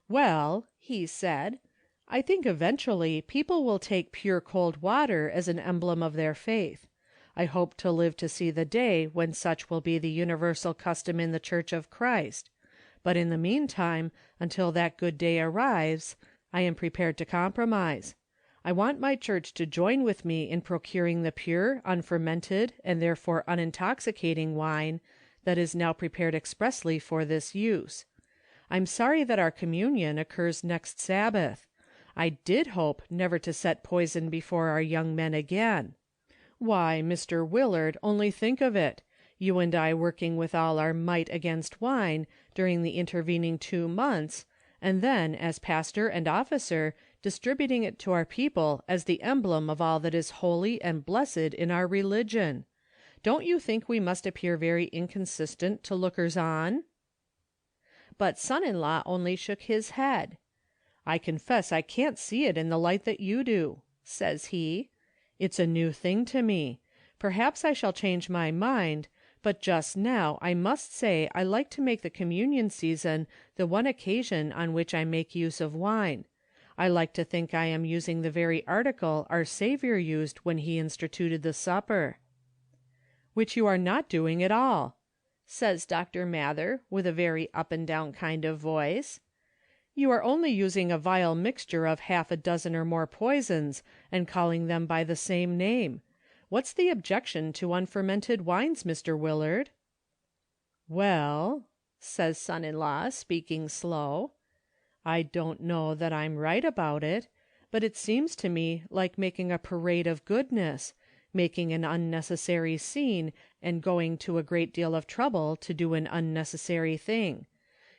"Well," he said, "I think eventually people will take pure cold water as an emblem of their faith. I hope to live to see the day when such will be the universal custom in the Church of Christ. But in the meantime, until that good day arrives, I am prepared to compromise. I want my church to join with me in procuring the pure, unfermented, and therefore unintoxicating wine that is now prepared expressly for this use. I'm sorry that our communion occurs next Sabbath. I did hope never to set poison before our young men again. Why, Mr. Willard, only think of it. You and I working with all our might against wine during the intervening 2 months, and then, as pastor and officer, distributing it to our people as the emblem of all that is holy and blessed in our religion. Don't you think we must appear very inconsistent to lookers on?" But son-in-law only shook his head. "I confess I can't see it in the light that you do," says he. "It's a new thing to me. Perhaps I shall change my mind, but just now I must say I like to make the communion season the one occasion on which I make use of wine. I like to think I am using the very article our Saviour used when he instituted the supper." "Which you are not doing at all," says Dr. Mather, with a very up-and-down kind of voice. "You are only using a vile mixture of half a dozen or more poisons, and calling them by the same name. What's the objection to unfermented wines, Mr. Willard?" "Well," says son-in-law, speaking slow, "I don't know that I'm right about it, but it seems to me like making a parade of goodness, making an unnecessary scene, and going to a great deal of trouble to do an unnecessary thing.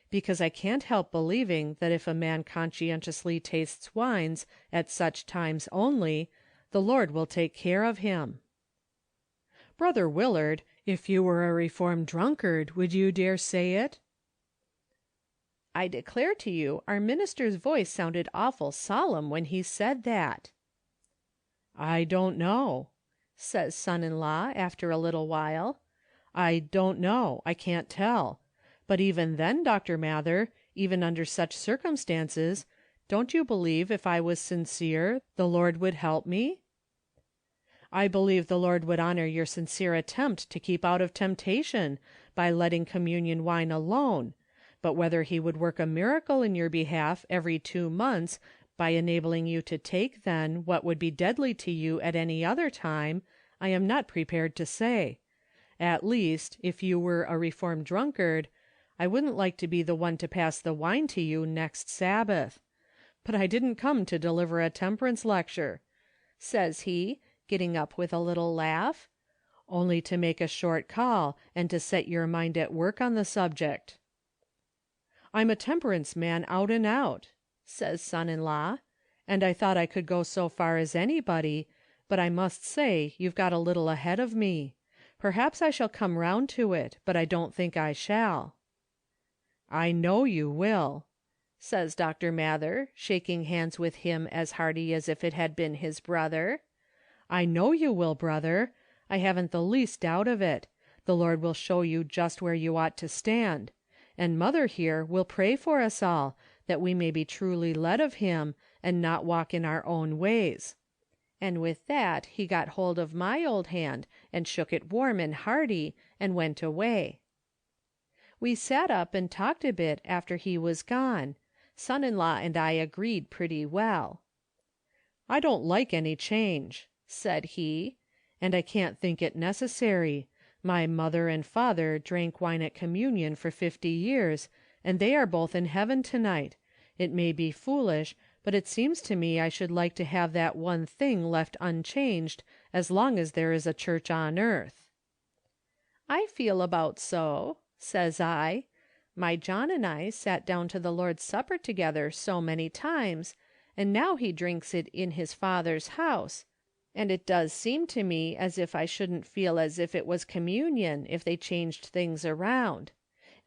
Because I can't help believing that if a man conscientiously tastes wines at such times only, the Lord will take care of him." "Brother Willard, if you were a reformed drunkard, would you dare say it?" I declare to you our minister's voice sounded awful solemn when he said that. "I don't know," says son-in-law after a little while. "I don't know. I can't tell. But even then, Dr. Mather, even under such circumstances, don't you believe if I was sincere, the Lord would help me?" "I believe the Lord would honor your sincere attempt to keep out of temptation by letting communion wine alone, but whether he would work a miracle in your behalf every 2 months by enabling you to take then what would be deadly to you at any other time, I am not prepared to say. At least, if you were a reformed drunkard, I wouldn't like to be the one to pass the wine to you next Sabbath. But I didn't come to deliver a temperance lecture," says he, getting up with a little laugh. only to make a short call and to set your mind at work on the subject." "I'm a temperance man out and out," says son-in-law, "and I thought I could go so far as anybody, but I must say you've got a little ahead of me. Perhaps I shall come round to it, but I don't think I shall." "I know you will," says Dr. Mather, shaking hands with him as hearty as if it had been his brother. "I know you will, brother. I haven't the least doubt of it. The Lord will show you just where you ought to stand. And mother here will pray for us all, that we may be truly led of him, and not walk in our own ways." And with that he got hold of my old hand and shook it warm and hearty, and went away. We sat up and talked a bit after he was gone. Son-in-law and I agreed pretty well. "I don't like any change," said he, "and I can't think it necessary. My mother and father drank wine at communion for 50 years, and they are both in heaven tonight. It may be foolish, but it seems to me I should like to have that one thing left unchanged as long as there is a church on earth." "I feel about so," says I. "My John and I sat down to the Lord's Supper together so many times, and now he drinks it in his Father's house, and it does seem to me as if I shouldn't feel as if it was communion if they changed things around.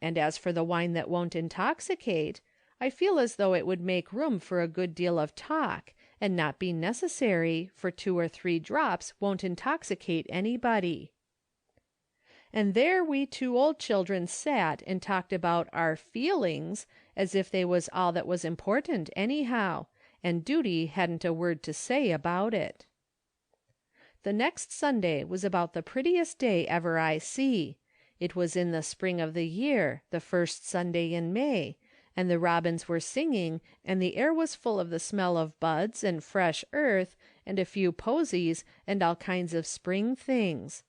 And as for the wine that won't intoxicate, I feel as though it would make room for a good deal of talk, and not be necessary, for 2 or 3 drops won't intoxicate anybody." And there we 2 old children sat and talked about our feelings as if they was all that was important anyhow, and duty hadn't a word to say about it. The next Sunday was about the prettiest day ever I see. It was in the spring of the year, the first Sunday in May, and the robins were singing, and the air was full of the smell of buds and fresh earth, and a few posies, and all kinds of spring things.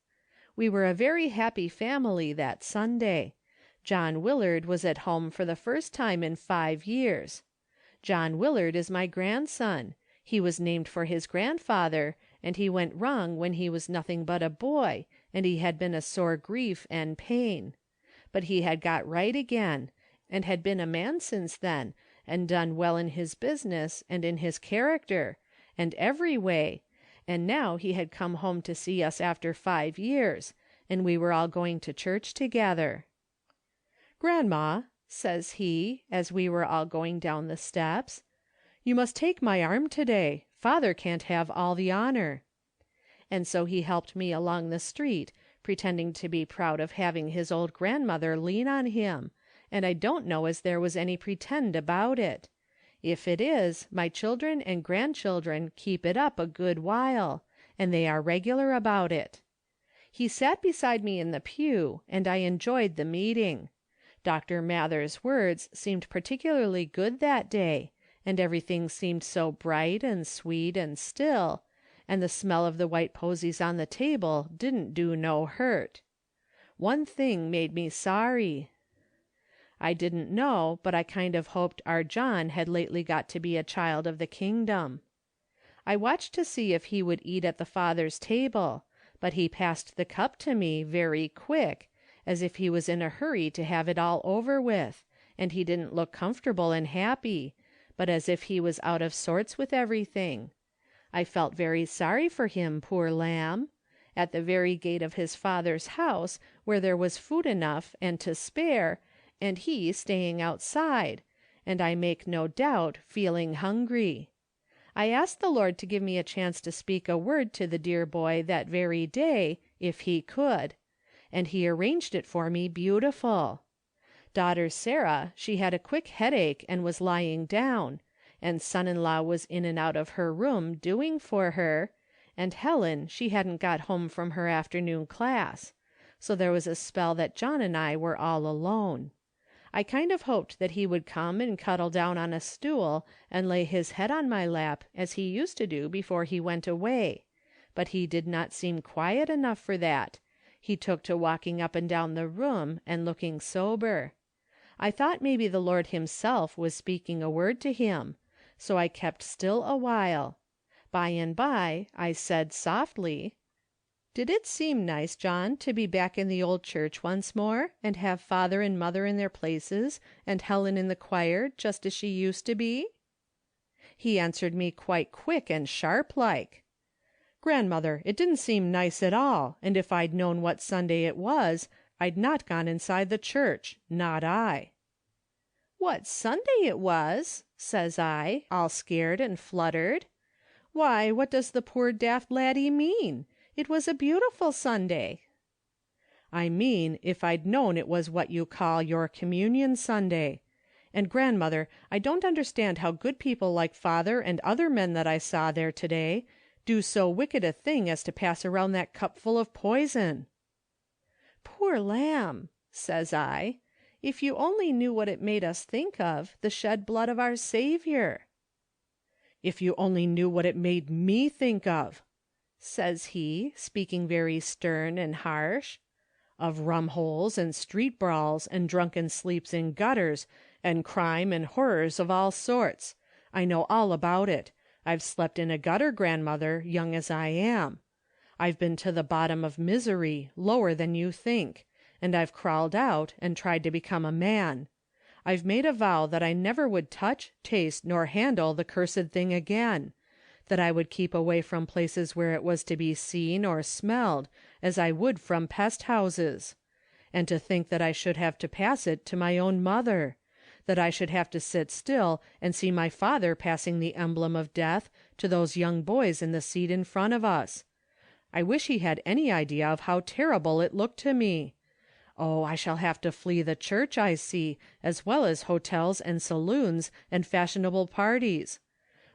We were a very happy family that Sunday. John Willard was at home for the first time in 5 years. John Willard is my grandson. He was named for his grandfather, and he went wrong when he was nothing but a boy, and he had been a sore grief and pain. But he had got right again, and had been a man since then, and done well in his business, and in his character, and every way, and now he had come home to see us after 5 years, and we were all going to church together. "Grandma," says he, as we were all going down the steps, "you must take my arm today. Father can't have all the honor." And so he helped me along the street, pretending to be proud of having his old grandmother lean on him, and I don't know as there was any pretend about it. If it is, my children and grandchildren keep it up a good while, and they are regular about it. He sat beside me in the pew, and I enjoyed the meeting. Dr. Mather's words seemed particularly good that day, and everything seemed so bright and sweet and still, and the smell of the white posies on the table didn't do no hurt. One thing made me sorry. I didn't know, but I kind of hoped our John had lately got to be a child of the kingdom. I watched to see if he would eat at the Father's table, but he passed the cup to me very quick, as if he was in a hurry to have it all over with, and he didn't look comfortable and happy, but as if he was out of sorts with everything. I felt very sorry for him, poor lamb. At the very gate of his Father's house, where there was food enough and to spare, and he staying outside, and I make no doubt feeling hungry. I asked the Lord to give me a chance to speak a word to the dear boy that very day, if he could, and he arranged it for me beautiful. Daughter Sarah, she had a quick headache and was lying down, and son-in-law was in and out of her room doing for her, and Helen, she hadn't got home from her afternoon class, so there was a spell that John and I were all alone. I kind of hoped that he would come and cuddle down on a stool and lay his head on my lap as he used to do before he went away, but he did not seem quiet enough for that. He took to walking up and down the room and looking sober. I thought maybe the Lord himself was speaking a word to him, so I kept still a while. By and by I said softly, Did it seem nice, John, to be back in the old church once more, and have father and mother in their places, and Helen in the choir, just as she used to be? He answered me quite quick and sharp like. Grandmother, it didn't seem nice at all, and if I'd known what Sunday it was, I'd not gone inside the church, not I. What Sunday it was, says I, all scared and fluttered. Why, what does the poor daft laddie mean? It was a beautiful Sunday. I mean, if I'd known it was what you call your communion Sunday. And grandmother, I don't understand how good people like father and other men that I saw there today do so wicked a thing as to pass around that cup full of poison. Poor lamb, says I, if you only knew what it made us think of, the shed blood of our Saviour. If you only knew what it made me think of, says he, speaking very stern and harsh, of rum holes and street brawls and drunken sleeps in gutters and crime and horrors of all sorts. I know all about it. I've slept in a gutter, grandmother, young as I am. I've been to the bottom of misery, lower than you think, and I've crawled out and tried to become a man. I've made a vow that I never would touch, taste, nor handle the cursed thing again, that I would keep away from places where it was to be seen or smelled, as I would from pest houses. And to think that I should have to pass it to my own mother, that I should have to sit still and see my father passing the emblem of death to those young boys in the seat in front of us. I wish he had any idea of how terrible it looked to me. Oh, I shall have to flee the church, I see, as well as hotels and saloons and fashionable parties.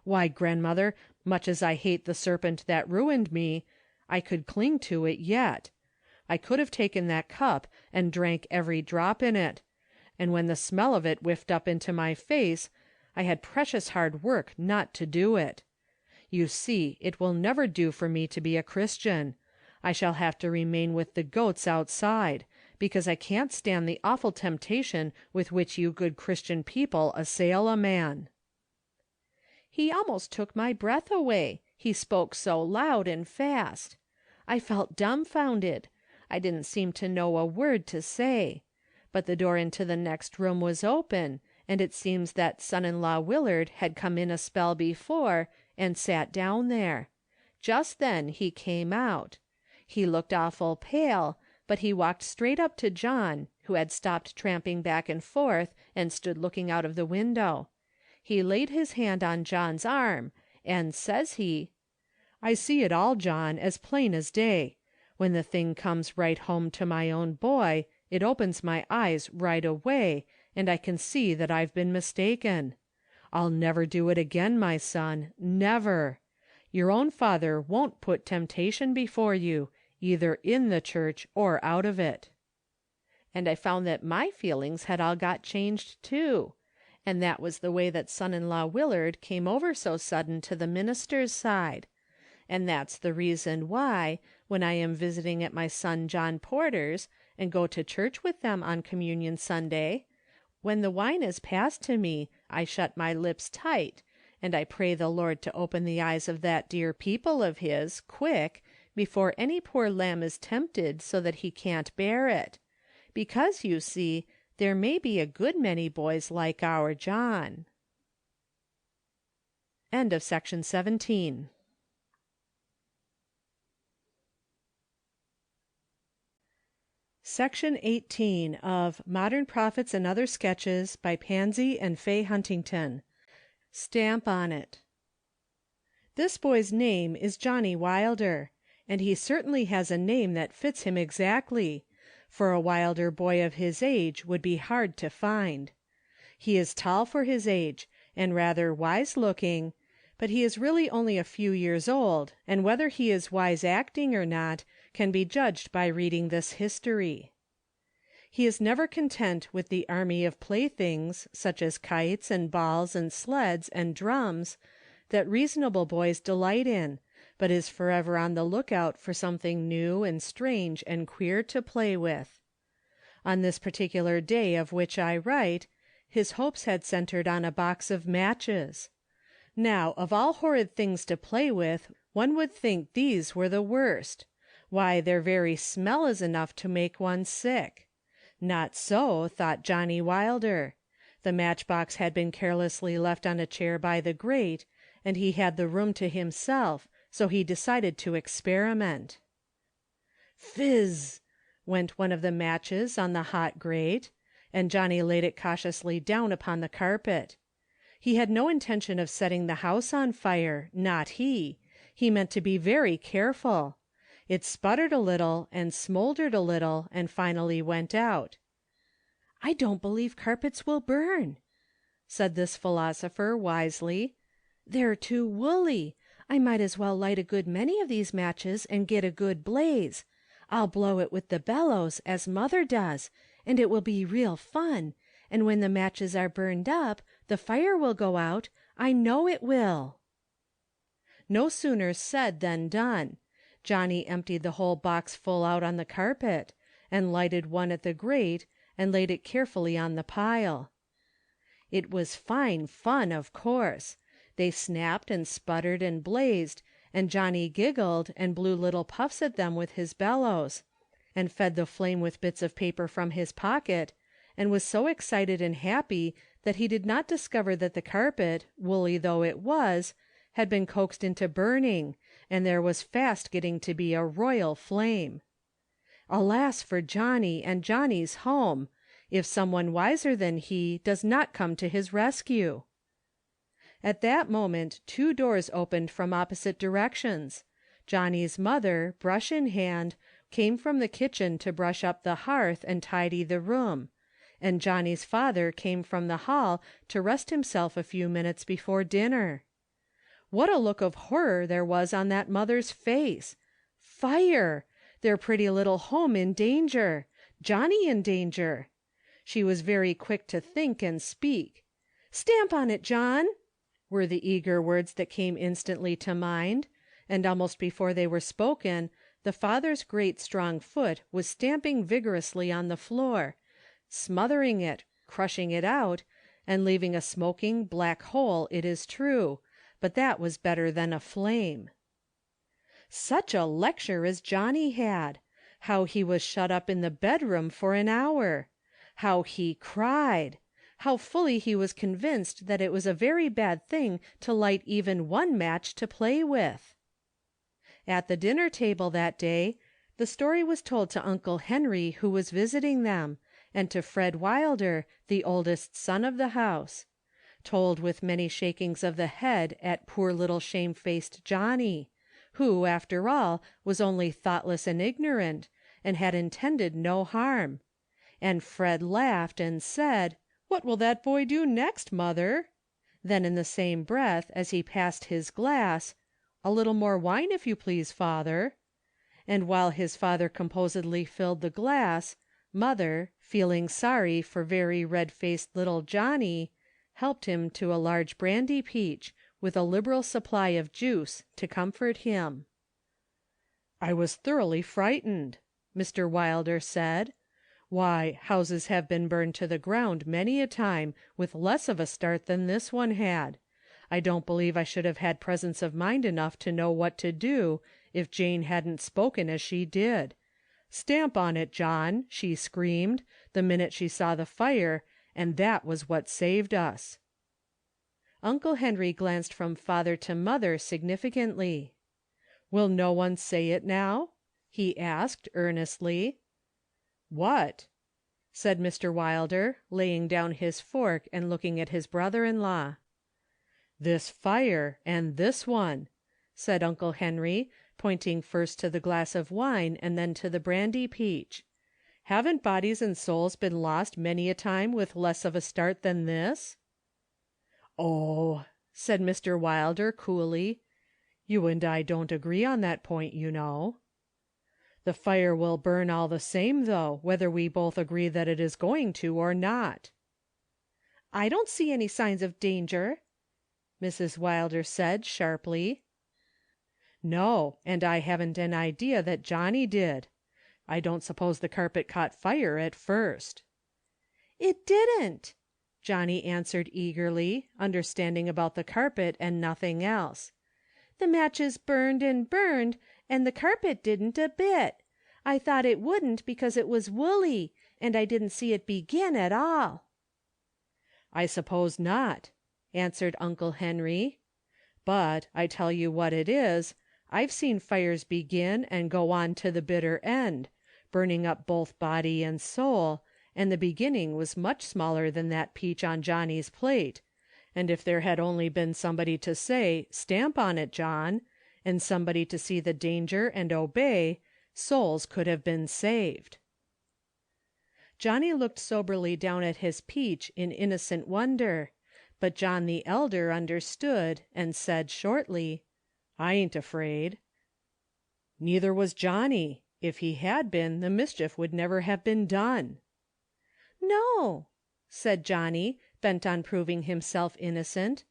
Why, grandmother, much as I hate the serpent that ruined me, I could cling to it yet. I could have taken that cup and drank every drop in it, and when the smell of it whiffed up into my face, I had precious hard work not to do it. You see, it will never do for me to be a Christian. I shall have to remain with the goats outside, because I can't stand the awful temptation with which you good Christian people assail a man. He almost took my breath away, he spoke so loud and fast. I felt dumbfounded. I didn't seem to know a word to say. But the door into the next room was open, and it seems that son-in-law Willard had come in a spell before, and sat down there. Just then he came out. He looked awful pale, but he walked straight up to John, who had stopped tramping back and forth and stood looking out of the window. He laid his hand on John's arm, and says he, I see it all, John, as plain as day. When the thing comes right home to my own boy, it opens my eyes right away, and I can see that I've been mistaken. I'll never do it again, my son, never. Your own father won't put temptation before you, either in the church or out of it. And I found that my feelings had all got changed too. And that was the way that son-in-law Willard came over so sudden to the minister's side. And that's the reason why, when I am visiting at my son John Porter's, and go to church with them on Communion Sunday, when the wine is passed to me, I shut my lips tight, and I pray the Lord to open the eyes of that dear people of his, quick, before any poor lamb is tempted so that he can't bear it. Because, you see, there may be a good many boys like our John. End of section 17. Section 18 of Modern Prophets and Other Sketches by Pansy and Fay Huntington. Stamp on it. This boy's name is Johnny Wilder, and he certainly has a name that fits him exactly, for a Wilder boy of his age would be hard to find. He is tall for his age, and rather wise-looking, but he is really only a few years old, and whether he is wise acting or not can be judged by reading this history. He is never content with the army of playthings, such as kites and balls and sleds and drums, that reasonable boys delight in, but is forever on the lookout for something new and strange and queer to play with. On this particular day of which I write, his hopes had centered on a box of matches. Now, of all horrid things to play with, one would think these were the worst. Why, their very smell is enough to make one sick. Not so, thought Johnny Wilder. The matchbox had been carelessly left on a chair by the grate, and he had the room to himself, so he decided to experiment. Fizz! Went one of the matches on the hot grate, and Johnny laid it cautiously down upon the carpet. He had no intention of setting the house on fire, not he. He meant to be very careful. It sputtered a little, and smoldered a little, and finally went out. "I don't believe carpets will burn," said this philosopher wisely. "They're too woolly. I might as well light a good many of these matches and get a good blaze. I'll blow it with the bellows, as mother does, and it will be real fun, and when the matches are burned up, the fire will go out. I know it will." No sooner said than done. Johnny emptied the whole box full out on the carpet, and lighted one at the grate, and laid it carefully on the pile. It was fine fun, of course. They snapped and sputtered and blazed, and Johnny giggled and blew little puffs at them with his bellows, and fed the flame with bits of paper from his pocket, and was so excited and happy that he did not discover that the carpet, woolly though it was, had been coaxed into burning, and there was fast getting to be a royal flame. Alas for Johnny and Johnny's home, if someone wiser than he does not come to his rescue! At that moment 2 doors opened from opposite directions. Johnny's mother, brush in hand, came from the kitchen to brush up the hearth and tidy the room, and Johnny's father came from the hall to rest himself a few minutes before dinner. What a look of horror there was on that mother's face! Fire! Their pretty little home in danger! Johnny in danger! She was very quick to think and speak. "Stamp on it, John!" were the eager words that came instantly to mind, and almost before they were spoken, the father's great strong foot was stamping vigorously on the floor, smothering it, crushing it out, and leaving a smoking black hole, it is true, but that was better than a flame. Such a lecture as Johnny had! How he was shut up in the bedroom for an hour! How he cried! How fully he was convinced that it was a very bad thing to light even one match to play with! At the dinner table that day, the story was told to Uncle Henry, who was visiting them, and to Fred Wilder, the oldest son of the house; told with many shakings of the head at poor little shamefaced Johnny, who, after all, was only thoughtless and ignorant, and had intended no harm; and Fred laughed and said, "What will that boy do next, mother?" Then in the same breath, as he passed his glass, "A little more wine, if you please, father." And while his father composedly filled the glass, mother, feeling sorry for very red-faced little Johnny, helped him to a large brandy peach, with a liberal supply of juice, to comfort him. "I was thoroughly frightened," Mr. Wilder said. "Why, houses have been burned to the ground many a time with less of a start than this one had. I don't believe I should have had presence of mind enough to know what to do if Jane hadn't spoken as she did. 'Stamp on it, John,' she screamed, the minute she saw the fire, and that was what saved us." Uncle Henry glanced from father to mother significantly. "Will no one say it now?" he asked earnestly. "What?" said Mr. Wilder, laying down his fork and looking at his brother-in-law. "This fire, and this one," said Uncle Henry, pointing first to the glass of wine and then to the brandy peach. "Haven't bodies and souls been lost many a time with less of a start than this?" "Oh," said Mr. Wilder coolly, "you and I don't agree on that point, you know." "The fire will burn all the same, though, whether we both agree that it is going to or not." "I don't see any signs of danger," Mrs. Wilder said sharply. "No, and I haven't an idea that Johnny did. I don't suppose the carpet caught fire at first." "It didn't," Johnny answered eagerly, understanding about the carpet and nothing else. "The matches burned and burned, and the carpet didn't a bit. I thought it wouldn't because it was woolly, and I didn't see it begin at all." "I suppose not," answered Uncle Henry. "But, I tell you what it is, I've seen fires begin and go on to the bitter end, burning up both body and soul, and the beginning was much smaller than that peach on Johnny's plate, and if there had only been somebody to say, 'Stamp on it, John,' and somebody to see the danger and obey, souls could have been saved." Johnny looked soberly down at his peach in innocent wonder, but John the elder understood and said shortly, "I ain't afraid." Neither was Johnny. If he had been, the mischief would never have been done. "No," said Johnny, bent on proving himself innocent.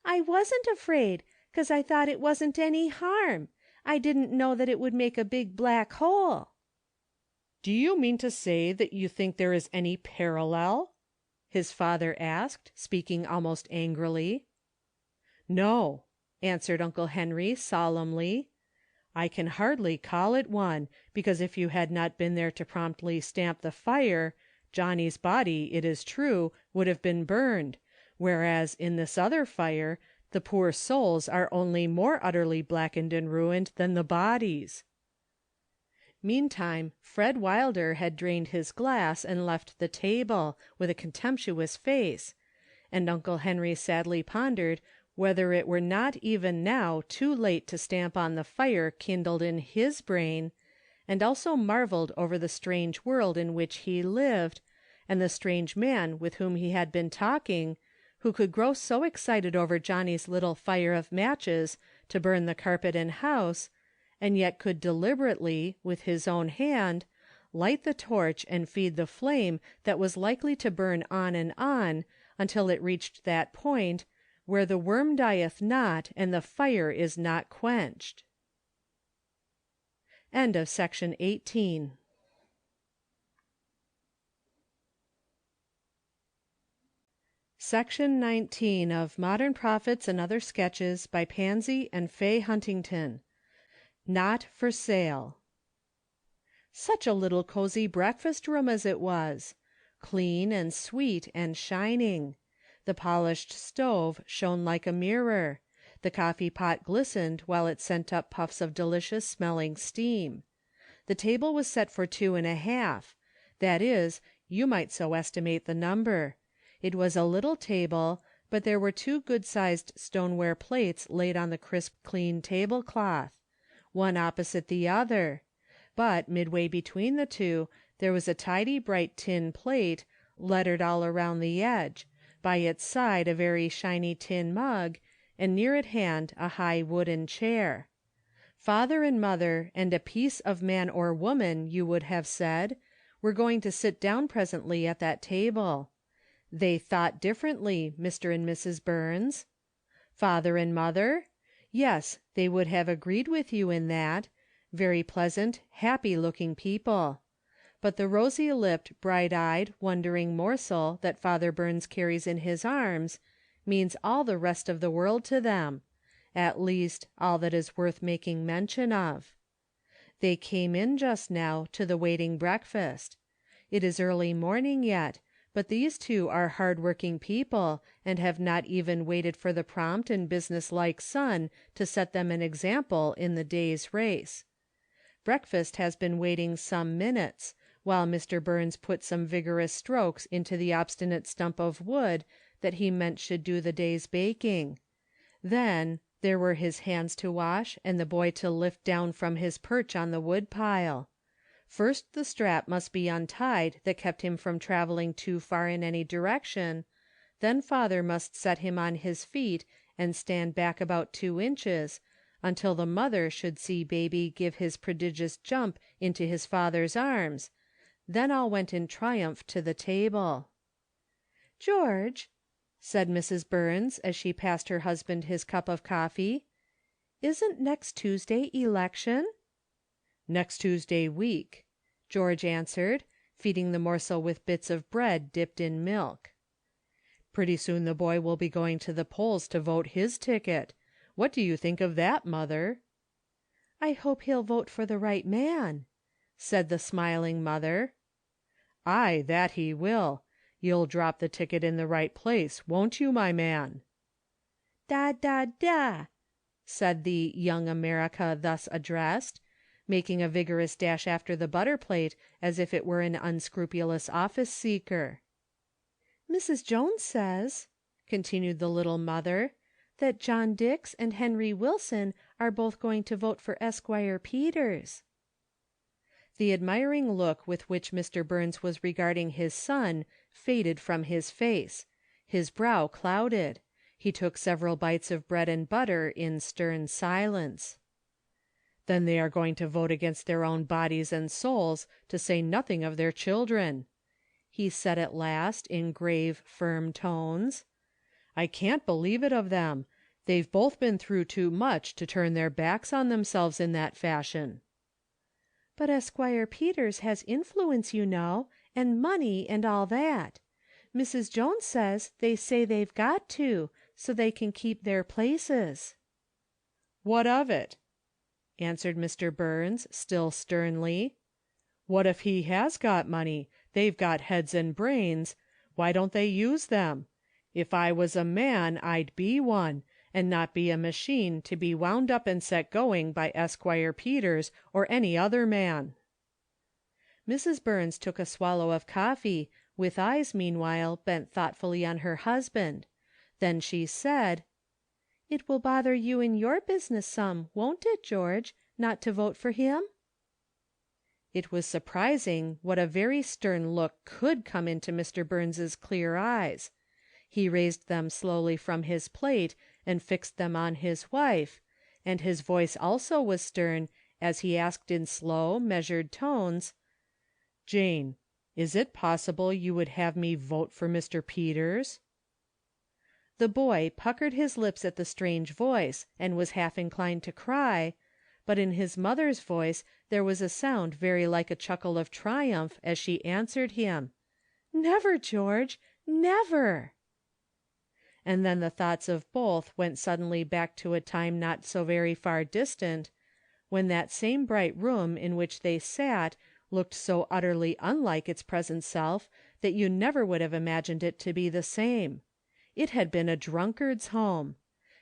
"I wasn't afraid, 'cause I thought it wasn't any harm. I didn't know that it would make a big black hole." "Do you mean to say that you think there is any parallel?" his father asked, speaking almost angrily. "No," answered Uncle Henry solemnly. "I can hardly call it one, because if you had not been there to promptly stamp the fire, Johnny's body, it is true, would have been burned, whereas in this other fire the poor souls are only more utterly blackened and ruined than the bodies." Meantime, Fred Wilder had drained his glass and left the table, with a contemptuous face, and Uncle Henry sadly pondered whether it were not even now too late to stamp on the fire kindled in his brain, and also marveled over the strange world in which he lived, and the strange man with whom he had been talking, who could grow so excited over Johnny's little fire of matches to burn the carpet and house, and yet could deliberately, with his own hand, light the torch and feed the flame that was likely to burn on and on until it reached that point where the worm dieth not and the fire is not quenched. End of section 18. Section 19 of Modern Prophets and Other Sketches by Pansy and Fay Huntington. Not for Sale. Such a little cozy breakfast room as it was! Clean and sweet and shining. The polished stove shone like a mirror. The coffee pot glistened while it sent up puffs of delicious smelling steam. The table was set for 2 1/2. That is, you might so estimate the number. It was a little table, but there were 2 good-sized stoneware plates laid on the crisp clean tablecloth, one opposite the other, but midway between the 2 there was a tidy bright tin plate, lettered all around the edge, by its side a very shiny tin mug, and near at hand a high wooden chair. Father and mother and a piece of man or woman, you would have said, were going to sit down presently at that table. They thought differently, Mr. and Mrs. Burns. Father and mother? Yes, they would have agreed with you in that. Very pleasant, happy-looking people. But the rosy-lipped, bright-eyed, wondering morsel that Father Burns carries in his arms means all the rest of the world to them, at least, all that is worth making mention of. They came in just now to the waiting breakfast. It is early morning yet, but these 2 are hard-working people, and have not even waited for the prompt and business-like sun to set them an example in the day's race. Breakfast has been waiting some minutes, while Mr. Burns put some vigorous strokes into the obstinate stump of wood that he meant should do the day's baking. Then, there were his hands to wash and the boy to lift down from his perch on the wood pile. First the strap must be untied that kept him from traveling too far in any direction, then Father must set him on his feet and stand back about 2 inches, until the mother should see baby give his prodigious jump into his father's arms. Then all went in triumph to the table. "George," said Mrs. Burns as she passed her husband his cup of coffee, "isn't next Tuesday election?" "Next Tuesday week," George answered, feeding the morsel with bits of bread dipped in milk. "Pretty soon the boy will be going to the polls to vote his ticket. What do you think of that, mother?" "I hope he'll vote for the right man," said the smiling mother. "Aye, that he will. You'll drop the ticket in the right place, won't you, my man?" "Da, da, da," said the Young America thus addressed, making a vigorous dash after the butter plate as if it were an unscrupulous office seeker. "Mrs. Jones says," continued the little mother, "that John Dix and Henry Wilson are both going to vote for Esquire Peters." The admiring look with which Mr. Burns was regarding his son faded from his face. His brow clouded. He took several bites of bread and butter in stern silence. "Then they are going to vote against their own bodies and souls, to say nothing of their children," he said at last in grave, firm tones. "I can't believe it of them. They've both been through too much to turn their backs on themselves in that fashion." "But Esquire Peters has influence, you know, and money and all that. Mrs. Jones says they say they've got to, so they can keep their places." "What of it?" answered Mr. Burns, still sternly. "What if he has got money? They've got heads and brains. Why don't they use them? If I was a man, I'd be one, and not be a machine to be wound up and set going by Esquire Peters or any other man." Mrs. Burns took a swallow of coffee, with eyes, meanwhile, bent thoughtfully on her husband. Then she said, "It will bother you in your business some, won't it, George, not to vote for him?" It was surprising what a very stern look could come into Mr. Burns's clear eyes. He raised them slowly from his plate and fixed them on his wife, and his voice also was stern as he asked in slow, measured tones, "Jane, is it possible you would have me vote for Mr. Peters?" The boy puckered his lips at the strange voice, and was half inclined to cry, but in his mother's voice there was a sound very like a chuckle of triumph as she answered him, "Never, George, never!" And then the thoughts of both went suddenly back to a time not so very far distant, when that same bright room in which they sat looked so utterly unlike its present self that you never would have imagined it to be the same. It had been a drunkard's home.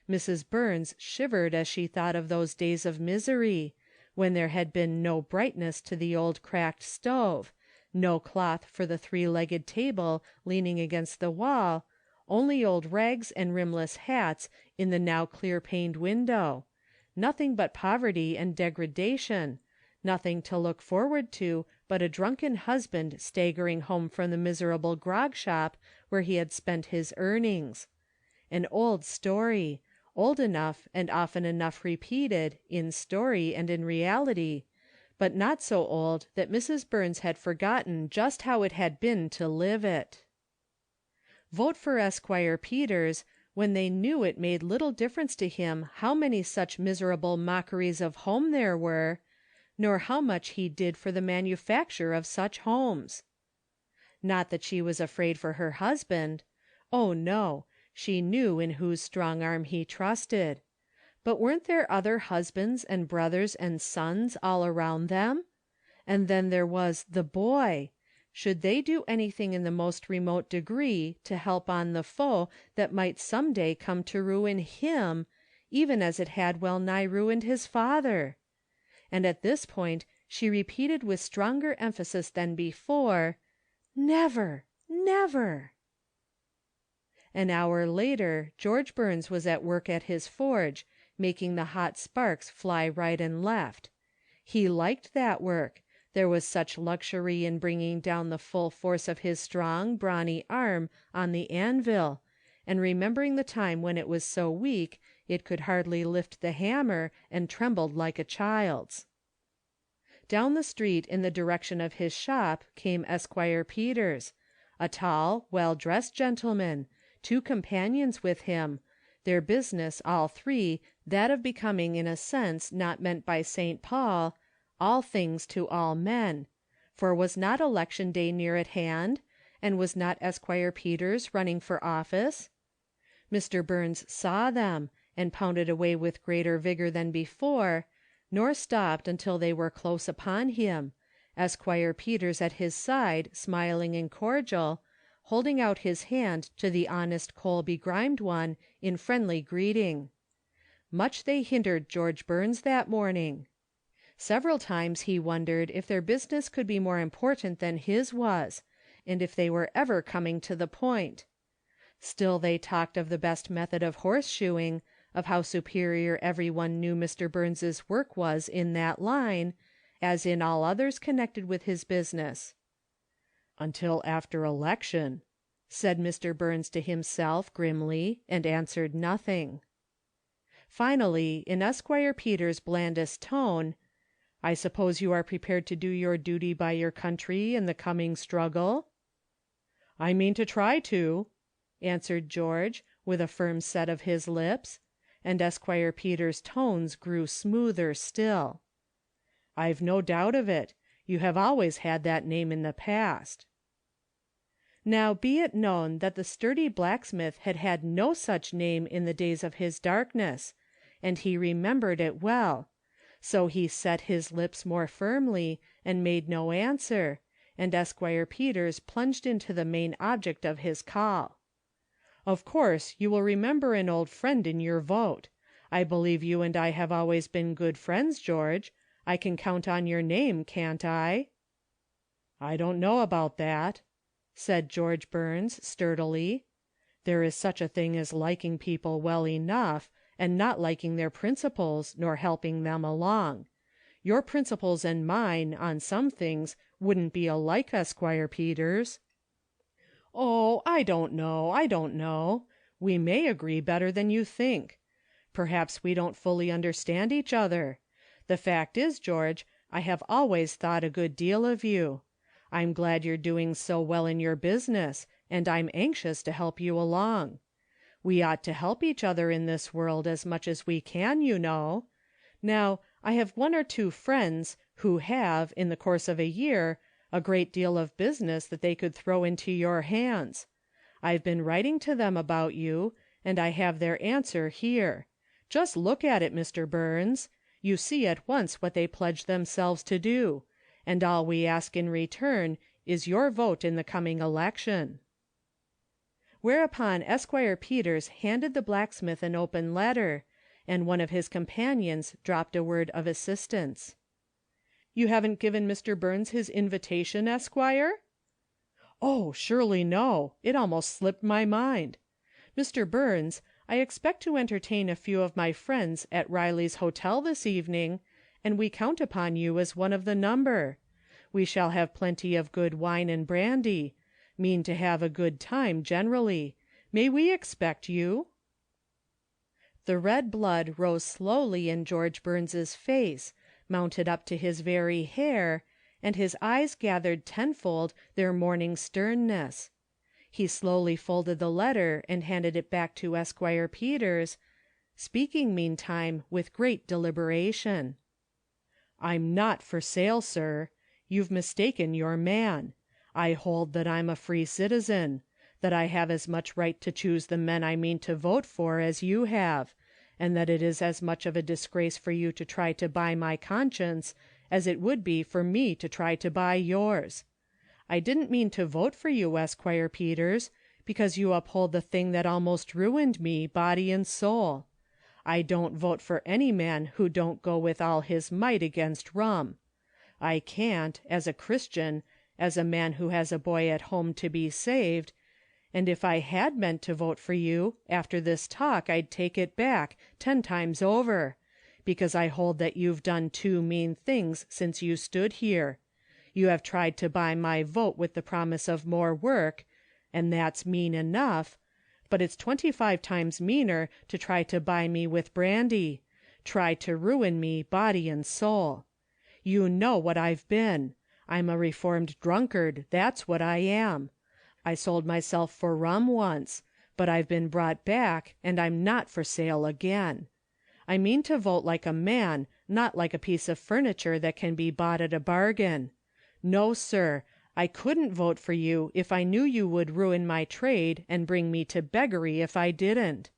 Mrs. Burns shivered as she thought of those days of misery, when there had been no brightness to the old cracked stove, no cloth for the three-legged table leaning against the wall, only old rags and rimless hats in the now clear-paned window, nothing but poverty and degradation, nothing to look forward to but a drunken husband staggering home from the miserable grog-shop where he had spent his earnings. An old story, old enough and often enough repeated, in story and in reality, but not so old that Mrs. Burns had forgotten just how it had been to live it. Vote for Esquire Peters, when they knew it made little difference to him how many such miserable mockeries of home there were, nor how much he did for the manufacture of such homes. Not that she was afraid for her husband. Oh, no, she knew in whose strong arm he trusted. But weren't there other husbands and brothers and sons all around them? And then there was the boy. Should they do anything in the most remote degree to help on the foe that might some day come to ruin him, even as it had well nigh ruined his father? And at this point she repeated with stronger emphasis than before, "Never, never!" An hour later George Burns was at work at his forge, making the hot sparks fly right and left. He liked that work. There was such luxury in bringing down the full force of his strong, brawny arm on the anvil, and remembering the time when it was so weak it could hardly lift the hammer and trembled like a child's. Down the street in the direction of his shop came Esquire Peters, a tall, well-dressed gentleman, two companions with him, their business all three that of becoming in a sense not meant by St. Paul, all things to all men, for was not election day near at hand, and was not Esquire Peters running for office? Mr. Burns saw them, and pounded away with greater vigor than before, nor stopped until they were close upon him, Esquire Peters at his side, smiling and cordial, holding out his hand to the honest coal-begrimed one in friendly greeting. Much they hindered George Burns that morning. Several times he wondered if their business could be more important than his was, and if they were ever coming to the point. Still they talked of the best method of horseshoeing, of how superior every one knew Mr. Burns's work was in that line, as in all others connected with his business. "Until after election," said Mr. Burns to himself grimly, and answered nothing. Finally, in Esquire Peters' blandest tone, "I suppose you are prepared to do your duty by your country in the coming struggle?" "I mean to try to," answered George, with a firm set of his lips, and Esquire Peters' tones grew smoother still. "I've no doubt of it. You have always had that name in the past." Now be it known that the sturdy blacksmith had had no such name in the days of his darkness, and he remembered it well. So he set his lips more firmly, and made no answer, and Esquire Peters plunged into the main object of his call. "Of course you will remember an old friend in your vote. I believe you and I have always been good friends, George. I can count on your name, can't I?" "I don't know about that," said George Burns sturdily. "There is such a thing as liking people well enough, and not liking their principles, nor helping them along. Your principles and mine, on some things, wouldn't be alike, Esquire Peters." "Oh, I don't know. We may agree better than you think. Perhaps we don't fully understand each other. The fact is, George, I have always thought a good deal of you. I'm glad you're doing so well in your business, and I'm anxious to help you along. We ought to help each other in this world as much as we can, you know. Now, I have one or two friends who have, in the course of a year, a great deal of business that they could throw into your hands. I've been writing to them about you, and I have their answer here. Just look at it, Mr. Burns. You see at once what they pledge themselves to do, and all we ask in return is your vote in the coming election." Whereupon Esquire Peters handed the blacksmith an open letter, and one of his companions dropped a word of assistance. "You haven't given Mr. Burns his invitation, Esquire?" "Oh, surely no. It almost slipped my mind. Mr. Burns, I expect to entertain a few of my friends at Riley's Hotel this evening, and we count upon you as one of the number. We shall have plenty of good wine and brandy. Mean to have a good time generally. May we expect you?" The red blood rose slowly in George Burns's face, mounted up to his very hair, and his eyes gathered tenfold their morning sternness. He slowly folded the letter and handed it back to Esquire Peters, speaking meantime with great deliberation. "I'm not for sale, sir. You've mistaken your man. I hold that I'm a free citizen, that I have as much right to choose the men I mean to vote for as you have, and that it is as much of a disgrace for you to try to buy my conscience as it would be for me to try to buy yours. I didn't mean to vote for you, Esquire Peters, because you uphold the thing that almost ruined me, body and soul. I don't vote for any man who don't go with all his might against rum. I can't, as a Christian, as a man who has a boy at home to be saved, and if I had meant to vote for you, after this talk I'd take it back 10 times over, because I hold that you've done 2 mean things since you stood here. You have tried to buy my vote with the promise of more work, and that's mean enough, but it's 25 times meaner to try to buy me with brandy, try to ruin me body and soul. You know what I've been. I'm a reformed drunkard, that's what I am. I sold myself for rum once, but I've been brought back, and I'm not for sale again. I mean to vote like a man, not like a piece of furniture that can be bought at a bargain. No, sir, I couldn't vote for you if I knew you would ruin my trade and bring me to beggary if I didn't.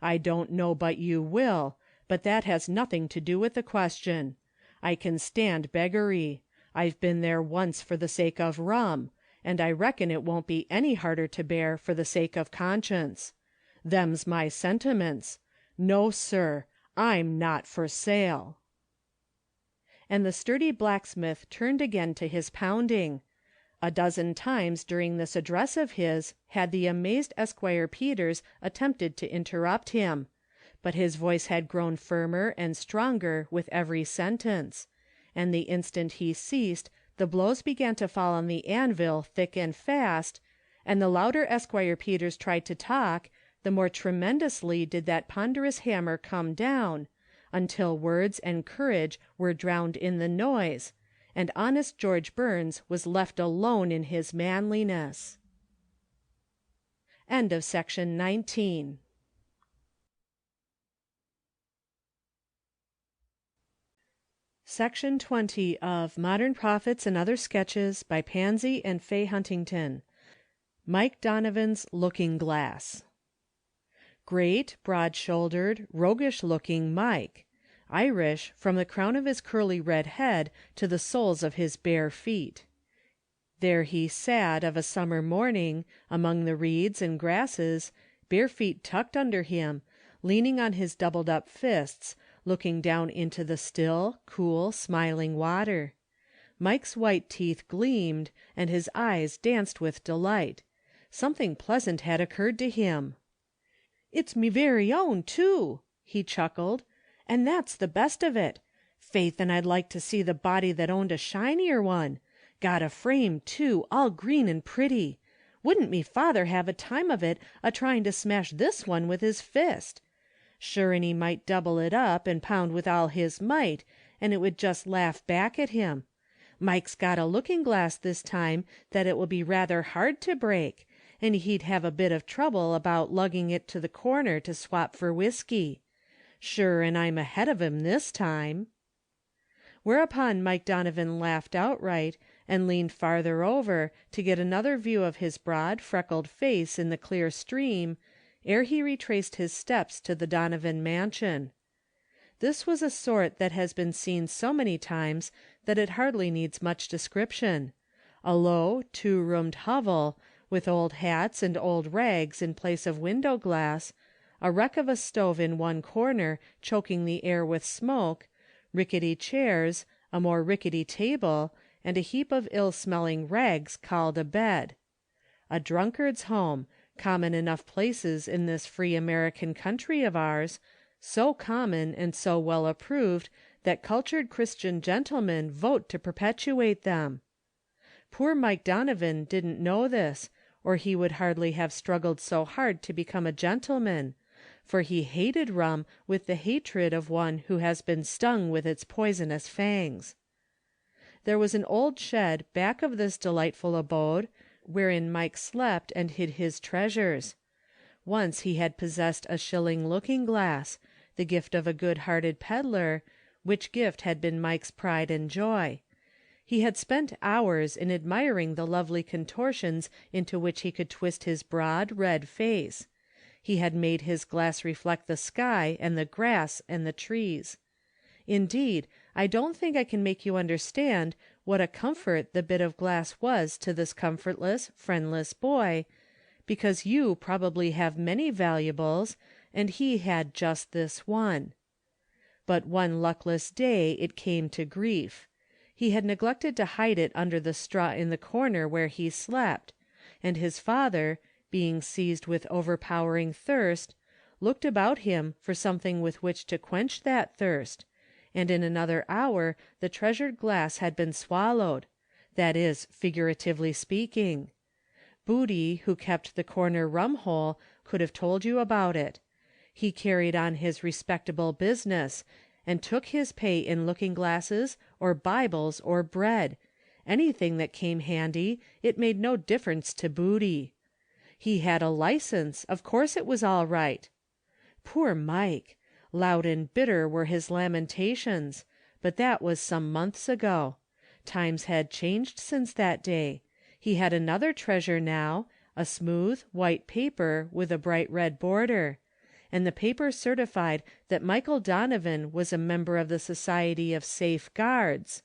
I don't know but you will, But that has nothing to do with the question. I can stand beggary. I've been there once for the sake of rum, and I reckon it won't be any harder to bear for the sake of conscience. Them's my sentiments. No, sir, I'm not for sale." And the sturdy blacksmith turned again to his pounding. A dozen times during this address of his had the amazed Esquire Peters attempted to interrupt him, but his voice had grown firmer and stronger with every sentence, and the instant he ceased the blows began to fall on the anvil thick and fast, and the louder Esquire Peters tried to talk, the more tremendously did that ponderous hammer come down, until words and courage were drowned in the noise, and honest George Burns was left alone in his manliness. End of section 19. Section 20 of Modern Prophets and Other Sketches by Pansy and Fay Huntington. Mike Donovan's Looking Glass. Great, broad-shouldered, roguish-looking Mike, Irish from the crown of his curly red head to the soles of his bare feet. There he sat of a summer morning, among the reeds and grasses, bare feet tucked under him, leaning on his doubled-up fists, looking down into the still, cool, smiling water. Mike's white teeth gleamed, and his eyes danced with delight. Something pleasant had occurred to him. "It's me very own, too," he chuckled, "and that's the best of it. Faith, and I'd like to see the body that owned a shinier one. Got a frame, too, all green and pretty. Wouldn't me father have a time of it a-trying to smash this one with his fist? Sure, and he might double it up and pound with all his might, and it would just laugh back at him. Mike's got a looking-glass this time that it will be rather hard to break, and he'd have a bit of trouble about lugging it to the corner to swap for whiskey. Sure, and I'm ahead of him this time." Whereupon Mike Donovan laughed outright, and leaned farther over to get another view of his broad, freckled face in the clear stream, ere he retraced his steps to the Donovan mansion. This was a sort that has been seen so many times that it hardly needs much description. A low, two-roomed hovel, with old hats and old rags in place of window glass, a wreck of a stove in one corner choking the air with smoke, rickety chairs, a more rickety table, and a heap of ill-smelling rags called a bed. A drunkard's home, common enough places in this free American country of ours, so common and so well approved that cultured Christian gentlemen vote to perpetuate them. Poor Mike Donovan didn't know this, or he would hardly have struggled so hard to become a gentleman, for he hated rum with the hatred of one who has been stung with its poisonous fangs. There was an old shed back of this delightful abode, wherein Mike slept and hid his treasures. Once he had possessed a shilling looking-glass, the gift of a good-hearted peddler, which gift had been Mike's pride and joy. He had spent hours in admiring the lovely contortions into which he could twist his broad, red face. He had made his glass reflect the sky and the grass and the trees. Indeed, I don't think I can make you understand what a comfort the bit of glass was to this comfortless, friendless boy, because you probably have many valuables, and he had just this one. But one luckless day it came to grief. He had neglected to hide it under the straw in the corner where he slept, and his father, being seized with overpowering thirst, looked about him for something with which to quench that thirst, and in another hour the treasured glass had been swallowed, that is, figuratively speaking. Booty, who kept the corner rum-hole, could have told you about it. He carried on his respectable business, and took his pay in looking-glasses, or Bibles, or bread. Anything that came handy, it made no difference to Booty. He had a license, of course it was all right. Poor Mike! Loud and bitter were his lamentations, but that was some months ago. Times had changed since that day. He had another treasure now, a smooth, white paper with a bright red border, and the paper certified that Michael Donovan was a member of the Society of Safe Guards,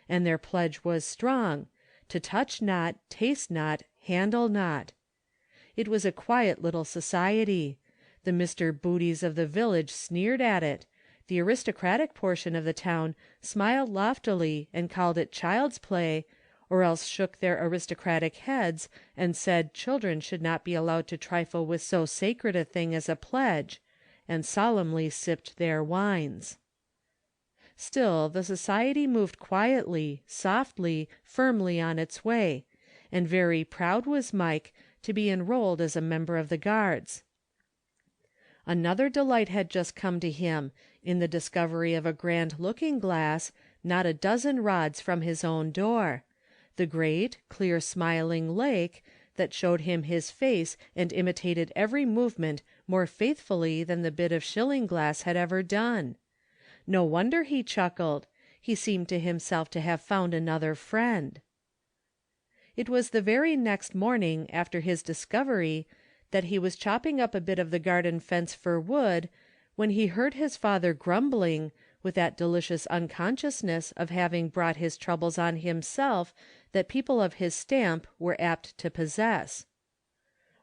and their pledge was strong, to touch not, taste not, handle not. It was a quiet little society. The Mr. Booties of the village sneered at it. The aristocratic portion of the town smiled loftily and called it child's play, or else shook their aristocratic heads and said children should not be allowed to trifle with so sacred a thing as a pledge, and solemnly sipped their wines. Still the society moved quietly, softly, firmly on its way, and very proud was Mike to be enrolled as a member of the Guards. Another delight had just come to him in the discovery of a grand looking-glass not a dozen rods from his own door, the great, clear smiling lake that showed him his face and imitated every movement more faithfully than the bit of shilling-glass had ever done. No wonder he chuckled. He seemed to himself to have found another friend. It was the very next morning after his discovery that he was chopping up a bit of the garden fence for wood, when he heard his father grumbling, with that delicious unconsciousness of having brought his troubles on himself that people of his stamp were apt to possess.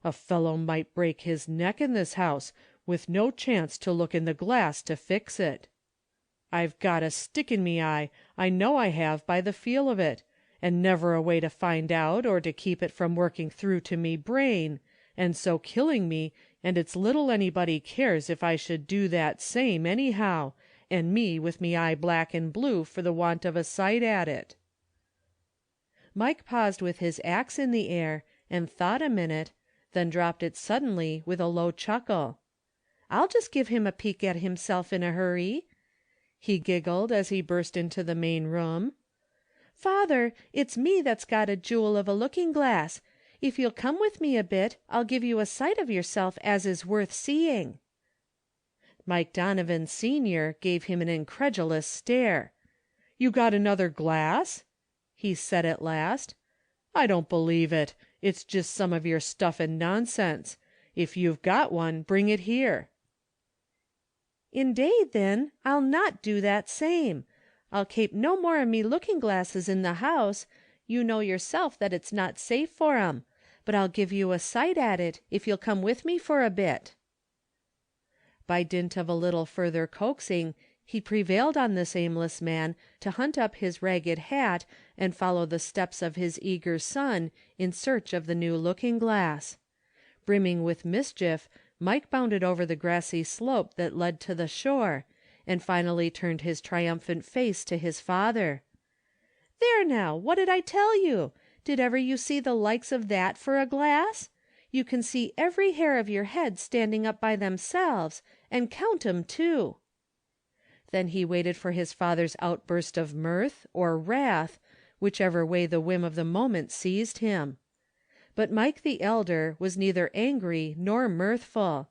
"A fellow might break his neck in this house, with no chance to look in the glass to fix it. I've got a stick in me eye, I know I have by the feel of it, and never a way to find out or to keep it from working through to me brain, and so killing me, and it's little anybody cares if I should do that same anyhow, and me with me eye black and blue for the want of a sight at it." Mike paused with his axe in the air, and thought a minute, then dropped it suddenly with a low chuckle. "I'll just give him a peek at himself in a hurry," he giggled as he burst into the main room. "Father, it's me that's got a jewel of a looking-glass. If you'll come with me a bit, I'll give you a sight of yourself as is worth seeing." Mike Donovan Sr. gave him an incredulous stare. "You got another glass?" he said at last. "I don't believe it. It's just some of your stuff and nonsense. If you've got one, bring it here." "Indade, thin, I'll not do that same. I'll kape no more of me looking-glasses in the house. You know yourself that it's not safe for 'em. But I'll give you a sight at it, if you'll come with me for a bit." By dint of a little further coaxing, he prevailed on this aimless man to hunt up his ragged hat and follow the steps of his eager son in search of the new looking-glass. Brimming with mischief, Mike bounded over the grassy slope that led to the shore, and finally turned his triumphant face to his father. "There now, what did I tell you? Did ever you see the likes of that for a glass? You can see every hair of your head standing up by themselves, and count 'em too." Then he waited for his father's outburst of mirth or wrath, whichever way the whim of the moment seized him. But Mike the elder was neither angry nor mirthful.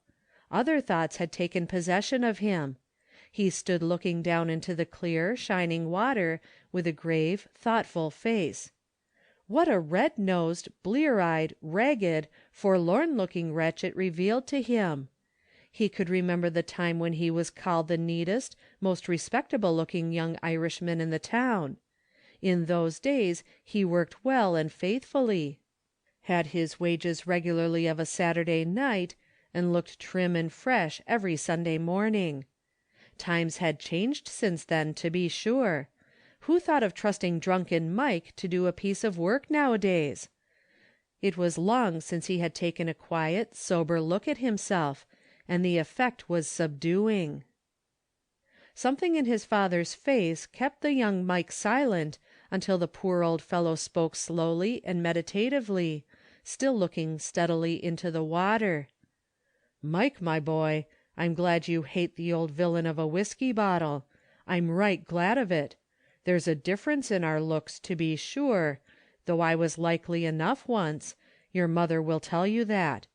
Other thoughts had taken possession of him. He stood looking down into the clear, shining water with a grave, thoughtful face. What a red-nosed, blear-eyed, ragged, forlorn-looking wretch it revealed to him! He could remember the time when he was called the neatest, most respectable-looking young Irishman in the town. In those days he worked well and faithfully, had his wages regularly of a Saturday night, and looked trim and fresh every Sunday morning. Times had changed since then, to be sure. Who thought of trusting drunken Mike to do a piece of work nowadays? It was long since he had taken a quiet, sober look at himself, and the effect was subduing. Something in his father's face kept the young Mike silent until the poor old fellow spoke slowly and meditatively, still looking steadily into the water. "Mike, my boy, I'm glad you hate the old villain of a whiskey bottle. I'm right glad of it. There's a difference in our looks, to be sure, though I was likely enough once, your mother will tell you that.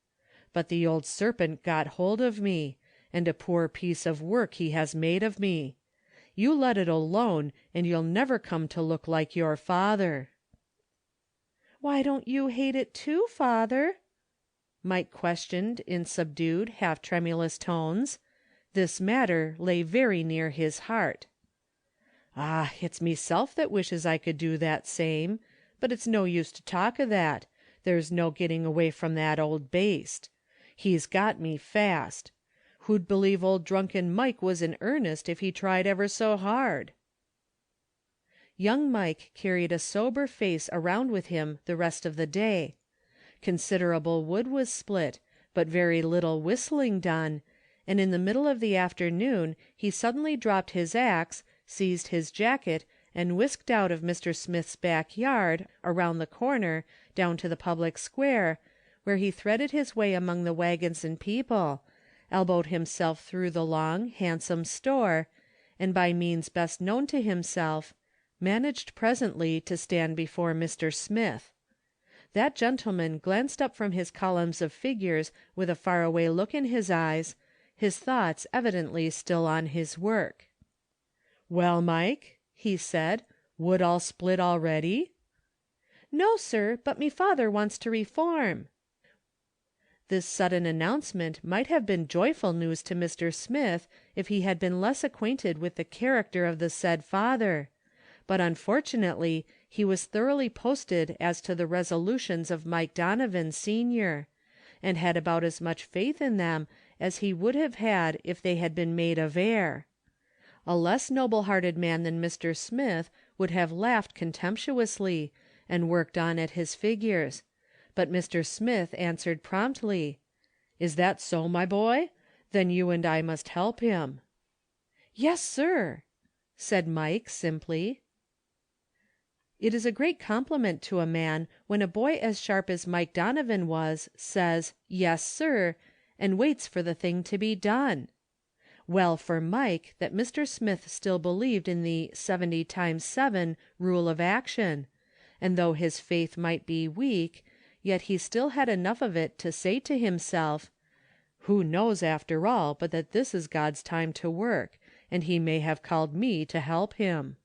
But the old serpent got hold of me, and a poor piece of work he has made of me. You let it alone, and you'll never come to look like your father." "Why don't you hate it too, father?" Mike questioned in subdued, half-tremulous tones. This matter lay very near his heart. "Ah, it's meself that wishes I could do that same. But it's no use to talk o' that. There's no getting away from that old baste. He's got me fast. Who'd believe old drunken Mike was in earnest if he tried ever so hard?" Young Mike carried a sober face around with him the rest of the day. Considerable wood was split, but very little whistling done, and in the middle of the afternoon he suddenly dropped his axe, seized his jacket, and whisked out of Mr. Smith's back yard, around the corner, down to the public square, where he threaded his way among the wagons and people, elbowed himself through the long, handsome store, and by means best known to himself, managed presently to stand before Mr. Smith. That gentleman glanced up from his columns of figures with a faraway look in his eyes, his thoughts evidently still on his work. "Well, Mike," he said, "wood all split already?" "No, sir, but me father wants to reform." This sudden announcement might have been joyful news to Mr. Smith if he had been less acquainted with the character of the said father, but unfortunately he was thoroughly posted as to the resolutions of Mike Donovan, Sr., and had about as much faith in them as he would have had if they had been made of air. A less noble-hearted man than Mr. Smith would have laughed contemptuously, and worked on at his figures, but Mr. Smith answered promptly, "Is that so, my boy? Then you and I must help him." "Yes, sir," said Mike simply. It is a great compliment to a man when a boy as sharp as Mike Donovan was says, "Yes, sir," and waits for the thing to be done. Well for Mike that Mr. Smith still believed in the 70 times 7 rule of action, and though his faith might be weak, yet he still had enough of it to say to himself, "Who knows after all but that this is God's time to work, and he may have called me to help him."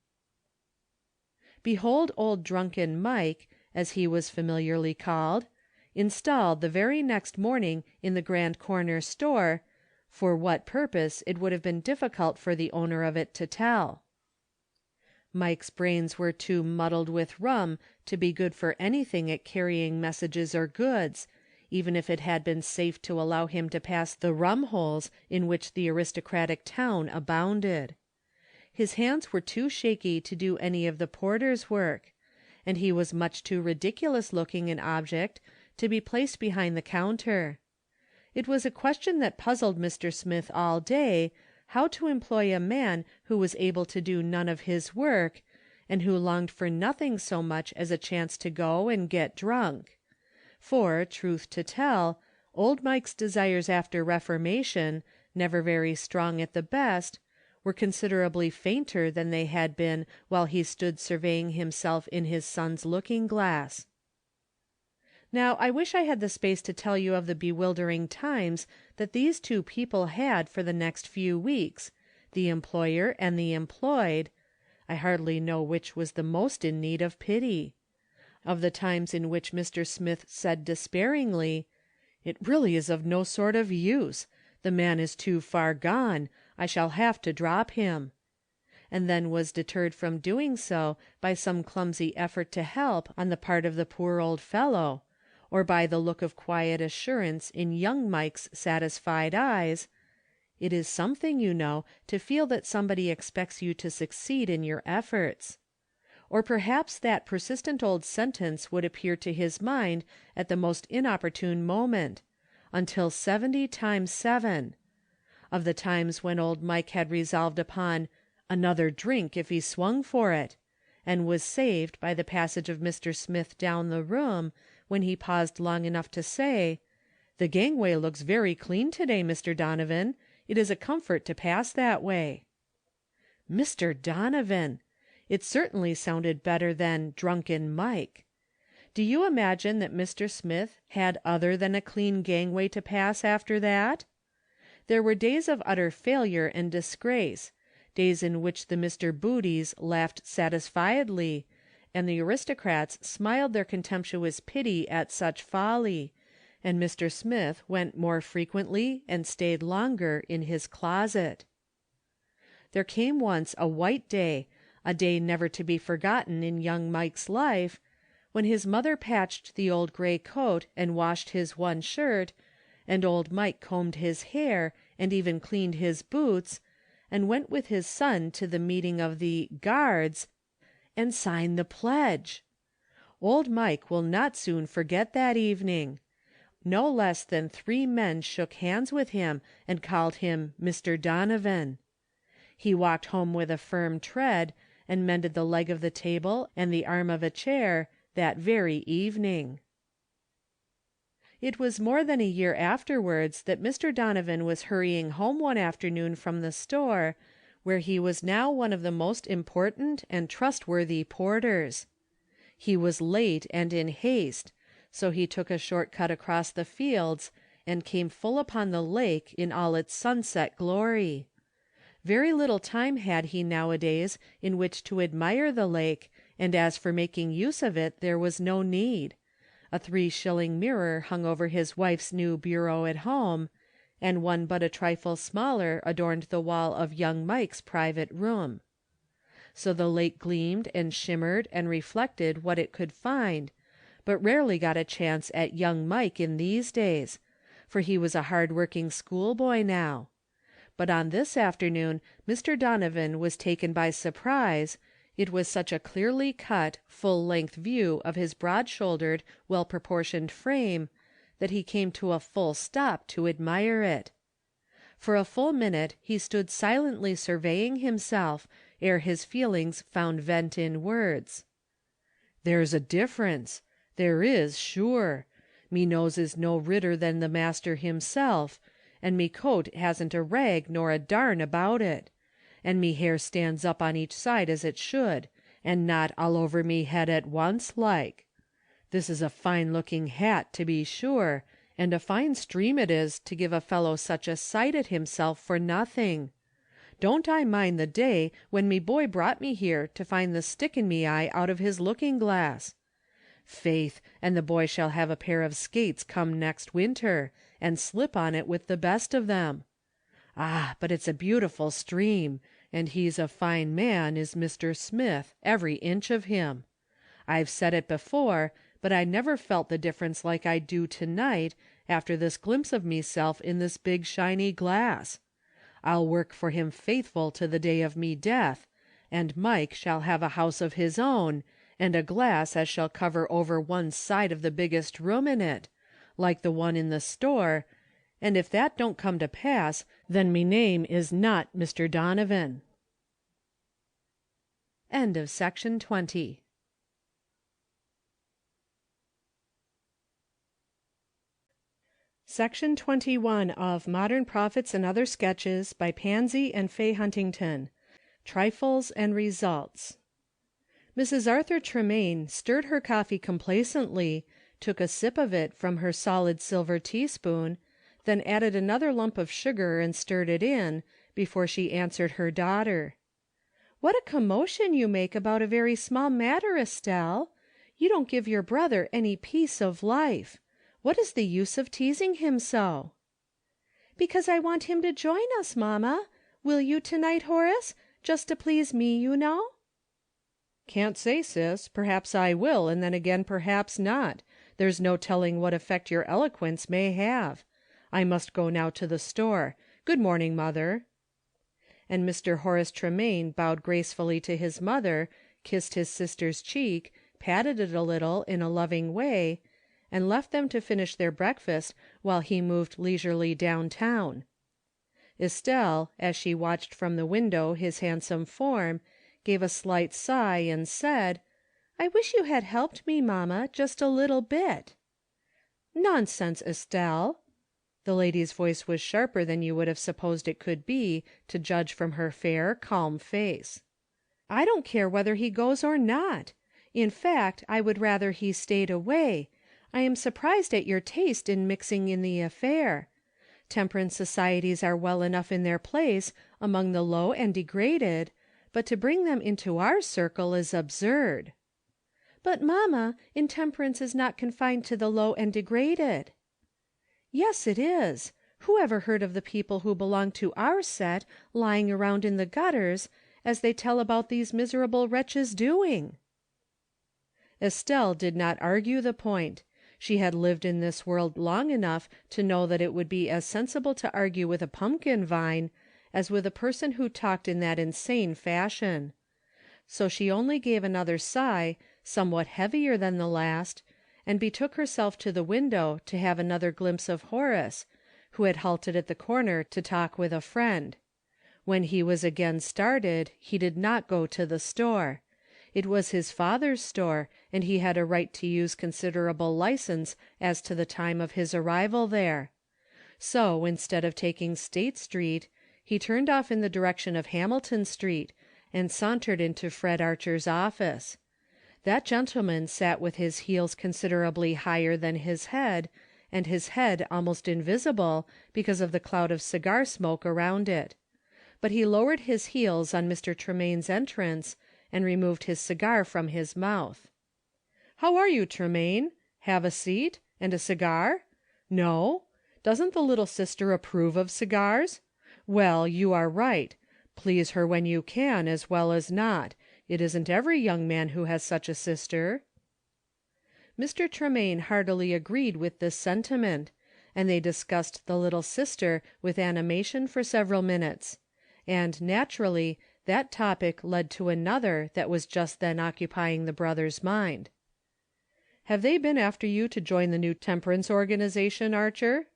Behold old drunken Mike, as he was familiarly called, installed the very next morning in the Grand Corner store, for what purpose it would have been difficult for the owner of it to tell. Mike's brains were too muddled with rum to be good for anything at carrying messages or goods, even if it had been safe to allow him to pass the rum holes in which the aristocratic town abounded. His hands were too shaky to do any of the porter's work, and he was much too ridiculous looking an object to be placed behind the counter. It was a question that puzzled Mr. Smith all day, how to employ a man who was able to do none of his work, and who longed for nothing so much as a chance to go and get drunk. For, truth to tell, old Mike's desires after reformation, never very strong at the best, were considerably fainter than they had been while he stood surveying himself in his son's looking-glass. Now I wish I had the space to tell you of the bewildering times that these two people had for the next few weeks, the employer and the employed. I hardly know which was the most in need of pity. Of the times in which Mr. Smith said despairingly, "It really is of no sort of use. The man is too far gone. I shall have to drop him," and then was deterred from doing so by some clumsy effort to help on the part of the poor old fellow, or by the look of quiet assurance in young Mike's satisfied eyes. It is something, you know, to feel that somebody expects you to succeed in your efforts. Or perhaps that persistent old sentence would appear to his mind at the most inopportune moment, until 70 times 7. Of the times when old Mike had resolved upon "another drink if he swung for it," and was saved by the passage of Mr. Smith down the room, when he paused long enough to say, "The gangway looks very clean to-day, Mr. Donovan. It is a comfort to pass that way." Mr. Donovan! It certainly sounded better than "drunken Mike." Do you imagine that Mr. Smith had other than a clean gangway to pass after that? There were days of utter failure and disgrace, days in which the Mr. Booties laughed satisfiedly, and the aristocrats smiled their contemptuous pity at such folly, and Mr. Smith went more frequently and stayed longer in his closet. There came once a white day, a day never to be forgotten in young Mike's life, when his mother patched the old gray coat and washed his one shirt, and old Mike combed his hair and even cleaned his boots, and went with his son to the meeting of the Guards and signed the pledge. Old Mike will not soon forget that evening. No less than 3 men shook hands with him and called him Mr. Donovan. He walked home with a firm tread, and mended the leg of the table and the arm of a chair that very evening. It was more than a year afterwards that Mr. Donovan was hurrying home one afternoon from the store, where he was now one of the most important and trustworthy porters. He was late and in haste, so he took a short cut across the fields, and came full upon the lake in all its sunset glory. Very little time had he nowadays in which to admire the lake, and as for making use of it there was no need. A 3-shilling mirror hung over his wife's new bureau at home, and one but a trifle smaller adorned the wall of young Mike's private room. So the lake gleamed and shimmered and reflected what it could find, but rarely got a chance at young Mike in these days, for he was a hard-working schoolboy now. But on this afternoon Mr. Donovan was taken by surprise, it was such a clearly cut, full-length view of his broad-shouldered, well-proportioned frame, that he came to a full stop to admire it. For a full minute he stood silently surveying himself, ere his feelings found vent in words. "There's a difference. There is, sure. Me nose is no ridder than the master himself, and me coat hasn't a rag nor a darn about it, and me hair stands up on each side as it should, and not all over me head at once, like. This is a fine-looking hat, to be sure, and a fine stream it is to give a fellow such a sight at himself for nothing. Don't I mind the day when me boy brought me here to find the stick in me eye out of his looking-glass. Faith, and the boy shall have a pair of skates come next winter, and slip on it with the best of them. Ah, but it's a beautiful stream, and he's a fine man, is Mr. Smith, every inch of him. I've said it before, but I never felt the difference like I do to-night, after this glimpse of meself in this big shiny glass. I'll work for him faithful to the day of me death, and Mike shall have a house of his own, and a glass as shall cover over one side of the biggest room in it, like the one in the store, and if that don't come to pass, then me name is not Mr. Donovan." End of section 20. Section 21 of Modern Prophets and Other Sketches by Pansy and Fay Huntington. Trifles and Results. Mrs. Arthur Tremaine stirred her coffee complacently, took a sip of it from her solid silver teaspoon, then added another lump of sugar and stirred it in, before she answered her daughter. "What a commotion you make about a very small matter, Estelle! You don't give your brother any peace of life. What is the use of teasing him so?" "Because I want him to join us, mamma. Will you to-night, Horace? Just to please me, you know." "Can't say, sis. Perhaps I will, and then again perhaps not. There's no telling what effect your eloquence may have. I must go now to the store. Good morning, mother." And Mr. Horace Tremaine bowed gracefully to his mother, kissed his sister's cheek, patted it a little in a loving way, and left them to finish their breakfast while he moved leisurely downtown. Estelle, as she watched from the window his handsome form, gave a slight sigh and said, "I wish you had helped me, mamma, just a little bit." "Nonsense, Estelle." The lady's voice was sharper than you would have supposed it could be, to judge from her fair, calm face. "I don't care whether he goes or not. In fact, I would rather he stayed away. I am surprised at your taste in mixing in the affair. Temperance societies are well enough in their place, among the low and degraded, but to bring them into our circle is absurd." "But, mamma, intemperance is not confined to the low and degraded." Yes, it is. Who ever heard of the people who belong to our set lying around in the gutters, as they tell about these miserable wretches doing?" Estelle did not argue the point. She had lived in this world long enough to know that it would be as sensible to argue with a pumpkin vine as with a person who talked in that insane fashion. So she only gave another sigh, somewhat heavier than the last, and betook herself to the window to have another glimpse of Horace, who had halted at the corner to talk with a friend. When he was again started, he did not go to the store. It was his father's store, and he had a right to use considerable license as to the time of his arrival there. So, instead of taking State Street, he turned off in the direction of Hamilton Street, and sauntered into Fred Archer's office. That gentleman sat with his heels considerably higher than his head, and his head almost invisible because of the cloud of cigar smoke around it. But he lowered his heels on Mr. Tremaine's entrance, and removed his cigar from his mouth. "How are you, Tremaine? Have a seat? And a cigar? No? Doesn't the little sister approve of cigars? Well, you are right. Please her when you can, as well as not. It isn't every young man who has such a sister." Mr. Tremaine heartily agreed with this sentiment, and they discussed the little sister with animation for several minutes; and, naturally, that topic led to another that was just then occupying the brother's mind. "Have they been after you to join the new temperance organization, Archer?"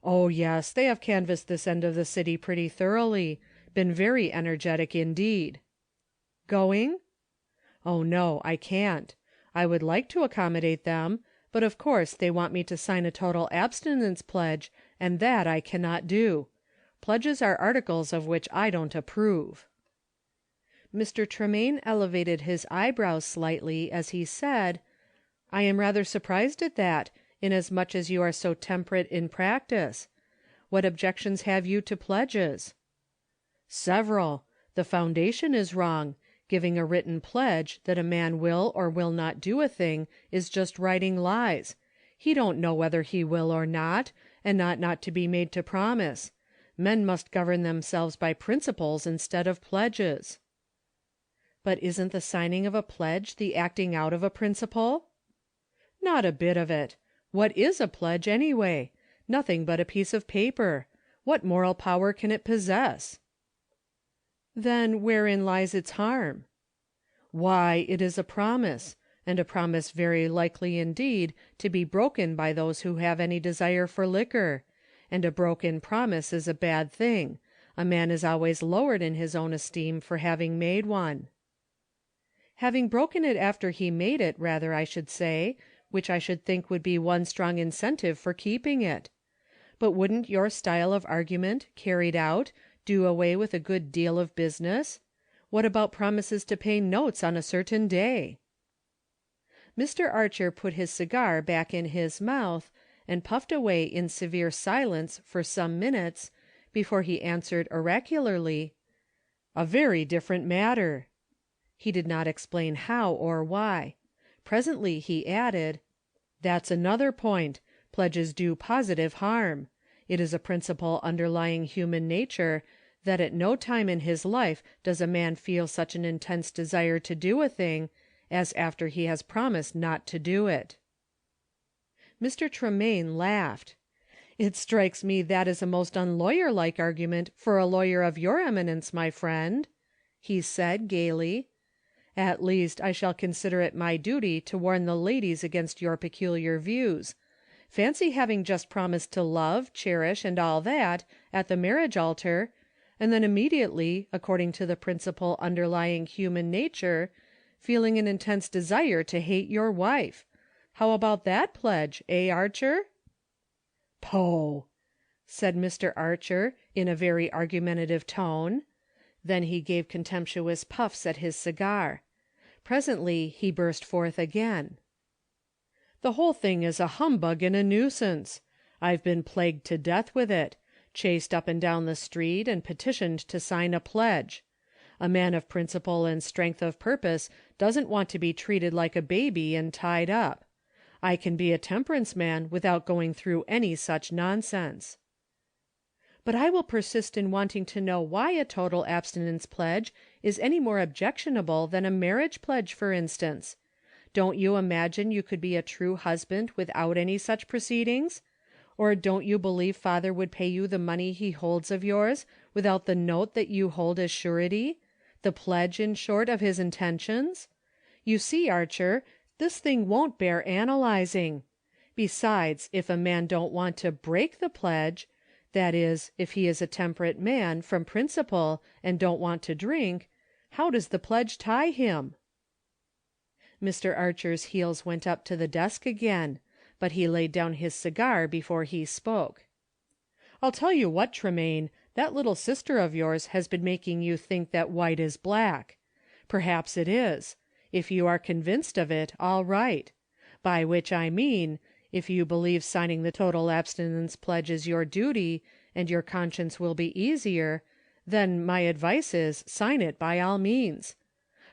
"Oh, yes, they have canvassed this end of the city pretty thoroughly. Been very energetic indeed." "Going?" "Oh, no, I can't. I would like to accommodate them, but of course they want me to sign a total abstinence pledge, and that I cannot do. Pledges are articles of which I don't approve." Mr. Tremaine elevated his eyebrows slightly as he said, "I am rather surprised at that, inasmuch as you are so temperate in practice. What objections have you to pledges?" "Several. The foundation is wrong. Giving a written pledge that a man will or will not do a thing is just writing lies. He don't know whether he will or not, and ought not to be made to promise. Men must govern themselves by principles instead of pledges." "But isn't the signing of a pledge the acting out of a principle?" "Not a bit of it. What is a pledge, anyway? Nothing but a piece of paper. What moral power can it possess?" "Then wherein lies its harm?" "Why, it is a promise, and a promise very likely indeed to be broken by those who have any desire for liquor; and a broken promise is a bad thing. A man is always lowered in his own esteem for having made one." "Having broken it after he made it, rather, I should say, which I should think would be one strong incentive for keeping it. But wouldn't your style of argument, carried out, do away with a good deal of business? What about promises to pay notes on a certain day?" Mr. Archer put his cigar back in his mouth, and puffed away in severe silence for some minutes, before he answered oracularly, "A very different matter." He did not explain how or why. Presently he added, "That's another point. Pledges do positive harm. It is a principle underlying human nature that at no time in his life does a man feel such an intense desire to do a thing as after he has promised not to do it." Mr. Tremaine laughed. "It strikes me that is a most unlawyer-like argument for a lawyer of your eminence, my friend," he said, gaily. "At least, I shall consider it my duty to warn the ladies against your peculiar views. Fancy having just promised to love, cherish, and all that, at the marriage altar, and then immediately, according to the principle underlying human nature, feeling an intense desire to hate your wife. How about that pledge, Archer?" "Poh!" said Mr. Archer, in a very argumentative tone. Then he gave contemptuous puffs at his cigar. Presently he burst forth again. "The whole thing is a humbug and a nuisance. I've been plagued to death with it, chased up and down the street and petitioned to sign a pledge. A man of principle and strength of purpose doesn't want to be treated like a baby and tied up. I can be a temperance man without going through any such nonsense." "But I will persist in wanting to know why a total abstinence pledge is any more objectionable than a marriage pledge, for instance. Don't you imagine you could be a true husband without any such proceedings? Or don't you believe father would pay you the money he holds of yours, without the note that you hold as surety? The pledge, in short, of his intentions? You see, Archer, this thing won't bear analyzing. Besides, if a man don't want to break the pledge, that is, if he is a temperate man from principle and don't want to drink, how does the pledge tie him?" Mr. Archer's heels went up to the desk again, but he laid down his cigar before he spoke. "I'll tell you what, Tremaine, that little sister of yours has been making you think that white is black. Perhaps it is. If you are convinced of it, all right. By which I mean, if you believe signing the total abstinence pledge is your duty, and your conscience will be easier, then my advice is, sign it by all means.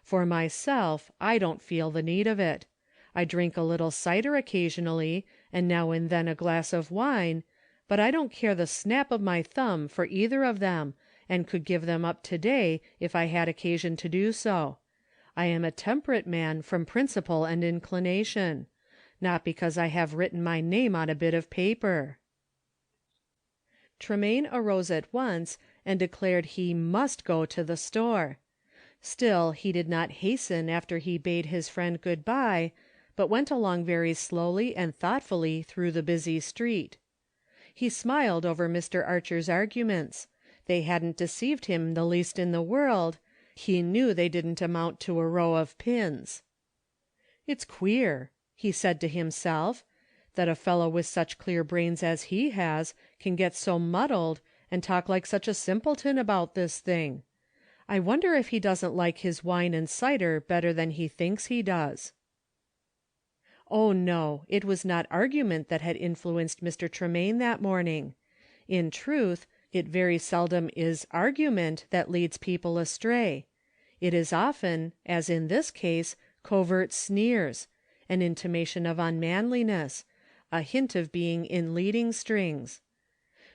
For myself, I don't feel the need of it. I drink a little cider occasionally, and now and then a glass of wine, but I don't care the snap of my thumb for either of them, and could give them up to-day if I had occasion to do so. I am a temperate man from principle and inclination, not because I have written my name on a bit of paper." Tremaine arose at once, and declared he must go to the store. Still he did not hasten after he bade his friend good-bye, but went along very slowly and thoughtfully through the busy street. He smiled over Mr. Archer's arguments. They hadn't deceived him the least in the world. He knew they didn't amount to a row of pins. "It's queer," he said to himself, "that a fellow with such clear brains as he has can get so muddled and talk like such a simpleton about this thing. I wonder if he doesn't like his wine and cider better than he thinks he does." Oh no, it was not argument that had influenced Mr. Tremaine that morning. In truth, it very seldom is argument that leads people astray. It is often, as in this case, covert sneers, an intimation of unmanliness, a hint of being in leading strings.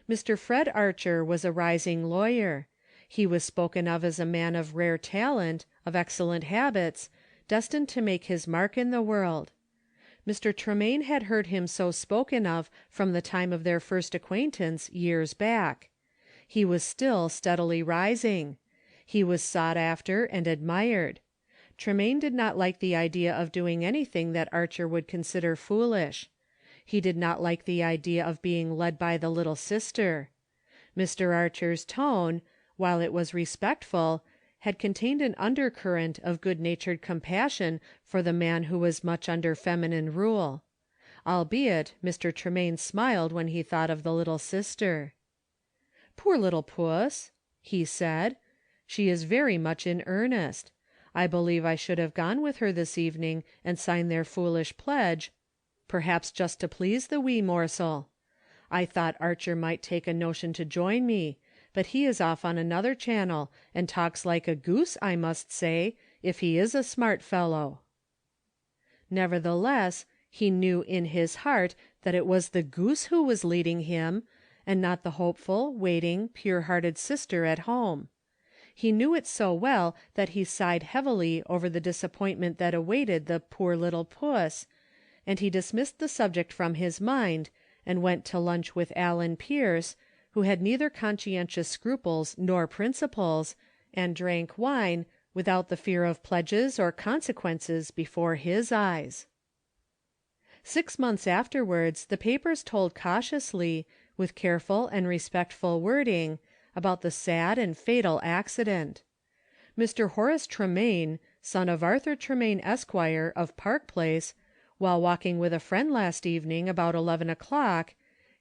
Mr. Fred Archer was a rising lawyer. He was spoken of as a man of rare talent, of excellent habits, destined to make his mark in the world. Mr. Tremaine had heard him so spoken of from the time of their first acquaintance, years back. He was still steadily rising. He was sought after and admired. Tremaine did not like the idea of doing anything that Archer would consider foolish. He did not like the idea of being led by the little sister. Mr. Archer's tone, while it was respectful, had contained an undercurrent of good-natured compassion for the man who was much under feminine rule. Albeit, Mr. Tremaine smiled when he thought of the little sister. "Poor little puss," he said. "She is very much in earnest. I believe I should have gone with her this evening and signed their foolish pledge, perhaps just to please the wee morsel. I thought Archer might take a notion to join me, but he is off on another channel, and talks like a goose, I must say, if he is a smart fellow." Nevertheless, he knew in his heart that it was the goose who was leading him, and not the hopeful, waiting, pure-hearted sister at home. He knew it so well that he sighed heavily over the disappointment that awaited the poor little puss, and he dismissed the subject from his mind, and went to lunch with Allen Pierce, who had neither conscientious scruples nor principles, and drank wine, without the fear of pledges or consequences before his eyes. 6 months afterwards the papers told cautiously, with careful and respectful wording, about the sad and fatal accident. Mr. Horace Tremaine, son of Arthur Tremaine, Esquire, of Park Place, while walking with a friend last evening about 11 o'clock,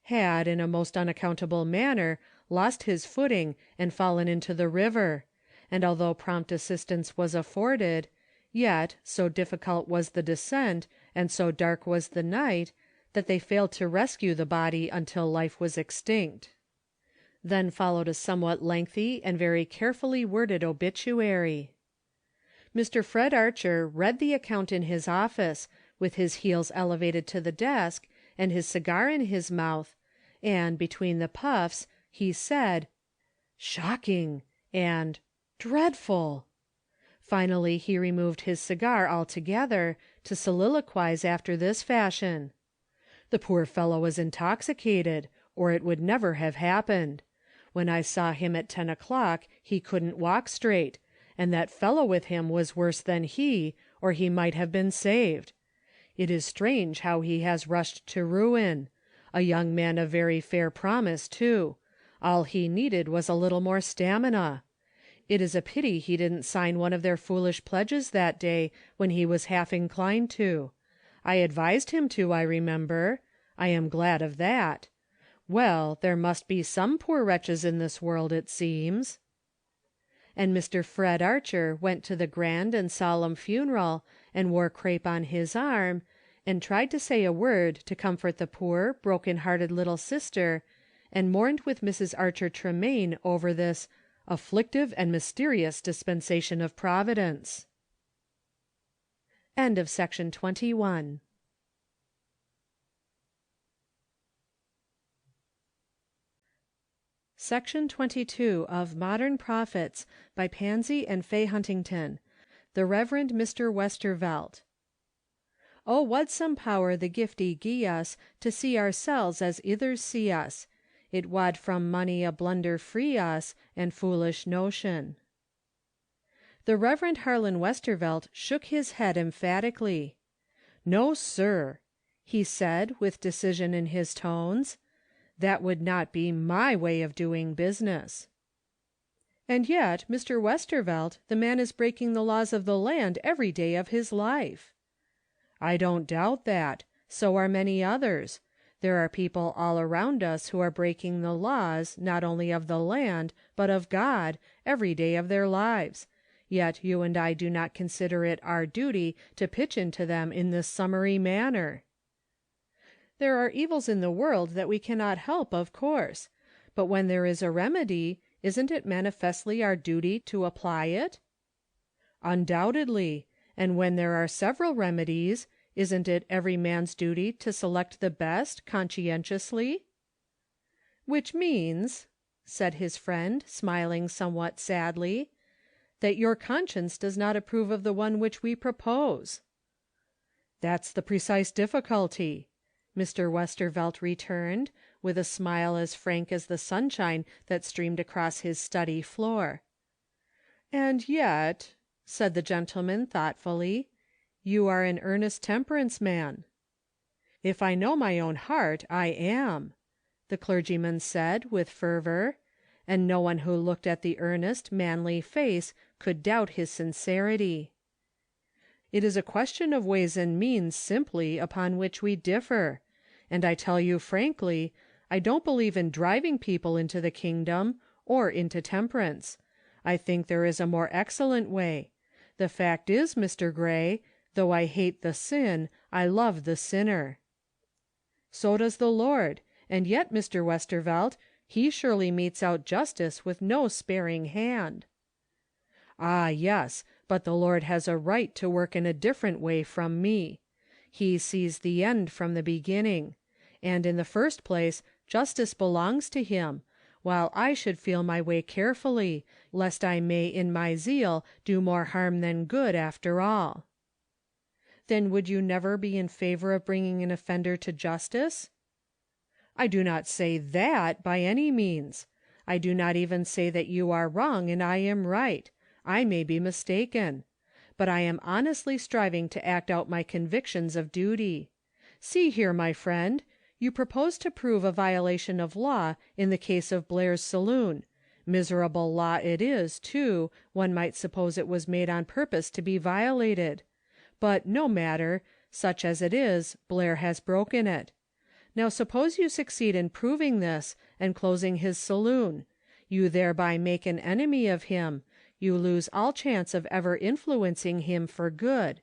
had, in a most unaccountable manner, lost his footing and fallen into the river, and although prompt assistance was afforded, yet, so difficult was the descent, and so dark was the night, that they failed to rescue the body until life was extinct. Then followed a somewhat lengthy and very carefully worded obituary. Mr. Fred Archer read the account in his office, with his heels elevated to the desk, and his cigar in his mouth, and, between the puffs, he said, "Shocking!" and "Dreadful!" Finally he removed his cigar altogether, to soliloquize after this fashion: "The poor fellow is intoxicated, or it would never have happened. When I saw him at 10 o'clock he couldn't walk straight, and that fellow with him was worse than he, or he might have been saved. It is strange how he has rushed to ruin. A young man of very fair promise, too. All he needed was a little more stamina. It is a pity he didn't sign one of their foolish pledges that day when he was half inclined to. I advised him to, I remember. I am glad of that. Well, there must be some poor wretches in this world, it seems." And Mr. Fred Archer went to the grand and solemn funeral, and wore crape on his arm, and tried to say a word to comfort the poor, broken-hearted little sister, and mourned with Mrs. Archer Tremaine over this "afflictive and mysterious dispensation of Providence." End of section 21. Section 22 of Modern Prophets by Pansy and Fay Huntington. The Reverend Mr. Westervelt. Oh, wad some power the giftie gie us to see ourselves as ithers see us. It wad from mony a blunder free us, and foolish notion. The Reverend Harlan Westervelt shook his head emphatically. "No, sir," he said, with decision in his tones. "That would not be my way of doing business." "And yet, Mr. Westervelt, the man is breaking the laws of the land every day of his life." "I don't doubt that. So are many others. There are people all around us who are breaking the laws, not only of the land, but of God, every day of their lives. Yet you and I do not consider it our duty to pitch into them in this summary manner." "There are evils in the world that we cannot help, of course. But when there is a remedy, isn't it manifestly our duty to apply it?" "Undoubtedly. And when there are several remedies, isn't it every man's duty to select the best, conscientiously?" "Which means," said his friend, smiling somewhat sadly, "that your conscience does not approve of the one which we propose." "That's the precise difficulty," Mr. Westervelt returned, with a smile as frank as the sunshine that streamed across his study floor. "And yet," said the gentleman thoughtfully, "you are an earnest temperance man." "If I know my own heart, I am," the clergyman said, with fervor, and no one who looked at the earnest, manly face could doubt his sincerity. "It is a question of ways and means simply upon which we differ. And I tell you frankly, I don't believe in driving people into the kingdom, or into temperance. I think there is a more excellent way. The fact is, Mr. Gray, though I hate the sin, I love the sinner." "So does the Lord. And yet, Mr. Westervelt, he surely metes out justice with no sparing hand." "Ah, yes, but the Lord has a right to work in a different way from me. He sees the end from the beginning. And in the first place, justice belongs to him, while I should feel my way carefully, lest I may in my zeal do more harm than good after all." "Then would you never be in favor of bringing an offender to justice?" "I do not say that by any means. I do not even say that you are wrong and I am right. I may be mistaken. But I am honestly striving to act out my convictions of duty. See here, my friend, you propose to prove a violation of law in the case of Blair's saloon. Miserable law it is, too, one might suppose it was made on purpose to be violated. But no matter, such as it is, Blair has broken it. Now suppose you succeed in proving this, and closing his saloon. You thereby make an enemy of him. You lose all chance of ever influencing him for good.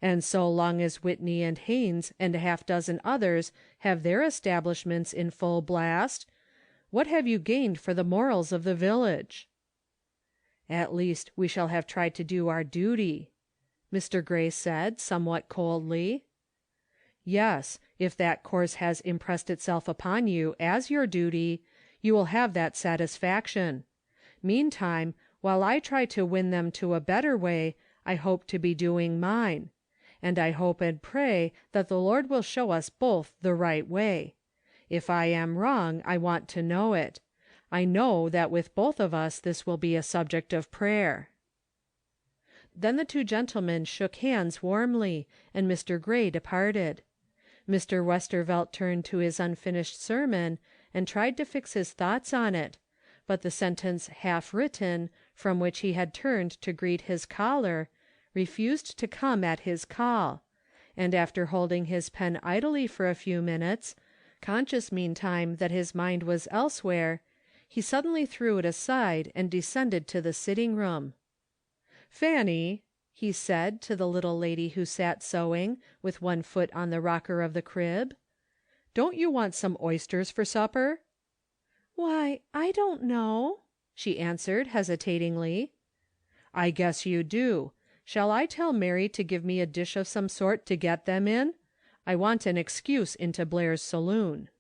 And so long as Whitney and Haynes and a half-dozen others have their establishments in full blast, what have you gained for the morals of the village?" "At least we shall have tried to do our duty," Mr. Gray said, somewhat coldly. Yes, if that course has impressed itself upon you as your duty, you will have that satisfaction. Meantime, while I try to win them to a better way, I hope to be doing mine. And I hope and pray that the Lord will show us both the right way. If I am wrong, I want to know it. I know that with both of us this will be a subject of prayer." Then the two gentlemen shook hands warmly, and Mr. Gray departed. Mr. Westervelt turned to his unfinished sermon, and tried to fix his thoughts on it, but the sentence half written, from which he had turned to greet his caller, refused to come at his call, and after holding his pen idly for a few minutes, conscious meantime that his mind was elsewhere, he suddenly threw it aside and descended to the sitting-room. "Fanny," he said to the little lady who sat sewing, with one foot on the rocker of the crib, "don't you want some oysters for supper?" "Why, I don't know," she answered hesitatingly. "I guess you do. Shall I tell Mary to give me a dish of some sort to get them in? I want an excuse into Blair's saloon."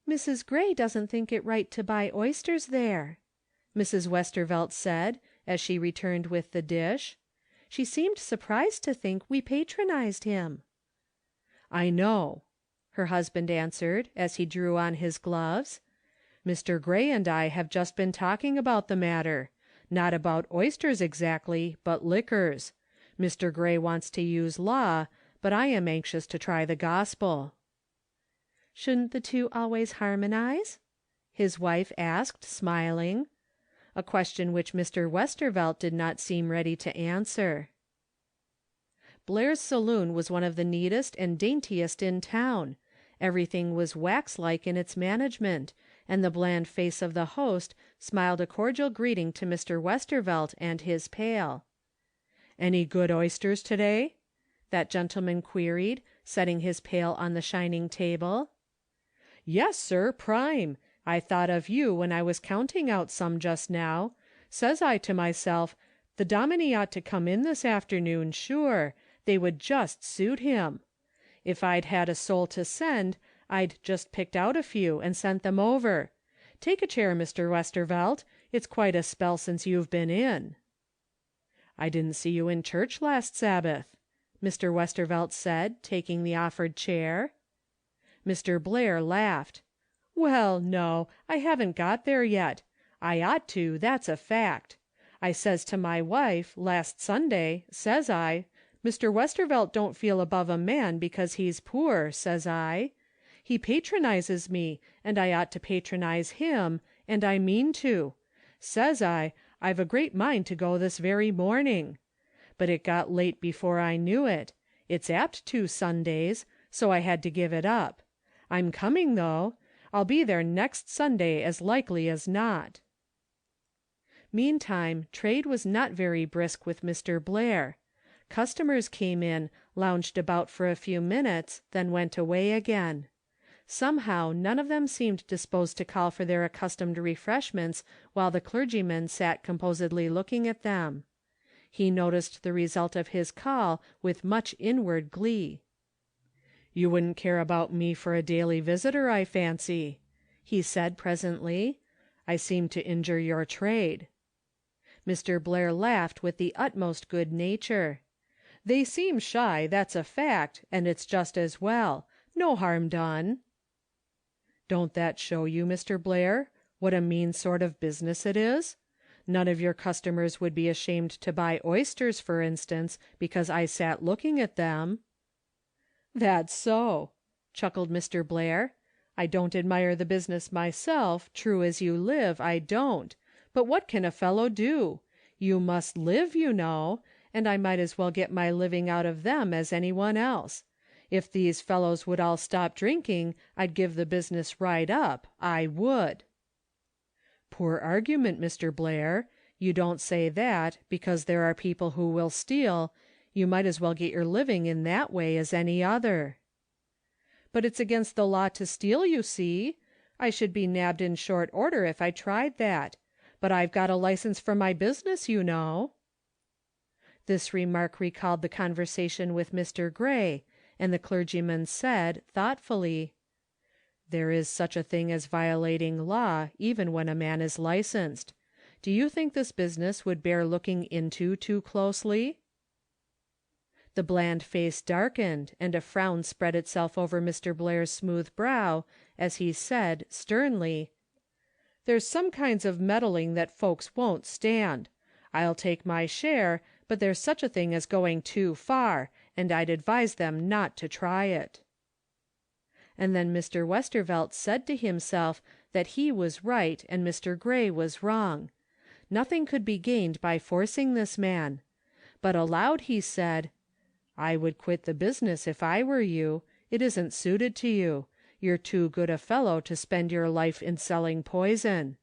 "Mrs. Gray doesn't think it right to buy oysters there," Mrs. Westervelt said, as she returned with the dish. "She seemed surprised to think we patronized him." "I know," her husband answered, as he drew on his gloves. "Mr. Gray and I have just been talking about the matter. Not about oysters exactly, but liquors. Mr. Gray wants to use law, but I am anxious to try the gospel." "Shouldn't the two always harmonize?" his wife asked, smiling. A question which Mr. Westervelt did not seem ready to answer. Blair's saloon was one of the neatest and daintiest in town. Everything was wax-like in its management, and the bland face of the host smiled a cordial greeting to Mr. Westervelt and his pail. "Any good oysters to-day?" that gentleman queried, setting his pail on the shining table. "Yes, sir, prime. I thought of you when I was counting out some just now. Says I to myself, the dominie ought to come in this afternoon, sure. They would just suit him. If I'd had a soul to send, I'd just picked out a few and sent them over. Take a chair, Mr. Westervelt. It's quite a spell since you've been in." "I didn't see you in church last Sabbath," Mr. Westervelt said, taking the offered chair. Mr. Blair laughed. "Well, no, I haven't got there yet. I ought to, that's a fact. I says to my wife, last Sunday, says I, Mr. Westervelt don't feel above a man because he's poor, says I. He patronizes me, and I ought to patronize him, and I mean to. Says I, I've a great mind to go this very morning. But it got late before I knew it. It's apt to Sundays, so I had to give it up. I'm coming, though. I'll be there next Sunday as likely as not." Meantime, trade was not very brisk with Mr. Blair. Customers came in, lounged about for a few minutes, then went away again. Somehow none of them seemed disposed to call for their accustomed refreshments while the clergyman sat composedly looking at them. He noticed the result of his call with much inward glee. "You wouldn't care about me for a daily visitor, I fancy," he said presently. "I seem to injure your trade." Mr. Blair laughed with the utmost good nature. "They seem shy, that's a fact, and it's just as well. No harm done." "Don't that show you, Mr. Blair, what a mean sort of business it is? None of your customers would be ashamed to buy oysters, for instance, because I sat looking at them." "That's so," chuckled Mr. Blair. "I don't admire the business myself, true as you live, I don't. But what can a fellow do? You must live, you know, and I might as well get my living out of them as any one else. If these fellows would all stop drinking, I'd give the business right up, I would." "Poor argument, Mr. Blair. You don't say that, because there are people who will steal. You might as well get your living in that way as any other." "But it's against the law to steal, you see. I should be nabbed in short order if I tried that. But I've got a license for my business, you know." This remark recalled the conversation with Mr. Gray, and the clergyman said, thoughtfully, "There is such a thing as violating law, even when a man is licensed. Do you think this business would bear looking into too closely?" The bland face darkened, and a frown spread itself over Mr. Blair's smooth brow, as he said, sternly, "There's some kinds of meddling that folks won't stand. I'll take my share, but there's such a thing as going too far, and I'd advise them not to try it." And then Mr. Westervelt said to himself that he was right and Mr. Grey was wrong. Nothing could be gained by forcing this man. But aloud he said, "I would quit the business if I were you. It isn't suited to you. You're too good a fellow to spend your life in selling poison.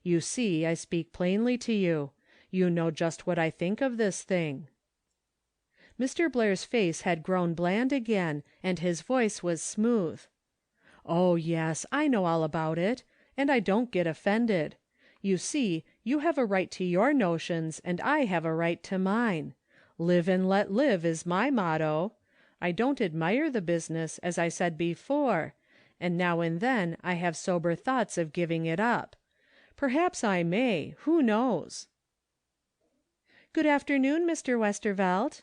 You see, I speak plainly to you. You know just what I think of this thing." Mr. Blair's face had grown bland again, and his voice was smooth. "Oh, yes, I know all about it, and I don't get offended. You see, you have a right to your notions, and I have a right to mine. Live and let live is my motto. I don't admire the business, as I said before, and now and then I have sober thoughts of giving it up. Perhaps I may, who knows?" "Good afternoon, Mr. Westervelt,"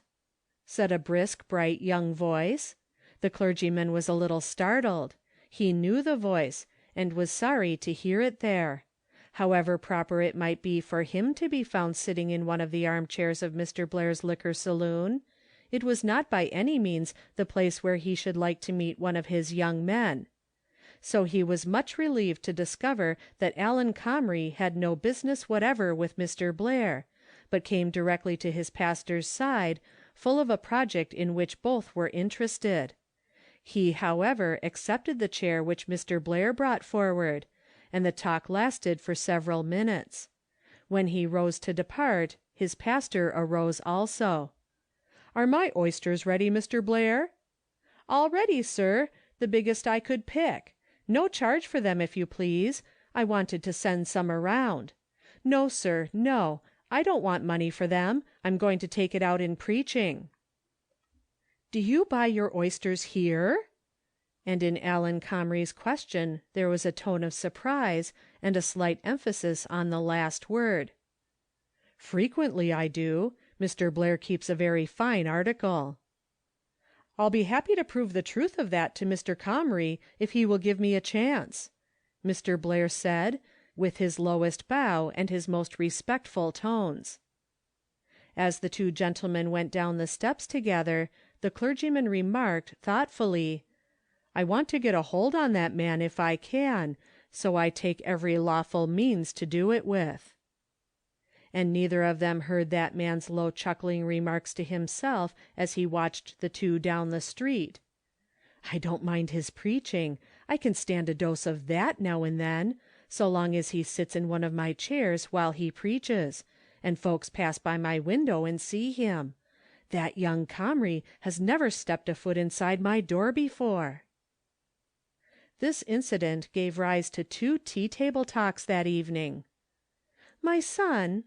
said a brisk, bright young voice. The clergyman was a little startled. He knew the voice, and was sorry to hear it there. However proper it might be for him to be found sitting in one of the armchairs of Mr. Blair's liquor saloon, it was not by any means the place where he should like to meet one of his young men. So he was much relieved to discover that Allen Comrie had no business whatever with Mr. Blair, but came directly to his pastor's side, full of a project in which both were interested. He, however, accepted the chair which Mr. Blair brought forward, and the talk lasted for several minutes. When he rose to depart, his pastor arose also. "Are my oysters ready, Mr. Blair?" "All ready, sir, the biggest I could pick. No charge for them, if you please. I wanted to send some around. No, sir, no. I don't want money for them. I'm going to take it out in preaching." "Do you buy your oysters here?" And in Allen Comrie's question there was a tone of surprise, and a slight emphasis on the last word. "Frequently I do. Mr. Blair keeps a very fine article." "I'll be happy to prove the truth of that to Mr. Comrie, if he will give me a chance," Mr. Blair said, with his lowest bow and his most respectful tones. As the two gentlemen went down the steps together, the clergyman remarked, thoughtfully, "I want to get a hold on that man if I can, so I take every lawful means to do it with." And neither of them heard that man's low chuckling remarks to himself as he watched the two down the street. "I don't mind his preaching. I can stand a dose of that now and then, so long as he sits in one of my chairs while he preaches, and folks pass by my window and see him. That young Comrie has never stepped a foot inside my door before." This incident gave rise to 2 tea-table talks that evening. "My son,"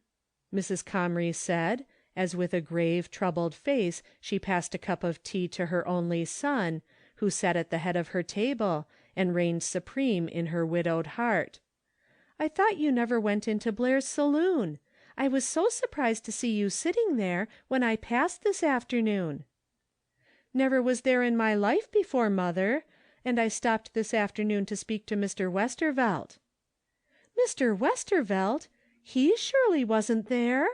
Mrs. Comrie said, as with a grave, troubled face she passed a cup of tea to her only son, who sat at the head of her table, and reigned supreme in her widowed heart, "I thought you never went into Blair's saloon. I was so surprised to see you sitting there when I passed this afternoon." "Never was there in my life before, mother, and I stopped this afternoon to speak to Mr. Westervelt." "Mr. Westervelt! He surely wasn't there?"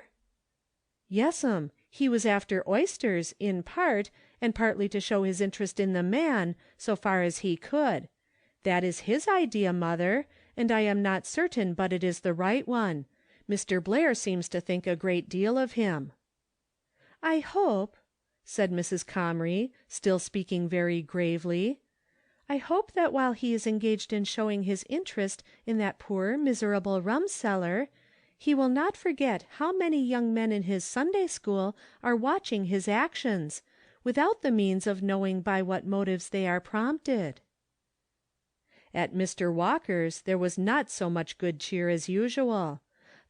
"Yes'm. He was after oysters, in part, and partly to show his interest in the man, so far as he could. That is his idea, mother, and I am not certain but it is the right one. Mr. Blair seems to think a great deal of him." "I hope," said Mrs. Comrie, still speaking very gravely, "I hope that while he is engaged in showing his interest in that poor miserable rumseller, he will not forget how many young men in his Sunday school are watching his actions, without the means of knowing by what motives they are prompted." At Mr. Walker's there was not so much good cheer as usual.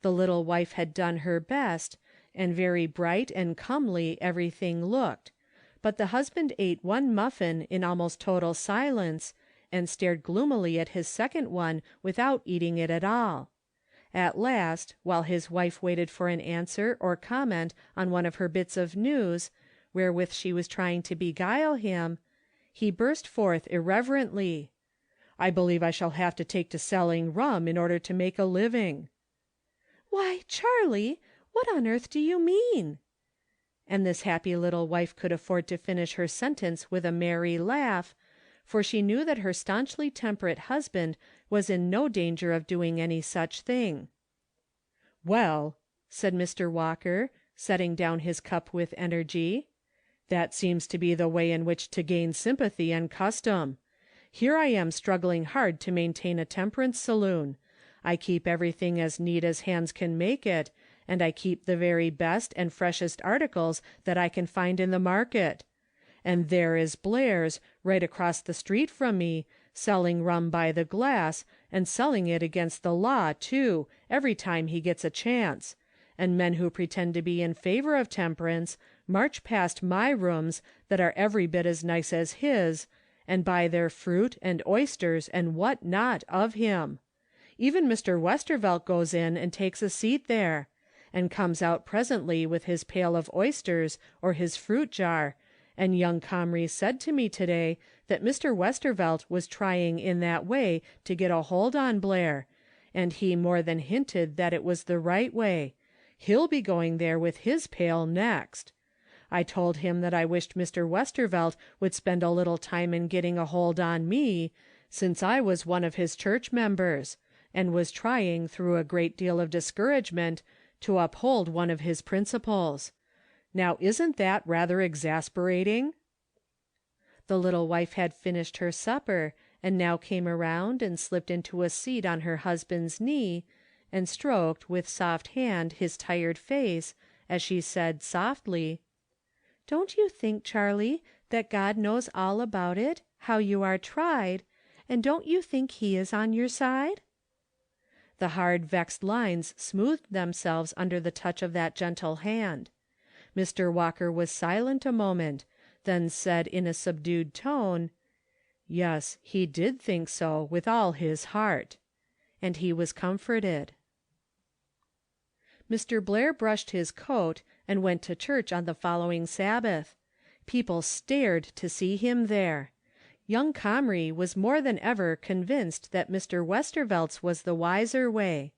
The little wife had done her best, and very bright and comely everything looked, but the husband ate one muffin in almost total silence, and stared gloomily at his second one without eating it at all. At last, while his wife waited for an answer or comment on one of her bits of news, wherewith she was trying to beguile him, he burst forth irreverently, "I believe I shall have to take to selling rum in order to make a living." "Why, Charlie, what on earth do you mean?" And this happy little wife could afford to finish her sentence with a merry laugh, for she knew that her staunchly temperate husband was in no danger of doing any such thing. "Well," said Mr. Walker, setting down his cup with energy, "that seems to be the way in which to gain sympathy and custom. Here I am struggling hard to maintain a temperance saloon. I keep everything as neat as hands can make it, and I keep the very best and freshest articles that I can find in the market. And there is Blair's, right across the street from me, selling rum by the glass, and selling it against the law, too, every time he gets a chance, and men who pretend to be in favor of temperance march past my rooms that are every bit as nice as his, and buy their fruit and oysters and what not of him. Even Mr. Westervelt goes in and takes a seat there, and comes out presently with his pail of oysters or his fruit jar, and young Comrie said to me today that Mr. Westervelt was trying in that way to get a hold on Blair, and he more than hinted that it was the right way. He'll be going there with his pail next. I told him that I wished Mr. Westervelt would spend a little time in getting a hold on me, since I was one of his church members, and was trying, through a great deal of discouragement, to uphold one of his principles. Now isn't that rather exasperating?" The little wife had finished her supper, and now came around and slipped into a seat on her husband's knee, and stroked with soft hand his tired face, as she said softly, "Don't you think, Charlie, that God knows all about it, how you are tried, and don't you think he is on your side?" The hard vexed lines smoothed themselves under the touch of that gentle hand. Mr. Walker was silent a moment, then said in a subdued tone, "Yes, he did think so with all his heart," and he was comforted. Mr. Blair brushed his coat and went to church on the following Sabbath. People stared to see him there. Young Comrie was more than ever convinced that Mr. Westervelt's was the wiser way,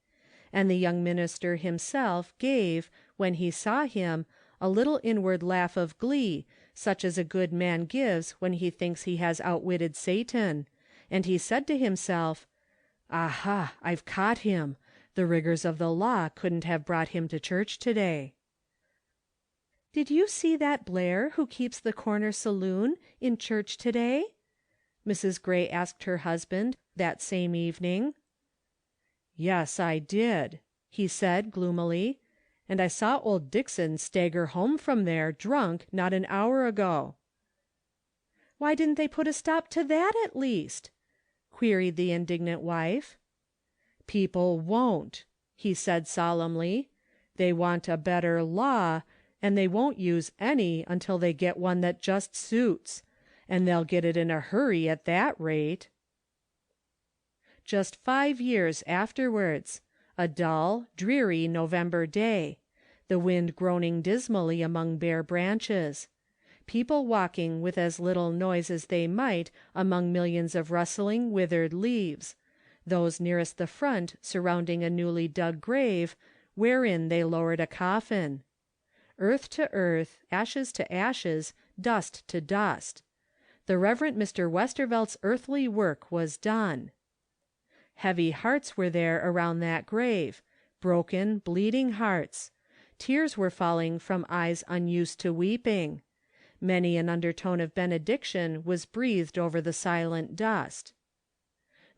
and the young minister himself gave, when he saw him, a little inward laugh of glee, such as a good man gives when he thinks he has outwitted Satan, and he said to himself, "Aha, I've caught him. The rigors of the law couldn't have brought him to church today." "Did you see that Blair who keeps the corner saloon in church today?" Mrs. Gray asked her husband that same evening. "Yes, I did," he said gloomily, "and I saw old Dixon stagger home from there drunk not an hour ago." "Why didn't they put a stop to that at least?" queried the indignant wife. "People won't," he said solemnly. "They want a better law, and they won't use any until they get one that just suits, and they'll get it in a hurry at that rate." Just 5 years afterwards. A dull, dreary November day. The wind groaning dismally among bare branches. People walking with as little noise as they might among millions of rustling, withered leaves. Those nearest the front surrounding a newly dug grave, wherein they lowered a coffin. Earth to earth, ashes to ashes, dust to dust. The Reverend Mr. Westervelt's earthly work was done. Heavy hearts were there around that grave, broken, bleeding hearts. Tears were falling from eyes unused to weeping. Many an undertone of benediction was breathed over the silent dust.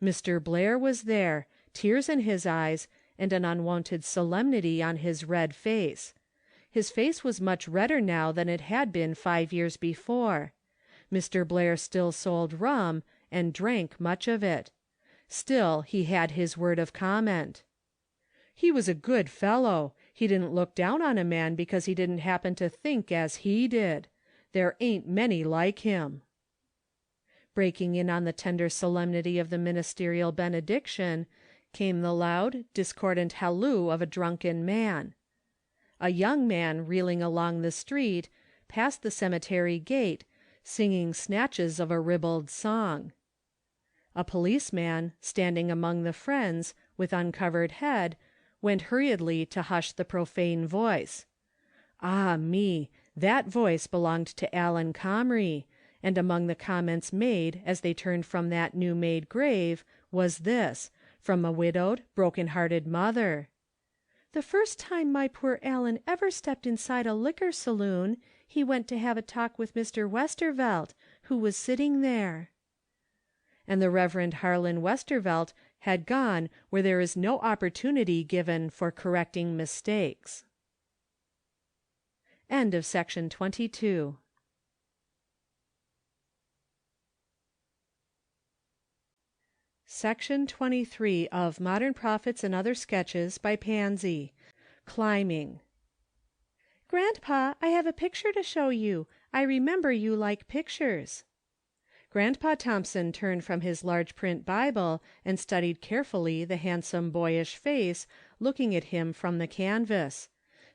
Mr. Blair was there, tears in his eyes, and an unwonted solemnity on his red face. His face was much redder now than it had been 5 years before. Mr. Blair still sold rum, and drank much of it. Still he had his word of comment. "He was a good fellow. He didn't look down on a man because he didn't happen to think as he did. There ain't many like him." Breaking in on the tender solemnity of the ministerial benediction, came the loud, discordant halloo of a drunken man. A young man reeling along the street, past the cemetery gate, singing snatches of a ribald song. A policeman, standing among the friends, with uncovered head, went hurriedly to hush the profane voice. Ah me, that voice belonged to Allen Comrie, and among the comments made as they turned from that new-made grave was this, from a widowed, broken-hearted mother: "The first time my poor Allen ever stepped inside a liquor saloon, he went to have a talk with Mr. Westervelt, who was sitting there." And the Reverend Harlan Westervelt had gone where there is no opportunity given for correcting mistakes. End of section 22. Section 23 of Modern Prophets and Other Sketches by Pansy. Climbing. "Grandpa, I have a picture to show you. I remember you like pictures." Grandpa Thompson turned from his large print Bible and studied carefully the handsome boyish face looking at him from the canvas.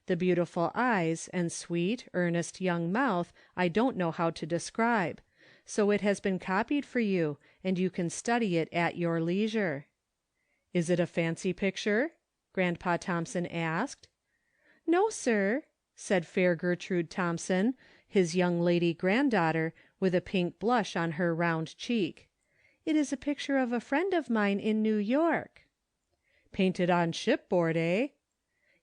The beautiful eyes and sweet, earnest young mouth I don't know how to describe, so it has been copied for you, and you can study it at your leisure. "Is it a fancy picture?" Grandpa Thompson asked. "No, sir," said fair Gertrude Thompson, his young lady granddaughter, with a pink blush on her round cheek. "It is a picture of a friend of mine in New York." "Painted on shipboard, eh?"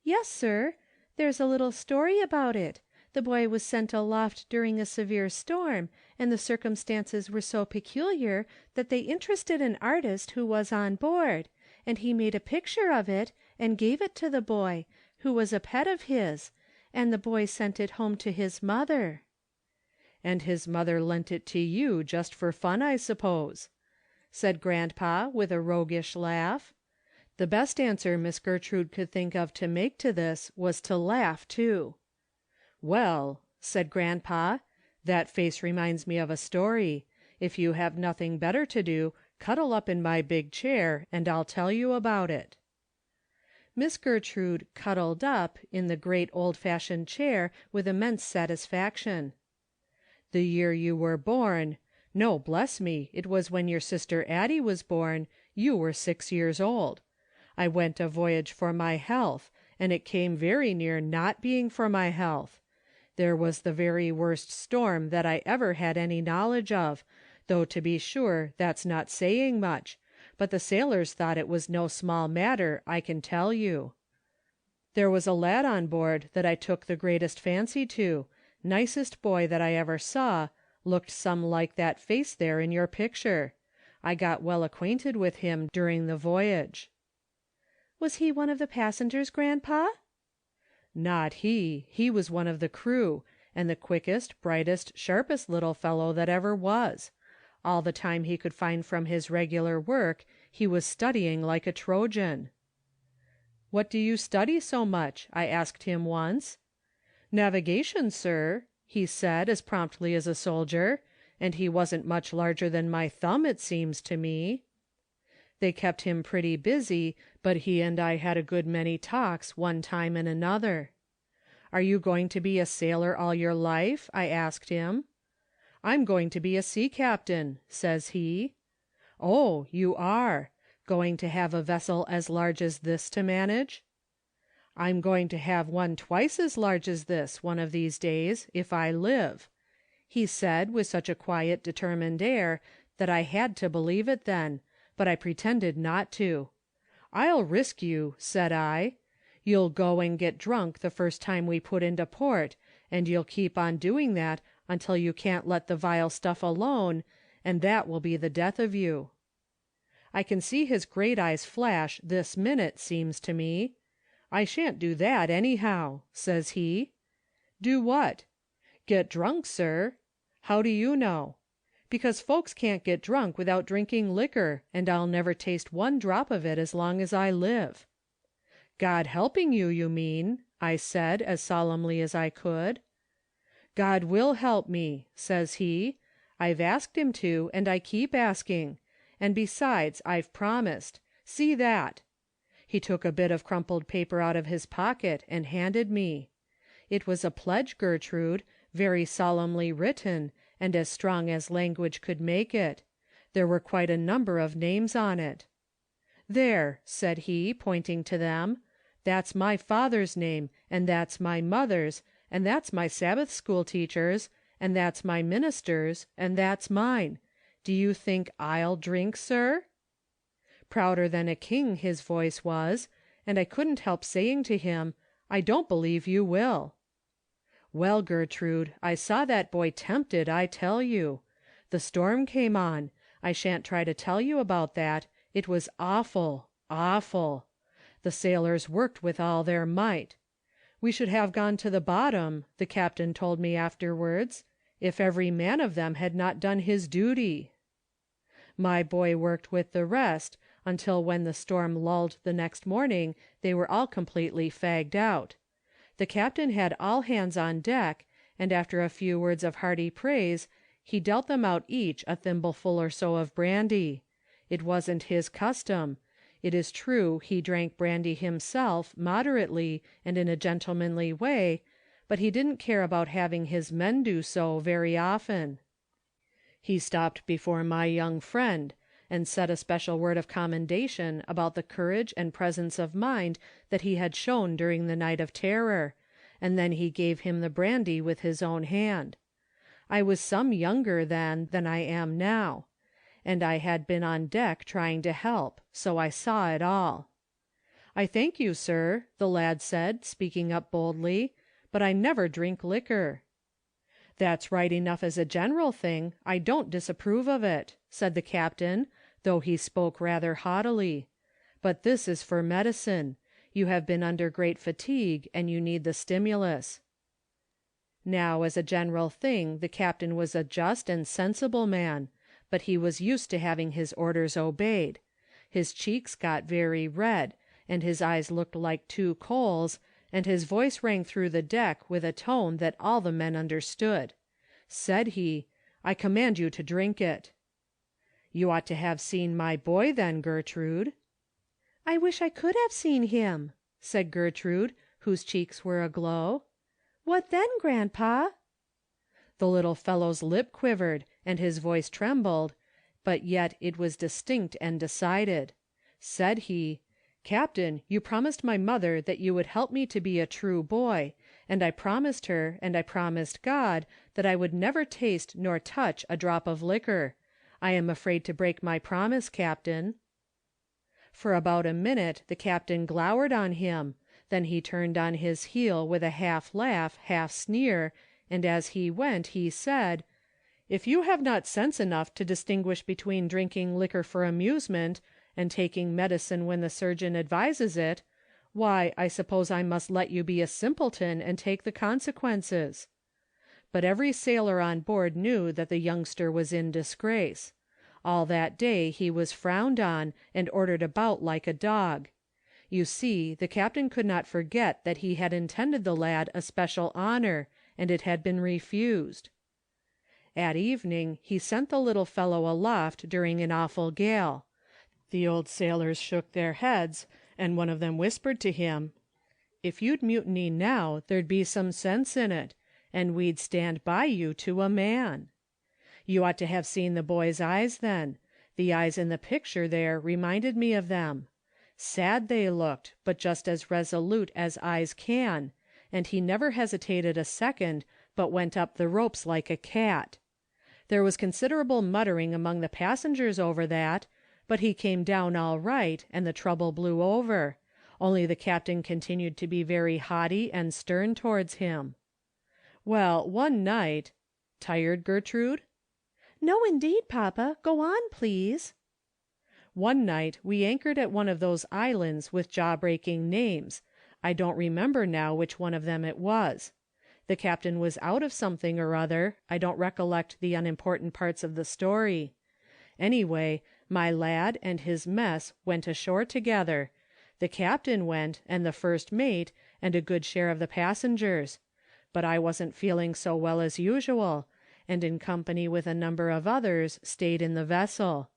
"Yes, sir. There's a little story about it. The boy was sent aloft during a severe storm, and the circumstances were so peculiar that they interested an artist who was on board, and he made a picture of it, and gave it to the boy, who was a pet of his, and the boy sent it home to his mother." "And his mother lent it to you just for fun, I suppose," said Grandpa, with a roguish laugh. The best answer Miss Gertrude could think of to make to this was to laugh too. "Well," said Grandpa, "that face reminds me of a story. If you have nothing better to do, cuddle up in my big chair, and I'll tell you about it." Miss Gertrude "cuddled up" in the great old-fashioned chair with immense satisfaction. "The year you were born — no, bless me, it was when your sister Addie was born, you were 6 years old. I went a voyage for my health, and it came very near not being for my health. There was the very worst storm that I ever had any knowledge of, though to be sure that's not saying much, but the sailors thought it was no small matter, I can tell you. There was a lad on board that I took the greatest fancy to, nicest boy that I ever saw, looked some like that face there in your picture. I got well acquainted with him during the voyage." "Was he one of the passengers, Grandpa?" "Not he. He was one of the crew, and the quickest, brightest, sharpest little fellow that ever was. All the time he could find from his regular work he was studying like a Trojan." "What do you study so much?" I asked him once. "Navigation, sir," he said as promptly as a soldier, and he wasn't much larger than my thumb, it seems to me. They kept him pretty busy, but he and I had a good many talks one time and another. "Are you going to be a sailor all your life?" I asked him. "I'm going to be a sea captain," says he. "Oh, you are. Going to have a vessel as large as this to manage?" "I'm going to have one twice as large as this, one of these days, if I live," he said with such a quiet, determined air that I had to believe it then, but I pretended not to. "I'll risk you," said I. "You'll go and get drunk the first time we put into port, and you'll keep on doing that until you can't let the vile stuff alone, and that will be the death of you." I can see his great eyes flash this minute, seems to me. "I shan't do that, anyhow," says he. "Do what?" "Get drunk, sir." "How do you know?" "Because folks can't get drunk without drinking liquor, and I'll never taste one drop of it as long as I live." "God helping you, you mean," I said as solemnly as I could. God will help me, says he. I've asked him to, and I keep asking. And besides, I've promised. See that. He took a bit of crumpled paper out of his pocket and handed me. It was a pledge, Gertrude, very solemnly written, and as strong as language could make it. There were quite a number of names on it. There, said he, pointing to them, that's my father's name, and that's my mother's, and that's my Sabbath school teacher's, and that's my minister's, and that's mine. Do you think I'll drink, sir? Prouder than a king his voice was, and I couldn't help saying to him, I don't believe you will. Well, Gertrude, I saw that boy tempted, I tell you. The storm came on. I shan't try to tell you about that. It was awful, awful. The sailors worked with all their might. We should have gone to the bottom, the captain told me afterwards, if every man of them had not done his duty. My boy worked with the rest, until when the storm lulled the next morning they were all completely fagged out. The captain had all hands on deck, and after a few words of hearty praise, he dealt them out each a thimbleful or so of brandy. It wasn't his custom. It is true he drank brandy himself, moderately, and in a gentlemanly way, but he didn't care about having his men do so very often. He stopped before my young friend, and said a special word of commendation about the courage and presence of mind that he had shown during the night of terror, and then he gave him the brandy with his own hand. I was some younger then than I am now, and I had been on deck trying to help, so I saw it all. I thank you, sir, the lad said, speaking up boldly, but I never drink liquor. That's right enough as a general thing. I don't disapprove of it, said the captain, though he spoke rather haughtily. But this is for medicine. You have been under great fatigue, and you need the stimulus. Now, as a general thing, the captain was a just and sensible man, but he was used to having his orders obeyed. His cheeks got very red, and his eyes looked like two coals, and his voice rang through the deck with a tone that all the men understood. Said he, I command you to drink it. You ought to have seen my boy then, Gertrude. I wish I could have seen him, said Gertrude, whose cheeks were aglow. What then, grandpa? The little fellow's lip quivered, and his voice trembled, but yet it was distinct and decided. Said he, Captain, you promised my mother that you would help me to be a true boy, and I promised her, and I promised God, that I would never taste nor touch a drop of liquor. I am afraid to break my promise, Captain. For about a minute the captain glowered on him, then he turned on his heel with a half laugh, half sneer, and as he went he said, If you have not sense enough to distinguish between drinking liquor for amusement and taking medicine when the surgeon advises it, why, I suppose I must let you be a simpleton and take the consequences. But every sailor on board knew that the youngster was in disgrace. All that day he was frowned on and ordered about like a dog. You see, the captain could not forget that he had intended the lad a special honor, and it had been refused. At evening he sent the little fellow aloft during an awful gale. The old sailors shook their heads, and one of them whispered to him, If you'd mutiny now, there'd be some sense in it, and we'd stand by you to a man. You ought to have seen the boy's eyes then. The eyes in the picture there reminded me of them. Sad they looked, but just as resolute as eyes can, and he never hesitated a second, but went up the ropes like a cat. There was considerable muttering among the passengers over that, but he came down all right, and the trouble blew over, only the captain continued to be very haughty and stern towards him. Well, one night— Tired, Gertrude? No, indeed, papa. Go on, please. One night we anchored at one of those islands with jaw-breaking names. I don't remember now which one of them it was. The captain was out of something or other. I don't recollect the unimportant parts of the story. Anyway, my lad and his mess went ashore together. The captain went, and the first mate, and a good share of the passengers. but I wasn't feeling so well as usual, and in company with a number of others stayed in the vessel.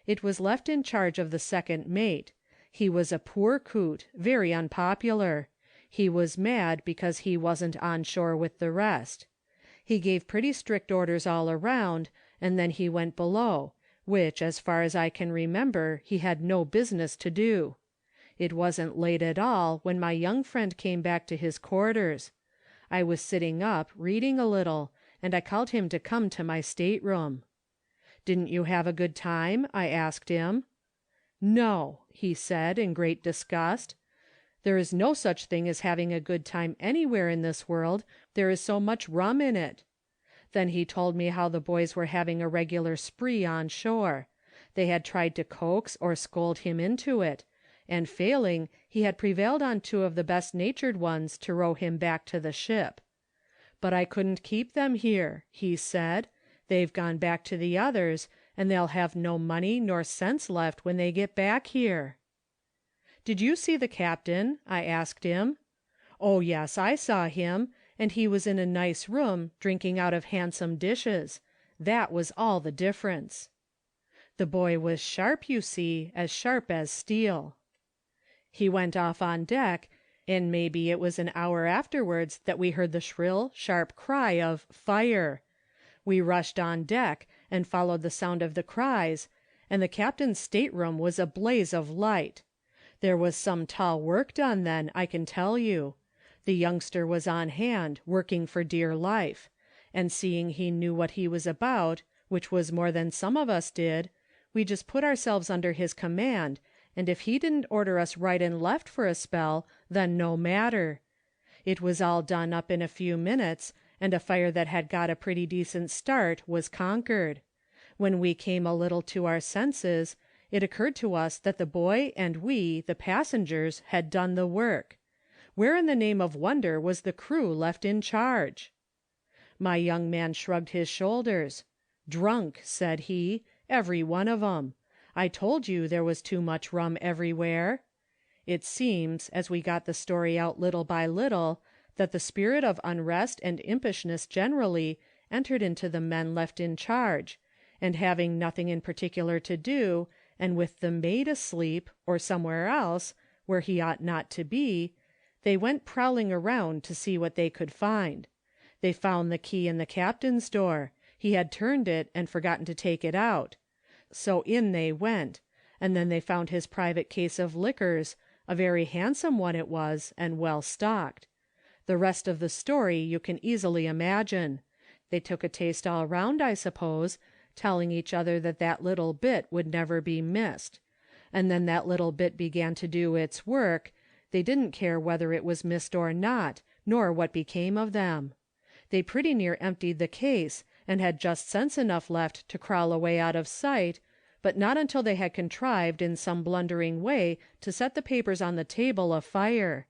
It was left in charge of the second mate. He was a poor coot, very unpopular. He was mad because he wasn't on shore with the rest. He gave pretty strict orders all around, and then he went below, which, as far as I can remember, he had no business to do. It wasn't late at all when my young friend came back to his quarters. I was sitting up, reading a little, and I called him to come to my stateroom. "Didn't you have a good time?" I asked him. "No," he said in great disgust. "There is no such thing as having a good time anywhere in this world, there is so much rum in it." Then he told me how the boys were having a regular spree on shore. They had tried to coax or scold him into it, and failing, he had prevailed on two of the best-natured ones to row him back to the ship. "But I couldn't keep them here," he said. "They've gone back to the others, and they'll have no money nor sense left when they get back here." "Did you see the captain?" I asked him. "Oh, yes, I saw him, and he was in a nice room, drinking out of handsome dishes. That was all the difference." The boy was sharp, you see, as sharp as steel. He went off on deck, and maybe it was an hour afterwards that we heard the shrill, sharp cry of "Fire!" We rushed on deck, and followed the sound of the cries, and the captain's stateroom was a blaze of light. There was some tall work done then, I can tell you. The youngster was on hand, working for dear life, and seeing he knew what he was about, which was more than some of us did, we just put ourselves under his command, and if he didn't order us right and left for a spell, then no matter. It was all done up in a few minutes, and a fire that had got a pretty decent start was conquered. When we came a little to our senses, it occurred to us that the boy and we, the passengers, had done the work. Where in the name of wonder was the crew left in charge? My young man shrugged his shoulders. "Drunk," said he, "every one of 'em. I told you there was too much rum everywhere." It seems, as we got the story out little by little, that the spirit of unrest and impishness generally entered into the men left in charge, and having nothing in particular to do, and with the mate asleep, or somewhere else, where he ought not to be, they went prowling around to see what they could find. They found the key in the captain's door. He had turned it and forgotten to take it out. So in they went, and then they found his private case of liquors, a very handsome one it was, and well stocked. The rest of the story you can easily imagine. They took a taste all round, I suppose, telling each other that that little bit would never be missed. And then that little bit began to do its work. They didn't care whether it was missed or not, nor what became of them. They pretty near emptied the case, and had just sense enough left to crawl away out of sight, but not until they had contrived in some blundering way to set the papers on the table afire.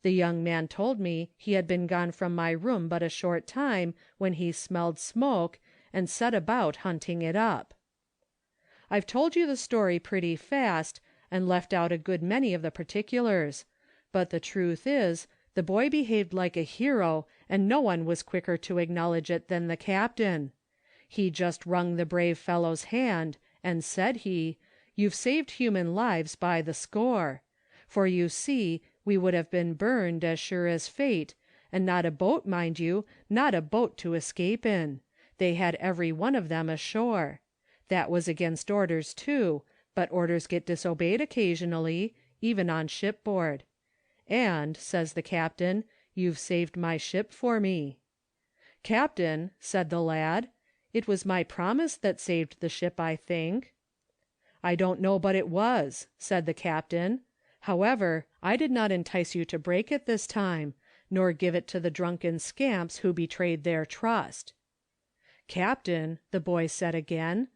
The young man told me he had been gone from my room but a short time when he smelled smoke, and set about hunting it up. I've told you the story pretty fast, and left out a good many of the particulars, but the truth is, the boy behaved like a hero, and no one was quicker to acknowledge it than the captain. He just wrung the brave fellow's hand, and said he, "You've saved human lives by the score. For you see, we would have been burned as sure as fate, and not a boat, mind you, not a boat to escape in. They had every one of them ashore. That was against orders too, but orders get disobeyed occasionally, even on shipboard. And, says the captain, you've saved my ship for me." "Captain," said the lad, "it was my promise that saved the ship, I think." "I don't know but it was," said the captain. "However, I did not entice you to break it this time, nor give it to the drunken scamps who betrayed their trust." "Captain," the boy said again,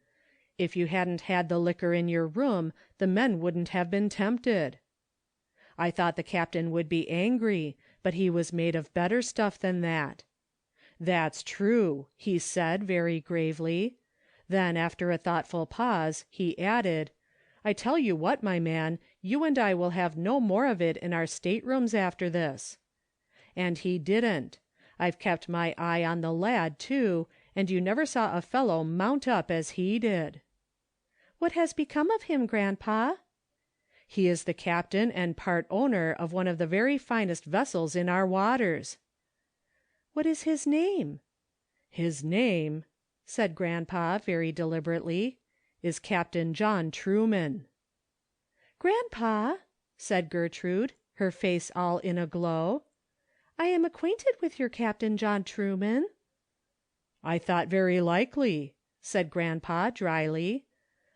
"if you hadn't had the liquor in your room, the men wouldn't have been tempted." I thought the captain would be angry, but he was made of better stuff than that. "That's true," he said very gravely. Then, after a thoughtful pause, he added, "I tell you what, my man, you and I will have no more of it in our staterooms after this." And he didn't. I've kept my eye on the lad, too, and you never saw a fellow mount up as he did." "What has become of him, grandpa?" "He is the captain and part owner of one of the very finest vessels in our waters." "What is his name?" "His name," said grandpa very deliberately, "is Captain John Trueman." "Grandpa," said Gertrude, her face all in a glow, "I am acquainted with your Captain John Trueman." "I thought very likely," said grandpa dryly.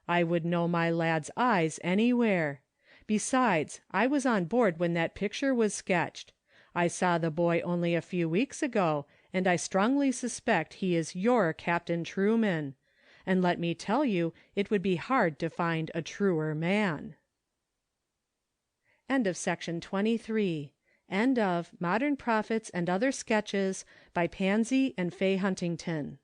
"I would know my lad's eyes anywhere. Besides, I was on board when that picture was sketched. I saw the boy only a few weeks ago, and I strongly suspect he is your Captain Trueman. And let me tell you it would be hard to find a truer man." End of Section 23. End of Modern Prophets and Other Sketches by Pansy and Fay Huntington.